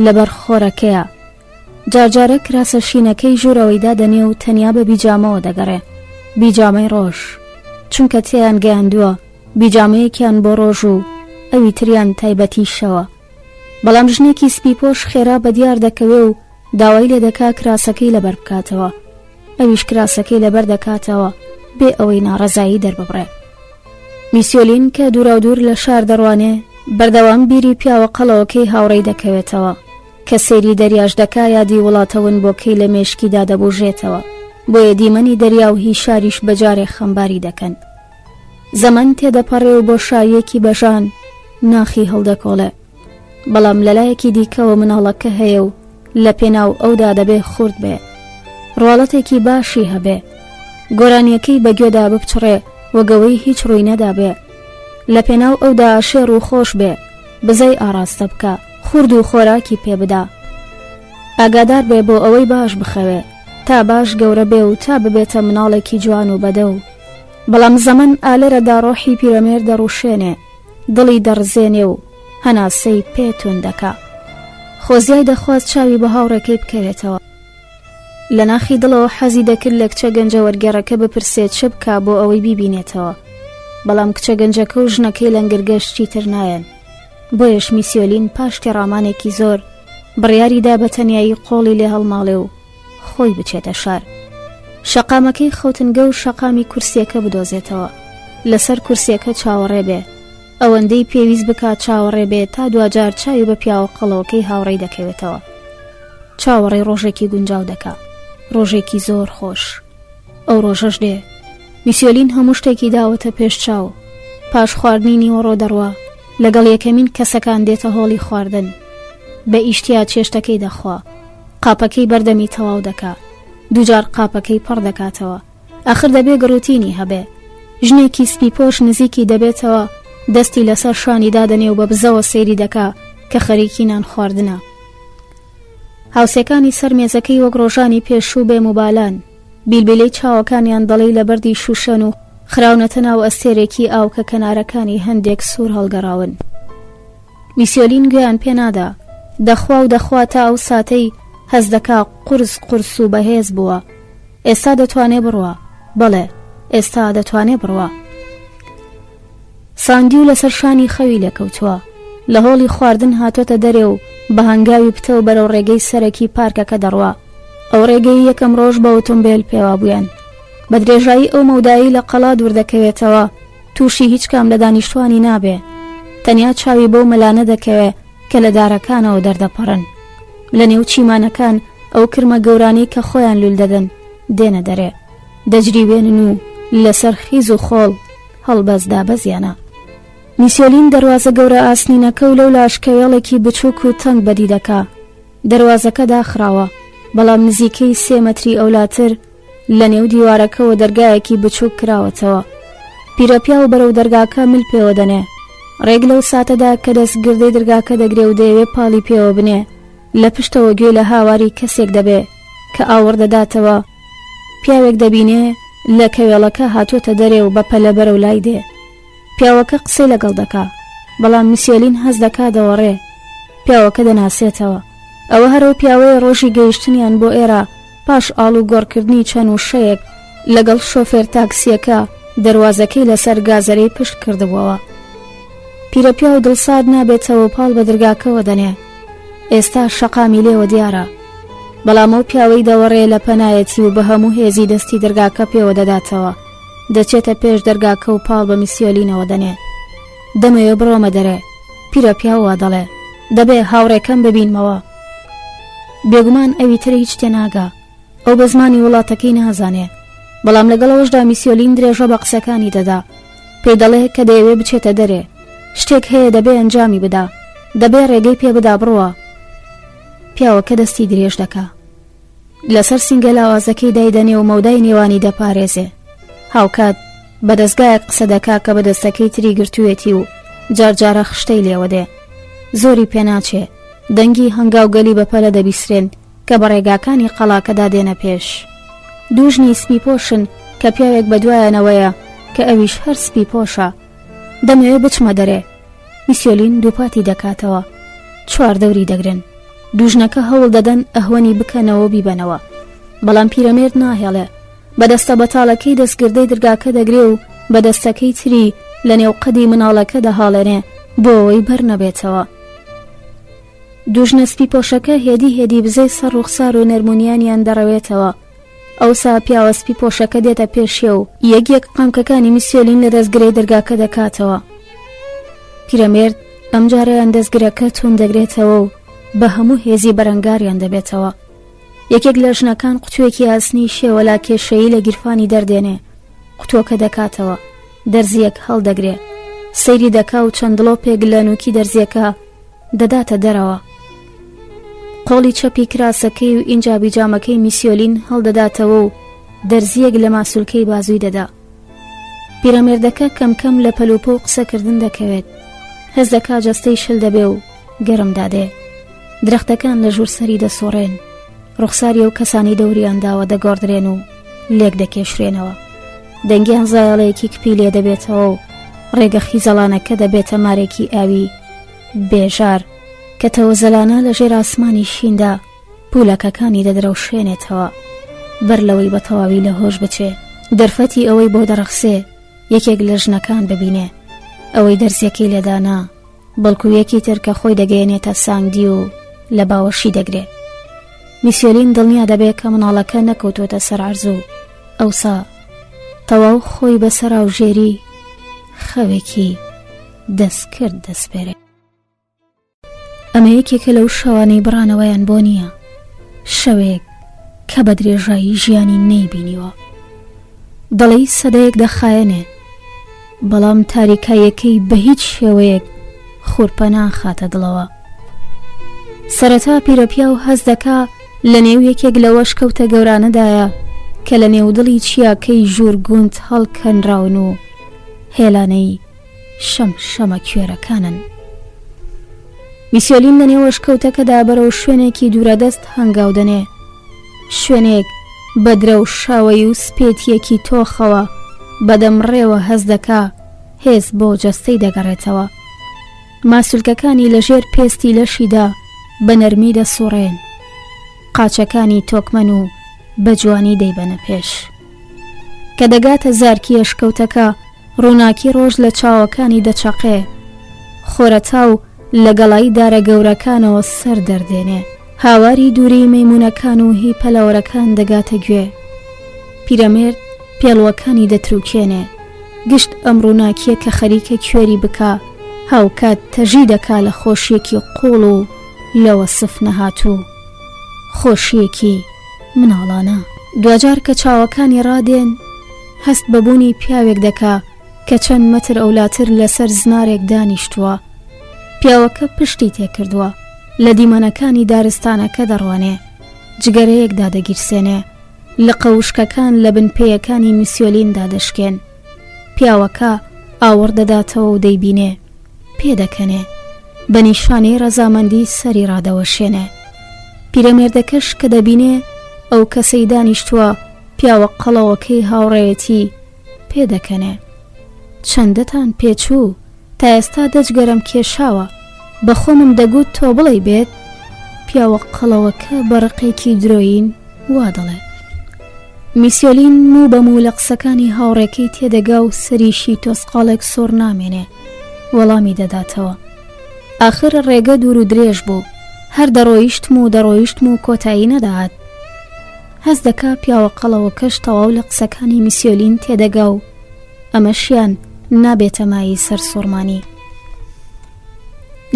لەبەر خۆرەکەیە. جارجارە کراسە شینەکەی ژوورەوەیدا دەنێ و تەنیا بە بیجامەوە دەگەڕێ، بیجامەی ڕۆژ، چونکە تێیان گەیاندووە بیجامەیەکیان بۆ ڕۆژ و ئەوی تریان تایبەتی شەوە. بەڵام ژنێکی سپی پۆش خێرا بە دیار دەکەوێ و داوای لێ دەکا کراسەکەی لەبەر بکاتەوە، ئەویش کراسەکەی لەبەر دەکاتەوە بێ ئەوەی ناڕەزایی دەرببڕێ. میسیۆلین کە دوورا دوور لە شار دەڕوانێ بەردەوام بیری پیاوە قەڵەوەکەی هاوڕێی دەکەوێتەوە کە سەیری دەریاش دەکا یادی وڵاتەون بۆکەی لە مێشکیدا دەبوژێتەوە، بۆیە دیمەنی دەریا و هی شاریش بەجارێ خەمباری دەکەن. زەمن تێدەپەڕێ و بۆ شایەکی بەژان ناخی هەڵدەکۆڵێ، بەڵام لەلایەکی دیکەوە مناڵەکە هەیە و لە پێناو ئەودا دەبێ خورد بێ، ڕواڵەتێکی باشی هەبێ، گۆرانیەکەی بەگوێدا بپچڕێ وەگەوەی هیچ ڕووی نەدابێ، لە پێناو ئەودا شێڕ و خۆش بێ، بزەی ئاراستە بکە، خورد و خۆراکی پێ بدا، ئاگادار بێ بۆ ئەوەی باش بخەوێ تا باش گەورە بێ و تا ببێتە مناڵێکی جوان و بەدە و بەڵام زەمن ئالێرەدا ڕۆحی پیرەمێر دەڕوشێنێ، دڵی دەڕزێنێ و هەناسەی پێتون دەکا. خۆزیای دەخواست چاوی بە هاوڕێکەی بکەوێتەوە. لە ناخی دڵەوە حەزی دەکرد لە کچە گەنجە وەرگێڕەکە بپرسێت چ بکا بۆ ئەوەی بیبینێتەوە، بەڵام کچە گەنجەکە و ژنەکەی لەنگرگەشتی تر نایەن. بۆیەش میسیۆلین پاش تێڕامانێکی زۆر بڕیاریدا بە تەنیایی قۆڵی لێ هەڵماڵێ و خۆی بچێتە شار. شەقامەکەی خەوتنگە و شەقامی کورسیەکە بدۆزێتەوە، لەسەر کورسیەکە چاوەڕێ بێ، ئەوەندەی پێویست بکات چاوەڕێ بێ تا دوجار چاوی بە پیاوە قەڵەوەکەی هاوڕێی دەکەوێتەوە. چاوەڕێی ڕۆژێکی گونجاو دەکا، ڕۆژێکی زۆر خۆش. ئەو ڕۆژەش دێ، میسیۆلین هەموو شتێکی داوەتە پێش چاو. پاش خواردنی نیوەڕۆ دەڕوا، لەگەڵ یەکەمین کەسەکان دێتە هۆڵی خواردن، بە ئیشتیا چێشتەکەی دەخوا، قاپەکەی بەردەمی تەواو دەکا، دوجار قاپەکەی پڕ دەکاتەوە، ئاخر دەبێ گڕوتینی هەبێ. ژنێکی سپی پۆش نزیکی دەبێتەوە، دەستی لەسەر شانی دادەنێ و بە بزەوە سەیری دەکا کە خەریکی نان خواردنە. هاوسەکانی سەر مێزەکەی وەک ڕۆژانی پێشوو بێ موبالان، بیلبیلەی چاوەکانیان دەڵێی لە بەردی شوشەن و خراونەتە ناو ئەستێرێکی ئاو کە کەنارەکانی هەندێک سوور هەڵگەڕاون. میسیۆلین گویان پێنادا، دەخوا و دەخوا تا ئەو ساتەی هەز دەکا قورس و بەهێز بووە. ئێستا دەتوانێ بڕوە، بەڵێ ئێستا دەتوانێ بڕوە. ساندی و لەسەر شانی خەوی لەکەوتووە، لە هۆڵی خواردن هاتۆتە دەرێ و بە هەنگاوی پتە و بەرەو ڕێگەی سەرەکی پارکەکە دەڕوا. ئەو ڕێگەی یەکەم ڕۆژ بە ئۆتۆمبیل پێوا بوویان، بە درێژایی ئەو مەودایی لە قەڵا دوور دەکەوێتەوە، تووشی هیچ کام لە دانیشتوانی نابێ، تەنیا چاوی بەو مەلانە دەکەوێ کە لە دارەکانەوە دەردەپەڕن. لە نێو چیمانەکان ئەو کرمە گەورانی کە خۆیان لول دەدەن دێنە دەرێ، دەجریوێنن و لەسەر خیز و خۆڵ هەڵبەزدا بەزیانە. میسیۆلین دەروازە گەورە ئاسنینەکە و لەو لاشکەوێڵێکی بچووک و تەنگ بەدی دەکا. دەروازەکە داخراوە، بەڵام نزیکەی 3 مەتری ئەولاتر لە نێو دیوارەکەەوە دەرگایەکی بچووک کراوەتەوە. پیرەپیا و بەرەو دەرگاکە مل پێوە دەنێ. ڕێگ لەو ساتەدا کە دەستگردەی دەرگاکە دەگرێ و دەیەوێ پاڵی پێوە بنێ، لە پشتەوە گوێ لە هاواری کەسێک دەبێ کە ئاوەڕدەداتەوە. پیاوێک دەبینێ لە کەوێڵەکە هاتوۆتە دەرێ و بەپەلە بەرەو لای دێ. پیاوەکە قسەی لەگەڵ دەکا، بەڵام میسیۆلین هەز دەکا دەوەڕێ. پیاوەکە دەناسێتەوە. ئەوە هەرەوە پیاوەیە ڕۆژی گەیشتنیان بۆ ئێرە پاش ئاڵ و گۆڕکردنی چەند وشەیەک لەگەڵ شۆفێر تاکسیەکە دەواازەکەی لەسەر گازەرەی پشت کردبووەوە. پیرەپیا و دڵساد نابێتەوە پاڵ بە دەرگاکەوە دەنێ. ئێستا شەقامی لێوە دیارە، بەڵام ئەو پیاوەی دەوەڕێ لە پەنایەتی و بە هەموو هێزی دەستی دەرگاکە پێوە دەداتەوە، دەچێتە پێش دەرگاکە و پاڵ بە میسیۆلینەوە دەنێ. دەمەوێ بڕۆمە دەرێ. پیرەپیاوە دەڵێ دەبێ هاوڕێکەم ببینمەوە. بێگومان ئەوی تر هیچ تێناگا، ئەو بە زمانی وڵاتەکەی نازانێ، بەڵام لەگەڵەوەشدا میسیۆلین درێژە بە قسەکانی دەدا. پێی دەڵێ کە دەیەوێ بچێتە دەرێ، شتێک هەیە دەبێ ئەنجامی بدا، دەبێ ڕێگەی پێ بدا بڕوە. پیاوەکە دەستی درێژ دەکا، لەسەر سینگە لاوازەکەی دایدەنێ و مەودای نێوانی دەپارێزێ. هاوکات بە دەستگایەک قسە دەکا کە بە دەستەکەی تری گرتوێتی و جارجارە خشتەی لێوە دێ. زۆری پێناچێ، دەنگی هەنگاوگەلی بەپەلە دەبیسرێن کە بە ڕێگاکانی قەڵاکەدا دێنە پێش. دوژنی سپی پۆشن کە پیاوێک بەدوایەنەوەیە کە ئەویش هەر سپی پۆشە. دەمەوێ بچمە دەرێ. میسیۆلین دووپاتی دەکاتەوە، چوار دەوری دەگرن. دوژنەکە هەوڵ دەدەن ئەهوەنی بکەنەوە بیبەنەوە، بەڵام پیرەمێرد ناهێڵێ. بەدەستە بەتاڵەکەی دەستگردەی دەرگاکە دەگرێ و بەدەستەکەی تری لە نێو قەدی مناڵەکە دەهاڵێنێ بۆ ئەوەی بەر نەبێتەوە. دوژنە سپی پۆشەکە هێدی بزەی سەر ڕوخسار و نەرمونیانیان دەڕەوێتەوە. ئەوسا پیاوە سپی پۆشەکە دێتە پێشێ و یەک قامکەکانی میسیۆلین لە دەستگرەی دەرگاکە دەکاتەوە. پیرەمێرد ئەم جارەیان دەستگرەکە تون دەگرێتەوە و بە هەموو هێزی بەرەنگاریان دەبێتەوە. یەکێک لە ژنەکان قوتوێکی ئاسنی شێوەلا کێشەیی لە گیرفانی دەردێنێ، قوتوەکە دەکاتەوە. دەرزیەک هەڵدەگرێ، سەیری دەکا و چەند دڵۆپێک لە نووکی دەرزیەکە دەداتە دەرەوە. قۆڵی چەپی کراسەکەی و ئینجابی جامەکەی میسیۆلین هەڵدەداتەوە و دەرزیەک لە ماسوولکەی بازووی دەدا. پیرەمێردەکە کەمکەم لە پەلوپە و قسەکردن دەکەوێت، هەز دەکا جەستەی شل دەبێ و گەرم دادێ. درەختەکان لە ژوور سەری دەسۆڕێن، ڕوخساری و کەسانی دەوریان داوە دەگۆڕدرێن و لێک دەکێشرێنەوە. دەنگیان زایڵەیەکی کپی لێ دەبێتەوە و ڕێگە خیزەڵانەکە دەبێتە مارێکی ئاوی بێژار کە تەوەزەلانە لە ژێر ئاسمانی شیندا پولەکەکانی دەدرەوشێنێتەوە. بەر لەوەی بە تەواوی لە هۆش بچێ، دەرفەتی ئەوەی بۆ دەڕەخسێ یەکێک لە ژنەکان ببینێ. ئەوەی دەرزیەکەی لێدانا بەڵکو یەکی تر کە خۆی دەگەێنێتە سانگدی و لە باوەشی دەگرێ. میسیۆلین دڵنیا دەبێت کە مناڵەکە نەکەوتوتە سەر عەرزوو. ئەوسا تەواو خۆی بەسەر ئاوژێری خەوێکی دەست کرد دەسپێرێ. ئەمە یەکێکە لەو شەوانەی بڕانەوەیان بۆ نییە، شەوێک کە بە درێژایی ژیانی نەیبینیوە. دڵی سەدەیەک دەخایەنێ، بەڵام تاریکایەکەی بە هیچ شێوەیەک خورپەنا خاتە دڵەوە. سەرەتا پیرەپیا و هەز دەکا لە نێو یەکێک لە وەشکەوتە گەورانەدایە کە لە نێودڵی چیاکەی ژوور گوند هەڵکەنراون و هێلانەی شەمە کوێرەکانن. میسیۆلین لە نێو وەشکەوتەکەدا بەرەو شوێنێکی دوورەدەست هەنگاو دەنێ، شوێنێک بە درە و شاوەی و سپێتیەکی تۆخەوە بەدەمڕێوە هەز دەکا هێز بۆ جەستەی دەگەڕێتەوە. ماسوولکەکانی لەژێر پێستی لەشیدا بە نەرمی دەسوڕێن، قاچەکانی تۆکمەن و بە جوانی دەیبەنە پێش. کە دەگاتە زارکی ئەشکەوتەکە ڕووناکی ڕۆژ لە چاوەکانی دەچەقێ، خۆرەتا و لە گەڵای دارە گەورەکانەوە سەر دەردێنێ. هاواری دووری مەیمونەکان و هی پەلەوەرەکان دەگاتە گوێ. پیرەمێرد پێڵوەکانی دەتروکێنێ، گشت ئەم ڕووناکیە کە خەریکە کوێری بکا هاوکات تەژی دەکا لە خۆشیەکی قوڵ و لەوە سف نەهاتوو، خۆشیەکی مناڵانە. دوجار کە چاوەکانی ڕادێن هەست بەبوونی پیاوێک دەکا کە چەند مەتر ئەولاتر لەسەر زنارێک دانیشتووە. پیاوەکە پشتی تێکردووە، لە دیمەنەکانی دارستانەکە دەڕوانێ، جگەرەیەک دادەگیرسێنێ، لە قەوشکەکان لە بنپێیەکانی میسیۆلیندا دەشکێن. پیاوەکە ئاوەڕ دەداتەوە و دەیبینێ، پێدەکەنێ، بە نیشانەی ڕەزامەندی سەری ڕادەوەشێنێ. پیرەمێردەکەش کە دەبینێ ئەو کەسەی دانیشتووە پیاوە قەڵەوەکەی هاوڕێیەتی پێدەکەنێ. چەندەتان پێچوو، تا ئێستا دەجگەرم کێشاوە، بەخۆمم دەگوت تۆ بڵێ بێت. پیاوە قەڵەوەکە بەڕقێکی درۆین وا دەڵێ. میسیۆلین موو بەموو لە قسەکانی هاوڕێکەی تێدەگا و سەریشی تۆسقاڵێک سۆر نامێنێ وەڵامی دەداتەوە. ئاخر ڕێگە دوور و درێژ بوو، هەر دەڕۆیشتم و کۆتایی نەداهات. هەست دەکا پیاوە قەڵەوە کەش تەواو لە قسەکانی میسیۆلین تێدەگا و ئەمەشیان نابێتە مایی سەر سۆرمانی.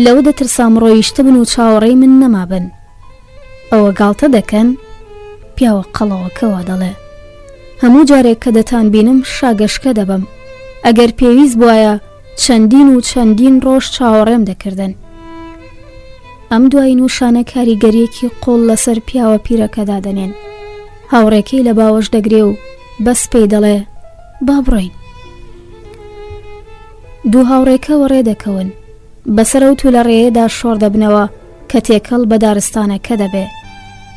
لەوە دەترسام ڕۆیشتە بن و چاوەڕێی من نەمابن. ئەوە گاڵتە دەکەن؟ پیاوە قەڵەوەکەوە دەڵێ. هەموو جارێک کە دەتان بینم شاگەشکە دەبم. ئەگەر پێویست بوایە چەندین ڕۆژ چاوەڕێم دەکردن. ئەم دوای نوشانە کاریگەریەکی قۆڵ لەسەر پیاوە پیرەکەدا دەنێن. هاوڕێکەی لە باوەش دەگرێ و بەس پێی دەڵێ با بڕۆین. دوو هاوڕێکە وەڕێ دەکەون، بەسەرەوت و لە ڕێیەدا شۆڕ دەبنەوە کە تێکەڵ بە دارستانەکە دەبێ.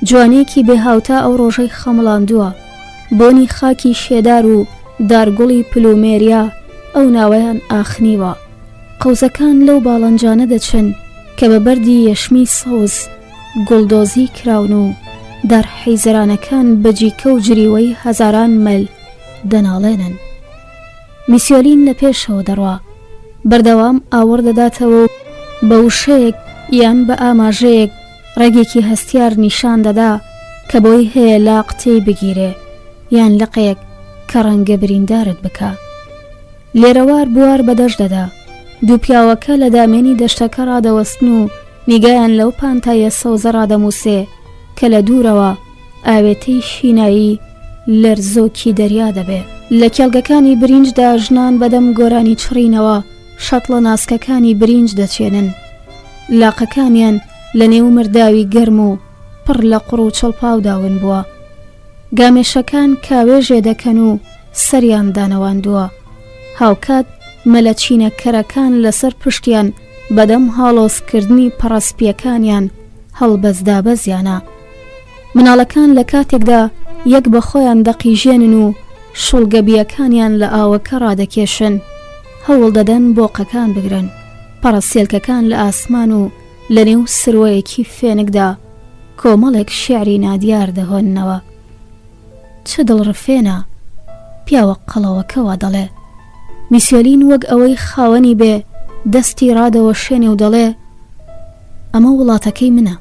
جوانێکی بێهاوتا ئەو ڕۆژەی خەمڵاندووە، بۆنی خاکی شێدار و دارگوڵی پلومێریا ئەو ناوەیان ئاخنیوە. قەوزەکان لەو باڵەنجانە دەچن کە بە بەردی یەشمی سەوز گوڵدۆزی کراون و دارحەیزەرانەکان بەجیکە و جریوەی هەزاران مەل دەناڵێنن. میسیۆلین لە پێشەوە دەڕوا، بەردەوام ئاوەڕ دەداتەوە و بە وشەیەک یان بە ئاماژەیەک ڕێگێکی هەستیار نیشان دەدا کە بۆی هەیە لاق تێی بگیرێ یان لقەیەک کە ڕەنگە بریندارت بکە. لێرەوار بوار بەدەشت دەدا. دوو پیاوەکە لە دامێنی دەشتەکە ڕادەوەستن و نیگایان لەو پانتایە سەوزە ڕادەمووسێ کە لە دوورەوە ئاوێتەی شینایی لەرزۆکی دەریا دەبێ. لە کێڵگەکانی برینجدا ژنان بەدەم گۆرانی چڕینەوە شەتڵە ناسکەکانی برینج دەچێنن. لاقەکانیان لە نێو مرداوی گەرم و پڕ لە قوڕ و چڵپاوداون بووە. گامێشەکان کاوێژێ دەکەن و سەریان دانەواندووە. هاوکات مەلەچینەکەرەکان لەسەر پشتیان بەدەم هاڵۆزکردنی پەڕەسپیەکانیان هەڵبەزدابەزیانە. مناڵەکان لە کاتێکدا یەک بە خۆیان دەقیژێنن و شوڵگەبیەکانیان لە ئاوەکە ڕادەکێشن، هەوڵ دەدەن بۆقەکان بگرن. پەڕەسێلکەکان لە ئاسمان و لە نێو سروەیەکی فێنکدا کۆمەڵێک شیعری نادیار دەهۆننەوە. چه دڵڕفێنە، پیاوە قەڵەوەکەوە دەڵێ. میسیۆلین وەک ئەوەی خاوەنی بێ دەستی ڕادەوە شوێنێ و دەڵێ ئەمە وڵاتەکەی منە.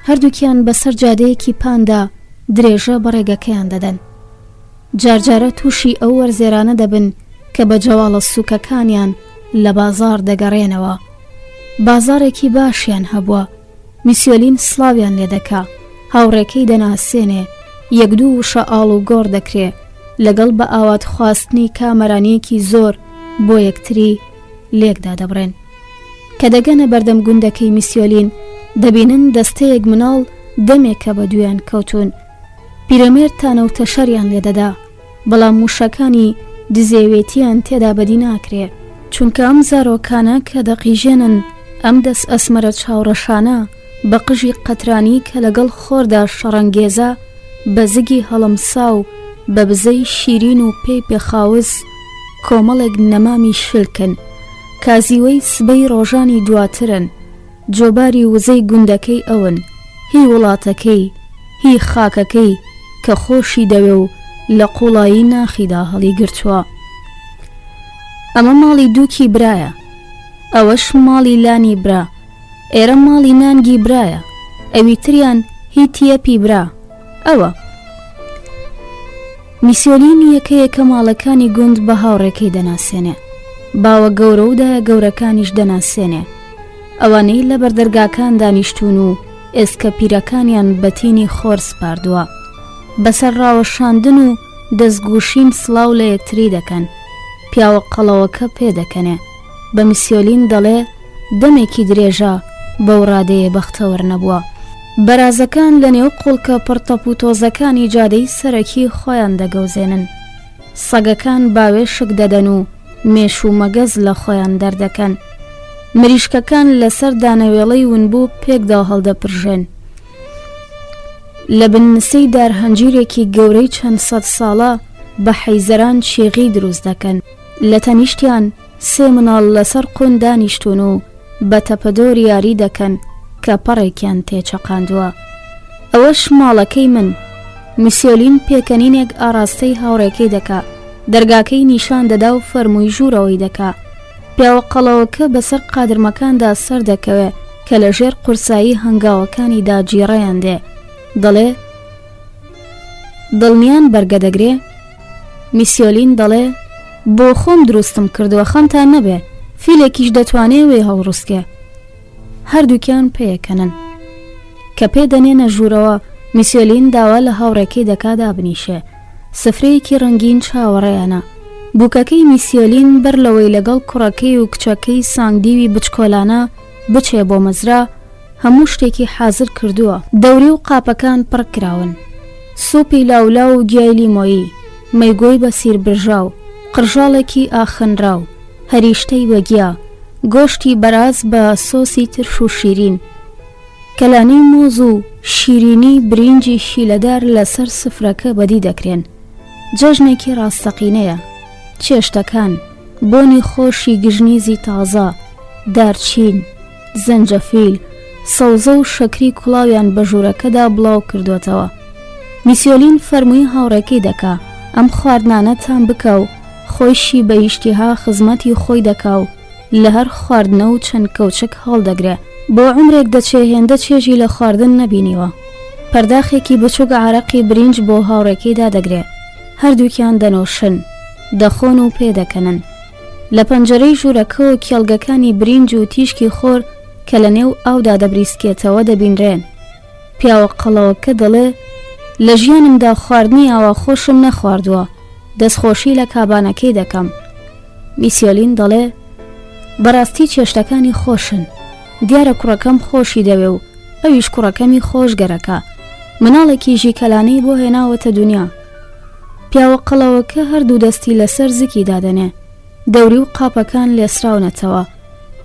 هەردووکیان بەسەر جادەیەکی پاندا درێژە بەڕێگەکەیان دەدەن. جارجارە تووشی ئەو وەرزێرانە دەبن کە بە جەواڵە سووکەکانیان لە بازار دەگەڕێنەوە. بازارێکی باشیان هەبووە. میسیۆلین سڵاویان لێ دەکا، هاوڕێکەی دەناسێنێ، یەک دوو وشە ئاڵ و گۆڕ دەکرێ لەگەڵ بە ئاوات خواستنی کامەرانەیەکی زۆر بۆ یەکتری لێکدا دەبڕێن. کە دەگەنە بەردەم گوندەکەی میسیۆلین دەبینن دەستەیەک مناڵ دەمێکە بە دویان کەوتون. پیرەمێرد تانەوتە شەریان لێدەدا، بەڵام موشەکانی دزێوێتیان تێدا بەدی ناکرێ، چونکە ئەم زارۆکانە کە دەقیژێنن ئەم دەست ئەسمەرە چاوڕەشانە بە قژی قەترانی کە لەگەڵ خۆردا شەڕەنگێزە بە زگی هەڵمسا و بە بزەی شیرین و پێی پێخاوز کۆمەڵێک نەمامی شلکن. کازیوەی سبەی ڕۆژانی دواترن، جۆباری وزەی گوندەکەی ئەون، هی وڵاتەکەی، هی خاکەکەی کە خۆشی دەوێ و لە قوڵایی ناخیدا هەڵی گرتووە. ئەمە ماڵی دووکی برایە، ئەوەش ماڵی لانی برا، ئێرە ماڵی نانگی برایە، ئەوی تریان هی تیەپی برا. ئەوە میسیۆلین یەکە ماڵەکانی گوند بە هاوڕێکەی دەناسێنێ، باوە گەورە و دایە گەورەکانیش دەناسێنێ. ئەوانەی لە بەردەرگاکان دانیشتون و ئێسکە پیرەکانیان بەتینی خۆر سپاردووە، بەسەر ڕاوەشاندن و دەستگوشین سڵاو لە یەکتری دەکەن. پیاوە قەڵەوەکە پێدەکەنێ، بە میسیۆلین دەڵێ دەمێکی درێژە بەو ڕادەیە بەختەوەر نەبووە. بەرازەکان لە نێو قوڵکە پڕتەپ و تۆزەکانی جادەی سەرەکی خۆیان دەگەوزێنن. سەگەکان باوێشک دەدەن و مێش و مەگەز لە خۆیان دەردەکەن. مریشکەکان لەسەر دانەوێڵەی ونبوو پێکدا هەڵدەپڕژێن. لە بننسەی دارهەنجیرێکی گەورەی چەند سەد ساڵە بە حەیزەران شێغی دروست دەکەن. لە تەنیشتیان سێ مناڵ لەسەر قۆن دانیشتون و بە تەپەدۆر یاری دەکەن کە پەڕێکیان تێچەقاندووە. ئەوەش ماڵەکەی من، میسیۆلین پێکەنینێک ئاراستەی هاوڕێکەی دەکا، دەرگاکەی نیشان دەدا و فەرمووی ژوورەوەی دەکا. پیاوە قەڵەوەکە بەسەر قادرمەکاندا سەر دەکەوێ کە لە ژێر قورسایی هەنگاوەکانی داگیڕەیان دێ، دەڵێ دڵنیان بەرگە دەگرێ. میسیۆلین دەڵێ بۆ خۆم دروستم کردووە، خەمتان نەبێ، فیلێکیش دەتوانێ وێ هەڵڕووسکێ. هەردووکیان پێیەکەنن کە پێدەنێنە ژوورەوە. میسیۆلین داوا لە هاوڕێکەی دەکادا بنیشێ، سفرەیەکی ڕەنگین چاوەڕێیانە. بووکەکەی میسیۆلین بەر لەوەی لەگەڵ کوڕەکەی و کچەکەی سانگدیوی بچکۆلانە بچێ بۆ مەزرا، هەموو شتێکی حازر کردووە. دەوری و قاپەکان پڕ کراون، سوپی لاولا و گیای لیمۆیی، مەیگۆی بە سیربرژاو، قڕژاڵێکی ئاخەنراو، هەریشتەی بەگیا، گۆشتی بەراز بە سۆسی ترش و شیرین، کەلانەی مۆز و شیرینی برینجی شیلەدار لەسەر سفرەکە بەدی دەکرێن. جەژنێکی ڕاستەقینەیە. چێشتەکان، بۆنی خۆشی گژنیزی تازە، دارچین، زەنجەفیل، سەوزە و شەکری کوڵاویان بە ژوورەکەدا بڵاو کردوێتەوە. میسیۆلین فەرمووی هاوڕێکەی دەکا ئەم خواردنانەتان بکە و خۆیشی بە ئیشتیها خزمەتی خۆی دەکا و لە هەر خواردنە و چەند کەوچک هەڵدەگرێ. بۆ عمرێک دەچێ هێندە چێژی لە خواردن نەبینیوە. پەرداخێکی بچووک عارەقی برینج بۆ هاوڕێکەیدا دەگرێ. هەردووکیان دەنۆشن، دەخۆن و پێدەکەنن. لە پەنجەرەی ژوورەکەەوە کێڵگەکانی برینج و تیشکی خۆر کە لە نێو ئاودا دەبریسکێتەوە دەبینرێن. پیاوە قەڵەوەکە دەڵێ لە ژیانمدا خواردنی ئاوا خۆشم نەخواردووە، دەستخۆشی لە کابانەکەی دەکەم. میسیۆلین دەڵێ بەڕاستی چێشتەکانی خۆشن، دیارە کوڕەکەم خۆشی دەوێ و ئەویش کوڕەکەمی خۆشگەرەکە، مناڵێکی ژیکەلانەی بۆ هێناوەتە دنیا. پیاوە قەڵەوەکە هەردوو دەستی لەسەر زکی دادەنێ، دەوری و قاپەکان لێسراونەتەوە.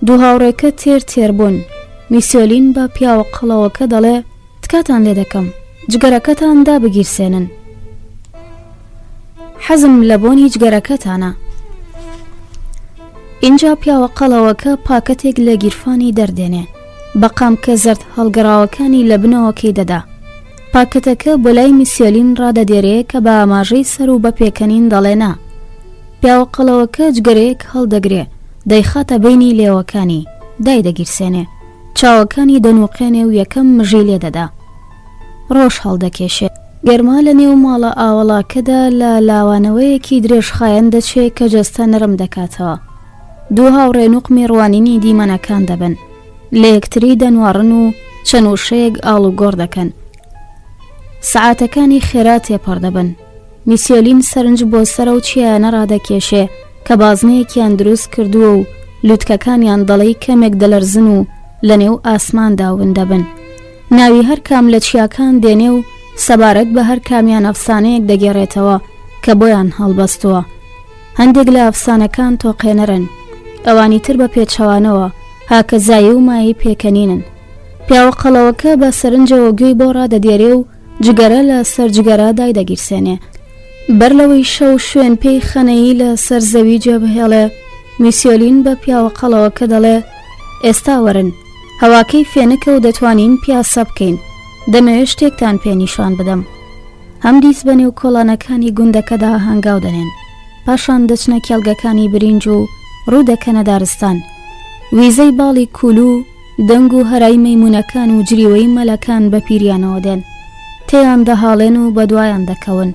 دوو هاوڕێکە تێر بوون. میسیۆلین بە پیاوە قەڵەوەکە دەڵێ تکاتان لێ دەکەم، جگەرەکەتان دابگیرسێنن، حەزم لە بۆنی جگەرەکەتانە. اینجا پیاوە قەڵەوەکە پاکەتێک لە گیرفانی دەردێنێ، بەقام کە زەرد هەڵگەڕاوەکانی لە بنەوەکەی دەدا. پاکەتەکە بۆ لای میسیۆلین ڕادەدێرێ کە بە ئاماژەی سەر و بە پێکەنین دەڵێنا. پیاوە قەڵەوەکە جگەرەیەک هەڵدەگرێ، دەیخاتە بینی لێوەکانی، دای دەگیرسێنێ، چاوەکانی دەنووقێنێ و یەکەم مژی لێ دەدا. ڕۆژ هەڵدەکێشێ. گەرما لە نێو ماڵە ئاوەڵاکەدا لە لاوانەوەیەکی درێژخایەن دەچێت کە جەستە نەرم دەکاتەوە. دوو هاوڕێنوق میێڕوانینی دیمەنەکان دەبن، لە یەکتری دەنوارن و چەنووشەیەک ئاڵ و گۆڕ دەکەن. سەعاتەکانی خێرا تێپەڕ دەبن. میسیۆلین سەرنج بۆ سەرە و چیانە ڕادەکێشێ کە بازنەیەکیان دروست کردووە و لووتکەکانیان دەڵی کەمێک دەلەرزن و لە نێو ئاسماندا ون دەبن. ناوی هەر کام لە چیاکان دێنێ و سەبارەت بە هەر کامیان ئەفسانەیەک دەگێڕێتەوە کە بۆیان هەڵبەستووە. هەندێک لە ئەفسانەکان تۆقێنەرن، ئەوانی تر بە پێچەوانەوە هاکەزایی و مایی پێکەنینن. پیاوە قەڵەوەکە بە سەرنجەوە گوێی بۆ ڕادەدێرێ و جگەرە لە سەر جگەرە دای دەگیرسێنێ. بەر لەوەی شەو شوێن پێی خەنەیی لە سەر زەوی جێبهێڵێ، میسیۆلین بە پیاوە قەڵەوەکە دەڵێ ئێستا وەرن، هەواکەی فێنکە و دەتوانین پیاسە بکەین، دەمەوێت شتێکتان پێنیشان بدەم. هەم دیس بە نێو کۆڵانەکانی گوندەکەدا هەنگاو دەنێن، پاشان دەچنە کێڵگەکانی برینج و ڕوو دەکەنە دارستان. ویزەی باڵی کوولو، دەنگ و هەرای مەیمونەکان و جریوەی مەلەکان بە پیریانەوە دێن، تێیان دەهاڵێن و بەدوایان دەکەون.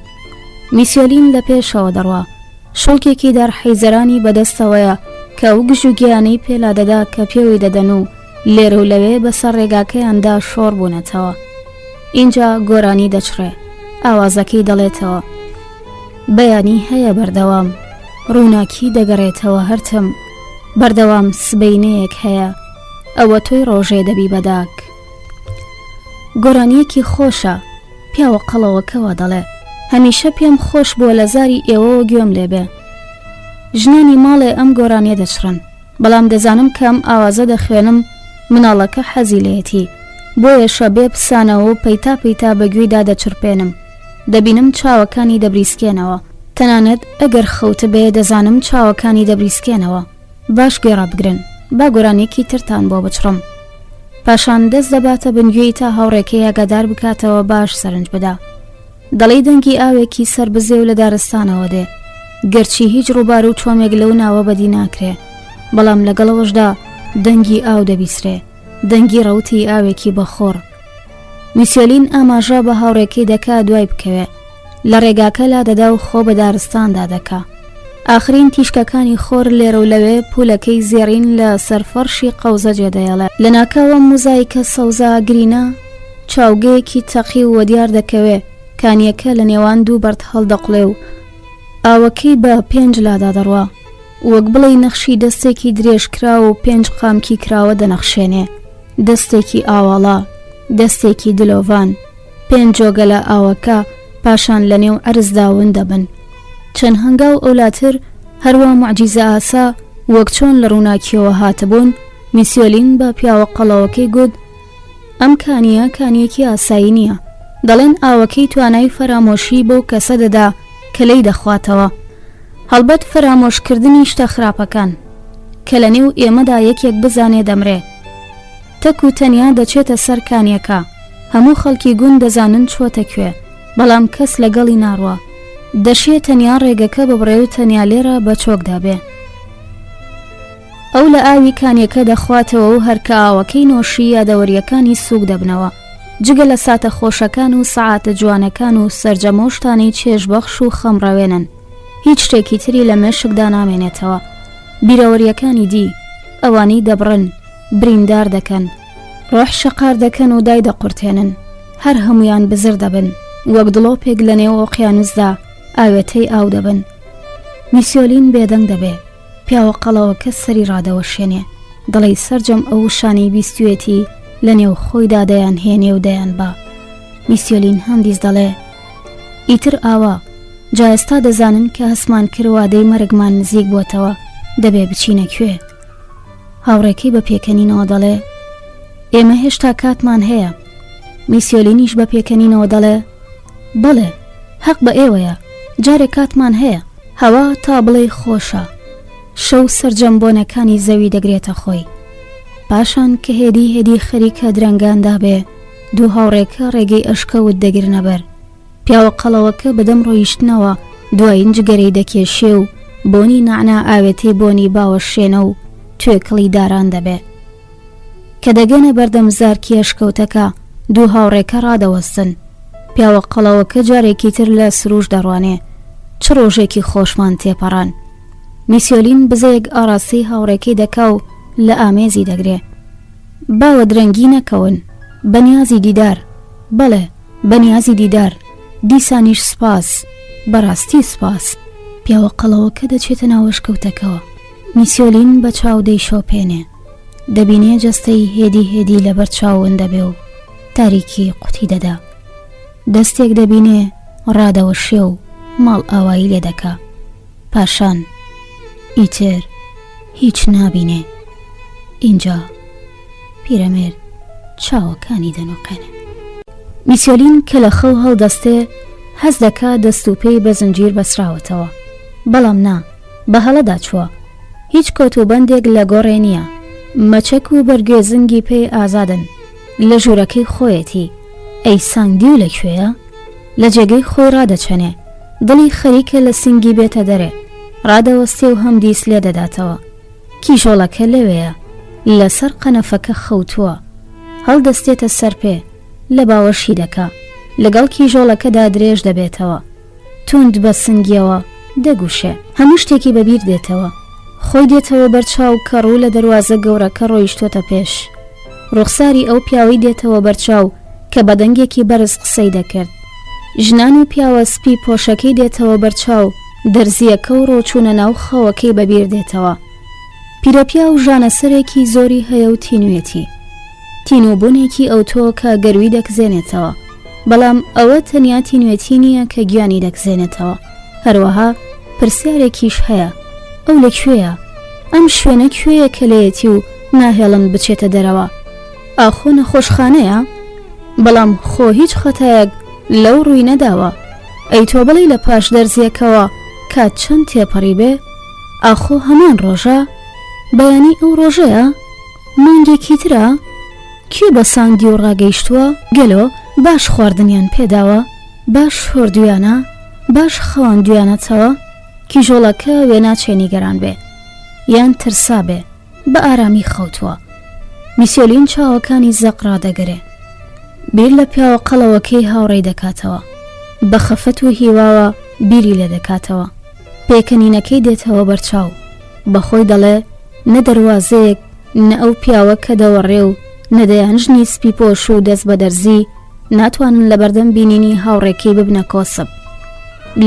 میسیۆلین لە پێشەوە دەڕوا، شەڵکێکی دارحەیزەرانی بەدەستەوەیە کە ئەو گژوگیانەی پێلا دەدا کە پێوەی دەدەن و لێرە و لەوێ بەسەر ڕێگاکەیاندا شۆڕ بوونەتەوە. اینجا گۆرانی دەچڕێ، ئاوازەکەی دەڵێتەوە بەیانی هەیە بەردەوام، ڕووناکی دەگەڕێتەوە هەرتم، بەردەوام سبەینەیەک هەیە، ئەوە تۆی ڕۆژێ دەبی بەداک. گۆرانیەکی خۆشە، پیاوە قەڵەوەکەوە دەڵێ هەمیشە پێم خۆش بووە لە زاری ئێوەوە گوێم لێبێ. ژنانی ماڵێ ئەم گۆرانیە دەچڕن، بەڵام دەزانم کە ئەم ئاوازە دەخوێنم مناڵەکە حەزی لێتی، بۆیە شەبێ پسانەوە و پەیتا پەیتا بەگوێیدا دەچڕپێنم، دەبینم چاوەکانی دەبریسکێنەوە، تەنانەت ئەگەر خەوتە بێ دەزانم چاوەکانی دەبریسکێنەوە. باش گوێڕە بگرن، با گۆرانێکی ترتان بۆ بچڕم. پاشان دەست دەباتە بنگوێی تا هاوڕێکەی ئاگادار بکاتەوە باش سەرنج بدا. دەڵێ دەنگی ئاوێکی سربزێ و لە دارستانەوە دێ، گەرچی هیچ ڕووبار و چۆمێک لەو ناوە بەدی ناکرێ، بەڵام لەگەڵەوەشدا دەنگی ئاو دەبیسرێ، دەنگی ڕەوتی ئاوێکی بەخۆڕ. میسیۆلین ئاماژە بە هاوڕێکەی دەکا دوای بکەوێ، لە ڕێگاکە لا دەدا و خۆ بە دارستاندا دەکا. ئاخرین تیشکەکانی خۆر لێرە و لەوێ پولەکەی زێڕین لە سەرفەرشی قەوزە جێدەیەڵێ. لە ناکاوە موزایکە سەوزا گرینە چاوگەیەکی تەقی و وەدیار دەکەوێ، کانیەکە لە نێوان دوو بەرد هەڵدەقڵێ و ئاوەکەی بە 5 لادا دەڕوا، وەک بڵێ نەخشی دەستێکی درێژکرا و 5 قامکی کراوە دەنەخشێنێ، دەستێکی ئاواڵا، دەستێکی دلۆڤان، 5 جۆگە لە ئاوەکە پاشان لە نێو ئەرزداون دەبن. چەند هەنگاو ئەولاتر هەروە موعجیزە ئاسا وەک چۆن لە ڕووناکیەوە هاتبوون، میسیۆلین بە پیاوە قەڵەوەکەی گوت ئەم کانیە کانیەکی ئاسایی نییە، دەڵێن ئاوەکەی توانای فەرامۆشی بەو کەسە دەدا کە لی دەخواتەوە، هەڵبەت فەرامۆشکردنی شتە خراپەکان کە لە نێو ئێمەدا یەکێک بزانێ دەمرێ. تەک و تەنیا دەچێتە سەر کانیەکە، هەموو خەڵکی گون دەزانن چۆتە کوێ، بەڵام کەس لەگەڵی ناڕوە، دەشێت تەنیا ڕێگەکە ببڕێ و تەنیا لێرە بە چۆکدا بێ. ئەو لە ئاوی کانیەکە دەخواتەوە و هەرکە ئاوەکەی نۆشی یادەوەریەکانی سووک دەبنەوە، جگە لە ساتە خۆشەکان و سەعاتە جوانەکان و سەرجەمە و شتانەی چێژبەخش و خەمڕەوێنن، هیچ شتێکی تری لە مێشکدا نامێنێتەوە. بیرەوەریەکانی دی ئەوانەی دەبڕن، بریندار دەکەن، ڕۆح شەقار دەکەن و دای دەقورتێنن، هەر هەمویان بزر دەبن، وەک دڵۆپێک لە نێو ئۆقیانوسدا ئاوێتەی ئاو دەبن. میسیۆلین بێدەنگ دەبێ، پیاوە قەڵەوەکە سەری ڕادەوەشێنێ، دەڵێ سەرجەم ئەو شانەی بیستوێتی لە نێو خۆیدا دەیان هێنێ و دەیان با. میسیۆلین هەندیز دەڵێ ئیتر ئاوا، جا ئێستا دەزانن کە هەسمان کردوادەی مەرگمان نزیک بووەتەوە، دەبێ بچینە کوێ. هاوڕێکی بە پێکەنینەوە دەڵێ ئێمە هێشتا کاتمان هەیە. میسیۆلینیش بە پێکەنینەوە دەڵێ بەڵێ، حەق بە ئێوەیە، جارێک کاتمان هەیە، هەوا تا بڵێ خۆشە، شەو سەرجەمبۆنەکانی زەوی دەگرێتە خۆی. پاشان کە هێدی خەریکە درەنگاندا بێ، دوو هاوڕێکە ڕێگەی ئەشکەوت دەگرنە بەر. پیاوە قەڵەوەکە بەدەم ڕۆیشتنەوە دوایین جگەرەی دەکێشێ و بۆنی نعنا ئاوێتی بۆنی باوەشێنە و توێکڵی داران دەبێ. کە دەگەنە بەردەم زارکی ئەشکەوتەکە، دوو هاوڕێکە ڕادەوەستن. پیاوە قەڵەوەکە جارێکی تر لە سروش دەڕوانێ، چ ڕۆژێکی خۆشمان تێپەڕان. میسیۆلین بزەیەک ئاڕاستی هاوڕێکی دەکا و لە ئامێزی دەگرێ. باوە درەنگی نەکەون، بەنیازی دیدار. بەڵێ، بەنیازی دیدار، دیسانیش سپاس، بەڕاستی سپاس. پیاوە قەڵەوەکە دەچێتە ناوەشکەوتەکەوە. میسیۆلین بە چاودەی شۆپێنێ، دەبینێ جەستەی هێدی لەبەر چاون دەبێ و تاریکی قوتی دەدا. دەستێک دەبینێ ڕادەوەشێ و ماڵ ئاوایی لێ دەکا. پاشان ئیتر هیچ نابینێ. اینجا پیرەمێرد چاوەکانی دەنووقێنێ. میسیۆلین کە لە خەو هەڵدەستێ، هەز دەکا دەست و پێی بە زنجیر بەسراوەتەوە، بەڵام نا، بە هەڵەدا چووە. هیچ کۆتوبەندێک لە گۆڕێ نییە، مەچەک و بەرگێزنگی پێی ئازادن، لە ژوورەکەی خۆیەتی. ئەی سانگدی و لەکوێیە؟ لە جێگەی خۆی ڕادەچەنێ، دڵی خەریکە لە سنگی بێتە دەرێ، ڕادەوەستێ و هەم دیس لێ دەداتەوە. کیژۆڵەکە لەوەیە، لەسەر قەنەفەکە خەوتووە، هەڵدەستێتە سەر پێ، لە باوەشی دەکا، لەگەڵ کیژۆڵەکەدا درێژ دەبێتەوە، توند بە سنگیەوە دەگوشێ، هەموو شتێکی بەبیر دێتەوە. خۆی دێتەوە بەرچاو کە ڕوو لە دەروازە گەورەکە ڕۆیشتۆتە پێش. ڕوخساری ئەو پیاوەی دێتەوە بەرچاو کە بەدەنگێکی بەرز قسەی دەکرد. ژنان و پیاوە سپی پۆشەکەی دێتەوە بەرچاو، دەرزیەکە و ڕۆچوونە ناو خەوەکەی بەبیر دێتەوە. پیرەپیا و ژانەسەرێکی زۆری هەیە و تینوێتی، تینوبوونێکی ئەوتۆ کە گەروی دەکزێنێتەوە، بەڵام ئەوە تەنیا تینوێتی نییە کە گیانی دەکزێنێتەوە، هەروەها پرسیارێکیش هەیە، ئەو لەکوێیە؟ ئەم شوێنە کوێیە کە لەیەتی و ناهێڵن بچێتە دەرەوە؟ ئاخۆ نەخۆشخانەیە؟ بەڵام خۆ هیچ خەتایەک لەو ڕووی نەداوە. ئەی تۆ بڵێ لە پاش دەرزیەکەوە کات چەند تێپەڕی بێ؟ ئاخۆ هەمان ڕۆژە؟ بەیانی ئەو ڕۆژەیە؟ مانگێکی ترە؟ کی بە سانگی و ڕاگەیشتووە؟ گەلۆ باش خواردنیان پێداوە؟ باش هۆردویانە باش خەواندویانەتەوە کیژۆڵەکە وێنا چێنیگەران بێ یان ترسا بێ بە ئارامی خەوتووە. میسیۆلین چاوەکانی زەق ڕادەگرێ، بیر لە پیاوە قەڵەوەکەی هاوڕێی دەکاتەوە، بە خەفەت و هیواوە بیری لێ دەکاتەوە، پێکەنینەکەی دێتەوە بەرچاو، بەخۆی دەڵێ نە دەواازەیەک نە ئەو پیاوە کە دەوەڕێ و نەدەیان ژنی سپی پۆش و دەست بە دەرزی ناتوانن لە بەردەم بینینی هاوڕێکەی ببنە کۆسب.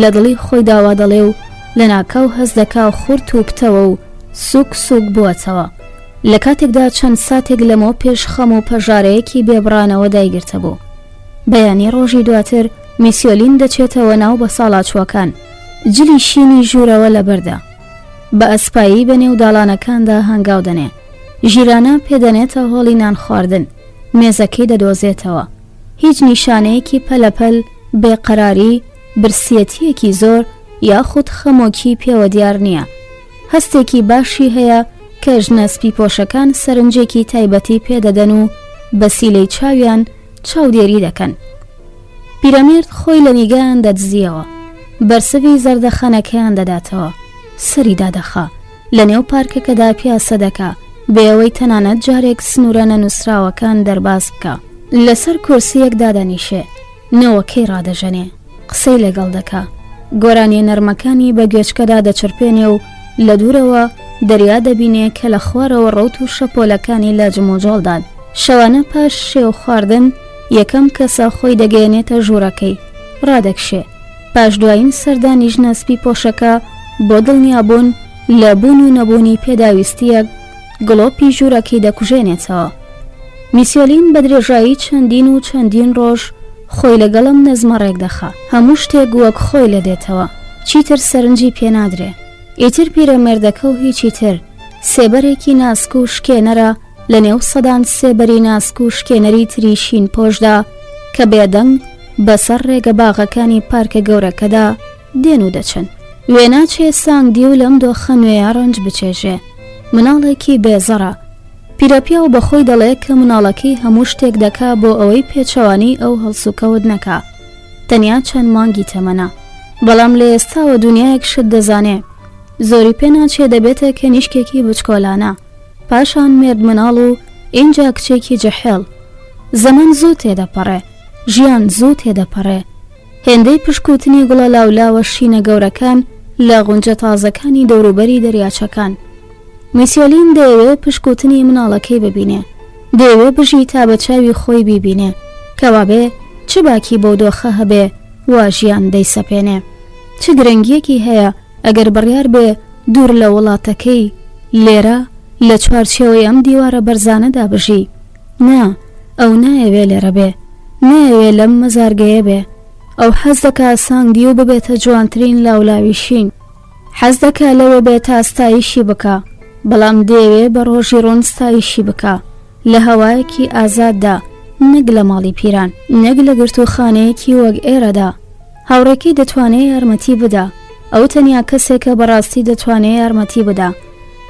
لە دڵی خۆی داوا دەڵێ و لە ناکاو هەز دەکا و خورت و پتەوە و سوک بووەتەوە. لە کاتێکدا چەند ساتێک لەمەوە پێش خەم و پەژارەیەکی بێبڕانەوە دایگرتە بوو. بەیانی ڕۆژی دواتر میسیۆلین دەچێتەوە ناو بە ساڵاچوەکان، جلی شینی ژوورەوە لە بەردا، بە ئەسپایی بەنێو داڵانەکاندا هەنگاو دەنێ، ژیرانە پێدەنێتە هۆڵی نان خواردن، مێزەکەی دەدۆزێتەوە، هیچ نیشانەیەکی پەلەپەل بێقەراری برسیەتیەکی زۆر یاخود خەمۆکی پێوە دیار نییە. هەستێکی باشی هەیە کە ژنە سپی پۆشەکان سەرنجێکی تایبەتی پێدەدەن و بە سیلەی چاویان چاودێری دەکەن. پیرەمێرد خۆی لە نیگەیان دەدزیەوە، بەرسەوی زەردەخەنەکەیان دەداتەوە، سەری دادەخا، لە نێو پارکەکەدا پیاسە دەکا، بێەوەی تەنانەت جارێک سنوورە نەنووسراوەکان دەرباز بکە، لەسەر کورسیەک دادەنیشێ، نەوەکەی ڕادەژەنێ، قسەی لەگەڵ دەکا، گۆرانی نەرمەکانی بە گوێچکەدا دەچرپێنێ و لە دوورەوە دەریا دەبینێ کە لە خوارەوە ڕەوت و شەپۆلەکانی لە جموجۆڵدان. شەوانە پاش شێو خواردن یەکەم کەسە خۆی دەگەێنێتە ژوورەکەی، ڕادەکشێ، پاش دوایین سەردانی ژنە سپی پۆشەکە بۆ دڵنیابوون لە بوون و نەبوونی پێداویستیەک گڵۆپی ژوورەکەی دەکوژێنێتەوە. میسیۆلین بە درێژایی چەندین و چەندین ڕۆژ خۆی لەگەڵم نەزمەڕێک دەخا، هەموو شتێک وەک خۆی لە دێتەوە، چیتر سەرنجی پێنادرێ. ئیتر پیرەمێردەکە و هیچی تر، سێبەرێکی ناسک و شکێنەرە لە نێو سەدان سێبەری ناسک و شکێنەری تریشین پۆشدا کە بێدەنگ بەسەر ڕێگە باغەکانی پارکە گەورەکەدا دێن و دەچن. وێناچێ سانگدی و لەم دۆخە نوێیە ڕەنج بچێژێ، مناڵێکی بێزەڕە. پیرەپیا و بەخۆی دەڵێ کە مناڵەکەی هەموو شتێک دەکا بۆ ئەوەی پێچەوانی ئەو هەڵسوکەوت نەکا، تەنیا چەند مانگی تەمەنە، بەڵام لە ئێستاوە دنیایەک شت دەزانێ، زۆری پێ ناچێ دەبێتە کەنیشکێکی بچکۆلانە، پاشان مێرد مناڵ و ئینجا کچێکی جەحێڵ. زەمان زوو تێدەپەڕێ، ژیان زوو تێدەپەڕێ. هێندەی پشکوتنی گوڵە لاولاوە شینە گەورەکان لە غونجە تازەکانی دەوروبەری دەریاچەکان. میسیۆلین دەیەوێت پشکوتنی مناڵەکەی ببینێ، دەیەوێت بژی تا بە چاوی خۆی بیبینێ کەوابێ چ باکی بۆ دۆخە هەبێ وا ژیان دەیسەپێنێ. چ گرنگیەکی هەیە ئەگەر بڕیار بێ دوور لە وڵاتەکەی لێرە لە چوارچێوەی ئەم دیوارە بەرزانەدا بژی. نا، ئەو نایەوێ لێرە بێ، نایەوێ لەم مەزارگەیە بێ. ئەو حەز دەکا سانگدی و ببێتە جوانترین لاولاویشین، حەز دەکا لەوە بێتە ئاستایشی بکە، بەڵام دەیەوێ بە ڕۆژی ڕۆن ستایشی بکە لە هەوایەکی ئازاددا، نەک لە ماڵی پیران، نەک لە گرتوخانەیەکی وەک ئێرەدا. هاوڕێکی دەتوانێت یارمەتی بدا، ئەو تەنیا کەسێکە بەڕاستی دەتوانێت یارمەتی بدا،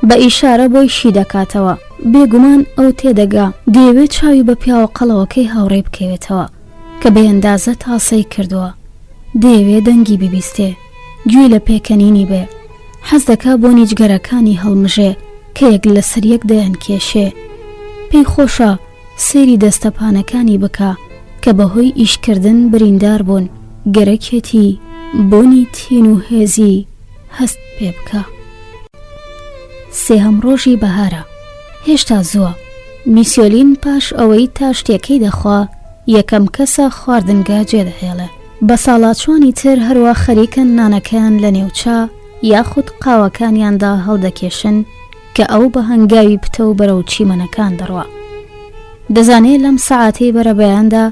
بە ئیشارە بۆی شی دەکاتەوە، بێگومان ئەو تێدەگا دەیەوێت چاوی بە پیاوە قەڵەوەکەی هاوڕێ بکەوێتەوە کە بە ئەندازە تاسەی کردووە، دەیەوێت دەنگی ببیستێ، گوێ لە پێکەنینی بێ، حەز دەکا بۆ نیجگەرەکانی هەڵمژێ کە یەک لە سەریەک دەیان کێشێ. پێی خۆشە سەیری دەستەپانەکانی بکە کە بەهۆی ئیشکردن بریندار بوون، گەرەکێتی بۆنی تین و هێزی هەست پێ بکە. سێهەم ڕۆژی بەهارە، هێشتا زووە. میسیۆلین پاش ئەوەی تا شتێکەی دەخوا یەکەم کەسە خواردنگا جێدەهێڵێ. بە ساڵاچوانی تر هەروە خەریکن نانەکەیان لە نێوچا یاخود قاوەکانیاندا هەڵدەکێشن کە ئەو بە هەنگاوی پتە و بەرەو چیمەنەکان دەڕوا. دەزانێت لەم سەعاتەی بەرەبەیاندا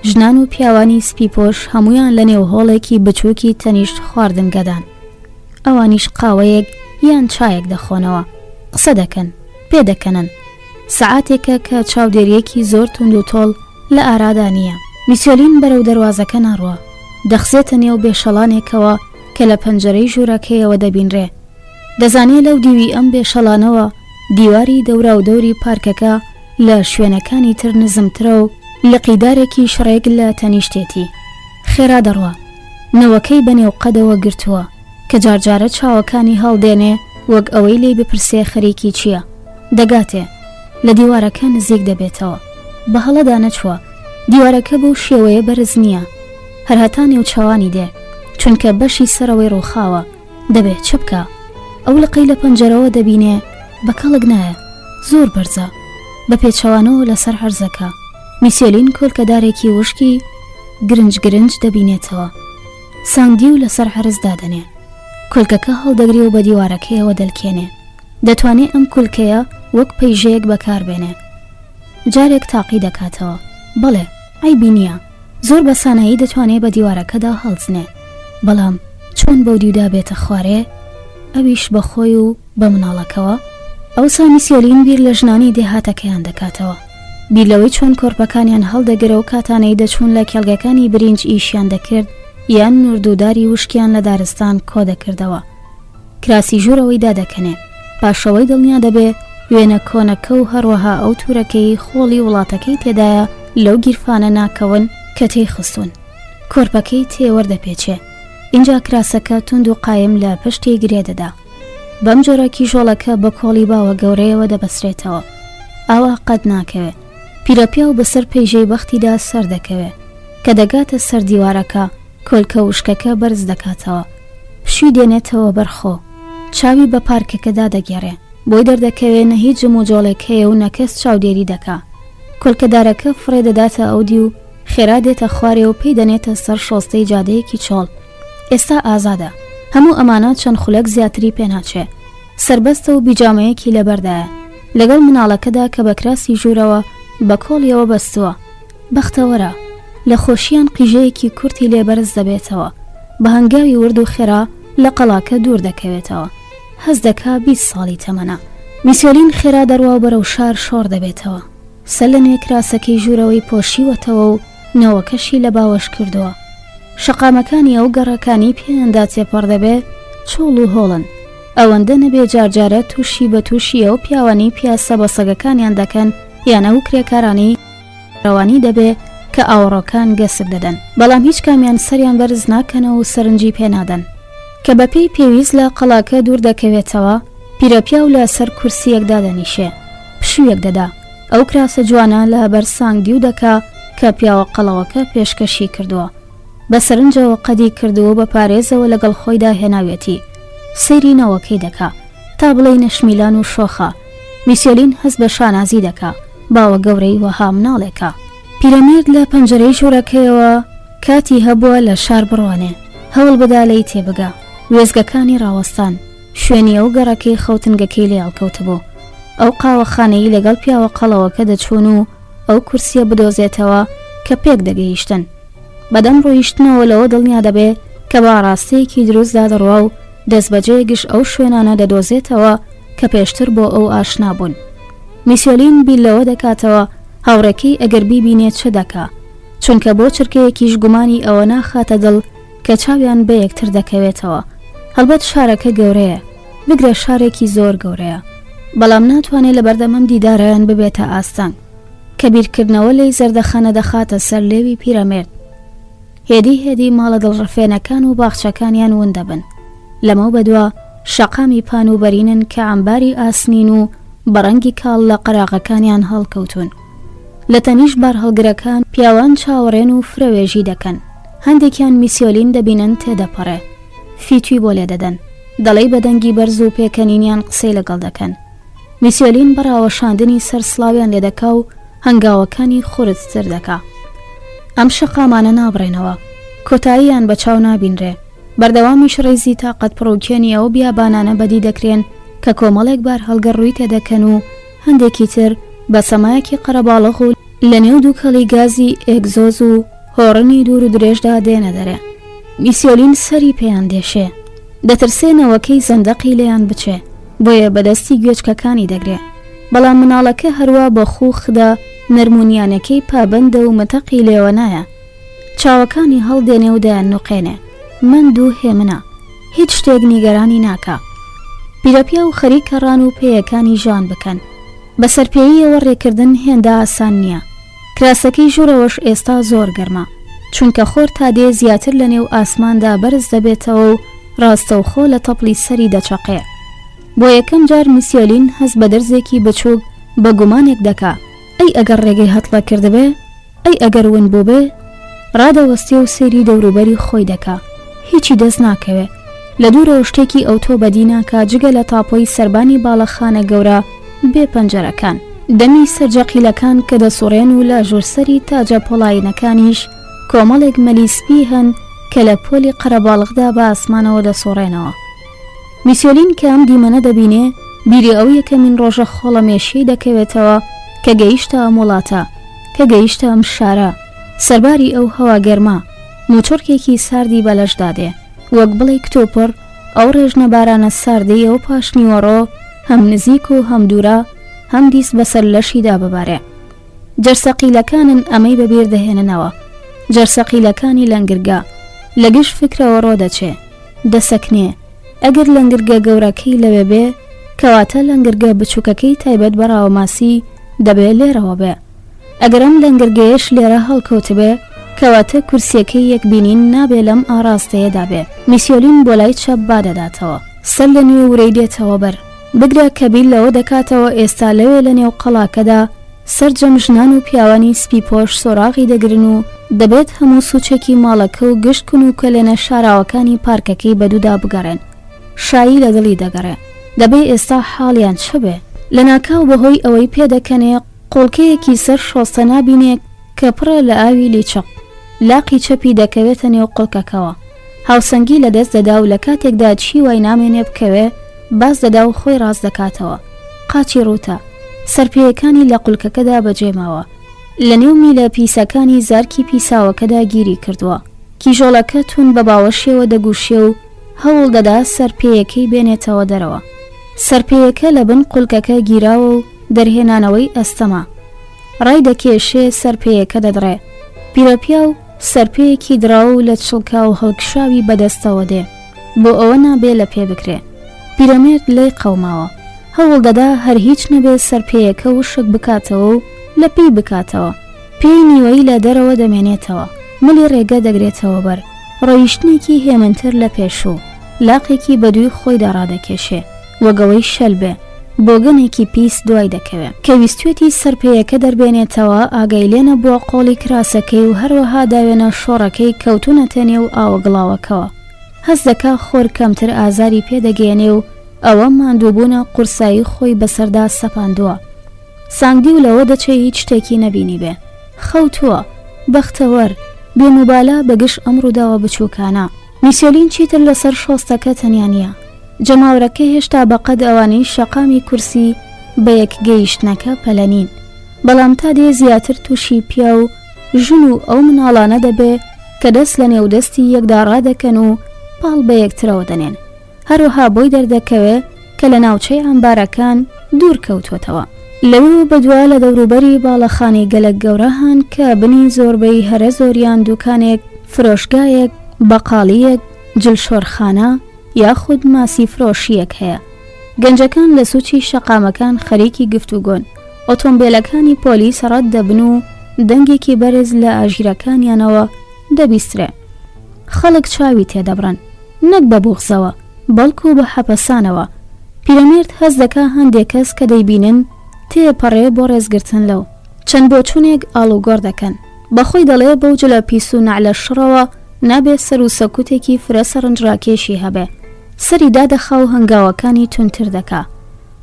ژنان و پیاوانی سپی پۆش هەمویان لە نێو هۆڵێکی بچووکی تەنیشت خواردنگەدان. ئەوانیش قاوەیەک یان چایەک دەخۆنەوە، قسە دەکەن، پێدەکەنن. سەعاتێکە کە چاودێریەکی زۆر تونند و تۆڵ لە ئارادا نییە. میسیۆلین بەرەو دەروازەکە ناڕوە، دەخزێتە نێو بێشەڵانێکەوە کە لە پەنجەرەی ژوورەکەیەوە دەبینرێ. دەزانێت لەو دیوی ئەم بێشەڵانەوە دیواری دەورا و دەوری پارکەکە لە شوێنەکانی تر نزمترە و لە قیدارێکی شڕێک لە تەنیشتێتی. خێرا دەڕوە نەوەکەی بەنێو قەدەوە گرتووە کە جارجارە چاوەکانی هەڵدێنێ وەک ئەوەی لێ بپرسێ خەریکی چییە دەگاتێ لە دیوارەکە نزیک دەبێتەوە بە هەڵەدا نەچووە دیوارەکە بەو شێوەیە بەرز نییە هەرهەتانی و چاوانی دێ چونکە بەشی سەرەوەی ڕووخاوە دەبێت چ بکە ئەو لقەی لە پەنجەرەوە دەبینێ بە کەڵک نایە زۆر بەرزە بە پێچەوانەوە لەسەر هەرزەکە میسیۆلین کۆلکەدارێکی وشکی گرنج گرنج دەبینێتەوە ساندی و لەسەر هەرز دادەنێ کولکەکە هەڵدەگری و بە دیوارەکەیەوە دەلکێنێ دەتوانێت ئەم کولکەیە وەک پەیژەیەک بەکاربێنێ جارێک تاقی دەکاتەوە بەڵێ عیبی نییە زۆر بەسانایی دەتوانێت بە دیوارەکەدا هەڵزنێ بەڵام چۆن بەو دیودا بێتە خوارێ ئەویش بەخۆی و بە مناڵەکەوە ئەوسا میسیۆلین بیر لە ژنانی دێهاتەکەیان دەکاتەوە بیرلەوەی چۆن کۆرپەکانیان هەڵدەگرە و کاتانەی دەچوون لە کێڵگەکانی برنج ئیشیان دەکرد یان نوردوداری وشکیان لە دارستان کۆ دەکردەوە کراسی ژوورەوەی دادەکەنێ پاشەوەی دڵنیا دەبێ وێنە کۆنەکە و هەروەها ئەو تورەکەی خۆڵی وڵاتەکەی تێدایە لەو گیرفانە ناکەون کە تێی خستون کۆرپەکەی تێوەردەپێچێ اینجا کراسەکە تند و قایم لە پشتی گرێدەدا بەم جۆرە کیژۆڵەکە بە کۆڵی باوە گەورەیەوە دەبەسرێتەوە ئاوا قەت ناکەوێ پیرەپیا و بەسەر پێیژەی بەختیدا سەر دەکەوێ کە دەگاتە سەر دیوارەکە کۆلکە وشکەکە بەرز دەکاتەوە پشوی دێنێتەوە بەرخۆ چاوی بە پارکەکەدا دەگێڕێ بۆی دەردەکەوێ نە هیچ جموجۆڵێک هەیە و نەکەس چاودێری دەکا کۆلکەدارەکە فڕێ دەداتە ئەودی و خێرا دێتە خوارێ و پێی دەنێتە سەر شۆستەی جادەیەکی چۆڵ ئێستا ئازادە هەموو ئەمانە چەند خولەک زیاتری پێناچێ سربەستە و بیجامەیەکی لەبەردایە لەگەڵ مناڵەکەدا کە بە کراسی ژوورەوە بە کۆڵیەوە بەستووە بەختەوەرە لە خۆشییان قیژەیەکی کورتی لێبەرز دەبێتەوە بە هەنگاوی ورد و خێرا لە قەڵاکە دوور دەکەوێتەوە هەز دەکا 20 ساڵی تەمەنە میسیۆلین خێرا دەڕوا بەرەو شار شۆڕ دەبێتەوە سەر لە نوێ کراسەکەی ژوورەوەی پۆشیوەتەوە و نەوەکەشی لە باوەش کردووە شەقامەکانی ئەو گەڕەکانی پێیاندا تێپەڕ دەبێ چۆڵ و هۆڵن ئەوەندە نەبێ جارجارە تووشی بە تووشی ئەو پیاوانی پیاسە بە سەگەکانیان دەکەن یان ئەو کرێکارانی ڕەوانی دەبێ کە ئاوڕۆکان گەسک دەدەن بەڵام هیچ کامیان سەریان بەرز ناکەنەوە و سەرنجی پێنادەن کە بەپێی پێویست لە قەڵاکە دوور دەکەوێتەوە پیرەپیا و لە سەر کورسیەکدا دەنیشێ پشوویەک دەدا ئەو کراسە جوانە لە بەرسانگ دیو دەکا کە پیاوە قەڵەوەکە پێشکەشی کردووە بە سەرنجەوە قەدی کردووە بە پارێزەوە لەگەڵ خۆیدا هێناوێتی سەیری نەوەکەی دەکا تا بڵێ نەشمیلان و شۆخە میسیۆلین هەست بە شانازی دەکا باوە گەورەی وەها مناڵێکە پیرەمێرد لە پەنجەرەی ژوورەکەیەوە کاتی هەبووە لە شار بڕوانێ هەوڵ بەدا لەی تێبگا وێزگەکانی ڕاوەستان شوێنی ئەو گەڕەکەی خەوتنگەکەی لێ هەڵکەوتبوو ئەو قاوەخانەی لەگەڵ پیاوە قەڵەوەکە دەچوون و ئەو کورسیە بدۆزێتەوە کە پێک دەگەیشتن بەدەم ڕۆیشتنەوە لەوە دڵنیا دەبێ کە باڕاستەیەکی دروستدا دەڕوا و دەست بەجێ گشت ئەو شوێنانە دەدۆزێتەوە کە پێشتر بۆ ئەو ئاشنا بوون میسیۆلین بیل لەوە دەکاتەوە هاوڕێکەی ئەگەر بیبینێت چه دەکا چونکە بۆ چرکەیەکیش گومانی ئەوە ناخاتە دڵ کە چاویان بە یەکتر دەکەوێتەوە هەڵبەت شارەکە گەورەیە بگرە شارێکی زۆر گەورەیە بەڵام ناتوانێت لە بەردەمەم دیدارەیان ببێتە ئاستانگ کە بیرکردنەوە لی زەردەخەنە دەخاتە سەر لێوی پیرەمێرد هێدی ماڵە دڵڕفێنەکان و باخچەکانیان ون دەبن لەمە بەدووە شەقامی پان و بەرینن کە ئەمباری ئاسنین و بەڕەنگی کاڵ لە قەراغەکانیان هەڵکەوتون لە تەنیش بار هەڵگرەکان پیاوان چاوەڕێن و فرەوێژی دەکەن هەندێکیان میسیۆلین دەبینن تێدەپەڕێ فیتوی بۆ لێ دەدەن دەڵێی بەدەنگی بەرز و پێکەنینیان قسەی لەگەڵ دەکەن میسیۆلین بەراوەشاندنی سەر سڵاویان لێ دەکا و هەنگاوەکانی خورتتر دەکا ئەم شەقامانە نابڕێنەوە کۆتاییان بە چاو نابینرێ بەردەوامیش ڕێزی تاقەت پڕوکێنی ئەو بیابانانە بەدی دەکرێن کە کۆمەڵێک بار هەڵگەڕ ڕووی تێدەکەن و هەندێکی تر بە سەمایەکی قەرەباڵغ و لە نێو دووکەڵی گازی ئێگزۆز و هۆڕنی دوور و درێژدا دێنە دەرێ میسیۆلین سەری پێیان دێشێ دەترسێنەوەکەی زەندەقی لێیان بچێ بۆیە بەدەستی گوێچکەکانی دەگرێ بەڵام مناڵەکە هەروە بە خوخدا نەرمونیانەکەی پابەندە و مەتەقی لێوە نایە چاوەکانی هەڵدێنێ و دایان نوقێنێ من دوو هێمنە هیچ شتێک نیگەرانی ناکە پیرەپیا و خەریکە ڕان و پێیەکانی ژان بکەن بەسەرپێییەوە ڕێکردن هێندە ئاسان نییە کراسەکەی ژوورەوەش ئێستا زۆر گەرمە چونکە خۆر تا دێ زیاتر لە نێو ئاسماندا بەرز دەبێتەوە و ڕاستەوخۆ لە تەپڵی سەری دەچەقێ. بۆ یەکەم جار میسیۆلین هەست بە دەرزێکی بچووک بە گومانێک دەکا. ئەی ئەگەر ڕێگەی هەتڵە کردبێ، ئەی ئەگەر ون بوو بێ، ڕادەوەستێ و سەیری دەوروبەری خۆی دەکا. هیچی دەست ناکەوێ. لە دوورەوە شتێکی ئەوتۆ بەدی ناکا جگە لە تاپۆی سەربانی باڵەخانە گەورە بێ پەنجەرەکان. دەمی سەرجەقیلەکان کە دەسوڕێن و لە ژوورسەری تاجە پۆڵاینەکانیش کۆمەڵێک مەلیسپی هەن کە لە پۆلی قەرەباڵغدا بە ئاسمانەوە دەسوڕێنەوە. میسیۆلین کە ئەم دیمەنە دەبینێ بیری ئەو یەکەمین ڕۆژە خۆڵەمێشی دەکەوێتەوە کە گەیشتە ئەم وڵاتە، کە گەیشتە ئەم شارە. سەرباری ئەو هەوا گەرما موچۆرکێکی ساردی بەلەشدادێ، وەک بڵێ کتۆپڕ ئەو ڕێژنە بارانە ساردەی ئەو پاشنیوەڕۆ هەم نزیک و هەم دوورە هەم دیس بەسەر لەشیدا ببارێ. جەرسەقیلەکانن ئەمەی بەبیر دەهێننەوە. جەرسەقیلەکانی لەنگرگا لە گشت فکرەوە ڕۆ دەچێ، دەسەکنێ. ئەگەر لەنگرگە گەورەکەی لەوێ بێ، کەواتە لەنگرگە بچووکەکەی تایبەت بەڕاوماسی دەبێت لێرەوە بێ. ئەگەر ئەم لەنگرگەیەش لێرە هەڵکەوت بێ، کەواتە کورسیەکەی یەکبینین نابێ لەم ئاراستەیەدا بێ. میسیۆلین بۆ لای چەپ بادەداتەوە، سەر لە نوێ ورەی دێتەوە بەر. بگرە کە بیل لەوە دەکاتەوە ئێستا لەوێ لە نێو قەڵاکەدا سەرجەم ژنان و پیاوانی سپیپۆش سۆراغی دەگرن و دەبێت هەموو سوچێکی ماڵەکە و گشتکن و کەلێنە شاراوەکانی پارکەکەی بەدوودا بگەڕێن. شایی لە دڵی دەگەڕێ. دەبێ ئێستا حاڵیان چ بێ؟ لە ناکاو بەهۆی ئەوەی پێدەکەنێ قوڵکەیەکی سەر شۆستە نابینێت کە پڕە لە ئاوی لیچق. لاقی چەپی دەکەوێتە نێو قوڵکەکەوە. هاوسەنگی لە دەست دەدا و لە کاتێکدا چی وای نامێنێ بکەوێ باز دەدا و خۆی ڕاست دەکاتەوە. قاچی ڕوتە. سەرپێیەکانی لە قولکەکەدا بەجێماوە. لە نێو میلە پیسەکانی زارکی پیساوەکەدا گیری کردووە. کیژۆڵەکە تون بە باوەشیەوە دەگوشێ و هەوڵ دەدا سەرپێیەکەی بێنێتەوە دەرەوە. سەرپێیەکە لە بن قولکەکە گیراوە و دەرهێنانەوەی ئەستەما. ڕای دەکێشێ سەرپێیەکە دەدڕێ. پیرەپیا و سەرپێیەکی دراوە و لە چڵکا و هەڵکشاوی بەدەستەوە دێ بۆ ئەوە نابێ لە پێ بکرێ. پیرەمێرد لێی قەوماوە. هەوڵ دەدا هەر هیچ نەبێ سەرپێیەکە وشک بکاتەوە و لە پێی بکاتەوە. پێی نیوەی لە دەرەوە دەمێنێتەوە. ملی ڕێگە دەگرێتەوە بەر. ڕۆیشتنێکی هێمنتر لە پێشوو. لاقێکی بەدووی خۆیدا ڕادەکێشێ وەگەوەی شەل بێ. بۆگەنێکی پیس دوای دەکەوێ. کە ویستوێتی سەرپێیەکە دەربێنێتەوە ئاگای لێنە بۆ قۆڵی کراسەکەی و هەروەها داوێنە شۆڕەکەی کەوتونەتە نێو ئاوەگڵاوەکەوە. هەست دەکا خۆر کەمتر ئازاری پێدەگەێنێ و ئەوە ماندووبوونە قورسایی خۆی بەسەردا سەپاندووە. سانگدی و لەوە دەچێ هیچ شتێکی نەبینی بێ. خەوتووە، بەختەوەر، بێموبالا بەگشت ئەم ڕووداوە بچووکانە. میسیۆلین چیتر لەسەر شۆستەکە تەنیا نییە. جەماوەرەکە هێشتا بەقەد ئەوانەی شەقامی کورسی بە یەکگەیشتنەکە پەلەنین. بەڵام تا دێ زیاتر تووشی پیا و ژن و ئەو مناڵانە دەبێ کە دەست لە نێودەستی یەکدا ڕادەکەن و پاڵ بە یەکترەوە دەنێن. هەروەها بۆی دەردەکەوێ کە لە ناوچەی ئەمبارەکان دوور کەوتوێتەوە. لەوێ بەدووە لە دەوروبەری باڵەخانی گەلک گەورە هەن کە بنی زۆربەی هەرە زۆریان دوکانێک، فرۆشگایەک، بەقاڵیەک، جلشۆرخانە یاخود ماسی فرۆشیەک هەیە. گەنجەکان لە سوچی شەقامەکان خەریکی گفتوگۆن. ئۆتۆمبیلەکانی پۆلیس ڕەت دەبن و دەنگێکی بەرز لە ئاژیرەکانیانەوە دەبیسترێ. خەڵک چاوی تێدەبڕن، نەک بە بوغزەوە بەڵکو بە حەپەسانەوە. پیرەمێرد هەست دەکا هەندێک کەس کە دەیبینن تێپەڕێ بۆ ڕێزگرتن لەو. چەند بۆچوونێک ئاڵوگۆڕ دەکەن. بەخۆی دەڵێ بەو جلە پیس و نەعلە شڕەوە نابێت سەر و سەکوتێکی فرە سەرنجڕاکێشی هەبێ. سەری دادەخا و هەنگاوەکانی تونتر دەکا.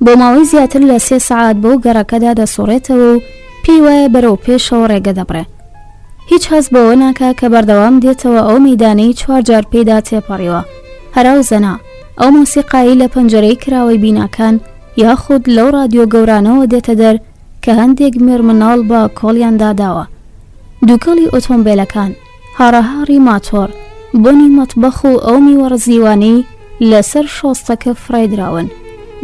بۆ ماوەی زیاتر لە 3 سەعات بەو گەڕەکەدا دەسوڕێتەوە و پێی وایە بەرەو پێشەوە ڕێگە دەبڕێ. هیچ هەست بەوە ناکا کە بەردەوام دێتەوە ئەو مەیدانەی 4 جار پێدا تێپەڕیوە. هەراو زەنا ئەو مۆسیقایی لە پەنجەرەی کراوەی بیناکان یاخود لەو ڕادیۆ گەورانەوە دێتە دەر کە هەندێک مێرمناڵ بە کۆڵیان داوە. دووکەڵی ئۆتۆمبیلەکان، هاڕەهاڕی ماتۆر، بۆنی مەتبەخ و ئەو میوەڕە زیوانەی لەسەر شۆستەکە فڕێدراون.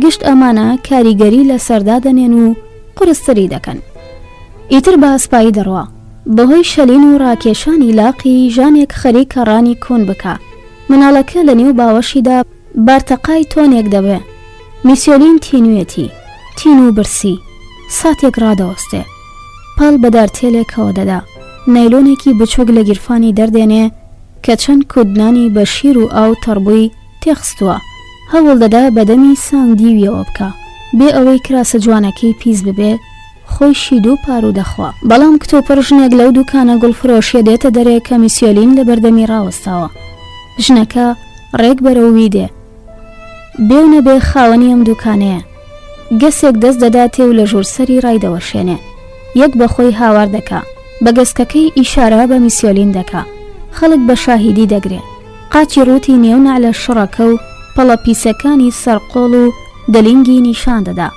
گشت ئەمانە کاریگەری لە سەردا دەنێن و قورستری دەکەن. ئیتر بە ئەسپایی دەڕوا. بەهۆی شەلین و ڕاکێشانی لاقی ژانێک خەریکە ڕانی کۆن بکە. مناڵەکە لە نێو باوەشیدا بارتەقای تۆنێک دەبێ. میسیۆلین تینوێتی، تین و برسی، ساتێک ڕادەوەستێ. پاڵ بەدارتێلێکەوە دەدا. نایلۆنێکی بچووک لە گیرفانی دەردێنێ کە چەند کودنانی بە شیر و ئاو تەڕبووی تێخستووە، هەوڵ دەدا بەدەمی سانگ دیویەوە بکە بێ ئەوەی کراسە جوانەکەی پیس ببێ خۆی شید و پارو دەخوا. بەڵام کتۆپەر ژنێک لەو دوکانە گوڵفرۆشیە دێتە دەرێ کە میسیۆلین لە بەردەمی ڕاوەستاوە. ژنەکە ڕێک بەرەوی دێ، بێو نەبێ خاوەنی ئەم دوکانەیە. گەسێک دەست دەداتێ و لە ژوورسەری ڕایدەوەشێنێ، یەک بەخۆی هاوار دەکا، بە گەسکەکەی ئیشارە بە میسیۆلین دەکا. خەڵک بە شاهیدی دەگرێ، قاچی ڕووتی نێونە لە شڕەکە و پەڵە پیسەکانی سەرقۆڵ و دەلینگی نیشان دەدا.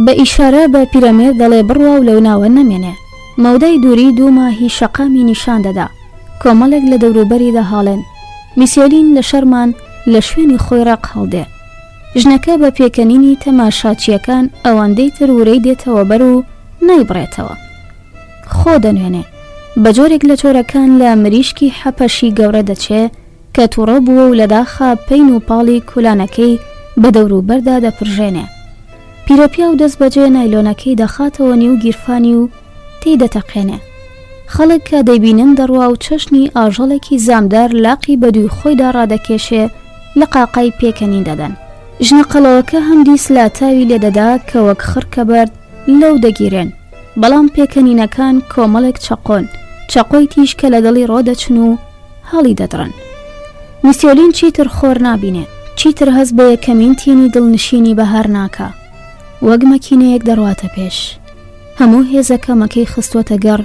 بە ئیشارە بە پیرەمێر دەڵێ بڕوا و لەو ناوە نەمێنێ. مەودای دووری 2 ماهی شەقامی نیشان دەدا. کۆمەڵێک لە دەوروبەری دەهاڵێن. میسیۆلین لە شەرمان لە شوێنی خۆی ڕق هەڵدێ. ژنەکە بە پێکەنینی تەماشاچیەکان ئەوەندەی تر ورەی دێتەوە بەر و نایبڕێتەوە. خۆ دەنوێنێ، بە جۆرێک لە جۆرەکان لە مریشکی حەپەشی گەورە دەچێ کە تووڕە بووە و لە داخا پەین و پاڵی کولانەکەی بە دەوروبەردا دەپڕژێنێ. پیرەپیا و دەست بەجێ نایلۆنەکەی دەخاتەوە نیو گیرفانی و تێی دەتەقێنێ. خەڵک کە دەیبینن دەڕوا و چەشنی ئاژەڵێکی زامدار لاقی بە دووی خۆیدا ڕادەکێشێ لە قاقای پێکەنین دەدەن. ژنە قەڵەوەکە هەمدی سلاتاوی لێدەدا کە وەک خڕکە بەرد لەو دەگیرێن، بەڵام پێکەنینەکان کۆمەڵێک چەقۆن، چەقۆی تیش کە لە دڵی ڕۆدەچن و هەڵی دەدڕن. میسیۆلین چیتر خۆر نابینێ، چیتر هەست بە یەکەمین تینی دڵنشینی بەهار ناکا، وەک مەکینەیەک دەڕواتە پێش. هەموو هێزەکە مەکەی خستوەتە گەڕ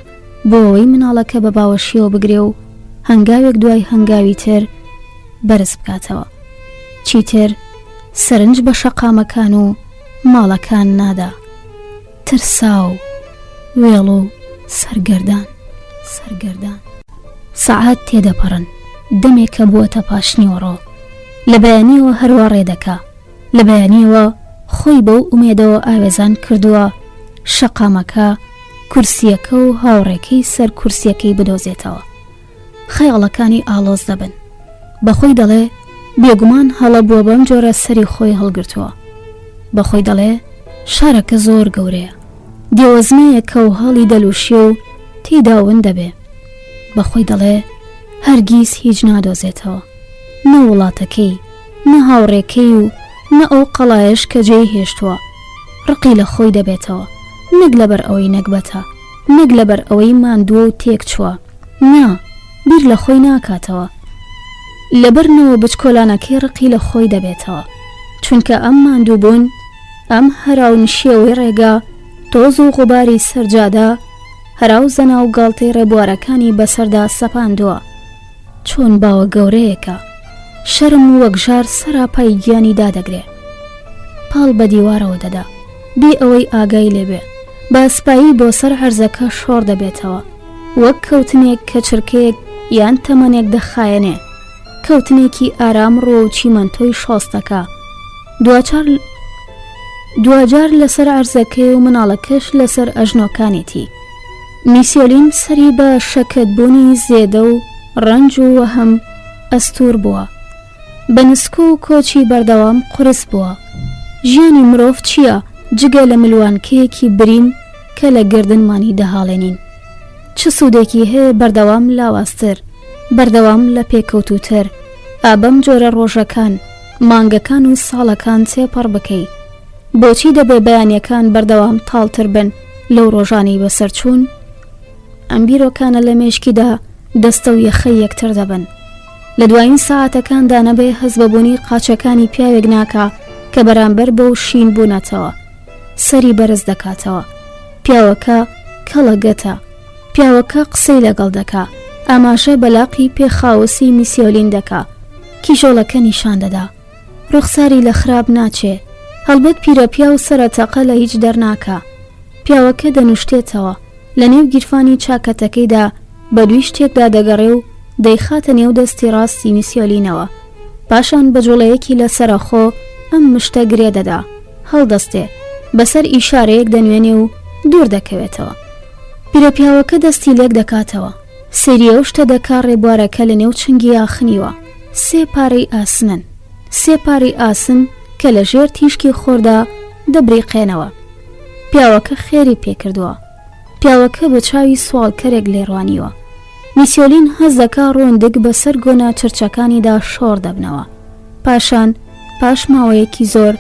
بۆ ئەوەی مناڵەکە بە باوەشیەوە بگرێ و هەنگاوێک دوای هەنگاوی تر بەرز بکاتەوە. چیتر سەرنج بە شەقامەکان و ماڵەکان نادا، ترسا و وێڵ و سەرگەردان. سەعات تێدەپەڕن، دەمێکە بووەتە پاشنیوەڕۆ. لە بەیانیەوە هەروە ڕێدەکا، لە بەیانیەوە خۆی بەو ئومێدەوە ئاوێزان کردووە شەقامەکە کورسیەکە و هاوڕێکەی سەر کورسیەکەی بدۆزێتەوە. خەیاڵەکانی ئاڵۆز دەبن، بەخۆی دەڵێ بێگومان هەڵە بووە بەم جۆرە سەری خۆی هەڵگرتووە. بەخۆی دەڵێ شارەکە زۆر گەورەیە، دێوەزمەیەکە و هەڵی دەلووشێ و تێداون دەبێ. بەخۆی دەڵێ هەرگیز هیچ نادۆزێتەوە، نە وڵاتەکەی، نە هاوڕێکەی و نە ئەو قەڵایش کە جێی هێشتووە. ڕقی لە خۆی دەبێتەوە، نەک لەبەر ئەوەی نەکبەتە، نەک لەبەر ئەوەی ماندووە و تێک چووە، نا، بیر لە خۆی ناکاتەوە. لەبەرنەوە بچکۆلانەکەی ڕقی لە خۆی دەبێتەوە، چونکە ئەم ماندووبوون، ئەم هەراو نشێوەی ڕێگا، تۆز و غوباری سەرجادا، هەراو زەنا و گاڵتەی ڕێبوارەکانی بەسەردا سەپاندووە. چۆن باوە گەورەیەکە، شەرم و وەکژار سەراپای گیانی دادەگرێ، پاڵ بە دیوارەوە دەدا بێ ئەوەی ئاگای لێبێ. باسپایی بۆ سەر هەرزەکە شۆڕ دەبێتەوە، وەک کەوتنێک کە چرکەیەک یان تەمەنێک دەخایەنێ، کەوتنێکی ئارام ڕۆ و چیمەنتۆی شۆستەکە. دوجار لەسەر عەرزەکەی و مناڵەکەش لەسەر ئەژنۆکانێتی. میسیۆلین سەری بە شەکەتبوونی زێدە و ڕەنج و وەهەم ئەستور بووە، بە نسکۆ و کۆچی بەردەوام قورس بووە. ژیانی مرۆڤ چییە جگە لە ملوانکەیەکی برین کە لە گردنمانی دەهاڵێنین؟ چ سوودێکی هەیە بەردەوام لاواستر، بەردەوام لە پێکەوتوتر، ئابەم جۆرە ڕۆژەکان، مانگەکان و ساڵەکان تێپەڕ بکەی؟ بۆچی دەبێ بەیانیەکان بەردەوام تاڵتر بن لەو ڕۆژانی بەسەرچوون؟ ئەم بیرۆکانە لە مێشکیدا دەستە و یەخەی یەکتر دەبن. لە دوایین ساعاتەکاندا نەبێ هەست بەبوونی قاچەکانی پیاوێک ناکا کە بەرامبەر بەو شین بوونەتەوە، سەری بەرز دەکاتەوە. پیاوەکە کەڵەگەتە، پیاوەکە قسەی لەگەڵ دەکا، ئاماژە بەلاقی پێخاوەسی میسیۆلین دەکا، کیژۆڵەکە نیشان دەدا. ڕوخساری لە خراپ ناچێ، هەڵبەت پیرەپیا و سەرەتەقە لە هیچ دەرناکە. پیاوەکە دەنوشتێتەوە، لە نێو گیرفانی چاکەتەکەیدا بە دوی شتێکدا دەگەڕێ و دەیخاتە نێو دەستی ڕاستی میسیۆلینەوە. پاشان بە جوڵەیەکی لە سەرەخۆ ئەم مشتە گرێ دەدا، هەڵدەستێ، بەسەر ئیشارەیەک دەنوێنێ و دوور دەکەوێتەوە. پیرەپیاوەکە دەستی لێک دەکاتەوە، سێریە و شتە دەکا ڕێبوارەکە لە نێو چنگی یاخنیوە. 3 پارەی ئاسنن، 3 پارەی ئاسن کە لە ژێر تیشکی خۆردا دەبریقێنەوە. پیاوەکە خێری پێکردووە، پیاوەکە بە چاوی سوالکەرێک لێڕوانیوە. میسیۆلین هەز دەکا ڕۆندگ بەسەر گۆنا چرچەکانیدا شۆڕ دەبنەوە. پاشان پاش ماوەیەکی زۆر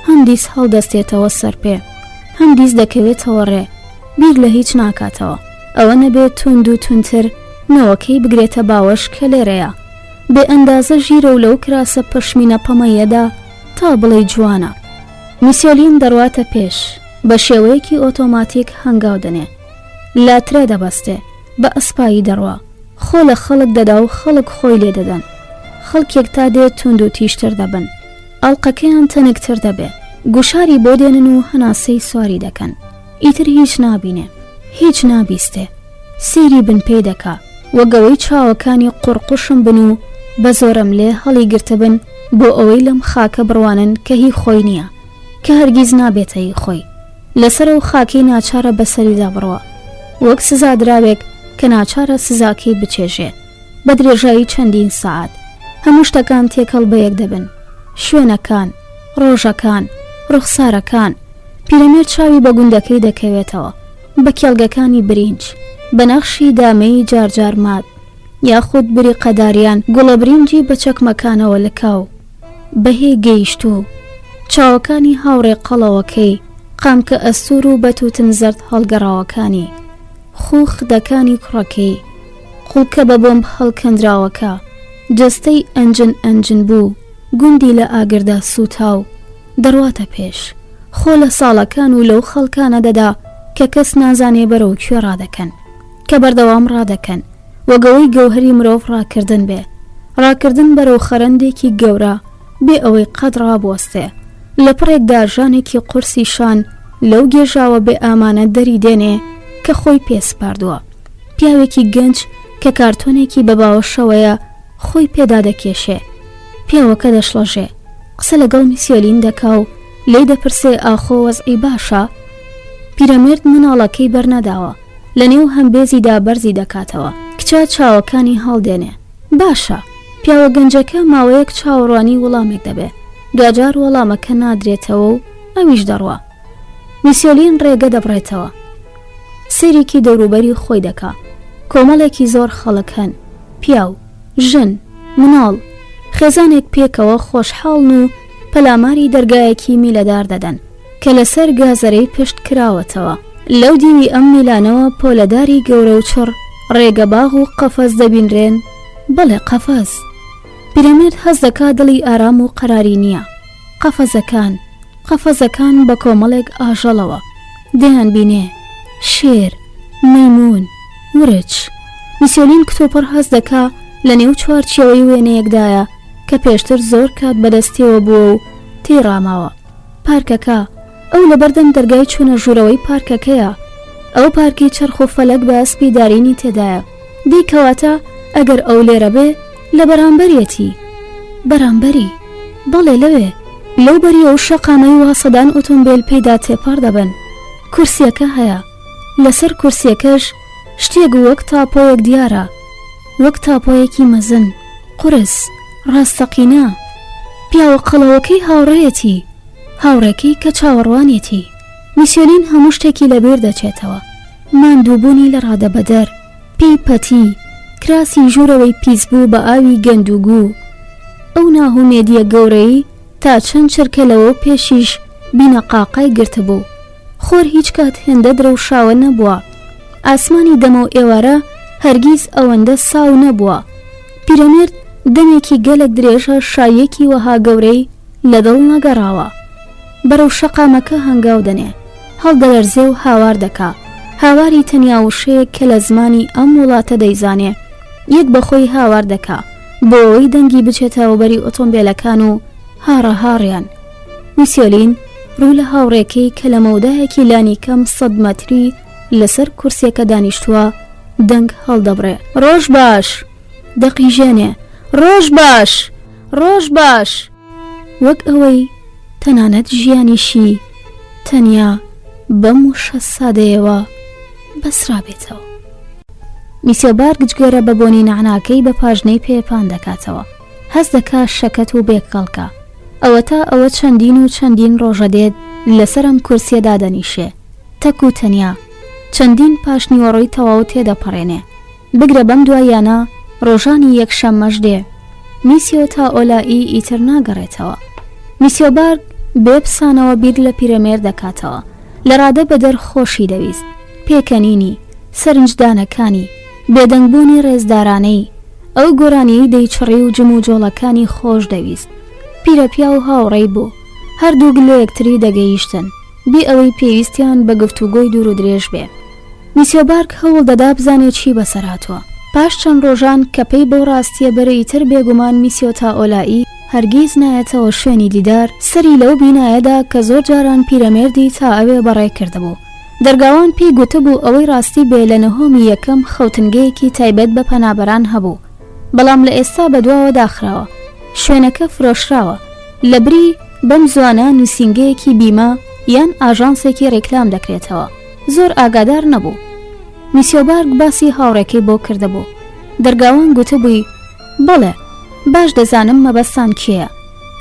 هەندیس هەڵدەستێتەوە سەر پێ، هەندیس دەکەوێتەوە ڕێ، بیر لە هیچ ناکاتەوە. ئەوە نەبێت توند و تونتر نەوەکەی بگرێتە باوەش کە لێرەیە، بێ ئەندازە ژیرە و لەو کراسە پەشمینە پەمەیەدا تا بڵێ جوانە. میسیۆلین دەڕواتە پێش، بە شێوەیەکی ئۆتۆماتیک هەنگاو دەنێ، لاترە دەبەستێ، بە ئەسپایی دەڕوا، خۆ لە خەڵک دەدا و خەڵک خۆی لێ دەدەن. خەڵکێک تا دێت توند و تیشتر دەبن، ئەڵلقەکەیان تەنکتر دەبێ، گوشاری بۆ دێنن و هەناسەی سواری دەکەن. ئیتر هیچ نابینێ، هیچ نابیستێ، سیری بن پێی دەکا، وەگەوەی چاوەکانی قوڕقوشم بن و بە زۆرم لێ هەڵی گرتبن بۆ ئەوەی لەم خاکە بڕوانن کە هی خۆی نییە، کە هەرگیز نابێتە هی خۆی. لەسەر و خاکی ناچارە بەسەریدا بڕوە، وەک سزادراوێک کە ناچارە سزاکەی بچێژێ بە درێژایی چەندین ساعت. هەموو شتەکان تێکەڵ بەیەک دەبن، شوێنەکان، ڕۆژەکان، ڕوخسارەکان. پیرەمێرد چاوی بە گوندەکەی دەکەوێتەوە، بە کێڵگەکانی برینج، بە نەخشی دامەی جارجار مات، یاخود بری قەداریان گوڵە برینجی بە چەکمەکانەوە لە کاو بەهێ گەیشت و چاوەکانی هاوڕێ قەڵەوەکەی، قامکە ئەستور و بەتوتن زەرد هەڵگەڕاوەکانی، خوو خدەکانی کوڕەکەی، قوڵکە بە بۆمب هەڵکەندراوەکە، جەستەی ئەنجن بوو، گوندی لە ئاگردا سوتاو، دەڕواتە پێش، خۆ لە ساڵەکان و لەو خەڵکانە دەدا کە کەس نازانێ بەرەو کوێ ڕادەکەن، کە بەردەوام ڕادەکەن، وەگەوەی گەوهری مرۆڤ ڕاکردن بێ، ڕاکردن بەرەو خەرەندێکی گەورە بێ ئەوەی قەت ڕابوەستێ. لە پڕێکدا ژانێکی قورسی شان لەو گێژاوە بێ ئامانە دەری دێنێ کە خۆی پێسپاردووە. پیاوێکی گەنج کە کارتۆنێکی بە باوەشەوەیە خۆی پێدا دەکێشێ، پیاوەکە دەشڵەژێ، قسە لەگەڵ میسیۆلین دەکا و لێی دەپرسێ ئاخۆ وەزعی باشە. پیرەمێرد مناڵەکەی بەرنەداوە، لە نێو هەمبێزیدا بەرزی دەکاتەوە، کچە چاوەکانی هەڵدێنێ. باشە. پیاوە گەنجەکە ماوەیەک چاوەڕوانی وەڵامێک دەبێ، دوجار وەڵامەکە نادرێتەوە و ئەویش دەڕوا. میسیۆلین ڕێگە دەبڕێتەوە، سێرێکی دەوروبەری خۆی دەکا. کۆمەڵێکی زۆر خەڵک هەن، پیاو، ژن، مناڵ، خێزانێک پێکەوە خۆشحاڵن و پەلاماری دەرگایەکی میلەدار دەدەن کە لەسەر گازەرەی پشت کراوەتەوە. لەو دیوی ئەم میلانەوە پۆلەداری گەورە و چڕ، ڕێگەباغ و قەفەز دەبینرێن. بەڵێ قەفەز. پیرەمێرد هەز دەکا دڵی ئارام و قەراری نییە. قەفەزەکان بە کۆمەڵێک ئاژەڵەوە دەیان بینێ، شێر، مەیمون، ورچ. میسیۆلین کتۆپڕ هەز دەکا لە نێو چوارچێوەی وێنەیەکدایە کە پێشتر زۆر کات بەدەستیەوە بووە و تێڕاماوە. پارکەکە، ئەو لە بەردەم دەرگای چوونە ژوورەوەی پارکەکەیە. ئەو پارکی چرخ و فەلەک بە ئەسپی دارینی تێدایە. دیکەواتە ئەگەر ئەو لێرە بێ لە بەرامبەرێتی. بەرامبەری؟ بەڵێ لەوێ، لەو بەریە و شەقامەی واسەدان ئۆتۆمبیل پێدا تێپەڕ دەبن. کورسیەکە هەیە، لەسەر کورسیەکەش شتێک وەک تاپۆیەک دیارە، وەک تاپۆیەکی مەزن، قورس، ڕاستەقینە. پیاوە قەڵەوەکەی هاوڕێیەتی، هاوڕێکی کە چاوەڕوانێتی. میسیۆلین هەموو شتێکی لەبێر دەچێتەوە. ماندووبوونی لە ڕادەبەدەر، پێی پەتی، کراسی ژوورەوەی پیس بوو بە ئاوی گەندوگوو. ئەو ناهومێدیە گەورەی تا چەند چرکەلەوە پێشیش بینە قاقای گرتبوو. خۆر هیچ کات هێندە درەوشاوە نەبووە. ئاسمانی دەمە و ئێوارە هەرگیز ئەوەندە ساو نەبووە. پیرەمێرد دەمێکی گەلێک درێژە شایەکی وەها گەورەی لەدڵ نەگەڕاوە. بەرەو شەقامەکە هەنگاو دەنێ، هەڵدەلەرزێ و هاوار دەکا. هاواری تەنیا وشەیە کە لە زمانی ئەم وڵاتە دەیزانێ. یەک بەخۆی هاوار دەکا بۆ ئەوەی دەنگی بچێتەوە بەری ئۆتۆمبیلەکان و هاڕەهاڕیان. میسیۆلین ڕوو لە هاوڕێکەی کە لە مەودایەکی لانی کەم 100 مەتری لەسەر کورسێکە دانیشتووە دەنگ هەڵدەبڕێ. ڕۆژ باش! دەقیژێنێ. ڕۆژ باش! ڕۆژ باش! وەک ئەوەی تەنانەت ژیانیشی تەنیا بەم وشە سادەیەوە بەسرا بێتەوە. میسیۆبار گچگەرە بە بۆنی نعناکەی بە پاژنەی پێپان دەکاتەوە. هەست دەکا شەکەت و بێکەڵکە. ئەوە تا ئەوە چەندین و چەندین ڕۆژە دێت لەسەر ئەم کورسیەدا دەنیشێ، تەک و تەنیا، چەندین پاش نیوەڕۆی تەواو تێدەپەڕێنێ. بگرە بەم دوایانە ڕۆژانی یەکشەممەش دێ. میسیۆ تا ئۆلایی ئیتر ناگەڕێتەوە. میسیۆبارگ بێپسانەوە بیر لە پیرەمێر دەکاتەوە. لە ڕادە بەدەر خۆشی دەویست، پێکەنینی، سەرنجدانەکانی، بێدەنگبوونی ڕێزدارانەی، ئەو گۆرانیی دەیچڕی و جم و جۆڵەکانی خۆش دەویست. پیرەپیا و هاوڕێی بوو، هەردووک لە یەکتری دەگەیشتن بێ ئەوەی پێویستیان بە گفتوگۆی دوور و درێژ بێ. میسیۆبارگ هەوڵ دەدا بزانێت چی بەسەر هاتووە. پاش چەند ڕۆژان کە پێی بەو ڕاستیە بەرەیتر بێگومان میسیۆ تا ئۆلایی هەرگیز نایەتەوە شوێنی دیدار، سەری لەو بینایەدا کە زۆر جاران پیرەمێردی تا ئەوێ بەڕێ کردبوو. دەرگاوان پێی گوتبوو ئەوەی ڕاستی بێ لە نەهۆمی یەکەم خەوتنگەیەکی تایبەت بە پەنابەران هەبوو، بەڵام لە ئێستا بەدواوە داخراوە، شوێنەکە فرۆشراوە، لە بری بەم زوانە نووسینگەیەکی بیمە یان ئاژانسێکی ڕێکلام دەکرێتەوە. زۆر ئاگادار نەبوو. میسیۆبارگ باسی هاوڕێکەی بۆ کردبوو. دەرگاوان گوتبووی بەڵێ باش دەزانم مەبەستان کێیە.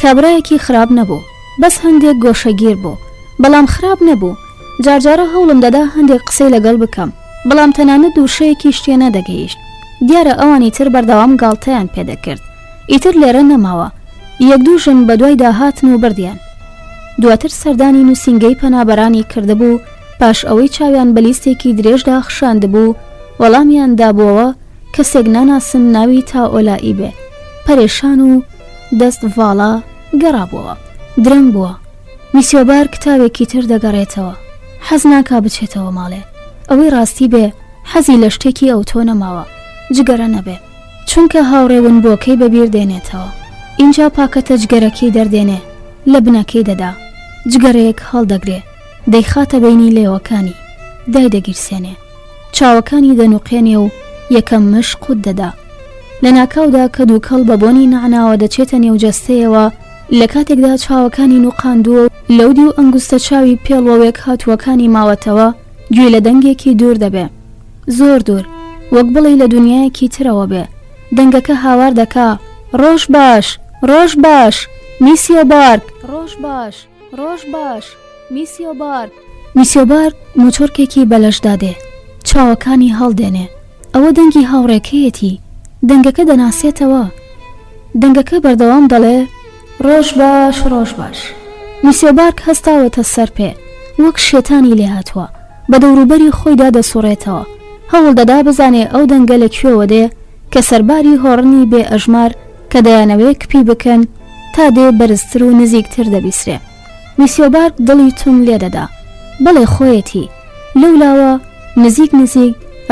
کابرایەکی خراپ نەبوو، بەس هەندێک گۆشەگیر بوو، بەڵام خراپ نەبوو. جارجارە هەوڵم دەدا هەندێک قسەی لەگەڵ بکەم، بەڵام تەنانەت دووشەیەکی شتێ نەدەگەیشت. دیارە ئەوانی تر بەردەوام گاڵتەیان پێدەکرد. ئیتر لێرە نەماوە، یەک دوو ژن بە دوای داهاتن و بردیان. دواتر سەردانی نووسینگەی پەنابەرانی کردبوو. پاش ئەوەی چاویان بە لیستێکی درێژدا خشاندبوو، وەڵامیان دابووەوە کەسێک ناناسن ناوی تا ئۆلایی بێ. پەرێشان و دەست ڤاڵا گەڕابووەوە. درەنگ بووە. میسیۆبارگ کتابێکی تر دەگەڕێتەوە. حەز ناکا بچێتەوە ماڵێ. ئەوەی ڕاستی بێ حەزی لە شتێکی ئەو تۆ نەماوە، جگەرە نەبێ، چونکە هاوڕێون بۆکەی بەبیر دێنێتەوە. اینجا پاکەتە جگەرەکەی دەردێنێ، لە بنەکەی دەدا، جگەرەیەک هەڵدەگرێ، دەیخاتە بینی لێوەکانی، دای دەگیرسێنێ، چاوەکانی دەنوقێنێ و یەکەم مش قوت دەدا. لە ناکاودا کە دووکەڵ بە بۆنی نعناوە دەچێتە نێوجەستەیەوە. لە کاتێکدا چاوەکانی نوقاندووە لەودی و ئەنگوستە چاوی پێڵەوەک هاتووەکانی ماوەتەوە، گوێ لە دەنگێکی دوور دەبێ، زۆر دوور، وەک بڵێ لە دنیایەکی ترەوە بێ. دەنگەکە هاوار دەکا: ڕۆژ باش، ڕۆژ باش، میسیۆبارگ، ڕۆژ باش، ڕۆژ باش، میسیۆبارگ. میسیۆبارگ موچۆرکێکی بەلەشدا دێ، چاوەکانی هەڵدێنێ. ئەوە دەنگی هاوڕێکەیەتی. دەنگەکە دەناسێتەوە. دەنگەکە بەردەوام دەڵێ: ڕۆژ باش، ڕۆژ باش. میسیۆبارگ هەستاوەتە سەر پێ، وەک شێتانی لێ هاتووە، بە دەوروبەری خۆیدا دەسوڕێتەوە. هەوڵ دەدا بزانێ ئەو دەنگە لەکوێوە دێ کە سەرباری هۆڕنی بێ ئەژمار کە دەیانەوێ کپی بکەن تا دێ بەرزتر و نزیکتر دەبیسرێ. میسیۆبارگ دڵی تون لێ دەدا. بەڵێ خۆیەتی. لەولاوە نزیک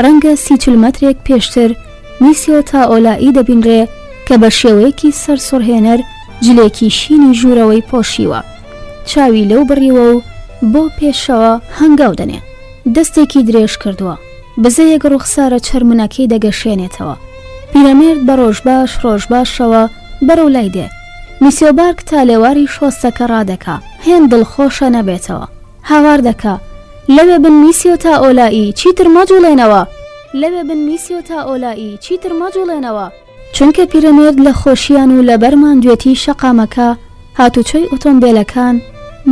ڕەنگە 30 کیلۆمەترێک پێشتر میسیۆ تا ئۆلایی دەبینرێ کە بە شێوەیەکی سەر سڕهێنەر جلێکی شینی ژوورەوەی پۆشیوە، چاوی لەو بڕیوە و بۆ پێشەوە هەنگاو دەنێ. دەستێکی درێژ کردووە، بزەیەک ڕوخسارە چەرمونەکەی دەگەشێنێتەوە. پیرەمێرد بە ڕۆژباش ڕۆژباشەوە بەرەو لای دێ. میسیۆبارگ تا لێواری شۆستەکە ڕادەکا، هێن دڵخۆشە نەبێتەوە. هاوار دەکا: لەوێ بن میسیۆ تا ئۆلایی، چیتر مەجوڵێنەوە، لەوێ بن میسیۆ تا ئۆلایی، چیتر مەجوڵێنەوە. چونکە پیرەمێرد لە خۆشیان و لە بەرمان دوێتی شەقامەکە، هاتوچۆی ئۆتۆمبیلەکان،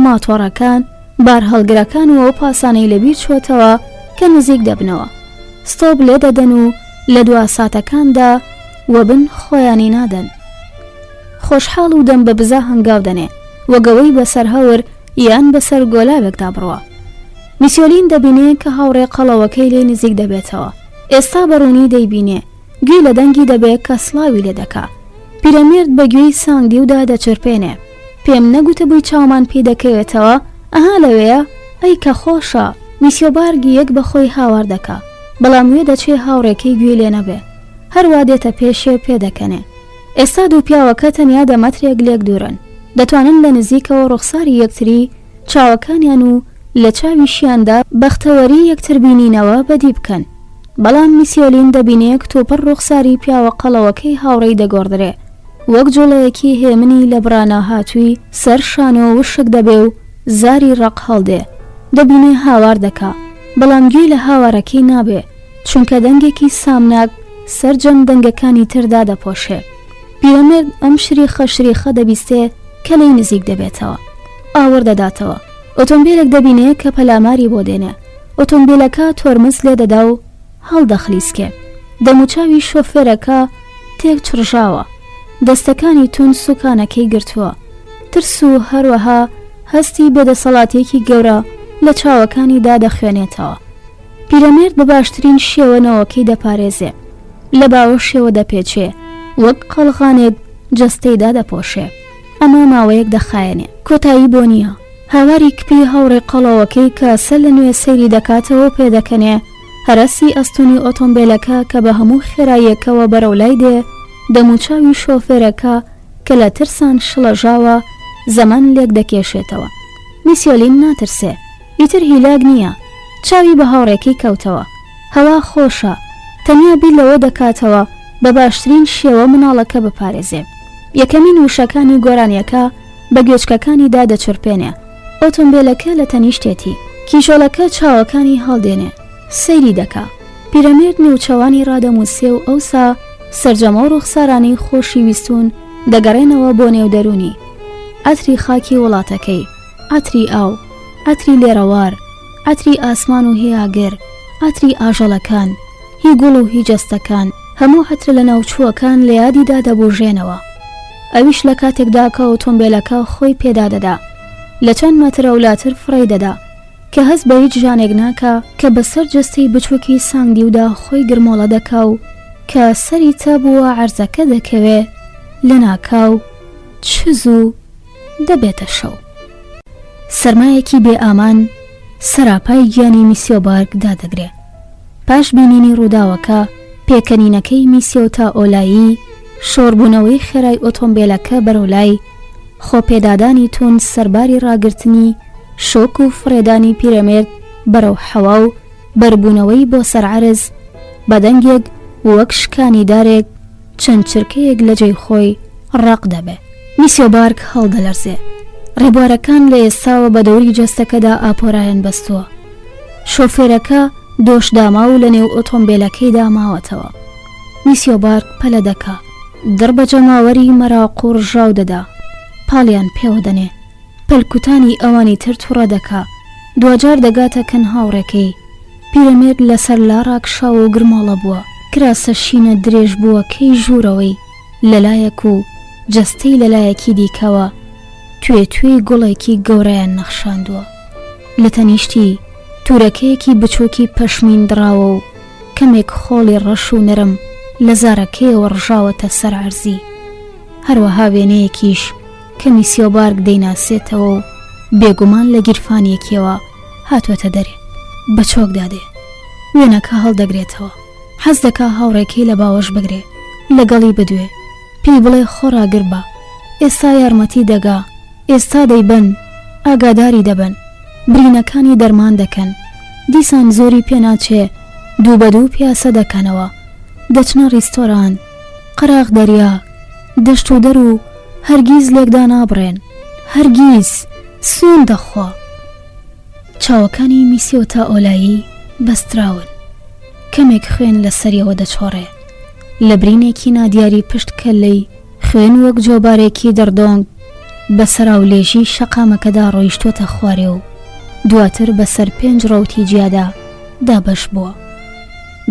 ماتۆڕەکان، بار هەڵگرەکان و ئەو پاسانەی لەبیر چۆتەوە کە نزیک دەبنەوە. ستۆپ لێ دەدەن و لە دوا ساتەکاندا وەبن خۆیانی نادەن. خۆشحاڵ و دەم بە بزا هەنگاو دەنێ، وەگەوەی بەسەر هەور یان بەسەر گۆلاوێکدا بڕوە. میسیۆلین دەبینێ کە هاوڕێ قەڵەوەکەی لێ نزیک دەبێتەوە. ئێستا بەڕوونی دەیبینێ، گوێ لە دەنگی دەبێت کە سڵاوی لێ دەکا. پیرەمێرد بە گوێی سانگدی ودا دەچرپێنێ. پێم نەگوتە بووی چاومان پێ دەکەوێتەوە؟ ئەها لەوەیە؟ ئەی کە خۆشە. میسیۆبارگی یەک بەخۆی هاوار دەکا، بەڵام وێ دەچێ هاوڕێکەی گوێ لێ نەبێ. هەروە دێتە پێشێ پێ دەکەنێ. ئێستا دوو پیاوەکە تەنیا دەمەترێک لێک دوورن، دەتوانن لە نزیکەوە ڕوخساری یەکتری، چاوەکانیان و لە چاویشیاندا بەختەوەری یەکتر بینینەوە بەدی بکەن. بەڵام میسیۆلین دەبینێک تۆپەر ڕوخساری پیاوە قەڵەوەکەی هاوڕێی دەگۆڕدرێ، وەک جوڵەیەکی هێمنی لە برانە هاتووی سەر شانەوە وشک دەبێ و زاری ڕق هەڵدێ. دەبینێ هاوار دەکا، بەڵام گوێی لە هاوارەکەی نابێ، چونکە دەنگێکی سامناک سەرجەم دەنگەکانی تردا دەپۆشێ. پیرەمێرد ئەم شریخە دەبیستێ کە لەی نزیک دەبێتەوە. ئاوەر دەداتەوە. ئۆتۆمبیلێک دەبینێ کە پەلاماری بۆ دێنێ. ئۆتۆمبیلەکە تۆرمز لێ دەدا و هەڵدەخلیسکێ. دەموچاوی شۆفێرەکە تێک چڕژاوە، دەستەکانی تون سوکانەکەی گرتووە، ترس و هەروەها هەستی بێدەسەڵاتێکی گەورە لە چاوەکانیدا دەخوێنێتەوە. پیرەمێرد بە باشترین شێوەنەوەکەی دەپارێزێ، لە باوە شێوە دەپێچێ، وەک قەڵغانێک جەستەیدا دەپۆشێ. ئەمە ماوەیەک دەخایەنێ، کۆتایی بۆ نییە. هاواری کپی هەوڕێ قەڵەوەکەی کە سەر لە نوێ سەیری دەکاتەوە پێدەکەنێ هەرەسی ئەستونی ئۆتۆمبیلەکە کە بە هەموو خێراییەکەوە بەرەو لای دێ. دەموچاوی شۆفێرەکە کە لە ترسان شڵەژاوە زەمان لێک دەکێشێتەوە. میسیۆلین ناترسێ، ئیتر هیلاگ نییە، چاوی بە هاوڕێکی کەوتەوە. هەوا خۆشە، تەنیا بیر لەوە دەکاتەوە بە باشترین شێوە مناڵەکە بپارێزێ. یەکەمین وشەکانی گۆرانیەکە بە گوێچکەکانیدا دەچرپێنێ. ئۆتۆمبیلەکە لە تەنیشتێتی، کیژۆڵەکە چاوەکانی هەڵدێنێ، سەیری دەکا. پیرەمێرد نێوچەوانی ڕادەموسێ و ئەوسا سەرجەمە و ڕوخسارانی خۆشی ویستون دەگەڕێنەوە بۆ نێودەرونی. ئەتری خاکی وڵاتەکەی، ئەتری ئاو، ئەتری لێرەوار، ئەتری ئاسمان و هیاگر، ئەتری ئاژەڵەکان، هی گوڵ و هی جەستەکان، هەموو هەتر لە ناوچووەکان لە یادیدا دەبوژێنەوە. ئەویش لە کاتێکدا کە ئۆتۆمبیلەکە خۆی پێدا دەدا، لە چەند مەترە وڵاتر فڕی دەدا کە هەست بە هیچ ژانێک ناکە کە بەسەر جەستەی بچووکی سانگدیودا خۆی گرمۆڵە دەکا و کە سەری تەبووە عەرزەکە دەکەوێ لە ناکاو چز و دەبێتە شەو. سەرمایەکی بێ ئامان سەراپای گیانی میسیۆبارگ دادەگرێ. پاش بینینی ڕووداوەکە، پێکەنینەکەی میسیۆ تا ئۆلایی، شۆڕبوونەوەی خێرای ئۆتۆمبیلەکە بەرەولای، خۆپێدادانی تون سەرباری ڕاگرتنی شۆک و فڕێدانی پیرەمێرد بەرەو حەوا و بەربوونەوەی بۆ سەرعەرز بەدەنگێک وەک شکانی دارێک چەند چرکەیەک لە جێی خۆی ڕق دەبێ. میسیۆبارگ هەڵدەلەرزێ. ڕێبوارەکان لە ئێستاوە بە دەوری جەستەکەدا ئاپۆرایەن بەستووە. شۆفێرەکە دۆشداما و لە نێو ئۆتۆمبیلەکەیدا ماوەتەوە. میسیۆبارگ پەلە دەکا، دڕ بە جەماوەری مەراق و ڕژاو دەدا، پاڵیان پێوە دەنێ، پەلکوتانی ئەوانی تر تووڕە دەکا، دوجار دەگاتە کەن هاوڕێکەی. پیرەمێرد لەسەر لا ڕاکشاوە و گرماڵە بووە، کراسە شینە درێژ بووە کەی ژوورەوەی لەلایەک و جەستەی لەلایەکی دیکەوە توێ گوڵێکی گەورەیان نەخشاندووە. لە تەنیشتی تورەکەیەکی بچووکی پەشمین دراوە و کەمێک خۆڵی ڕەش و نەرم لە زارەکەیەوە ڕژاوەتە سەر عەرزی. هەروەها وێنەیەکیش کە میسیۆبارگ دەیناسێتەوە و بێگومان لە گیرفانیەکیەوە هاتووەتە دەرێ، بە چۆک دادێ. وێنەکە هەڵدەگرێتەوە، حەز دەکا هاوڕێکەی لە باوەش بگرێ، لەگەڵی بدوێ، پێی بڵێ خۆڕاگر بە، ئێستا یارمەتی دەگا، ئێستا دەیبن، ئاگاداری دەبن، برینەکانی دەرمان دەکەن، دیسان زۆری پێناچێ، دوو بە دوو پیاسە دەکەنەوە، دەچنە ڕیستۆران، قەراغ دەریا، دەشت و دەر و هەرگیز لێکدا نابڕێن، هەرگیز سوێن دەخوا. چاوەکانی میسیۆ تا ئۆلایی بەستراون، کەمێک خوێن لە سەریەوە دەچۆڕێ، لە برینێکی نادیاری پشت کەلەی خوێن وەک جۆبارێکی دەردۆنگ بە سەراولێژی شەقامەکەدا ڕۆیشتوۆتە خوارێ و دواتر بەسەر 5 ڕەوتی جیادا دابەش بووە.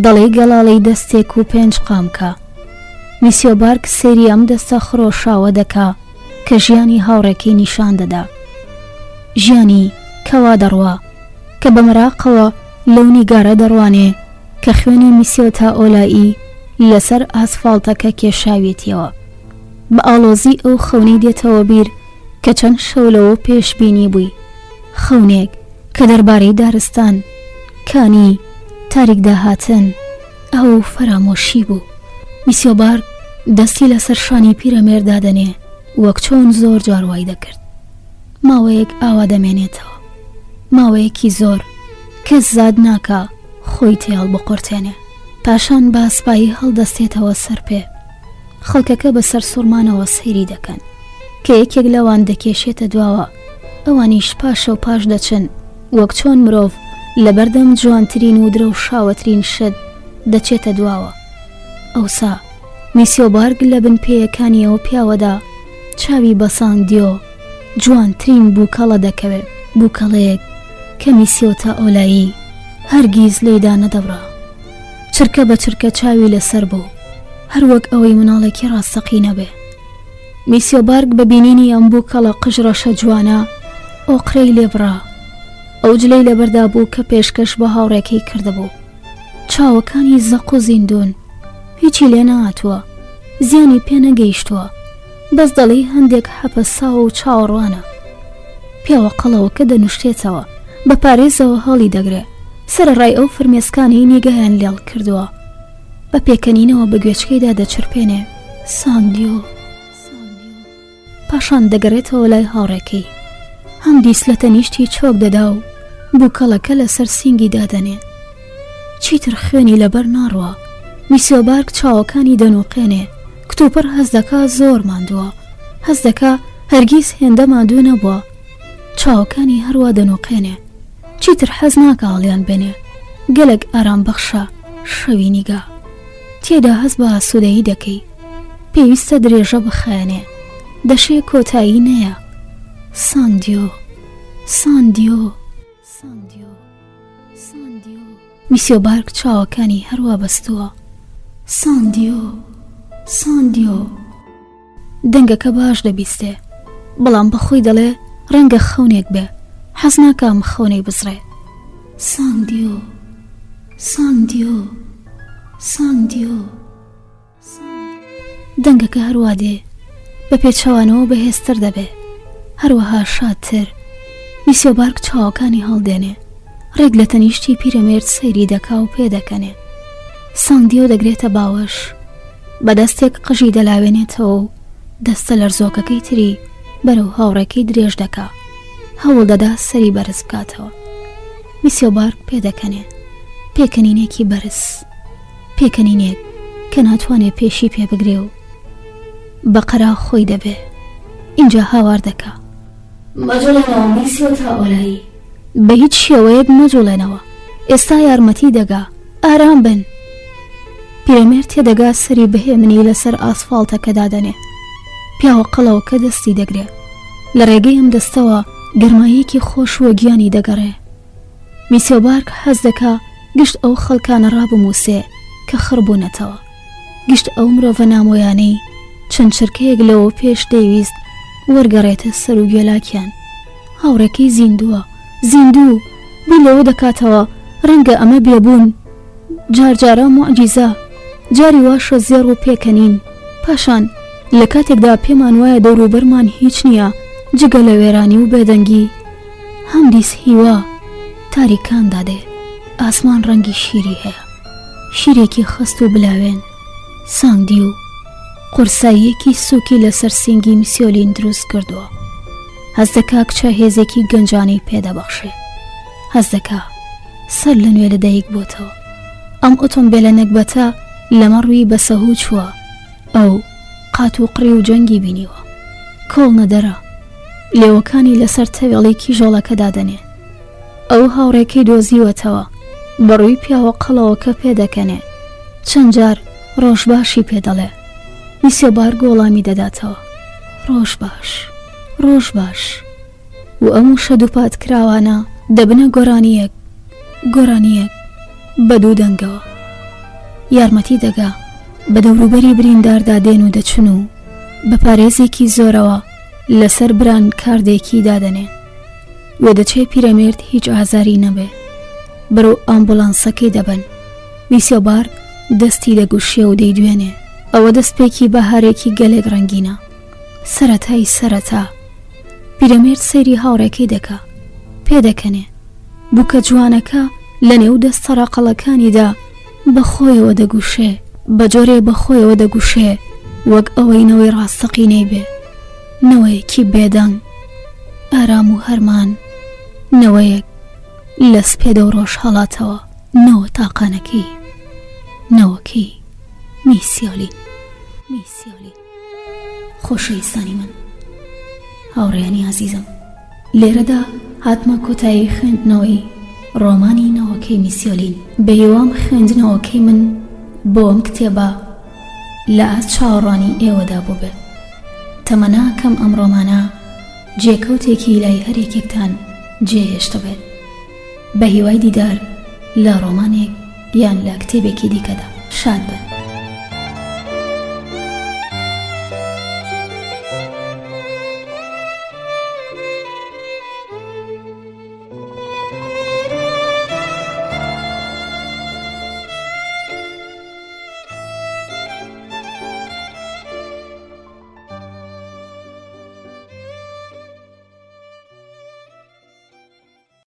دەڵێ گەڵاڵەی دەستێک و 5 قامکە. میسیۆبارگ سەیری ئەم دەستە خڕۆشاوە دەکا کە ژیانی هاوڕێکی نیشان دەدا، ژیانی کەوا دەڕوا کە بە مەراقەوە لەو نیگارە دەڕوانێ کە خوێنی میسیۆ تا ئۆلایی لەسەر ئاسفاڵتەکە کێشاوێتیەوە. بە ئاڵۆزی ئەو خەونەی دێتەوە بیر کە چەند شەولەوە پێشبینی بووی، خەونێک کە دەربارەی دارستان، کانی، تاریک داهاتن ئەو فەرامۆشی بوو. میسیۆبارگ دەستی لەسەر شانی پیرەمێردا دەنێ وەک چۆن زۆر جار وای دەکرد. ماوەیەک ئاوا دەمێنێتەوە، ماوەیەکی زۆر کەس زاد ناکا خۆی تێڵ بقورتێنێ. پاشان بە ئاسپایی هەڵدەستێتەوە سەر پێ. خەڵکەکە بەسەر سوورمانەوە سەیری دەکەن کە یەکێک لەوان دەکێشێتە دواوە، ئەوانیش پاشە و پاش دەچن وەک چۆن مرۆڤ لە بەردەم جوانترین و درەوشاوەترین شت دەچێتە دواوە. ئەوسا میسیۆبارگ لە بن پێیەکانیەوە پیاوەدا چاوی بەساندیۆ جوانترین بووکەڵە دەکەوێت، بووکەڵەیەک کە میسیۆ تا ئۆلایی هەرگیز لێدا نەدەبڕا. چرکە بە چرکە چاوی لەسەر بوو، هەروەک ئەوەی مناڵێکی ڕاستەقی نەبێ. میسیۆبارگ بە بینینی ئەم بوو کەڵە قژڕەشە جوانە ئۆقرەی لێبڕا. ئەو جلەی لەبەردا بوو کە پێشکەش بە هاوڕێکەی کردبوو. چاوەکانی زەق و زیندون، هیچی لێ نەهاتووە، زیانی پێ نەگەیشتووە، بەس دەڵی هەندێک هەپەسا و چاوەڕوانە. پیاوە قەڵەوە کە دەنوشتێتەوە بە پارێزەوە هەڵی دەگرێ. سەرڕای ئەو فرمێسکانی نیگەیان لێڵ کردووە، بە پێکەنینەوە بە گوێچکەیدا دەچرپێنێ ساندیۆ. پاشان دەگەڕێتەوە لای هاوڕێکەی، هەم دیسلەتە نیشتی چۆک دەدا و بووکەڵەکە لەسەر سینگی دادەنێ. چیتر خوێنی لەبەر ناڕوە. میسیۆبارگ چاوەکانی دەنووقێنێ، کتوپڕ هەز دەکا زۆر ماندووە، هەز دەکا هەرگیز هێندە ماندوو نەبووە. چاوەکانی هەروە دەنووقێنێ، چیتر حەز ناکە هەڵیان بێنێ. گەلێک ئارام بەخشە شەوی نیگا، تێدا هەست بە ئاسوودەیی دەکەی. پێویستە درێژە بخایەنێ، دەشێ کۆتایی نەیە. ساندیۆ، ساندیۆ، ساندیۆ، ساندیۆ. میسیۆبارگ چاوەکانی هەروە بەستووە. ساندیۆ، ساندیۆ. دەنگەکە باش دەبیستێ، بەڵام بەخۆی دەڵێ ڕەنگە خەونێک بێ، حەز ناکەم خەونەی بزڕێ. ساندیۆ، ساندیۆ، ساندیۆ. دەنگەکە هەروە دێ، بە پێچەوانەوە بەهێزتر دەبێ، هەروەها شادتر. میسیۆبارگ چاوەکانی هەڵدێنێ، ڕێک لە تەنیشتی پیرەمێرد سەیری دەکا و پێدەکەنێ. ساندیۆ دەگرێتە باوەش، بەدەستێک قژی دەلاوێنێتەوە و دەستە لەرزۆکەکەی تری بەرەو هاوڕێکەی درێژ دەکا، هەوڵ دەدا سەری بەرز بکاتەوە. میسیۆبارگ پێدەکەنێ، پێکەنینێکی بەرز، پێکەنینێک کە ناتوانێت پێشی پێ بگرێ و بەقەرا خۆی دەبێ. اینجا هاوار دەکا، مەجۆڵێنەوە میسیۆ تا ئۆلایی، بە هیچ شێوەیەک مەجۆڵێنەوە، ئێستا یارمەتی دەگا، ئارام بن. پیرەمێرد تێدەگا سەری بەهێمنی لەسەر ئاسفاڵتەکە دادەنێ. پیاوە قەڵەوە کە دەستی دەگرێ، لە ڕێگەی ئەم دەستەوە گەرمایەکی خۆش وە گیانی دەگەڕێ. میسیۆبارگ حەز دەکا گشت ئەو خەڵکانە ڕابمووسێ کە خڕبوونەتەوە، گشت ئەو مرۆڤە نامۆیانەی چەند چرکەیەک لەوە پێش دەیویست وەرگەڕێتە سەر و گوێلاکیان. هاوڕێکەی زیندووە، زیندوو بوو لەوە دەکاتەوە ڕەنگە ئەمە بێبوون، جارجارە موعجیزە، جاری واشە زێڕ و پێکەنین. پاشان لە کاتێکدا پێمان وایە دەوروبەرمان هیچ نییە جگە لە وێرانی و بێدەنگی، هەم دیس هیوا تاریکان دادێ. ئاسمان ڕەنگی شیری هەیە، شیرێکی خست و بلاوێن، ساندی و قورساییەکی سووکی لەسەر سینگی میسیۆلین دروست کردووە. هەز دەکا کچە هێزێکی گەنجانەی پێدەبەخشێ، هەز دەکا سەر لە نوێ لەدایک بۆتەوە. ئەم ئۆتۆمبیلە نەکبەتە لەمە ڕووی بەسەهوو چووە، ئەو قات و قڕی و جەنگی بینیوە، کۆڵ نەدەرە، لێوەکانی لەسەر تەوێڵی کیژۆڵەکە دادەنێ. ئەو هاوڕێکەی دۆزیوەتەوە، بەڕووی پیاوە قەڵەوە کە پێدەکەنێ، چەند جار ڕۆژ باشی پێدەڵێ. میسیۆبارگ وەڵامی دەداتەوە، ڕۆژ باش، ڕۆژ باش. و ئەم وشە دووپات کراوانە دەبنە گۆرانیەک، گۆرانیەک بە دوو دەنگەوە. یارمەتی دەگا، بە دەوروبەری برینداردا دێن و دەچن و بە پارێزێکی زۆرەوە لەسەر بران کاردێکی دادەنێن. وێ دەچێ پیرەمێرد هیچ ئازاری نەبێ، بەرەو ئامبولانسەکەی دەبن. میسیۆبارگ دەستی دەگوشێ و دەیدوێنێ، ئەوە دەستپێکی بەهارێکی گەلێک ڕەنگینە. سەرەتای سەرەتا پیرەمێرد سەیری هاوڕێکەی دەکا، پێدەکەنێ بووکە جوانەکە لە نێو دەستە ڕاقەڵەکانیدا بەخۆیەوە دەگوشێ، بە جۆرێ بەخۆیەوە دەگوشێ، وەک ئەوەی نەوەی ڕاستەقینەی بێ، نەوەیەکی بێدەنگ، ئارام و هەرمان، نەوەیەک لە سپێدە و ڕۆژ هەڵاتەوە، نەوە تاقانەکەی، نەوەکەی میسیۆلین. میسیۆلین. خۆشەویستانی من، هاوڕێیانی عزیزم، لێرەدا هاتمە کۆتایی خوێندنەوەی ڕۆمانی نەوەکەی میسیۆلین. بە هێوام خوێندنەوەکەی من بۆ ئەم کتێبە لە چاوەڕوانی ئێوەدا بوو بێ. تەمەناکەم ئەم ڕۆمانە جێکەوتێکی لای هەرێکێکتان جێهێشتە بێت. بە هیوای دیدار لە ڕۆمانێک یان لە کتێبێکی دیکەدا. شاد بن.